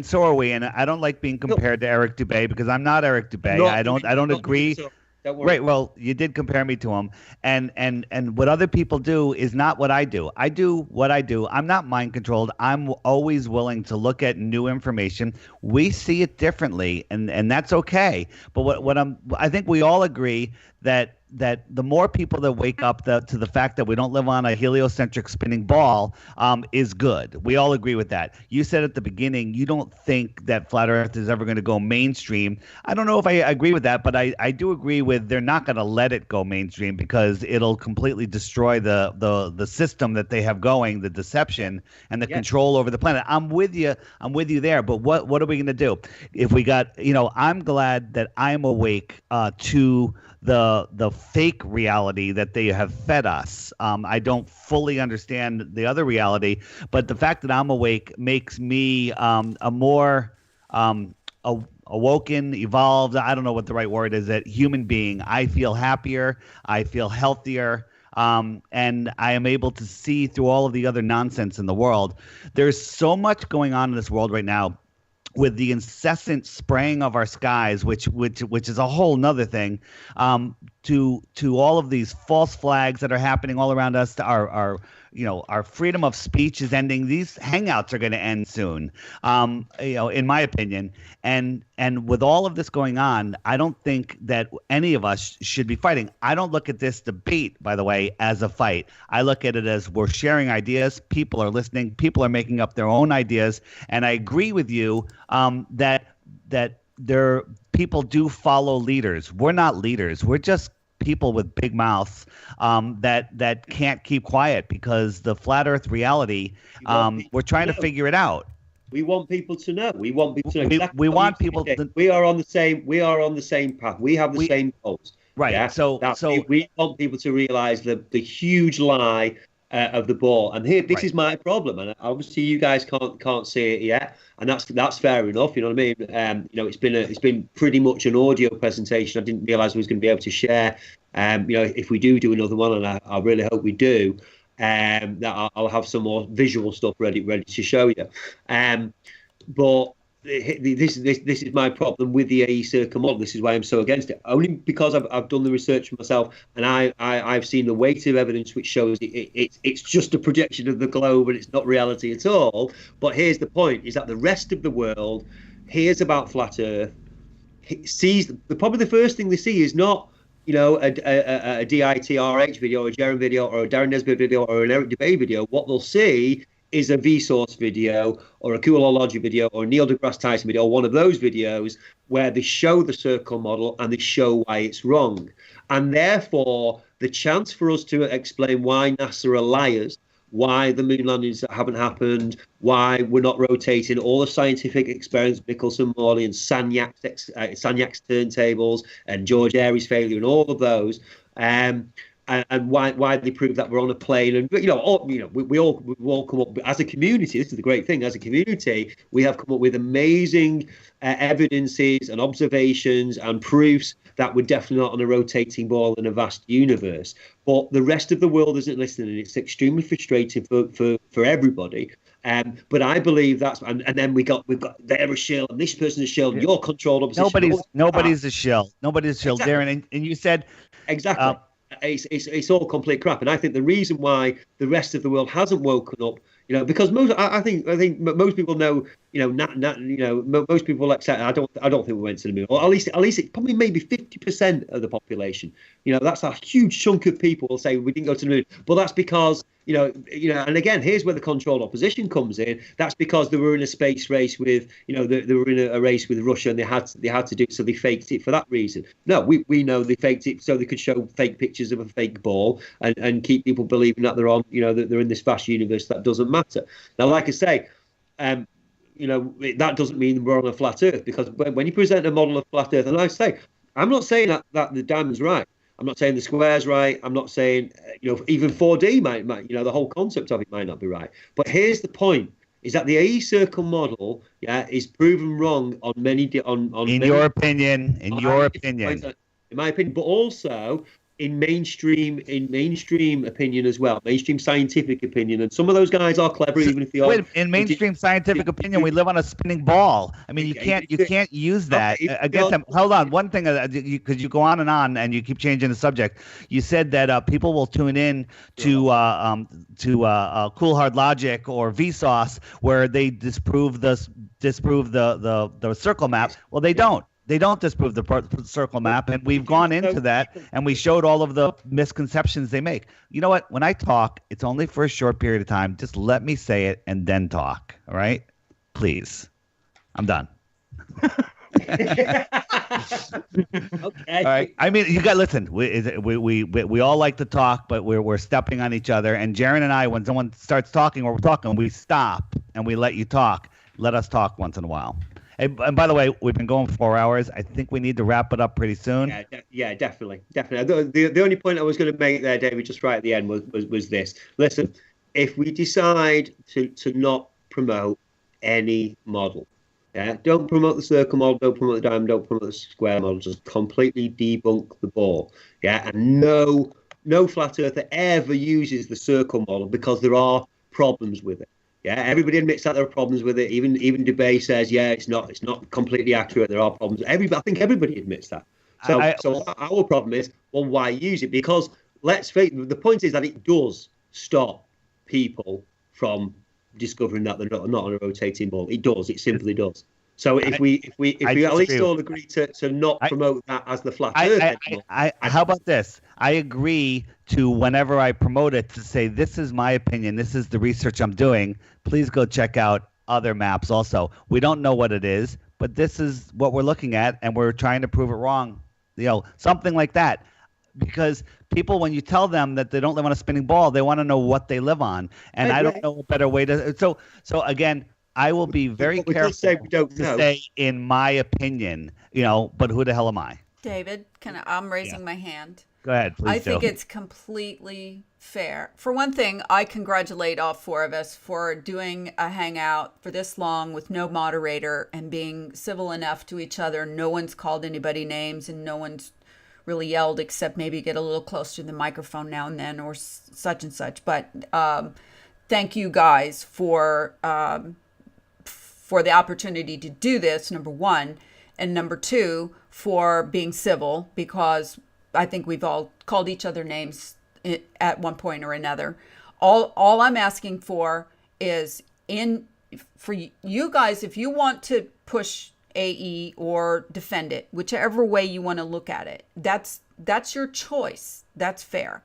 so are we. And I don't like being compared to Eric Dubay, because I'm not Eric Dubay. I don't agree. Right. Well, you did compare me to him, and what other people do is not what I do. I do what I do. I'm not mind controlled. I'm always willing to look at new information. We see it differently, and that's okay. But I think we all agree that the more people that wake up to the fact that we don't live on a heliocentric spinning ball is good. We all agree with that. You said at the beginning you don't think that flat Earth is ever going to go mainstream. I don't know if I agree with that, but I do agree with they're not going to let it go mainstream, because it'll completely destroy the system that they have going, the deception and the control over the planet. I'm with you there. But what are we going to do if we got, you know, I'm glad that I'm awake to the fake reality that they have fed us. I don't fully understand the other reality, but the fact that I'm awake makes me a more awoken, evolved, I don't know what the right word is, that human being. I feel happier, I feel healthier, and I am able to see through all of the other nonsense in the world. There's so much going on in this world right now, with the incessant spraying of our skies, which is a whole nother thing, to all of these false flags that are happening all around us. Our freedom of speech is ending. These hangouts are going to end soon, in my opinion. And with all of this going on, I don't think that any of us should be fighting. I don't look at this debate, by the way, as a fight. I look at it as we're sharing ideas. People are listening. People are making up their own ideas. And I agree with you that people do follow leaders. We're not leaders. We're just people with big mouths that can't keep quiet, because the flat Earth reality, we're trying to figure it out. We want people to know. We want people to know. Exactly. We want people to. We are on the same. We are on the same path. We have the same goals. Right. Yeah? So we want people to realise the huge lie of the ball. And here, this is my problem. And obviously, you guys can't see it yet, and that's fair enough. You know what I mean? It's been pretty much an audio presentation. I didn't realise I was going to be able to share. If we do another one, and I really hope we do, that I'll have some more visual stuff ready to show you. But this is my problem with the AE circle model. This is why I'm so against it. Only because I've done the research myself, and I've seen the weight of evidence which shows it's just a projection of the globe and it's not reality at all. But here's the point: is that the rest of the world hears about flat Earth, sees probably the first thing they see is not, you know, a DITRH video, or a Jeran video, or a Darren Nesbitt video, or an Eric Dubay video. What they'll see is a Vsauce video, or a Coolology video, or a Neil deGrasse Tyson video, or one of those videos where they show the circle model and they show why it's wrong. And therefore, the chance for us to explain why NASA are liars, why the moon landings haven't happened, why we're not rotating, all the scientific experiments, Michelson, Morley, and Sanyak's turntables, and George Airy's failure, and all of those, and why they prove that we're on a plane, and we all come up as a community. This is the great thing: as a community, we have come up with amazing evidences and observations and proofs that we're definitely not on a rotating ball in a vast universe. But the rest of the world isn't listening, and it's extremely frustrating for everybody. But I believe and then we've got they're a shill, and this person's a shill, and you're controlled opposition. Nobody's a shill. Nobody's a shill, Exactly. Darren. And you said exactly. It's all complete crap, and I think the reason why the rest of the world hasn't woken up, because I think most people know, most people accept. I don't think we went to the moon, or at least it's probably maybe 50% of the population. That's a huge chunk of people will say we didn't go to the moon, but that's because. And again, here's where the controlled opposition comes in. That's because they were in a space race with, they were in a race with Russia, and they had to do it, so they faked it for that reason. No, we know they faked it so they could show fake pictures of a fake ball and keep people believing that they're on, that they're in this vast universe that doesn't matter. Now, like I say, that doesn't mean we're on a flat Earth, because when you present a model of flat Earth, and I say, I'm not saying that the diamond's right. I'm not saying the square's right. I'm not saying, even 4D might, the whole concept of it might not be right. But here's the point: is that the AE circle model, is proven wrong on many. In your opinion, in my opinion, but also in mainstream opinion as well, mainstream scientific opinion, and some of those guys are clever, even if they are. In mainstream scientific opinion, we live on a spinning ball. I mean, you can't use that against them. Hold on, one thing, because you go on and you keep changing the subject. You said that people will tune in to Cool Hard Logic or Vsauce, where they disprove the circle map. Well, they don't. They don't disprove the circle map, and we've gone into that, and we showed all of the misconceptions they make. You know what? When I talk, it's only for a short period of time. Just let me say it and then talk, all right? Please. I'm done. Okay. All right. I mean, listen. We all like to talk, but we're stepping on each other. And Jeran and I, when someone starts talking or we're talking, we stop and we let you talk. Let us talk once in a while. And by the way, we've been going for 4 hours. I think we need to wrap it up pretty soon. Yeah, definitely. The only point I was going to make there, David, just right at the end was this. Listen, if we decide to not promote any model, don't promote the circle model, don't promote the diamond, don't promote the square model, just completely debunk the ball. And no flat earther ever uses the circle model, because there are problems with it. Everybody admits that there are problems with it. Even Dubay says, it's not completely accurate. There are problems. I think everybody admits that. So our problem is, well, why use it? Because let's face it, the point is that it does stop people from discovering that they're not on a rotating ball. It does. It simply does. So if we at least all agree to not promote that as the flat earth anymore. How about this? I agree to, whenever I promote it, to say, this is my opinion, this is the research I'm doing. Please go check out other maps also. We don't know what it is, but this is what we're looking at, and we're trying to prove it wrong. Something like that. Because people, when you tell them that they don't live on a spinning ball, they want to know what they live on. And I don't know a better way to. So again, I will be very careful to say in my opinion, but who the hell am I? David, I'm raising my hand. Go ahead, please. I think it's completely fair. For one thing, I congratulate all four of us for doing a hangout for this long with no moderator and being civil enough to each other. No one's called anybody names, and no one's really yelled, except maybe get a little closer to the microphone now and then, or such and such. But thank you guys for the opportunity to do this, number one, and number two, for being civil, because I think we've all called each other names at one point or another. All I'm asking for is for you guys, if you want to push AE or defend it, whichever way you want to look at it, that's your choice. That's fair.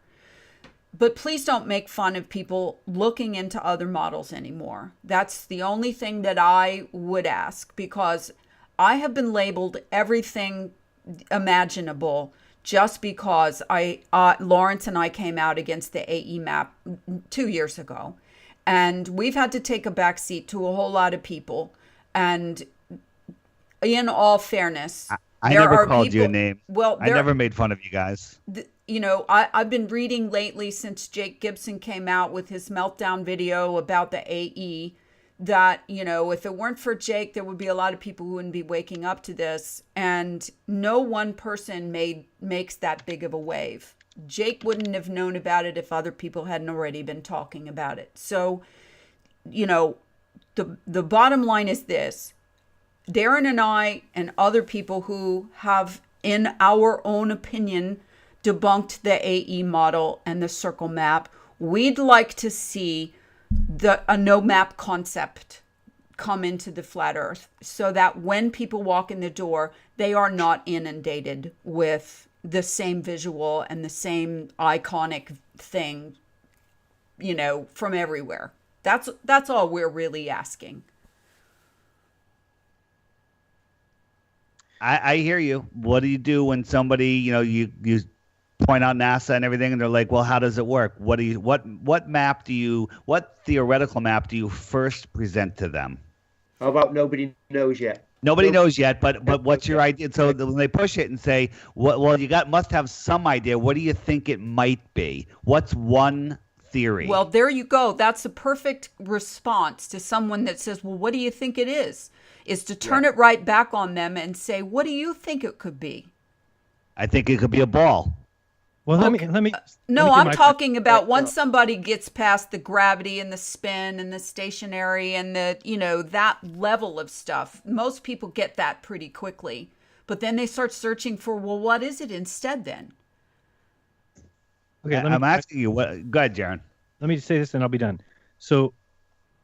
But please don't make fun of people looking into other models anymore. That's the only thing that I would ask, because I have been labeled everything imaginable just because Lawrence and I came out against the AE map 2 years ago. And we've had to take a back seat to a whole lot of people. And in all fairness, I never called you a name. Well, I never made fun of you guys. I've been reading lately, since Jake Gibson came out with his meltdown video about the AE, that, you know, if it weren't for Jake, there would be a lot of people who wouldn't be waking up to this. And no one person makes that big of a wave. Jake wouldn't have known about it if other people hadn't already been talking about it. So, you know, the bottom line is this. Darren and I and other people who have, in our own opinion, debunked the AE model and the circle map, we'd like to see a no map concept come into the flat earth so that when people walk in the door, they are not inundated with the same visual and the same iconic thing, you know, from everywhere. That's all we're really asking. I hear you. What do you do when somebody, you know, you point out NASA and everything, and they're like, well, how does it work? What theoretical map do you first present to them? How about nobody knows yet? Nobody knows yet, but what's your idea? So when they push it and say, well, you must have some idea. What do you think it might be? What's one theory? Well, there you go. That's a perfect response to someone that says, well, what do you think it is to turn it right back on them and say, what do you think it could be? I think it could be a ball. Well, let me. No, I'm talking about once somebody gets past the gravity and the spin and the stationary and the, you know, that level of stuff. Most people get that pretty quickly, but then they start searching for, well, what is it instead then? Okay, I'm asking you what. Go ahead, Jeran. Let me just say this, and I'll be done. So,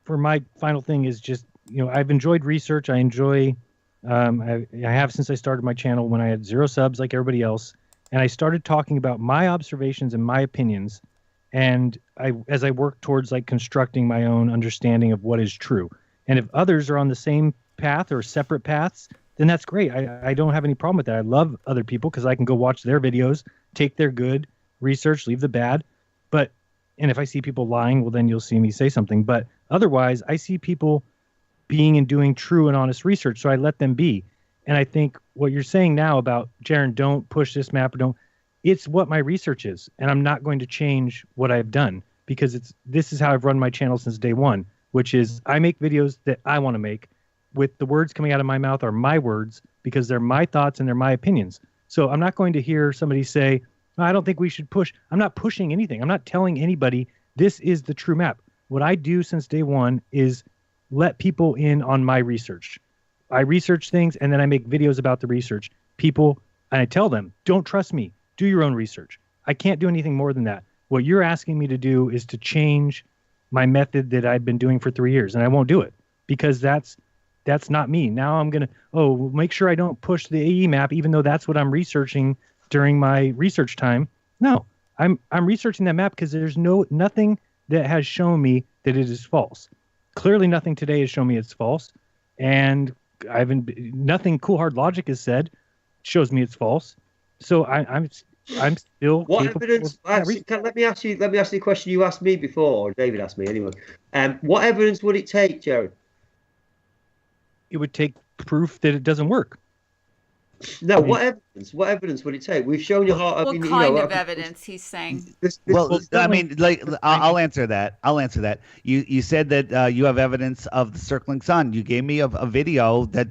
for my final thing is just, you know, I've enjoyed research. I enjoy. I have since I started my channel when I had 0 subs like everybody else. And I started talking about my observations and my opinions. And as I work towards like constructing my own understanding of what is true. And if others are on the same path or separate paths, then that's great. I don't have any problem with that. I love other people because I can go watch their videos, take their good, research, leave the bad. And if I see people lying, well, then you'll see me say something. But otherwise, I see people being and doing true and honest research. So I let them be. And I think what you're saying now about, Jeran, don't push this map, it's what my research is. And I'm not going to change what I've done because this is how I've run my channel since day one, which is I make videos that I want to make with the words coming out of my mouth are my words because they're my thoughts and they're my opinions. So I'm not going to hear somebody say, I don't think we should push. I'm not pushing anything. I'm not telling anybody this is the true map. What I do since day one is let people in on my research. I research things and then I make videos about the research. People, and I tell them, don't trust me. Do your own research. I can't do anything more than that. What you're asking me to do is to change my method that I've been doing for 3 years, and I won't do it because that's not me. Now I'm going to, make sure I don't push the AE map, even though that's what I'm researching during my research time. No, I'm researching that map because there's nothing that has shown me that it is false. Clearly nothing today has shown me it's false. And nothing cool hard logic has said shows me it's false. So I'm still. What evidence? Let me ask you the question you asked me before, or David asked me anyway. What evidence would it take, Jeran? It would take proof that it doesn't work. No, what evidence would it take? We've shown you how. What kind of evidence he's saying? I'll answer that. You said that you have evidence of the circling sun. You gave me a video that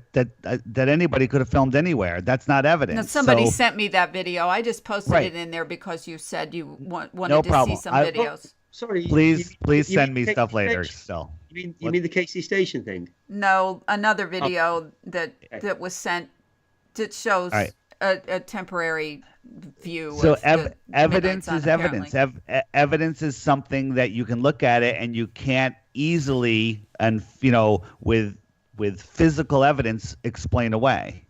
anybody could have filmed anywhere. That's not evidence. No, somebody sent me that video. I just posted it in there because you said you wanted to see some videos. Sorry. Please send me stuff later. Still. You mean the KC Station thing? No, another video that was sent. That shows a temporary view. So evidence is evidence. Evidence is something that you can look at it and you can't easily, and with physical evidence, explain away.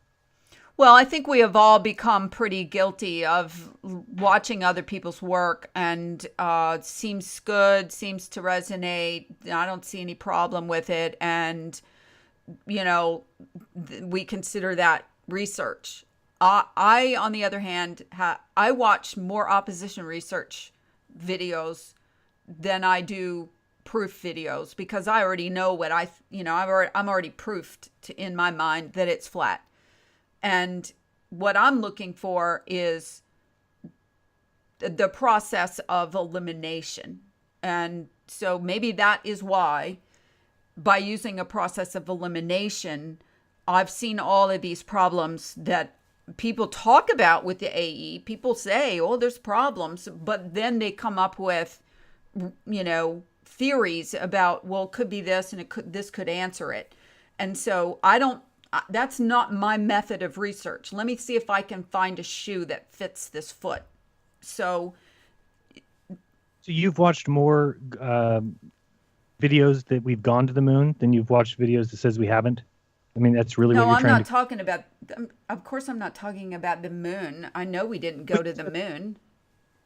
Well, I think we have all become pretty guilty of watching other people's work, and it seems good, seems to resonate. I don't see any problem with it, and we consider that research. I on the other hand, I watch more opposition research videos than I do proof videos because I already know what I'm already proofed in my mind that it's flat. And what I'm looking for is the process of elimination. And so maybe that is why by using a process of elimination, I've seen all of these problems that people talk about with the AE. People say, oh, there's problems, but then they come up with, theories about, well, it could be this and this could answer it. And so that's not my method of research. Let me see if I can find a shoe that fits this foot. So you've watched more videos that we've gone to the moon than you've watched videos that says we haven't? I mean, that's really what you're trying to... No, I'm not talking about... Of course I'm not talking about the moon. I know we didn't go to the moon.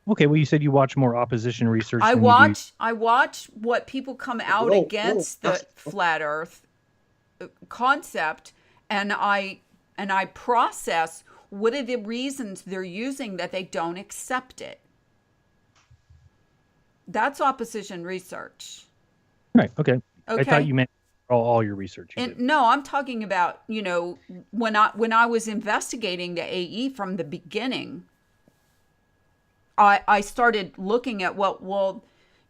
Okay, well, you said you watch more opposition research I watch what people come out against the flat Earth concept, and I process what are the reasons they're using that they don't accept it. That's opposition research. Right. Okay. I thought you meant all your research. No, I'm talking about, when I was investigating the AE from the beginning, I started looking at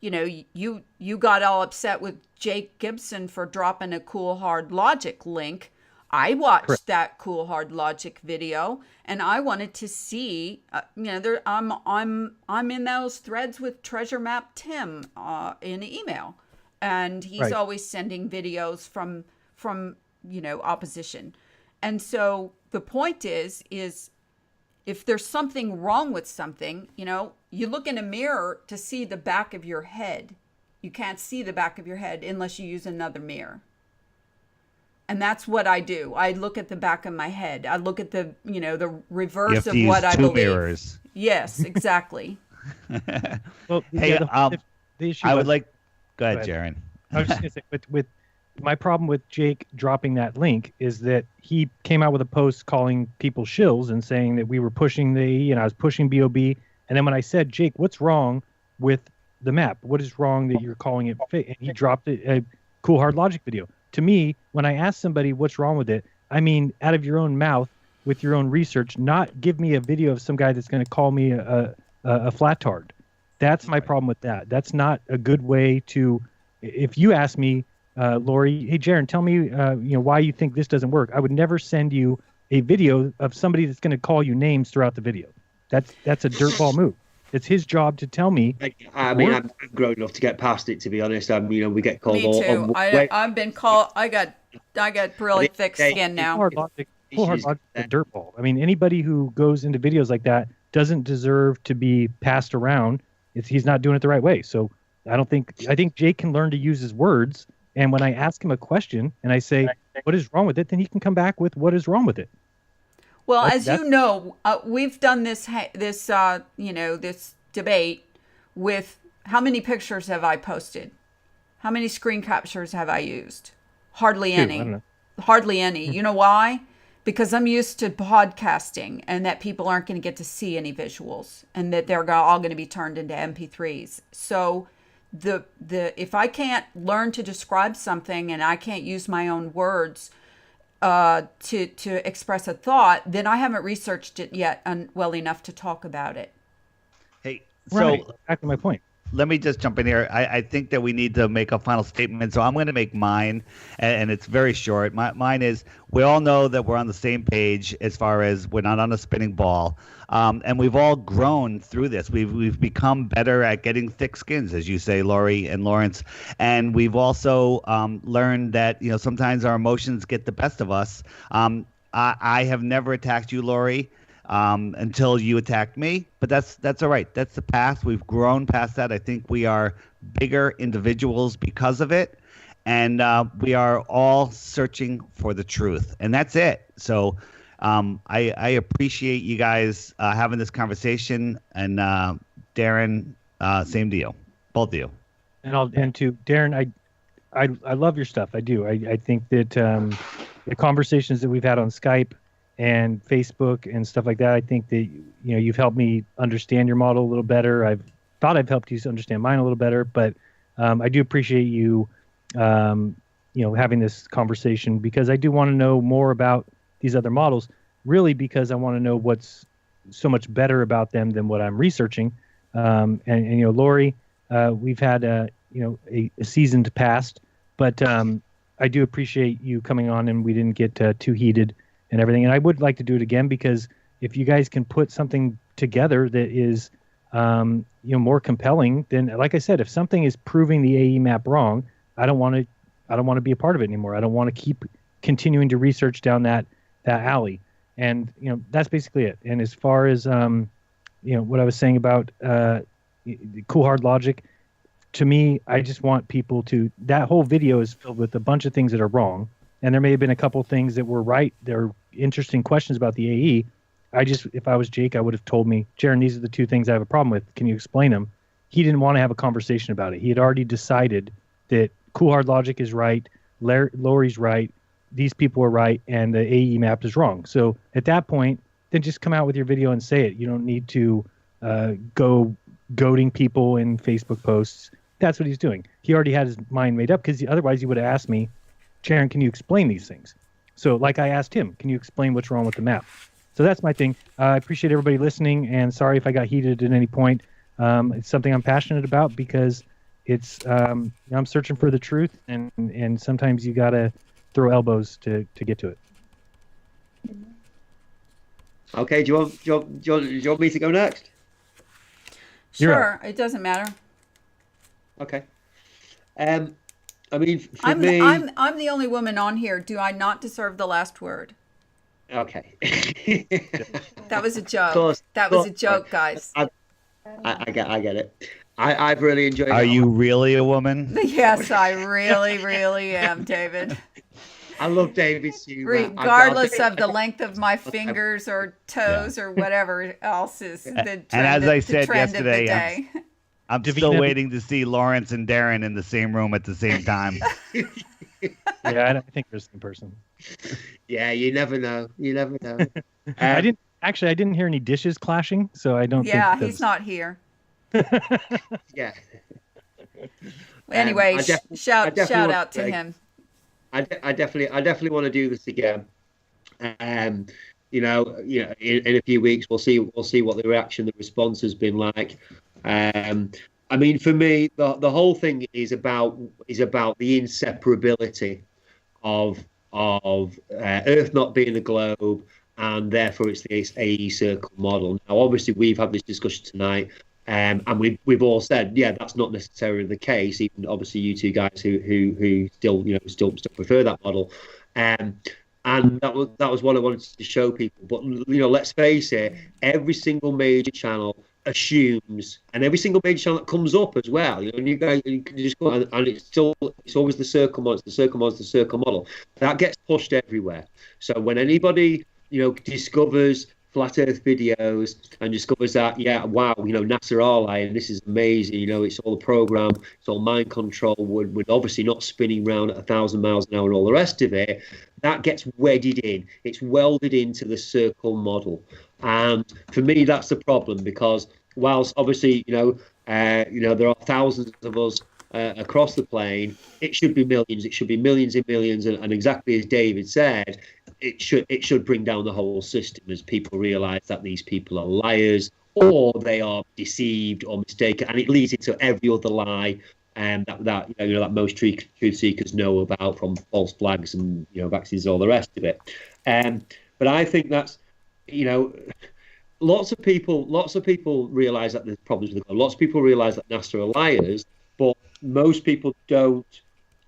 you got all upset with Jake Gibson for dropping a Cool Hard Logic link. I watched that Cool Hard Logic video, and I wanted to see, I'm in those threads with Treasure Map Tim in email, and he's always sending videos from opposition. And so the point is if there's something wrong with something, you look in a mirror to see the back of your head. You can't see the back of your head unless you use another mirror. And that's what I do. I look at the back of my head. I look at the reverse of what I believe. Mirrors. Yes, exactly. Well, hey, the issue I would like... Go ahead, Jeran. I was just going to say, with my problem with Jake dropping that link is that he came out with a post calling people shills and saying that we were pushing the AE and I was pushing BOB. And then when I said, Jake, what's wrong with the map? What is wrong that you're calling it fake? And he dropped a Cool Hard Logic video. To me, when I ask somebody what's wrong with it, I mean, out of your own mouth, with your own research, not give me a video of some guy that's going to call me a flattard. That's my problem with that. That's not a good way to... If you ask me, Lorie, hey, Jeran, tell me why you think this doesn't work, I would never send you a video of somebody that's going to call you names throughout the video. That's a dirtball move. It's his job to tell me. I mean, I'm grown enough to get past it, to be honest. We get called. Me too. I've been called. I got really thick skin now. Cool Hard Logic is a dirtball. I mean, anybody who goes into videos like that doesn't deserve to be passed around. He's not doing it the right way. So I think Jake can learn to use his words. And when I ask him a question and I say, what is wrong with it? Then he can come back with what is wrong with it. Well, as you know, we've done this debate with how many pictures have I posted? How many screen captures have I used? Hardly any. I don't know. Hardly any. You know why? Because I'm used to podcasting and that people aren't going to get to see any visuals and that they're all going to be turned into MP3s. So if I can't learn to describe something and I can't use my own words to express a thought, then I haven't researched it yet well enough to talk about it. Hey, right. So exactly my point. Let me just jump in here. I think that we need to make a final statement. So I'm going to make mine, and it's very short. Mine is, we all know that we're on the same page as far as we're not on a spinning ball. And we've all grown through this. We've become better at getting thick skins, as you say, Lorie and Lawrence. And we've also learned that, sometimes our emotions get the best of us. I have never attacked you, Lorie. Until you attacked me, but that's all right. That's the path. We've grown past that. I think we are bigger individuals because of it, and we are all searching for the truth, and that's it. So I appreciate you guys having this conversation, and Darren, same deal, both of you. And to Darren, I love your stuff. I do. I think that the conversations that we've had on Skype and Facebook and stuff like that, I think that you've helped me understand your model a little better. I've thought I've helped you understand mine a little better, but I do appreciate you having this conversation, because I do want to know more about these other models, really because I want to know what's so much better about them than what I'm researching. And Lorie, we've had a seasoned past, but I do appreciate you coming on, and we didn't get too heated and everything. And I would like to do it again, because if you guys can put something together that is, more compelling, then, like I said, if something is proving the AE map wrong, I don't want to be a part of it anymore. I don't want to keep continuing to research down that alley. And that's basically it. And as far as what I was saying about cool hard logic, to me, I just want people to. That whole video is filled with a bunch of things that are wrong, and there may have been a couple things that were right. There are interesting questions about the AE. If I was Jake, I would have told me, Jeran, these are the two things I have a problem with. Can you explain them? He didn't want to have a conversation about it. He had already decided that cool hard logic is right, Lorie's right, these people are right, and the AE map is wrong. So at that point, then just come out with your video and say it. You don't need to go goading people in Facebook posts. That's what he's doing. He already had his mind made up, because otherwise he would have asked me, Jeran, can you explain these things? So like I asked him, can you explain what's wrong with the map? So that's my thing. I appreciate everybody listening, and sorry if I got heated at any point. It's something I'm passionate about, because it's I'm searching for the truth, and sometimes you got to throw elbows to get to it. Okay, do you want me to go next? Sure, it doesn't matter. Okay. I mean, for I'm me, I'm the only woman on here. Do I not deserve the last word? okay. That was a joke. Course, that was a joke, guys. I get it. I've really enjoyed it. Are you really a woman? Yes, I really, really am, David. I love David's humor. Regardless of the length of my fingers or toes or whatever else is the trend, and as I said trend yesterday, of the day. I'm still waiting to see Lawrence and Darren in the same room at the same time. Yeah, I think they're the same person. Yeah, you never know. I didn't hear any dishes clashing, so I don't think. Yeah, he's not here. Yeah. Anyway, shout out to him. I definitely want to do this again. In a few weeks we'll see what the response has been like. I mean, for me, the whole thing is about the inseparability of Earth not being a globe, and therefore it's the AE circle model. Now, obviously, we've had this discussion tonight, and we've all said, yeah, that's not necessarily the case. Even obviously, you two guys who still prefer that model, and that was what I wanted to show people. But let's face it, every single major channel assumes, and every single major channel that comes up as well, you can just go, and it's always the circle model, the circle model that gets pushed everywhere. So when anybody discovers flat Earth videos and discovers that, yeah, wow, NASA are lying, this is amazing, it's all a program, it's all mind control, we're obviously not spinning around at 1,000 miles an hour and all the rest of it, that gets wedded in, it's welded into the circle model. And for me, that's the problem, because whilst obviously there are thousands of us across the plane, it should be millions and millions, and exactly as David said, it should bring down the whole system as people realize that these people are liars, or they are deceived or mistaken, and it leads into every other lie that most truth seekers know about, from false flags and vaccines and all the rest of it. But I think that's lots of people realize that there's problems with it. Lots of people realize that NASA are liars, but most people don't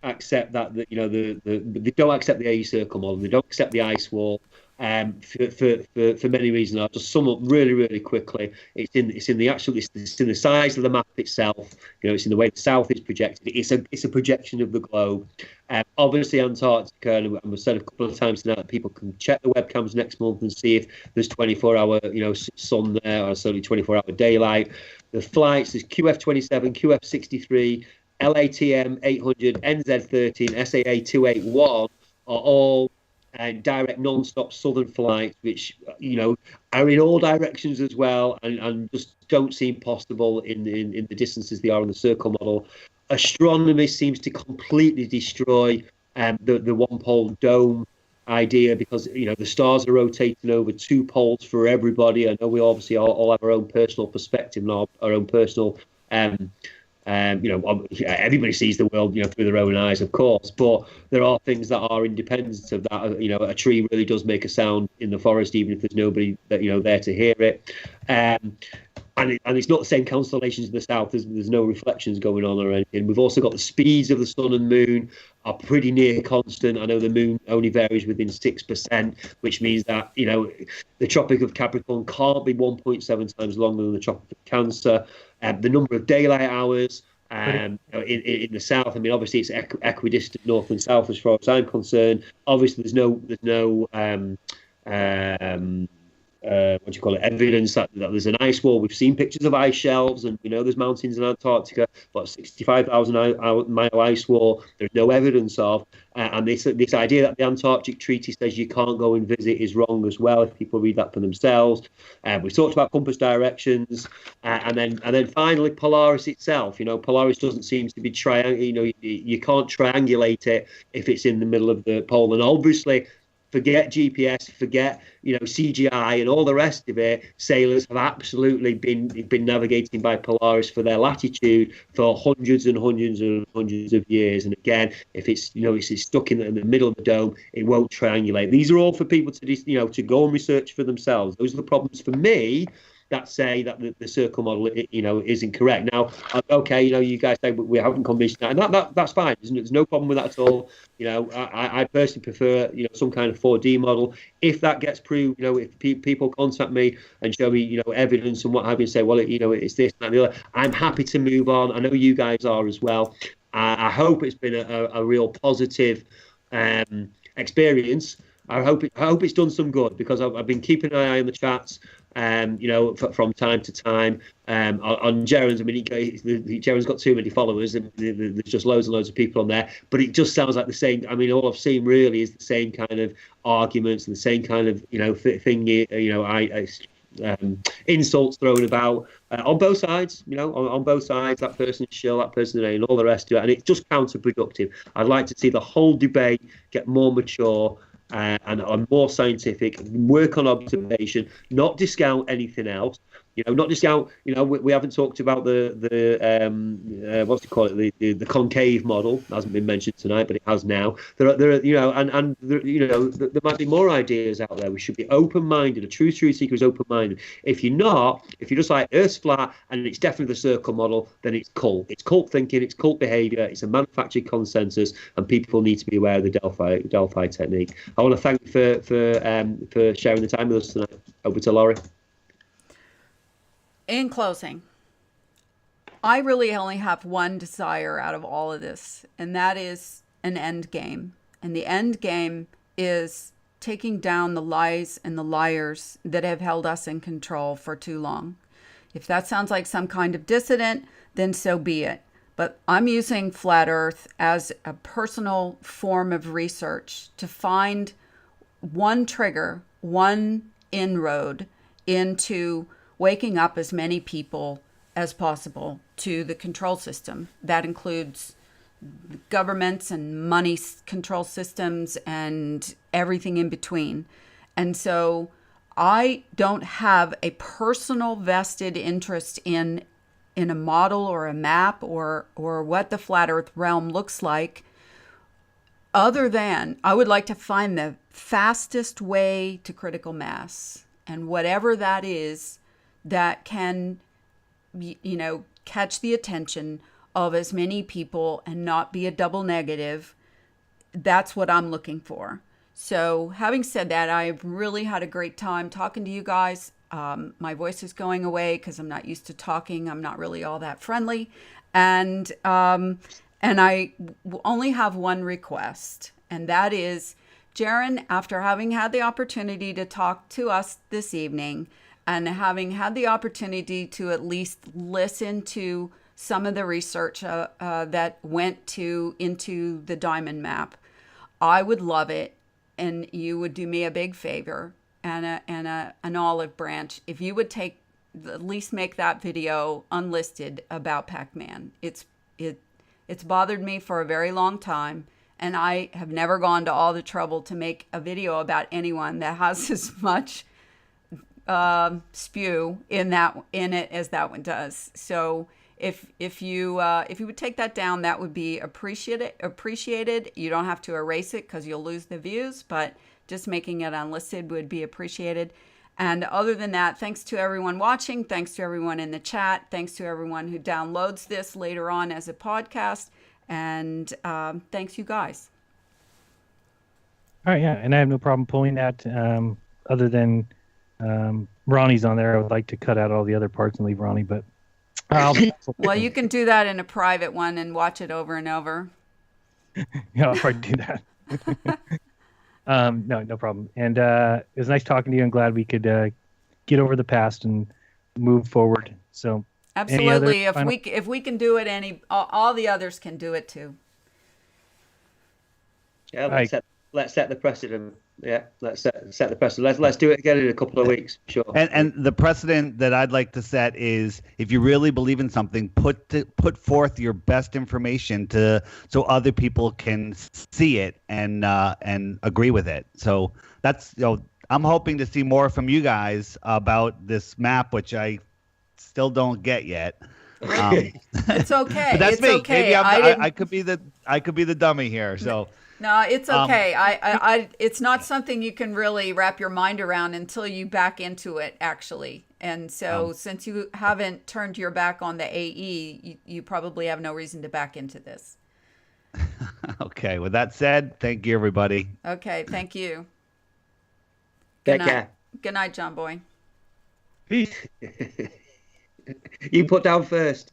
accept that they don't accept the AE circle model. They don't accept the ice wall. For many reasons. I'll just sum up really, really quickly. It's in the size of the map itself. It's in the way the south is projected. It's a projection of the globe. Obviously, Antarctica, and we've said a couple of times now that people can check the webcams next month and see if there's 24-hour sun there, or certainly 24-hour daylight. The flights, there's QF27, QF63, LATM 800, NZ13, SAA 281 are all direct non-stop southern flights, which are in all directions as well, and just don't seem possible in the distances they are on the circle model. Astronomy seems to completely destroy the one pole dome idea, because the stars are rotating over two poles for everybody. I know we obviously all have our own personal perspective and our own personal Everybody sees the world, through their own eyes, of course, but there are things that are independent of that. A tree really does make a sound in the forest, even if there's nobody that there to hear it. And it's not the same constellations in the south. There's no reflections going on or anything. We've also got the speeds of the sun and moon are pretty near constant. I know the moon only varies within 6%, which means that the Tropic of Capricorn can't be 1.7 times longer than the Tropic of Cancer. The number of daylight hours in the south. I mean, obviously it's equidistant north and south as far as I'm concerned. Obviously, there's no evidence that there's an ice wall. We've seen pictures of ice shelves, and we know there's mountains in Antarctica, but 65,000 mile ice wall there's no evidence of. And this idea that the Antarctic Treaty says you can't go and visit is wrong as well, if people read that for themselves. We've talked about compass directions, and then finally Polaris itself. Polaris doesn't seem to be you can't triangulate it if it's in the middle of the pole, and obviously, forget GPS, forget CGI and all the rest of it. Sailors have absolutely been navigating by Polaris for their latitude for hundreds and hundreds and hundreds of years. And again, if it's it's stuck in the middle of the dome, it won't triangulate. These are all for people to go and research for themselves. Those are the problems for me that say that the circle model isn't correct. Now, okay, you guys say we haven't convinced that, and that's fine. There's no problem with that at all. I personally prefer some kind of 4D model. If that gets proved, if people contact me and show me evidence and what have you, and say, well, it's this and the other, I'm happy to move on. I know you guys are as well. I hope it's been a real positive experience. I hope it's done some good, because I've been keeping an eye on the chats. From time to time, on Jeran's. I mean, Jeran's got too many followers, and there's just loads and loads of people on there. But it just sounds like the same. I mean, all I've seen really is the same kind of arguments and the same kind of insults thrown about on both sides. On both sides, that person is shill, that person is, and all the rest of it, and it's just counterproductive. I'd like to see the whole debate get more mature. And are more scientific, work on observation, not discount anything else. Not discount. We haven't talked about the the concave model. It hasn't been mentioned tonight, but it has now. There might be more ideas out there. We should be open-minded. A true seeker is open-minded. If you're not, if you're just like Earth's flat and it's definitely the circle model, then it's cult. It's cult thinking. It's cult behavior. It's a manufactured consensus, and people need to be aware of the Delphi technique. I want to thank you for sharing the time with us tonight. Over to Lorie. In closing, I really only have one desire out of all of this, and that is an end game. And the end game is taking down the lies and the liars that have held us in control for too long. If that sounds like some kind of dissident, then so be it. But I'm using Flat Earth as a personal form of research to find one trigger, one inroad into waking up as many people as possible to the control system. That includes governments and money control systems and everything in between. And so I don't have a personal vested interest in a model or a map or what the flat earth realm looks like, other than I would like to find the fastest way to critical mass, and whatever that is, that can, catch the attention of as many people and not be a double negative. That's what I'm looking for. So having said that, I've really had a great time talking to you guys. My voice is going away because I'm not used to talking. I'm not really all that friendly. And I only have one request, and that is, Jeran, after having had the opportunity to talk to us this evening, and having had the opportunity to at least listen to some of the research that went into the diamond map, I would love it, and you would do me a big favor and an olive branch if you would at least make that video unlisted about Pac-Man. It's bothered me for a very long time, and I have never gone to all the trouble to make a video about anyone that has as much spew in it as that one does. So if you would take that down, that would be appreciated. You don't have to erase it because you'll lose the views, but just making it unlisted would be appreciated. And other than that, thanks to everyone watching. Thanks to everyone in the chat. Thanks to everyone who downloads this later on as a podcast. And thanks, you guys. All right, yeah, and I have no problem pulling that. Other than Ronnie's on there, I would like to cut out all the other parts and leave Ronnie. But well, you can do that in a private one and watch it over and over. Yeah, I'll probably do that. No problem. And it was nice talking to you. I'm glad we could get over the past and move forward. So absolutely, if we can do it, all the others can do it too. Yeah, let's set the precedent. Yeah, let's set the precedent. Let's do it again in a couple of weeks, sure. And the precedent that I'd like to set is, if you really believe in something, put forth your best information so other people can see it and agree with it. So that's, I'm hoping to see more from you guys about this map, which I still don't get yet. It's okay. But that's it's me. okay. Maybe I could be the dummy here. So. No, it's okay. It's not something you can really wrap your mind around until you back into it, actually. And so since you haven't turned your back on the AE, you probably have no reason to back into this. Okay. With that said, thank you, everybody. Okay. Thank you. Take care. Good night, John Boy. peace. You put down first.